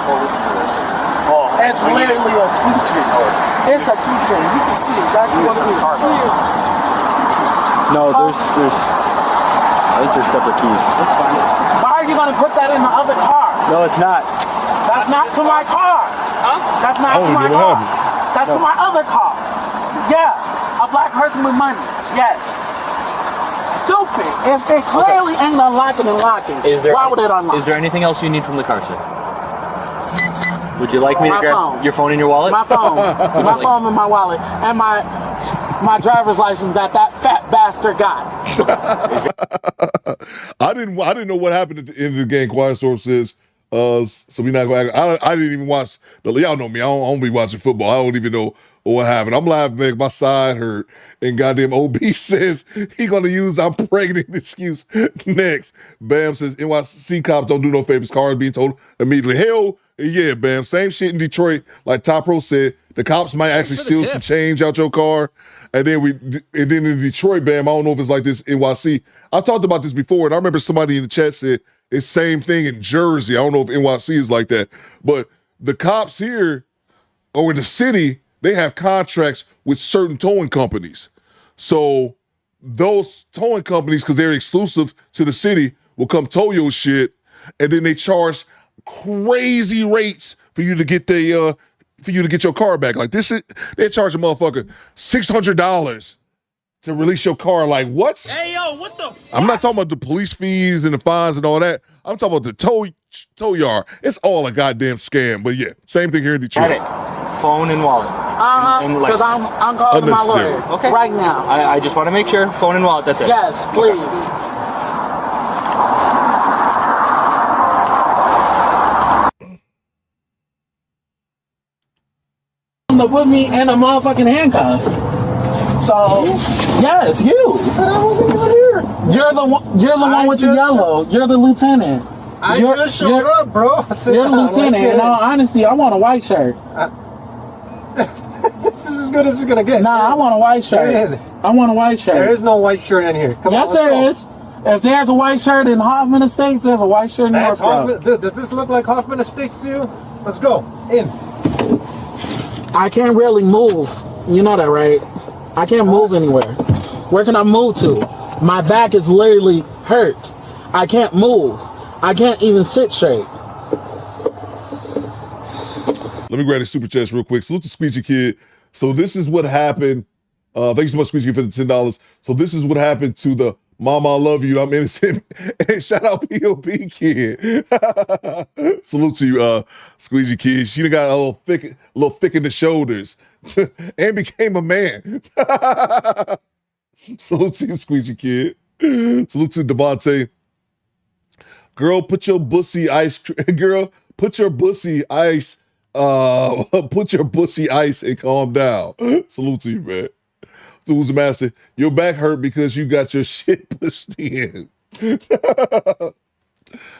Well, we can do that. Oh, it's literally a keychain. It's a keychain. You can see exactly what it is. No, there's I think there's separate keys. That's fine. Why are you going to put that in the other car? No, it's not. That's not to my car. Huh? That's not to my car. That's to my other car. Yeah, a black person with money. Yes. Stupid. If it clearly ain't unlocking and locking, why would it unlock? Is there anything else you need from the car, sir? Would you like me to grab your phone and your wallet? My phone. My phone and my wallet. And my driver's license that fat bastard got. I didn't know what happened at the end of the game. Quiet Storm says, so we not going to I didn't even watch. Y'all know me. I don't be watching football. I don't even know what happened. I'm laughing, man. My side hurt. And goddamn OB says he going to use I'm pregnant excuse next. Bam says NYC cops don't do no favors. Cars being told immediately. Hell yeah, Bam. Same shit in Detroit. Like Top Pro said, the cops might actually steal some change out your car. And then in Detroit, Bam, I don't know if it's like this in NYC. I talked about this before, and I remember somebody in the chat said it's same thing in Jersey. I don't know if NYC is like that. But the cops here, or in the city, they have contracts with certain towing companies. So those towing companies, because they're exclusive to the city, will come tow your shit, and then they charge crazy rates for you to get your car back. Like they charge a motherfucker $600 to release your car. Like what? Hey yo, what the fuck? I'm not talking about the police fees and the fines and all that. I'm talking about the tow yard. It's all a goddamn scam. But yeah, same thing here in Detroit. phone and wallet. Because I'm calling my lawyer. Okay. Right now. I just want to make sure. Phone and wallet, that's it. Yes, please. To put me in a motherfucking handcuff. So, yes, you. But I wasn't even here. You're the one with the yellow. You're the lieutenant. I just showed up, bro. You're the lieutenant. In all honesty, I want a white shirt. This is as good as it's gonna get. Nah, I want a white shirt. I want a white shirt. There is no white shirt in here. Come yes, on, there is. If there's a white shirt in Hoffman Estates, there's a white shirt in Northbrook. Does this look like Hoffman Estates to you? Let's go. In. I can't really move. You know that, right? I can't move anywhere. Where can I move to? My back is literally hurt. I can't move. I can't even sit straight. Let me grab the super chats real quick. Salute to Squeegee Kid. So this is what happened. Thank you so much, Squeegee Kid, for the $10. So this is what happened to the Mama I Love You, I'm innocent. And shout out P.O.P. Kid. Salute to you, Squeegee Kid. She done got a little thick in the shoulders and became a man. Salute to you, Squeegee Kid. Salute to Devontae. Girl, put your bussy ice and calm down. Salute to you, man. Who's the master? Your back hurt because you got your shit pushed in.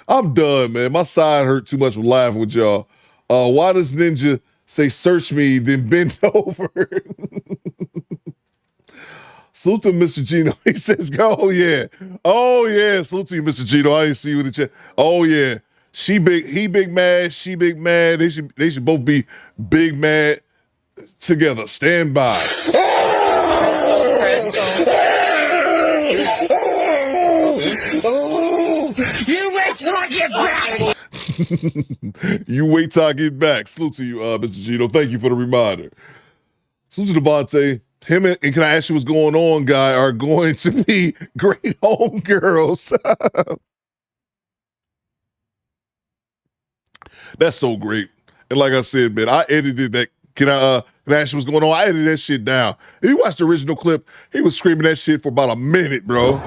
I'm done, man. My side hurt too much from laughing with y'all. Why does Ninja say search me, then bend over? Salute to Mr. Gino. He says, oh yeah. Oh yeah. Salute to you, Mr. Gino. I didn't see you in the chat. Oh yeah. He big mad, she big mad. They should both be big mad together. Stand by. You wait till I get back. You wait till I get back. Salute to you, Mr. Gino. Thank you for the reminder. Salute to Devontae. Him and can I ask you what's going on, guy, are going to be great homegirls. That's so great. And like I said, man, I edited that. Can I ask you what's going on? I edited that shit down. If you watch the original clip, he was screaming that shit for about a minute, bro.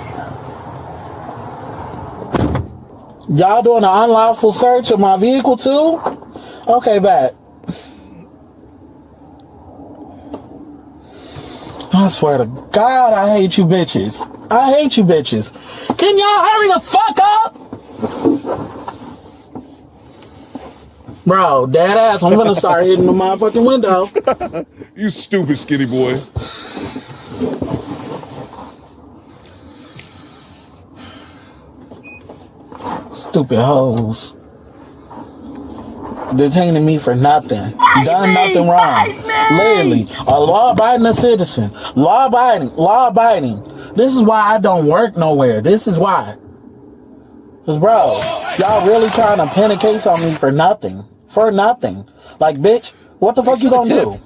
Y'all doing an unlawful search of my vehicle too? Okay, bet. I swear to God, I hate you bitches. I hate you bitches. Can y'all hurry the fuck up? Bro, dead ass, I'm gonna start hitting the motherfucking window. You stupid skinny boy. Stupid hoes. Detaining me for nothing. Done nothing wrong. Literally, a law-abiding citizen. Law-abiding. This is why I don't work nowhere. This is why. Cause bro, y'all really trying to pin a case on me for nothing. For nothing. Like, bitch, what the fuck you gonna do?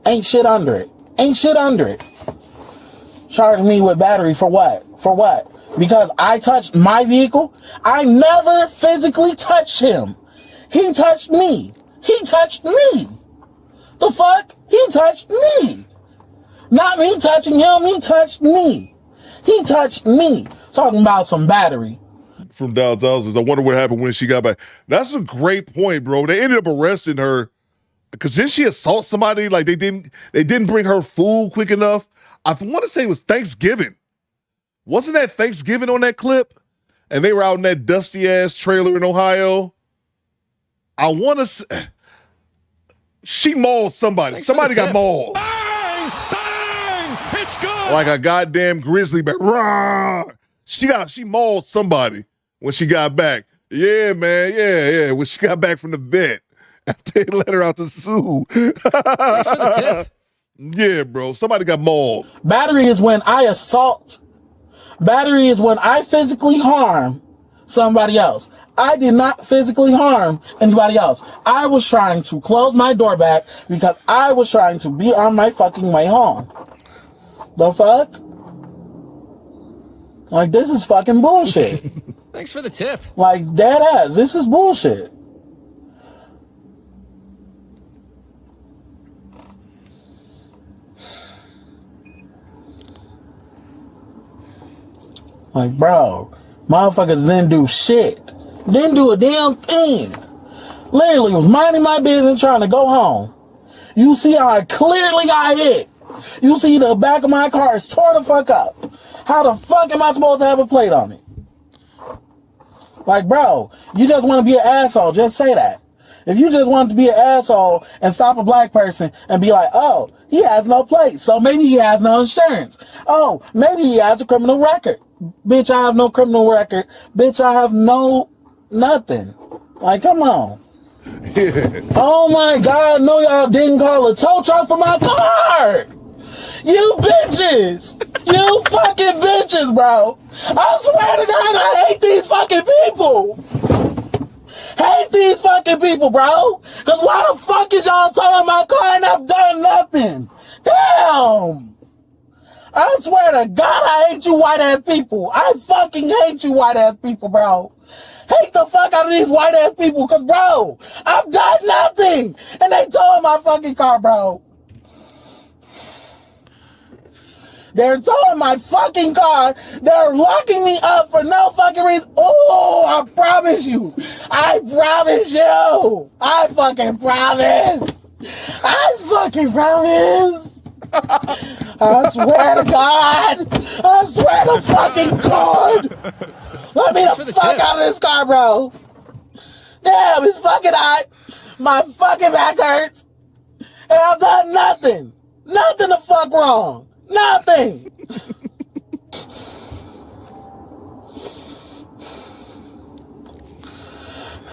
Ain't shit under it. Ain't shit under it. Charge me with battery for what? For what? Because I touched my vehicle? I never physically touched him. He touched me. He touched me. The fuck? He touched me. Not me touching him. He touched me. He touched me. Talking about some battery. From downtown says, I wonder what happened when she got back. That's a great point, bro. They ended up arresting her because didn't she assault somebody? Like they didn't bring her food quick enough. I want to say it was Thanksgiving. Wasn't that Thanksgiving on that clip? And they were out in that dusty ass trailer in Ohio. I want to say she mauled somebody. Somebody got mauled. Bang! Bang! It's good. Like a goddamn grizzly bear. Rawr! She mauled somebody when she got back. Yeah, man. Yeah. When she got back from the vet, they let her out to sue. Thanks for the tip. Yeah, bro. Somebody got mauled. Battery is when I assault. Battery is when I physically harm somebody else. I did not physically harm anybody else. I was trying to close my door back because I was trying to be on my fucking way home. The fuck? Like, this is fucking bullshit. Thanks for the tip. Like, dead ass. This is bullshit. Like, bro, motherfuckers didn't do shit. Didn't do a damn thing. Literally was minding my business trying to go home. You see how I clearly got hit. You see the back of my car is tore the fuck up. How the fuck am I supposed to have a plate on it? Like, bro, you just want to be an asshole, just say that. If you just want to be an asshole and stop a black person and be like, oh, he has no plate, so maybe he has no insurance. Oh, maybe he has a criminal record. Bitch, I have no criminal record. Bitch, I have no nothing. Like, come on. Oh my God, no, y'all didn't call a tow truck for my car. You bitches. You fucking bitches, bro. I swear to God, I hate these fucking people. Hate these fucking people, bro. Cause why the fuck is y'all towing my car and I've done nothing? Damn. I swear to God, I hate you white ass people. I fucking hate you white ass people, bro. Hate the fuck out of these white ass people, cause bro, I've done nothing. And they towing my fucking car, bro. They're towing my fucking car. They're locking me up for no fucking reason. Oh, I promise you. I promise you. I fucking promise. I fucking promise. I swear to God. I swear to fucking God. Let me the fuck out of this car, bro. Damn, it's fucking hot. My fucking back hurts. And I've done nothing. Nothing the fuck wrong. Nothing.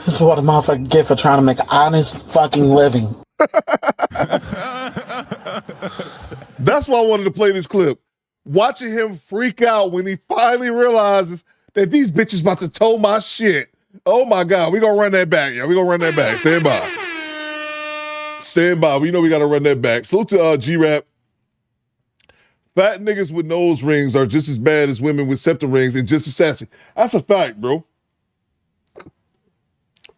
This is what a motherfucker get for trying to make an honest fucking living. That's why I wanted to play this clip. Watching him freak out when he finally realizes that these bitches about to tow my shit. Oh my God, we gonna run that back, y'all. We gonna run that back. Stand by. Stand by. We know we gotta run that back. Salute to G-Rap. Fat niggas with nose rings are just as bad as women with septum rings and just as sassy. That's a fact, bro.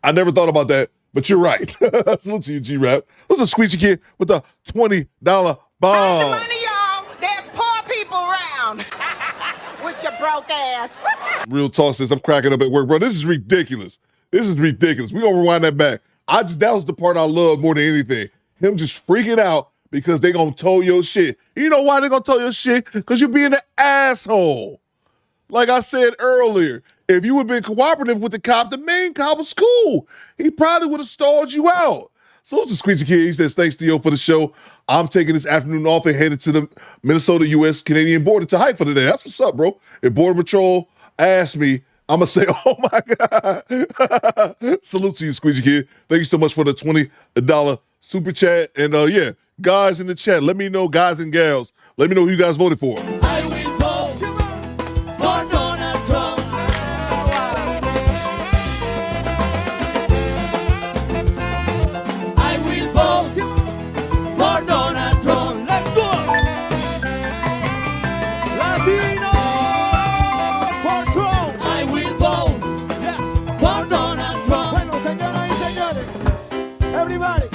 I never thought about that, but you're right. Salute to you, G-Rap. Look at Squeezy Kid with the $20 bomb. Money, y'all. There's poor people around. With your broke ass. Real talk says I'm cracking up at work, bro. This is ridiculous. This is ridiculous. We gonna rewind that back. That was the part I love more than anything. Him just freaking out because they gonna tow your shit. You know why they gonna tow your shit? Because you're being an asshole. Like I said earlier, if you would have been cooperative with the cop, the main cop was cool. He probably would have stalled you out. So it's a Squeezy Kid. He says, thanks, Theo, for the show. I'm taking this afternoon off and headed to the Minnesota-U.S.-Canadian border to hike for the day. That's what's up, bro. If Border Patrol asks me, I'm going to say, oh, my God. Salute to you, Squeezy Kid. Thank you so much for the $20 super chat. And, yeah, guys in the chat, let me know, guys and gals, let me know who you guys voted for. I will vote for Donald Trump. I will vote for Donald Trump. Let's go. Latino for Trump. I will vote for Donald Trump. Bueno, señoras y señores, everybody,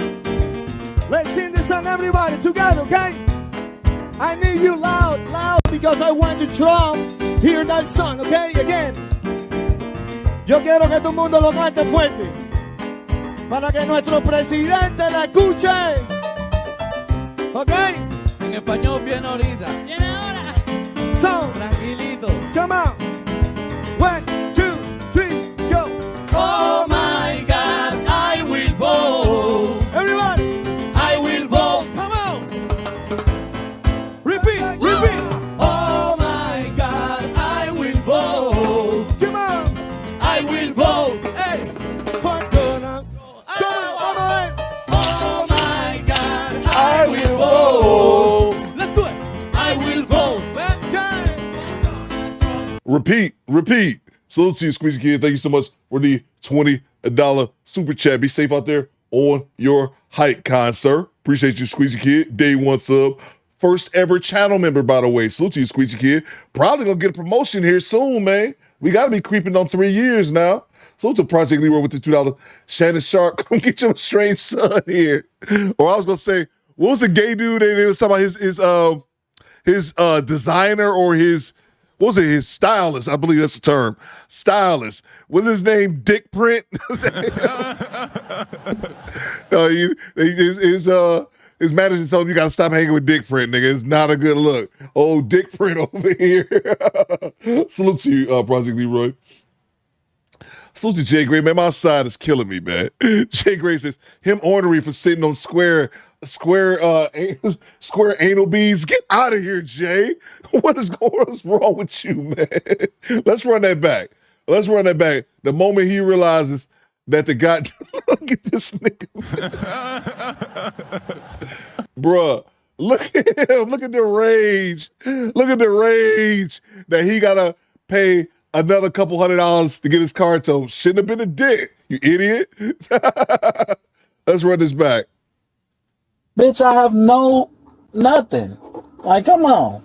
let's sing this song, everybody, together, okay? I need you loud, because I want to Trump. Hear that song, okay? Again. Yo quiero que todo el mundo lo cante fuerte. Para que nuestro presidente la escuche. ¿Ok? En español viene ahorita. Viene ahora. So, tranquilito. Come on. 1, 2, 3, go. Oh my God, I will vote. Everybody. I will vote. Come on. Repeat. Oh my God, I will vote. Come on. I will vote. Hey. For Donald. Oh my God, I will vote. Let's do it. I will vote. Repeat. Salute to you, Squeezy Kid. Thank you so much for the $20 super chat. Be safe out there on your hike, kind sir. Appreciate you, Squeezy Kid. Day one sub. First ever channel member, by the way. Salute to you, Squeezy Kid. Probably gonna get a promotion here soon, man. We gotta be creeping on 3 years now. Salute to Project Leroy with the $2. Shannon Sharp, come get your strange son here. Or I was gonna say, what was the gay dude? They was talking about his designer or his what was it? His stylist, I believe that's the term. Stylist. Was his name Dick Print? His manager told him you gotta stop hanging with Dick Print, nigga. It's not a good look. Oh, Dick Print over here. Salute to you, Project Leroy. Salute to Jay Gray, man. My side is killing me, man. Jay Gray says him ornery for sitting on square anal beads. Get out of here, Jay. What's wrong with you, man? Let's run that back. The moment he realizes that the guy, look at this nigga. Bruh, look at him. Look at the rage. Look at the rage that he gotta pay another couple $100 to get his car towed. Shouldn't have been a dick, you idiot. Let's run this back. Bitch, I have nothing. Like, come on.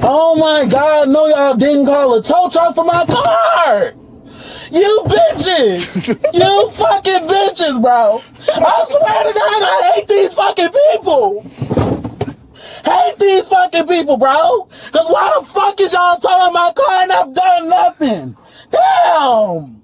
Oh my God, no, y'all didn't call a tow truck for my car. You bitches. You fucking bitches, bro. I swear to God, I hate these fucking people. Hate these fucking people, bro. Because why the fuck is y'all towing my car and I've done nothing? Damn.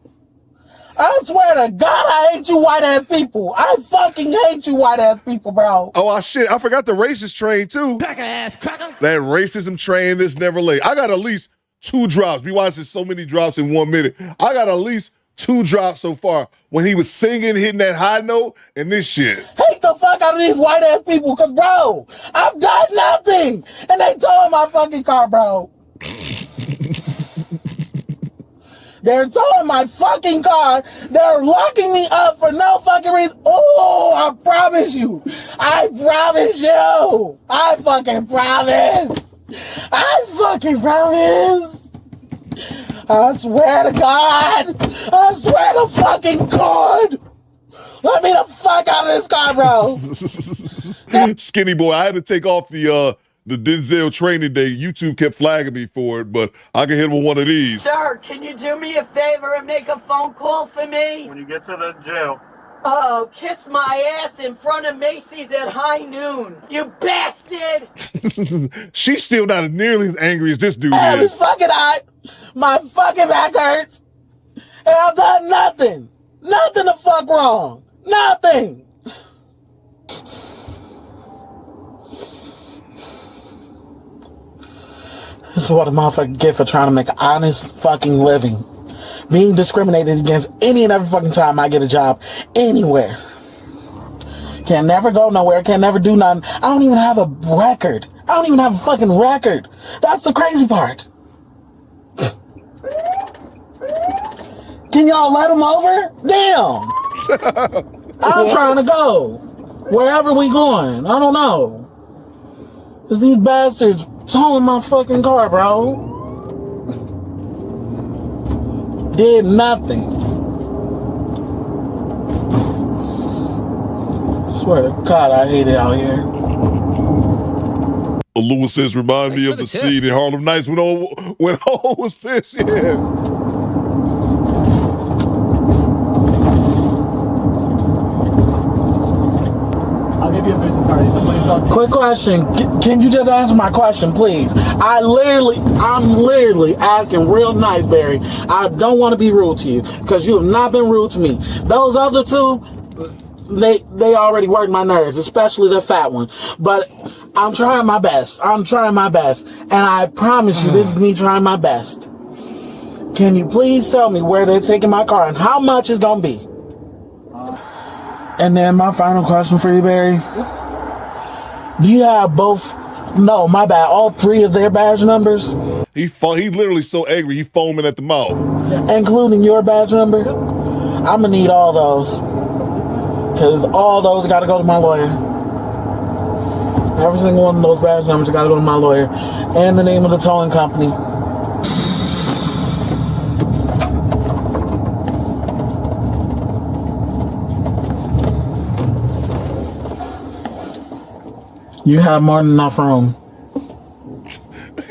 I swear to God, I hate you white ass people. I fucking hate you white ass people, bro. Oh, shit. I forgot the racist train, too. Cracker ass cracker. That racism train that's never late. I got at least 2 drops. Be watching so many drops in 1 minute. I got at least 2 drops so far. When he was singing, hitting that high note, and this shit. Hate the fuck out of these white ass people, because, bro, I've done nothing. And they towing my fucking car, bro. They're towing my fucking car. They're locking me up for no fucking reason. Oh, I promise you. I promise you. I fucking promise. I fucking promise. I swear to God. I swear to fucking God. Let me the fuck out of this car, bro. Skinny boy, I had to take off the Denzel training day. YouTube kept flagging me for it, but I can hit him with one of these. Sir, can you do me a favor and make a phone call for me? When you get to the jail. Oh, kiss my ass in front of Macy's at high noon. You bastard! She's still not nearly as angry as this dude Hey, is. fucking hot. My fucking back hurts. And I've done nothing. Nothing the fuck wrong. Nothing. This is what a motherfucker get for trying to make an honest fucking living. Being discriminated against any and every fucking time I get a job anywhere. Can never go nowhere. Can never do nothing. I don't even have a record. I don't even have a fucking record. That's the crazy part. Can y'all let him over? Damn. I'm trying to go. Wherever we going. I don't know. Cause these bastards towing my fucking car, bro. Did nothing. Swear to God, I hate it out here. Lewis says, remind me of the scene in Harlem Nights when O was pissed. Yeah. I'll give you a business card. Quick question. Can you just answer my question, please? I'm literally asking real nice, Barry. I don't want to be rude to you because you have not been rude to me. Those other two, they already worked my nerves, especially the fat one. But I'm trying my best. And I promise you, this is me trying my best. Can you please tell me where they're taking my car and how much it's going to be? And then my final question for you, Barry. Do you have both? No, my bad. All 3 of their badge numbers? He literally so angry, he foaming at the mouth. Including your badge number? I'm going to need all those. Because all those got to go to my lawyer. Every single one of those badge numbers got to go to my lawyer. And the name of the towing company. You have more than enough room.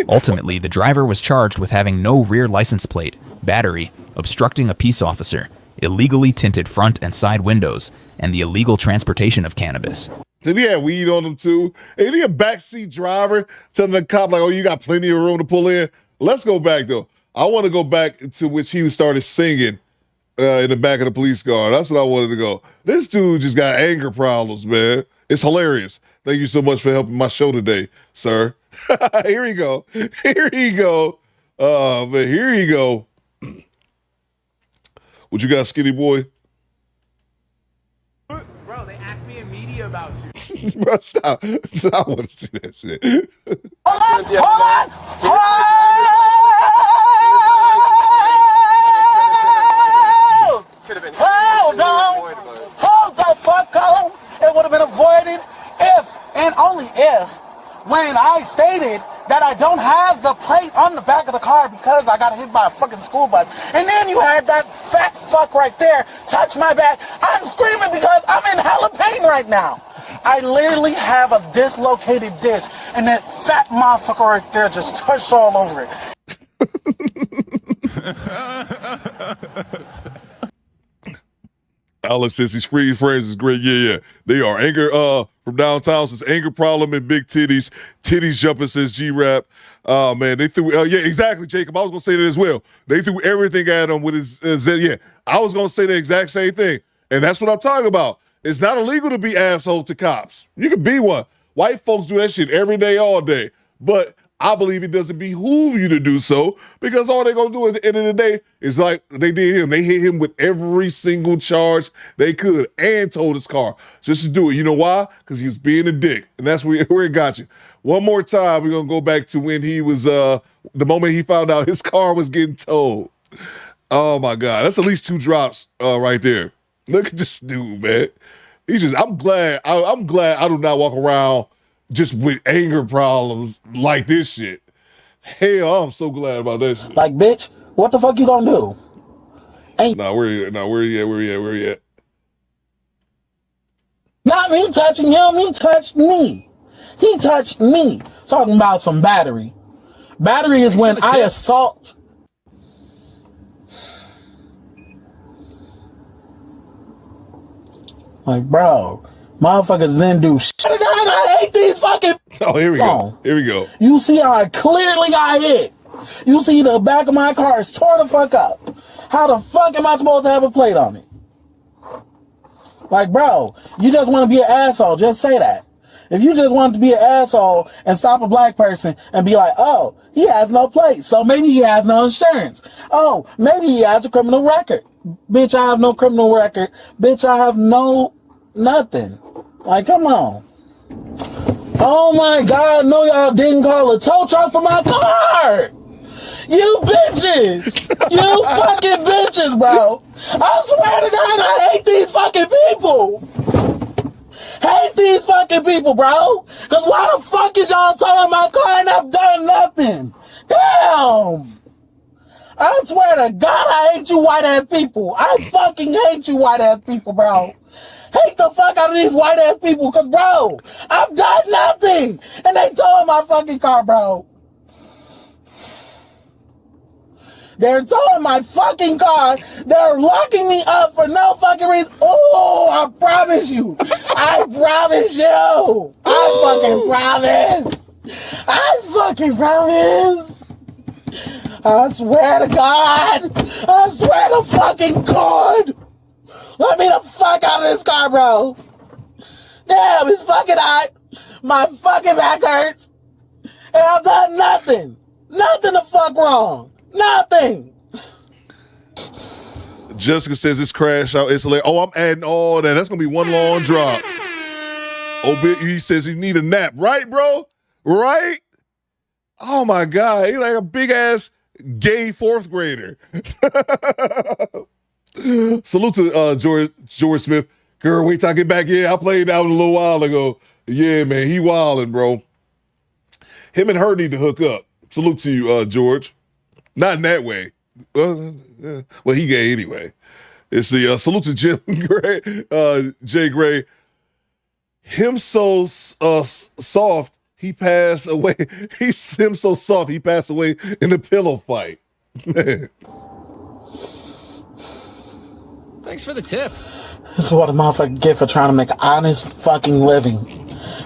Ultimately, the driver was charged with having no rear license plate, battery, obstructing a peace officer, illegally tinted front and side windows, and the illegal transportation of cannabis. Did he have weed on him too? And he a backseat driver telling the cop like, "Oh, you got plenty of room to pull in." Let's go back though. I want to go back to which he started singing in the back of the police car. That's what I wanted to go. This dude just got anger problems, man. It's hilarious. Thank you so much for helping my show today, sir. Here you go. Here you go. But here you go. What you got, skinny boy? Bro, they asked me in media about you. Bro, stop. I want to see that shit. Hold on! Hold the fuck on! It would have been avoided if, and only if, when I stated that I don't have the plate on the back of the car because I got hit by a fucking school bus. And then you had that fat fuck right there touch my back. I'm screaming because I'm in hella pain right now. I literally have a dislocated disc, and that fat motherfucker right there just touched all over it. Alex says his free frames is great. Yeah. They are anger from downtown says anger problem and big titties. Titties jumping says G-Rap. Oh man, they threw yeah, exactly, Jacob. I was gonna say that as well. They threw everything at him with his yeah. I was gonna say the exact same thing. And that's what I'm talking about. It's not illegal to be asshole to cops. You can be one. White folks do that shit every day, all day. But I believe it doesn't behoove you to do so because all they're going to do at the end of the day is like they did him. They hit him with every single charge they could and towed his car just to do it. You know why? Because he was being a dick. And that's where it got you. One more time, we're going to go back to when he was, the moment he found out his car was getting towed. Oh, my God. That's at least 2 drops right there. Look at this dude, man. I'm glad I do not walk around just with anger problems like this shit. Hell, I'm so glad about that shit. Like, bitch, what the fuck you gonna do? Where you at? Not me touching him, he touched me. He touched me. Talking about some battery. Battery is when I assault. Like, bro, motherfuckers then do shit. I hate these fucking. Oh, here we go. Here we go. You see how I clearly got hit. You see the back of my car is tore the fuck up. How the fuck am I supposed to have a plate on it? Like, bro, you just want to be an asshole. Just say that. If you just want to be an asshole and stop a black person and be like, oh, he has no plate, so maybe he has no insurance. Oh, maybe he has a criminal record. Bitch, I have no criminal record. Bitch, I have no nothing. Like, come on. Oh my God, no, y'all didn't call a tow truck for my car. You bitches. You fucking bitches, bro. I swear to God, I hate these fucking people. Hate these fucking people, bro. Because why the fuck is y'all towing my car and I've done nothing? Damn. I swear to God, I hate you white ass people. I fucking hate you white ass people, bro. Hate the fuck out of these white ass people, cause bro, I've done nothing, and they towing my fucking car, bro. They're towing my fucking car. They're locking me up for no fucking reason. Oh, I promise you. I promise you. I fucking promise. I fucking promise. I swear to God. I swear to fucking God. Let me the fuck out of this car, bro. Damn, it's fucking hot. My fucking back hurts. And I've done nothing. Nothing the fuck wrong. Nothing. Jessica says it's crash out. It's hilarious. Oh, I'm adding all that. That's going to be one long drop. He says he need a nap. Right, bro? Right? Oh, my God. He's like a big-ass gay 4th grader. Salute to George Smith. Girl, wait till I get back here. I played that a little while ago. Yeah, man, he wildin', bro. Him and her need to hook up. Salute to you, George. Not in that way. Well, he gay anyway. It's the salute to Jim Gray, Jay Gray. Him so soft, he passed away. Him so soft, he passed away in a pillow fight. Man. Thanks for the tip. This is what a motherfucker get for trying to make an honest fucking living.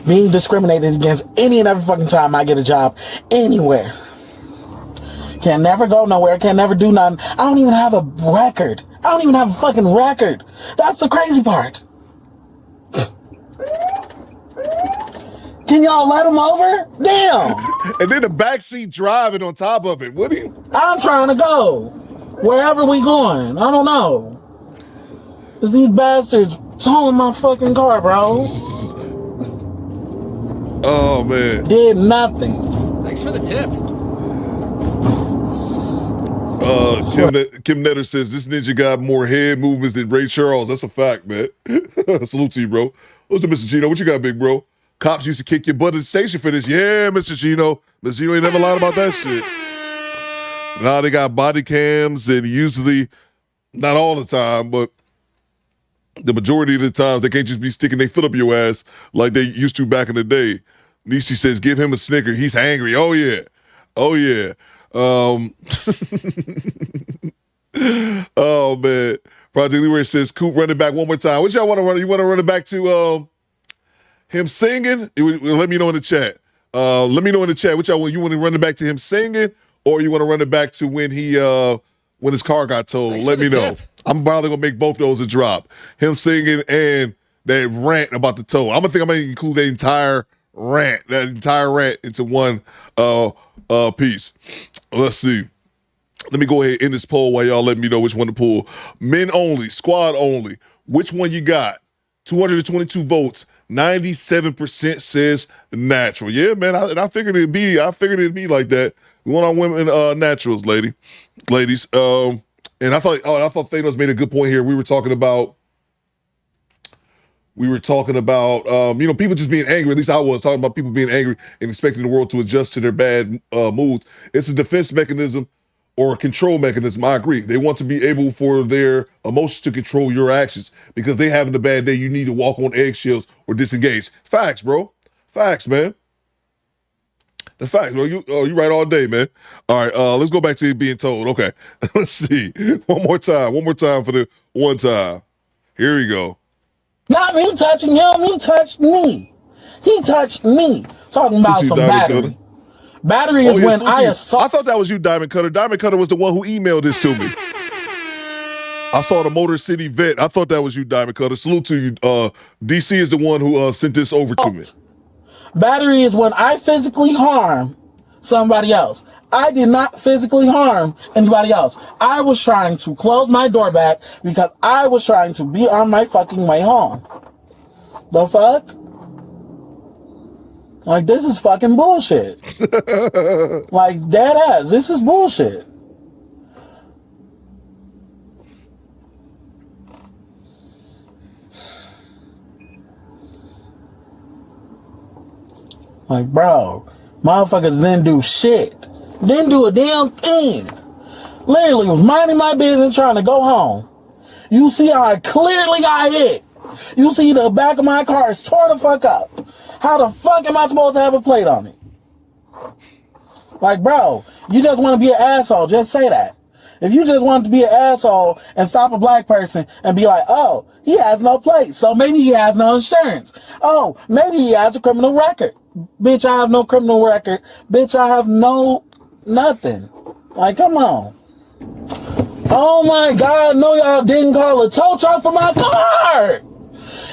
Being discriminated against any and every fucking time I get a job anywhere. Can never go nowhere, can never do nothing. I don't even have a record. I don't even have a fucking record. That's the crazy part. Can y'all let him over? Damn. And then the backseat driving on top of it. What do you? I'm trying to go. Wherever we going. I don't know. Cause these bastards towing my fucking car, bro. Oh, man. Did nothing. Thanks for the tip. Kim Netter says, this ninja got more head movements than Ray Charles. That's a fact, man. Salute to you, bro. What's up, Mr. Gino? What you got, big bro? Cops used to kick your butt at the station for this. Yeah, Mr. Gino. Mr. Gino ain't never lied about that shit. Now they got body cams, and usually, not all the time, but the majority of the times, they can't just be sticking their foot up your ass like they used to back in the day. Nishi says, give him a Snicker. He's hangry. Oh, yeah. Oh, yeah. Oh, man. Project Leroy says, Coop, run it back one more time. What y'all want to run? You want to run it back to him singing? Let me know in the chat. Let me know in the chat. What y'all want? You want to run it back to him singing, or you want to run it back to when when his car got towed? Thanks Let me know. tip. I'm probably gonna make both those a drop. Him singing and that rant about the tow. I'm gonna include that entire rant into one piece. Let's see. Let me go ahead and end this poll while y'all let me know which one to pull. Men only, squad only. Which one you got? 222 votes. 97% says natural. Yeah, man. I figured it'd be like that. We want our women naturals, ladies. And I thought Thanos made a good point here. We were talking about people just being angry. At least I was talking about people being angry and expecting the world to adjust to their bad moods. It's a defense mechanism or a control mechanism. I agree. They want to be able for their emotions to control your actions because they having a bad day. You need to walk on eggshells or disengage. Facts, bro. Facts, man. The facts, bro. You right all day, man. All right, let's go back to it being told. Okay, let's see. One more time for the one time. Here we go. Not me touching him. He touched me. He touched me. Talking about some battery. Battery is when I assault. I thought that was you, Diamond Cutter. Diamond Cutter was the one who emailed this to me. I saw the Motor City Vet. I thought that was you, Diamond Cutter. Salute to you. DC is the one who sent this over to me. Battery is when I physically harm somebody else. I did not physically harm anybody else. I was trying to close my door back because I was trying to be on my fucking way home. The fuck? Like, this is fucking bullshit. Like, dead ass. This is bullshit. Like, bro, motherfuckers didn't do shit. Didn't do a damn thing. Literally was minding my business trying to go home. You see how I clearly got hit. You see the back of my car is tore the fuck up. How the fuck am I supposed to have a plate on it? Like, bro, you just want to be an asshole. Just say that. If you just want to be an asshole and stop a black person and be like, oh, he has no plate, so maybe he has no insurance. Oh, maybe he has a criminal record. Bitch, I have no criminal record. Bitch, I have no nothing. Like, come on. Oh my God, no, y'all didn't call a tow truck for my car.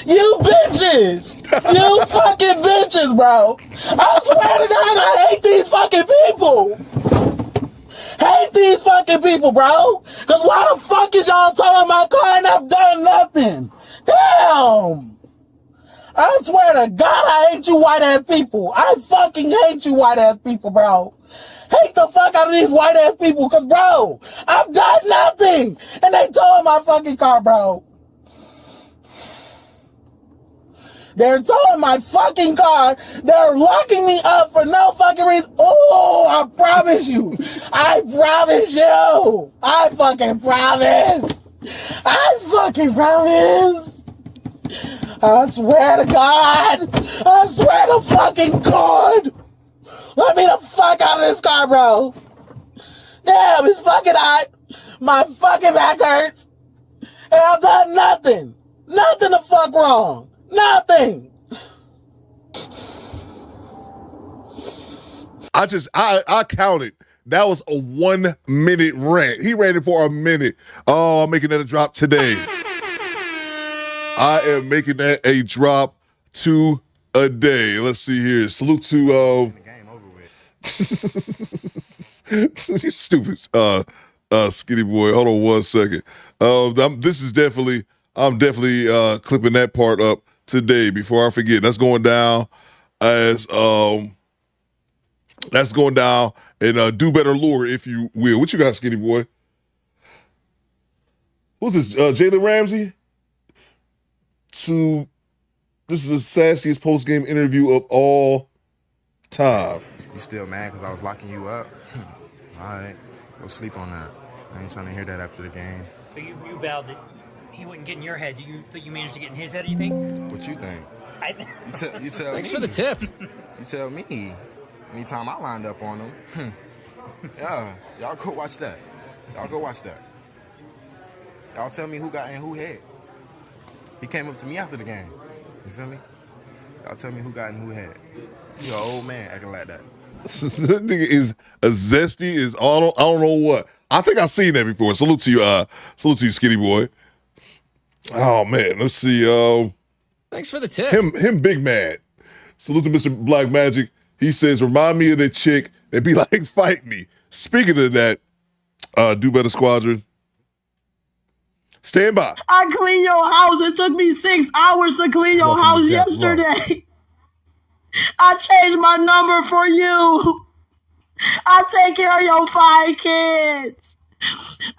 You bitches. You fucking bitches, bro. I swear to God, I hate these fucking people. Hate these fucking people, bro. Because why the fuck is y'all towing my car and I've done nothing? Damn. I swear to God, I hate you white ass people. I fucking hate you white ass people, bro. Hate the fuck out of these white ass people, cause bro, I've done nothing. And they towing my fucking car, bro. They're towing my fucking car. They're locking me up for no fucking reason. Oh, I promise you. I promise you. I fucking promise. I fucking promise. I swear to God. I swear to fucking God. Let me the fuck out of this car, bro. Damn, it's fucking hot. My fucking back hurts. And I've done nothing. Nothing the fuck wrong. Nothing. I counted. That was a 1 minute rant. He ran it for a minute. Oh, I'm making that a drop today. I am making that a drop today. Let's see here. Salute to you stupid skinny boy. Hold on 1 second. I'm definitely clipping that part up today before I forget. That's going down as and Do Better Lure, if you will. What you got, skinny boy? Who's this? Jalen Ramsey? This is the sassiest post-game interview of all time. You still mad because I was locking you up? All right, go sleep on that. I ain't trying to hear that after the game. So you vowed that he wouldn't get in your head. But you managed to get in his head, do you think? What you think? You tell Thanks me. for the tip. You tell me. Anytime I lined up on him. Yeah, y'all go watch that. Y'all tell me who got in who head. He came up to me after the game. You feel me? Y'all tell me who got in who head. You an old man acting like that. That nigga is a zesty. I don't know what. I think I've seen that before. Salute to you, skinny boy. Oh man, let's see. Thanks for the tip. Him big mad. Salute to Mr. Black Magic. He says, remind me of that chick that be like, fight me. Speaking of that, Do Better Squadron. Stand by. I clean your house. It took me 6 hours to clean your house yesterday. I changed my number for you. I take care of your 5 kids.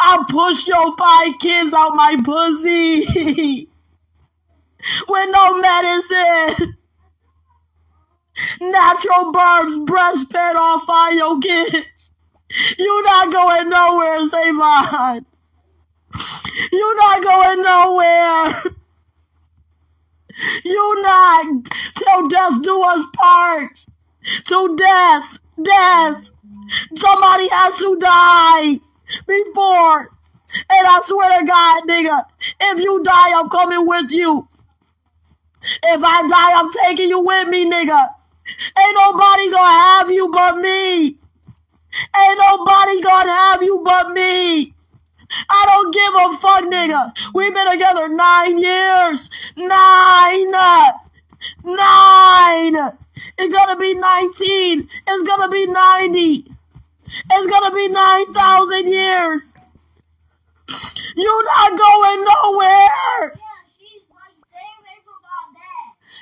I push your 5 kids out my pussy. With no medicine. Natural barbs, breast fed off 5 your kids. You not going nowhere, Savon. You not going nowhere. You not. Till death do us part. Till death. Somebody has to die before. And I swear to God, nigga, if you die, I'm coming with you. If I die, I'm taking you with me, nigga. Ain't nobody gonna have you but me. Ain't nobody gonna have you but me. I don't give a fuck, nigga. We've been together 9 years. 9. It's gonna be 19. It's gonna be 90. It's gonna be 9,000 years. You're not going nowhere.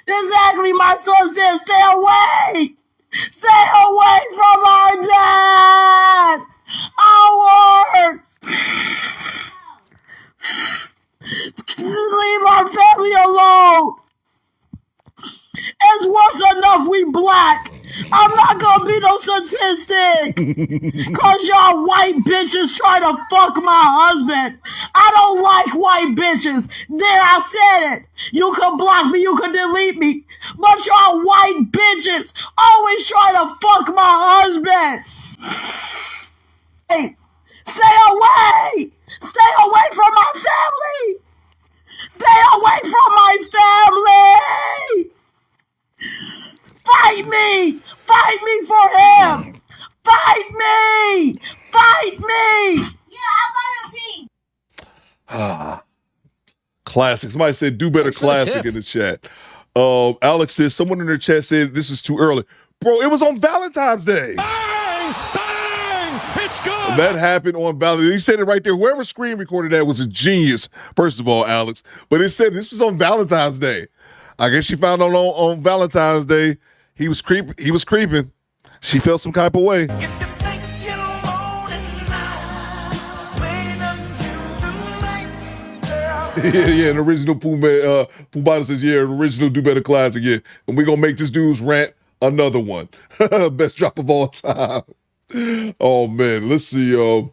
Exactly, my son said, stay away. Stay away from our dad. Ours. Leave our family alone. It's worse enough we black. I'm not gonna be no statistic. Cause y'all white bitches try to fuck my husband. I don't like white bitches. There, I said it. You can block me, you can delete me. But y'all white bitches always try to fuck my husband. Hey, stay away. Stay away from my family. Stay away from my family. Fight me! Fight me for him! Fight me! Fight me! Yeah, I'm on your team. Classic. Somebody said Do Better Classic in the chat. Alex says, someone in their chat said this is too early. Bro, it was on Valentine's Day. Bang! Bang! It's good! That happened on Valentine's Day. He said it right there. Whoever screen recorded that was a genius, first of all, Alex. But it said this was on Valentine's Day. I guess she found out on Valentine's Day. He was creeping. She felt some type of way. Yeah, an original Pooh says, yeah, an original Do Better Classic, yeah. And we're going to make this dude's rant another one. Best drop of all time. Oh, man. Let's see. Oh,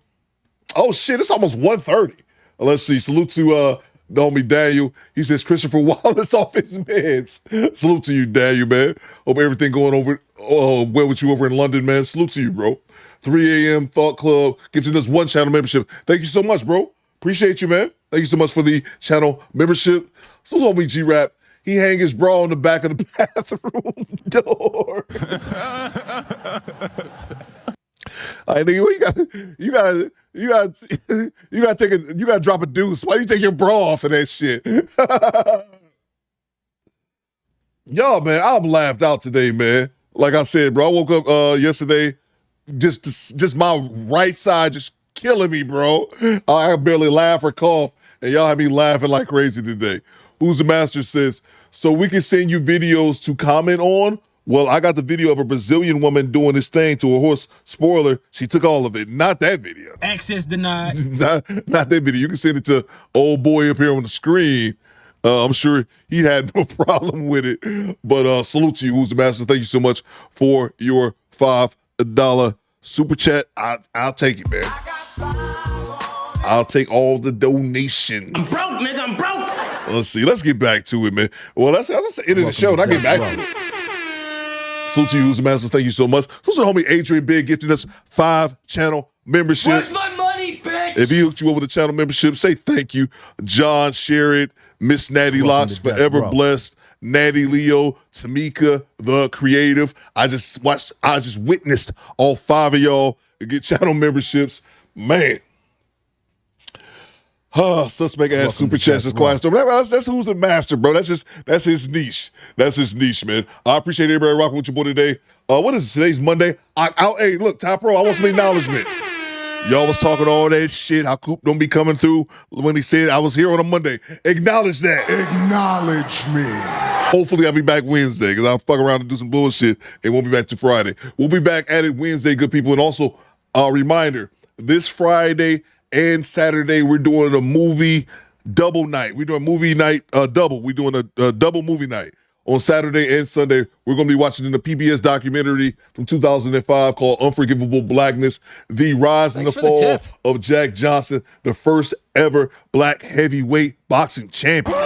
shit, it's almost 1:30. Let's see. Salute to the homie Daniel. He says, Christopher Wallace off his meds. Salute to you, Daniel, man. Hope everything going over well with you over in London, man. Salute to you, bro. 3 a.m. Thought Club gifting us 1 channel membership. Thank you so much, bro. Appreciate you, man. thank you so much for the channel membership. So homie G-Rap, he hang his bra on the back of the bathroom door. All right, nigga, you gotta drop a deuce. Why you take your bra off of that shit? Y'all, man, I'm laughed out today, man. Like I said, bro, I woke up yesterday, just my right side just killing me, bro. I barely laugh or cough, and y'all have me laughing like crazy today. Who's the Master says, so we can send you videos to comment on? Well, I got the video of a Brazilian woman doing this thing to a horse. Spoiler, she took all of it. Not that video. Access denied. not that video. You can send it to old boy up here on the screen. I'm sure he had no problem with it. But salute to you, Who's the Master. Thank you so much for your $5 super chat. I'll take it, man. I'll take all the donations. I'm broke, nigga. I'm broke. Let's see. Let's get back to it, man. Well, that's the end of the show, and I get back to it. Salute to you, Who's the Master. Thank you so much. Salute to homie Adrian Big gifting us 5 channel membership. Where's my money, bitch? If he hooked you up with a channel membership, say thank you. John Sherrod, Miss Natty Locks, Forever Blessed, Natty Leo, Tamika, The Creative. I just witnessed all 5 of y'all get channel memberships. Man. Suspect ass super chats is quiet storm. That's Who's the Master, bro. That's his niche. That's his niche, man. I appreciate everybody rocking with your boy today. What is it? Today's Monday. Hey, look, Ty Pro, I want some acknowledgement. Y'all was talking all that shit. How Coop don't be coming through when he said I was here on a Monday. Acknowledge that. Acknowledge me. Hopefully I'll be back Wednesday because I'll fuck around and do some bullshit and won't be back to Friday. We'll be back at it Wednesday, good people. And also, a reminder, this Friday and Saturday, we're doing a movie double night. We're doing movie night double. We're doing a double movie night. On Saturday and Sunday, we're going to be watching the PBS documentary from 2005 called Unforgivable Blackness, the rise and the fall of Jack Johnson, the first ever black heavyweight boxing champion.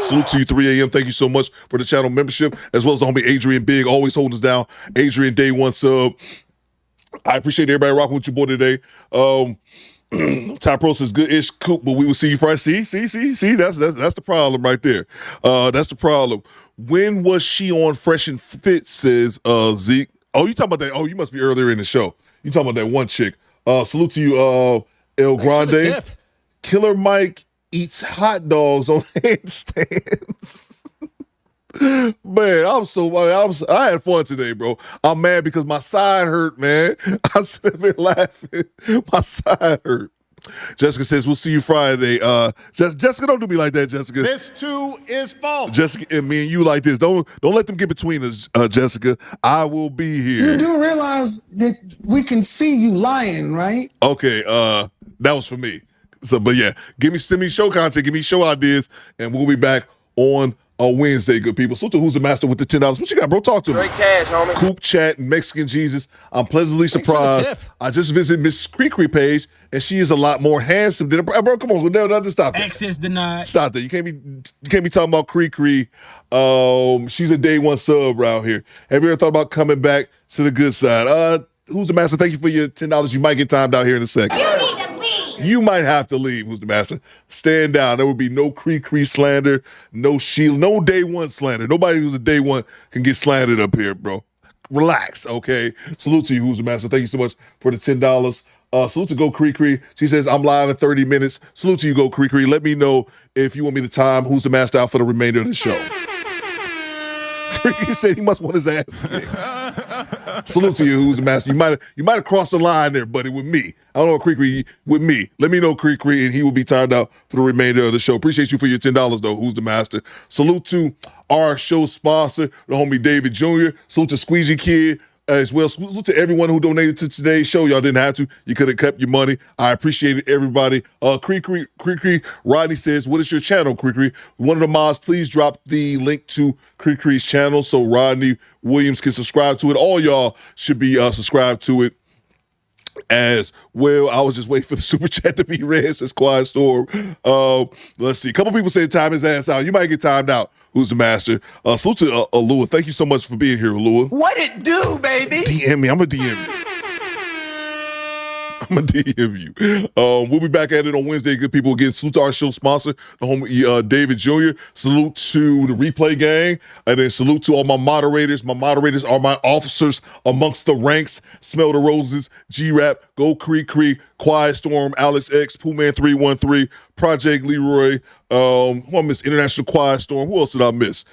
Salute to you, 3 a.m. Thank you so much for the channel membership, as well as the homie Adrian Big, always holding us down. Adrian, day 1 sub. I appreciate everybody rocking with your boy today. Ty Pro says good-ish Coop, but we will see you Friday. See, that's the problem right there. That's the problem. When was she on Fresh and Fit, says Zeke. Oh, you talking about that? Oh, you must be earlier in the show. You talking about that one chick. Salute to you, El Grande. Killer Mike eats hot dogs on handstands. Man, I had fun today, bro. I'm mad because my side hurt, man. I sat there laughing. My side hurt. Jessica says, we'll see you Friday. Jessica, don't do me like that, Jessica. This too is false. Jessica and me and you like this. Don't let them get between us, Jessica. I will be here. You do realize that we can see you lying, right? Okay, that was for me. So, but yeah, send me show content, give me show ideas, and we'll be back on Wednesday, good people. So to Who's the Master with the $10. What you got, bro? Talk to me. Great cash, homie. Coop Chat, Mexican Jesus. I'm pleasantly surprised. I just visited Miss Creekery page, and she is a lot more handsome than bro. Come on, no, just stop that. Access denied. Stop that. You can't be talking about Creekery. She's a day 1 sub around here. Have you ever thought about coming back to the good side? Who's the Master? Thank you for your $10. You might get timed out here in a second. You might have to leave, Who's the Master. Stand down. There will be no Cree slander, no shield, no day 1 slander. Nobody who's a day 1 can get slandered up here, bro. Relax, okay? Salute to you, Who's the Master. Thank you so much for the $10. Salute to Go Cree. She says, I'm live in 30 minutes. Salute to you, Go Cree. Let me know if you want me to time Who's the Master out for the remainder of the show. Cree said he must want his ass kicked. Salute to you, Who's the Master. You might have crossed the line there, buddy, with me. I don't know, Creek, with me. Let me know, Creek, and he will be timed out for the remainder of the show. Appreciate you for your $10, though, Who's the Master. Salute to our show sponsor, the homie David Jr. Salute to Squeezy Kid as well. Salute to everyone who donated to today's show. Y'all didn't have to. You could have kept your money. I appreciate it, everybody. Creek, Rodney says, what is your channel, Creek? One of the mods, please drop the link to Creek's channel so Rodney Williams can subscribe to it. All y'all should be subscribed to it as well. I was just waiting for the super chat to be read, says Quiet Storm. Let's see. A couple people say time his ass out. You might get timed out. Who's the Master? Salute to Alua. Thank you so much for being here, Alua. What it do, baby? DM me. I'm going to DM you. I'm I'ma DM you. We'll be back at it on Wednesday. Good people, again, salute to our show sponsor, the homie David Jr. Salute to the Replay Gang, and then salute to all my moderators. My moderators are my officers amongst the ranks. Smell the Roses, G-Rap, Go Creek Creek, Quiet Storm, Alex X, Poohman 313, Project Leroy. Who I miss? International Quiet Storm. Who else did I miss?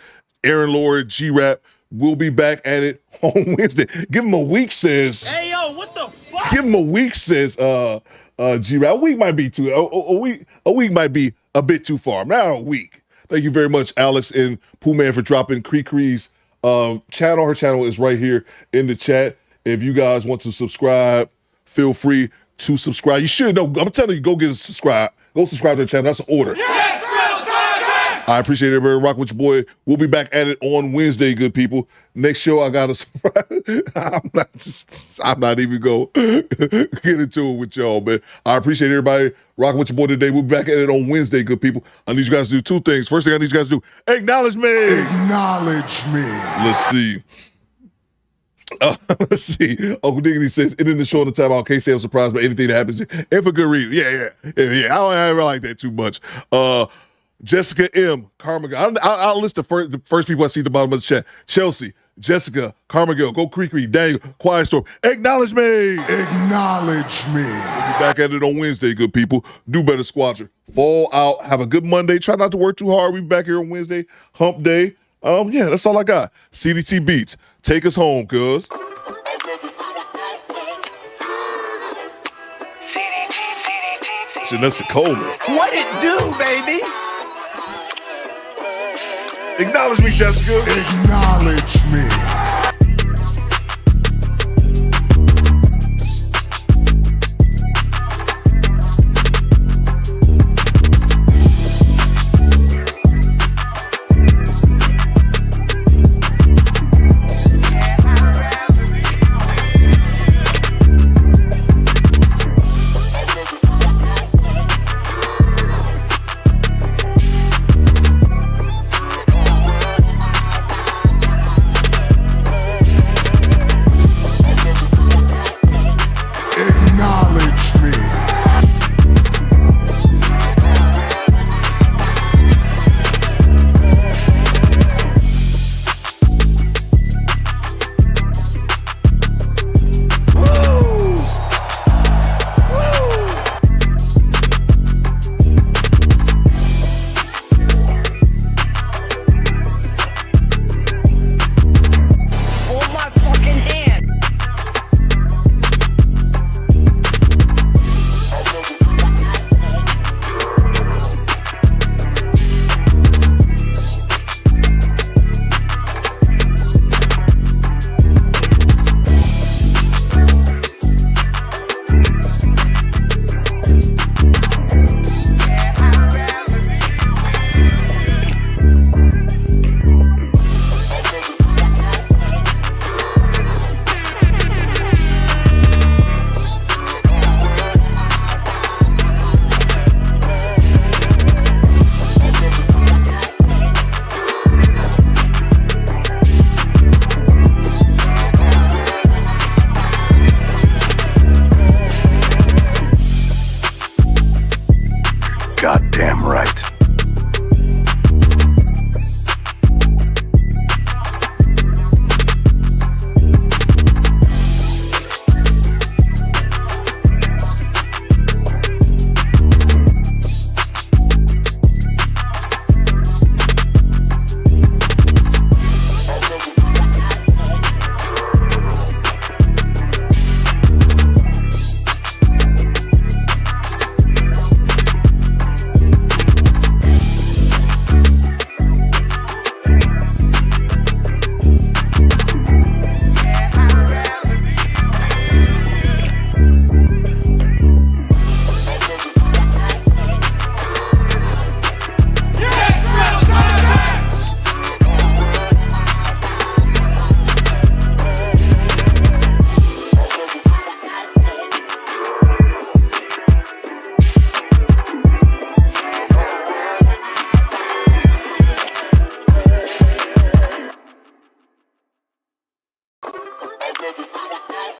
Aaron Lord, G-Rap. We'll be back at it on Wednesday. Give him a week, says. Hey, yo, what the fuck? Give him a week, says G-Rap. A week might be too. A week might be a bit too far. Now a week. Thank you very much, Alex and Poohman, for dropping Cree's channel. Her channel is right here in the chat. If you guys want to subscribe, feel free to subscribe. You should know. I'm telling you, go get a subscribe. Go subscribe to the channel. That's an order. Yes, I appreciate everybody rocking with your boy. We'll be back at it on Wednesday, good people. Next show, I got a surprise. I'm not even going to get into it with y'all, man. I appreciate everybody rocking with your boy today. We'll be back at it on Wednesday, good people. I need you guys to do two things. First thing I need you guys to do, acknowledge me. Acknowledge me. Let's see. Let's see. Uncle Diggity says, it in the show on the time. I can't say I'm surprised by anything that happens. And for good reason. Yeah. I don't ever like that too much. Jessica M, Karma Girl. I'll list the first people I see at the bottom of the chat. Chelsea, Jessica, Karma Girl, Go Creek, Daniel, Quiet Storm. Acknowledge me. Acknowledge me. We'll be back at it on Wednesday, good people. Do better, Squadron. Fall out. Have a good Monday. Try not to work too hard. We'll be back here on Wednesday. Hump day. Yeah, that's all I got. CDT Beats. Take us home, cuz. Janessa Coleman. What it do, baby? Acknowledge me, Jessica. Acknowledge me.